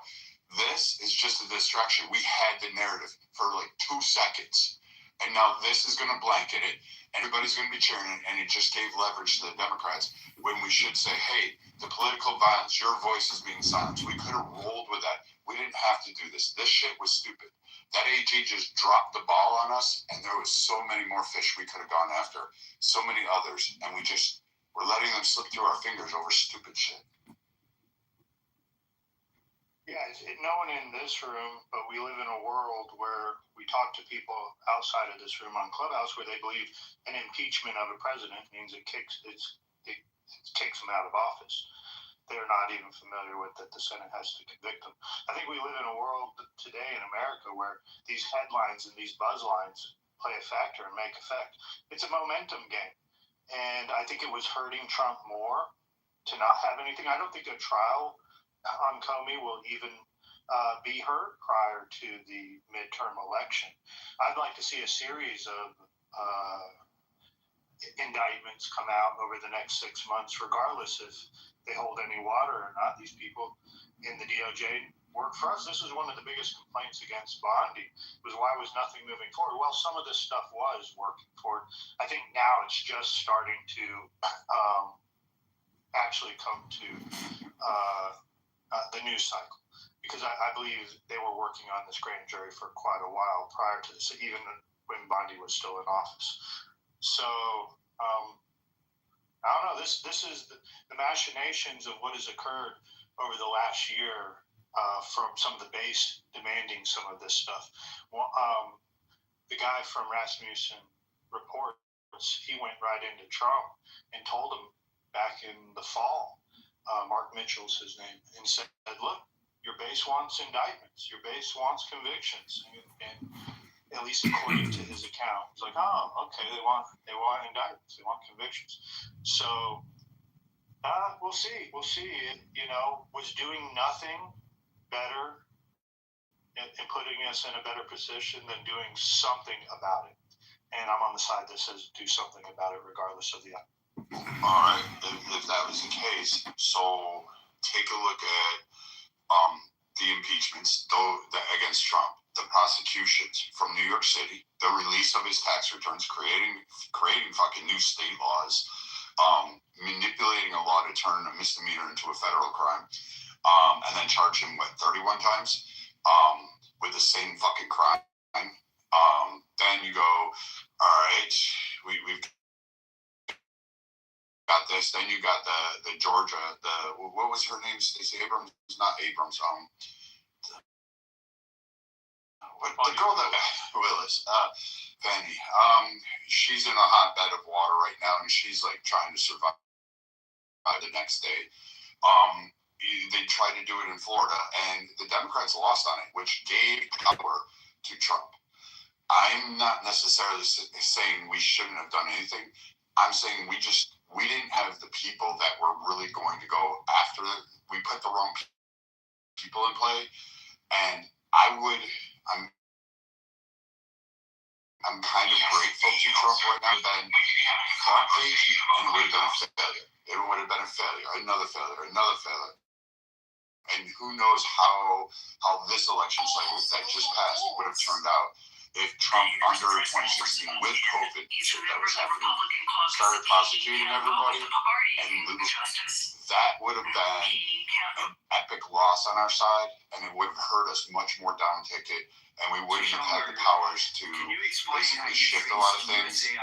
This is just a distraction. We had the narrative for like 2 seconds, and now this is going to blanket it, Everybody's going to be cheering it, and it just gave leverage to the Democrats when we should say, hey, the political violence, your voice is being silenced. We could have rolled with that. We didn't have to do this. This shit was stupid. That AG just dropped the ball on us, and there was so many more fish we could have gone after, so many others, and we're letting them slip through our fingers over stupid shit. Yeah, no one in this room, but we live in a world where we talk to people outside of this room on Clubhouse where they believe an impeachment of a president means it kicks them out of office. They're not even familiar with that the Senate has to convict them. I think we live in a world today in America where these headlines and these buzz lines play a factor and make effect. It's a momentum game. And I think it was hurting Trump more to not have anything. I don't think a trial on Comey will even be heard prior to the midterm election. I'd like to see a series of indictments come out over the next 6 months, regardless if they hold any water or not. These people in the DOJ work for us. This was one of the biggest complaints against Bondi, was why was nothing moving forward? Well, some of this stuff was working forward. I think now it's just starting to actually come to the news cycle, because I believe they were working on this grand jury for quite a while prior to this, even when Bondi was still in office. So I don't know. This is the machinations of what has occurred over the last year from some of the base demanding some of this stuff. Well, the guy from Rasmussen Reports, he went right into Trump and told him back in the fall, Mark Mitchell's his name, and said, look, your base wants indictments. Your base wants convictions. And at least according to his account, he's like, oh, okay, they want indictments. They want convictions. So we'll see. We'll see. It, was doing nothing better in putting us in a better position than doing something about it. And I'm on the side that says do something about it regardless of the outcome. All right, if that was the case, so take a look at the impeachments against Trump, the prosecutions from New York City, the release of his tax returns, creating fucking new state laws, manipulating a law to turn a misdemeanor into a federal crime, and then charge him 31 times with the same fucking crime. Then you go, all right, we've got this. Then you got the Georgia, what was her name? Stacey Abrams? Not Abrams. The girl that Willis, Vandy. She's in a hotbed of water right now, and she's like trying to survive the next day. They tried to do it in Florida, and the Democrats lost on it, which gave power to Trump. I'm not necessarily saying we shouldn't have done anything. I'm saying we didn't have the people that were really going to go after it. We put the wrong people in play, and I'm kind of grateful to Trump right now that front page, and it would have been a failure. It would have been a failure, another failure. And who knows how this election cycle that just passed would have turned out if Trump, under 2016 with COVID shit that was happening, started prosecuting everybody and that would have been an epic loss on our side, and it would have hurt us much more down ticket, and we wouldn't have had the powers to basically shift a lot of things. And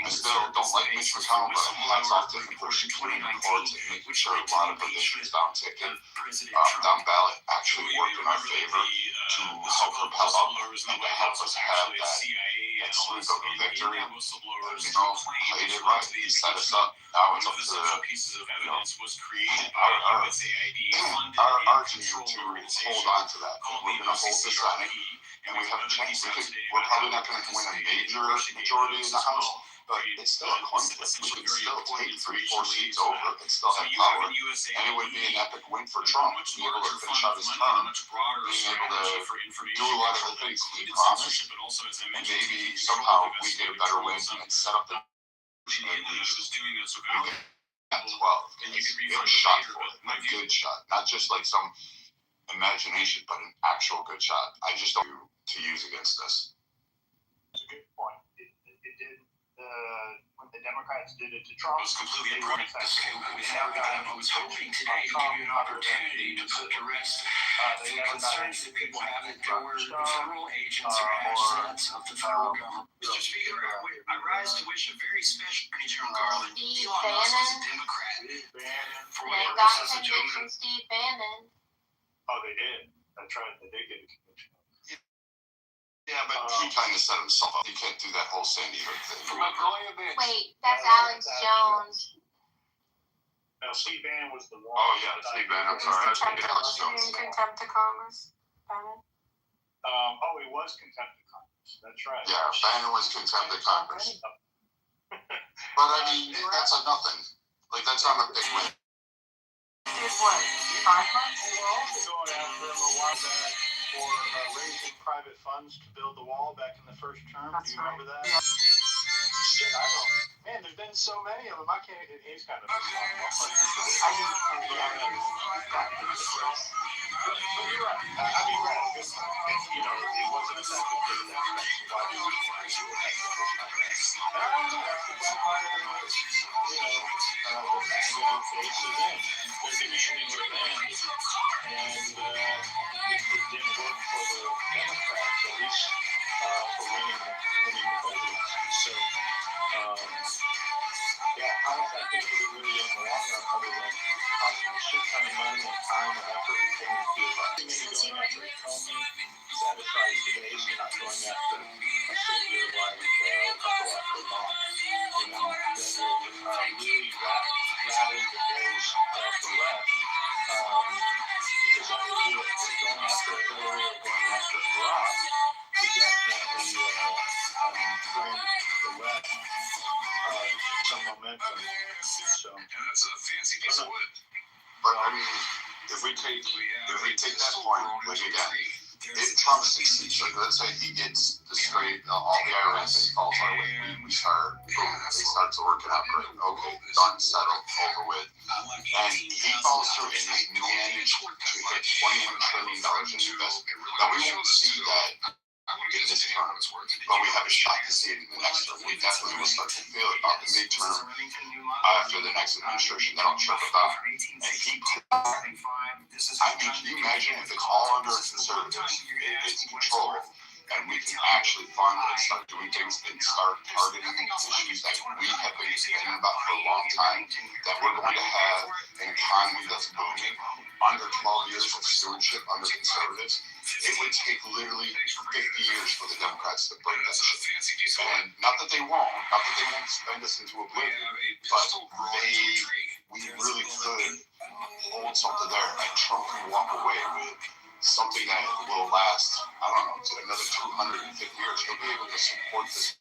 I still don't like Mitch McConnell, but hats off to him for securing the courts and making sure a lot of provisions down ticket, down ballot actually worked in our favor to help propel up and to help us have that streak of a victory. And, played it right. He set us up. Now it's up to our team to hold on to that. We're going to hold the Senate, and we have a chance. We're probably not going to win a major majority in the House, but it's still a coin flip. We can still take 3-4 seats over and still have power, and it would be an epic win for Trump to be able to finish out his term, being able to do a lot of the things he promised, and maybe somehow we get a better win and set up the at 12, and you could be a shot for it, a good shot, not just like some imagination, but an actual good shot. I just don't to use against us. That's a good point. It did. The when the Democrats did it to Trump. It was completely They weren't appropriate. effective. With They that, never got I was hoping today to give you an opportunity to put to rest they the never got concerns that people have that there were Stone, federal agents or assets of the federal government. Mr. Speaker, I rise to wish a very special Attorney General Garland. Steve Elon Musk is a Bannon. Democrat. For They whatever got says the conviction, gentleman. Steve Bannon. Oh, they did. That's right. They did get a conviction. Yeah, but he kind of set himself up. He can't do that whole Sandy Hook thing. Wait, that's Alex Jones. No, Steve Bannon was the one. Oh, yeah, Steve Bannon. I'm sorry. I was thinking Alex Jones. Contempt of Congress. Bannon. Oh, he was contempt of Congress. That's right. Yeah, Bannon was contempt of Congress. But I mean, that's a nothing. Like, that's not a big win. Did what? 5 months? They were also going after him a while back for raising private funds to build the wall back in the first term. That's Do you remember that? Yeah. Shit, I don't. Man, there's been so many of them. I can't. He's kind of. I didn't But you're right. I mean, right. It's, you know, it wasn't effective for the Democrats. Why do we think it was effective? And I don't know. That's the bad part of it. You know, cases in. They're demanding revenge. And it didn't work for the Democrats, at least for winning the presidency. So, yeah, how effective is it really in the long run other than costing a shit ton of money and time and effort and things to it? Maybe going after a Comey satisfies the base. You're not going after a figure like Barack Obama. You know, that would really rally the base of the left. Because that would do it. Going after Hillary or going after Barack would definitely bring the left some momentum. So That's a fancy piece of wood. But I mean, if we take that point, like again, if Trump succeeds, like let's say he gets the straight, all the IRS thing falls our way, we start, boom, they start to work it out great. Okay, done, settled, over with. And he falls through and he's managed to hit $21 trillion in investment. Now we won't see that in this term, but we have a shot to see it in the next term. We definitely will start to feel it about the midterm after the next administration. That'll trickle down. And he, I mean, can you imagine if it's all under conservatives, it's control, and we can actually fund and start doing things and start targeting issues that we have been complaining about for a long time, that we're going to have an economy that's booming under 12 years of stewardship under conservatives. It would take literally 50 years for the Democrats to break that shit. And not that they won't spend us into oblivion, but we really could hold something there, and Trump can walk away with something that will last, I don't know, to another 250 years. He'll be able to support this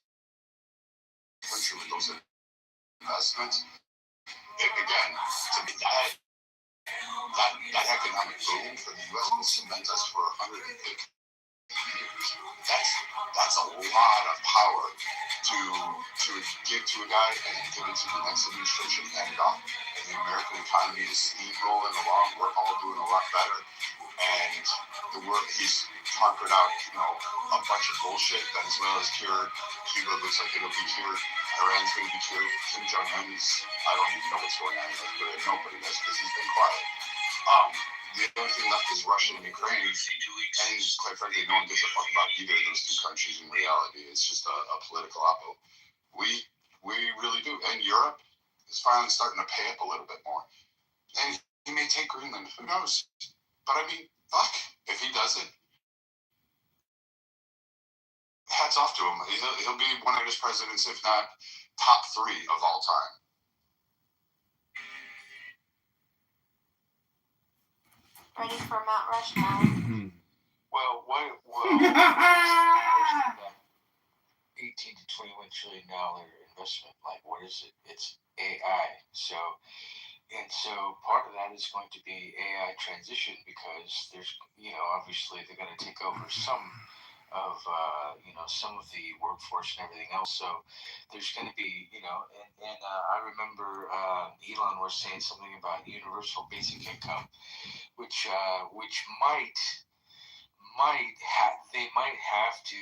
country with those investments. Again, to me, that economic boom for the U.S. will cement us for 150 years. That's a lot of power to give to a guy and give it to the next administration and hand it off. And the American economy is steamrolling along. We're all doing a lot better. And the work he's conquered out, you know, a bunch of bullshit. Venezuela's cured. Cuba looks like it'll be cured. Iran's going to be cured. Kim Jong-un is, I don't even know what's going on with it. Nobody does because he's been quiet. The only thing left is Russia and Ukraine, and quite frankly, no one gives a fuck about either of those two countries in reality. It's just a political oppo. We really do. And Europe is finally starting to pay up a little bit more. And he may take Greenland, who knows? But I mean, fuck, if he does it, hats off to him. He'll be one of his presidents, if not top 3 of all time. Ready for Mount Rushmore? Well, 18 to $21 trillion investment. Like, what is it? It's AI. So part of that is going to be AI transition because there's, you know, obviously they're going to take over some of the workforce and everything else. So there's going to be, you know, and I remember Elon was saying something about universal basic income, which they might have to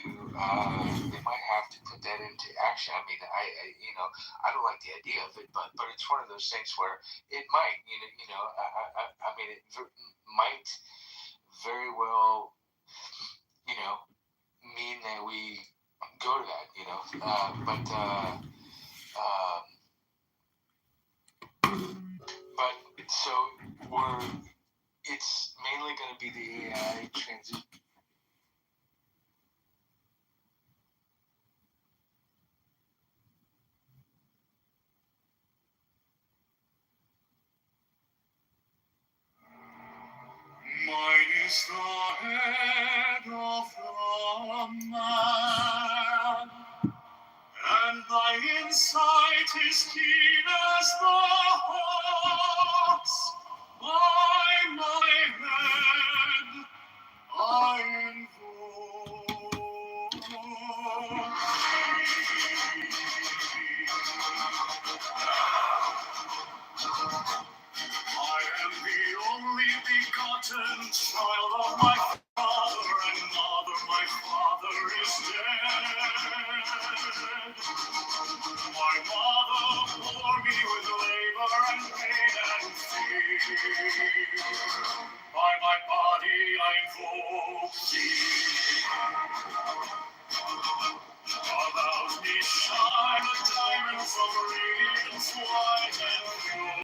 put that into action. I mean, I don't like the idea of it, but it's one of those things where it might, I mean, it might very well, mean that we go to that, but so it's mainly going to be the AI transition. Mine is the head of the man, and thy insight is keen as the hawk's. By my head I invoke I am the only begotten child of my father and mother. My father is dead. My mother bore me with labor and pain and fear. By my body I invoke thee. About me shine a diamond from radiance white and pure.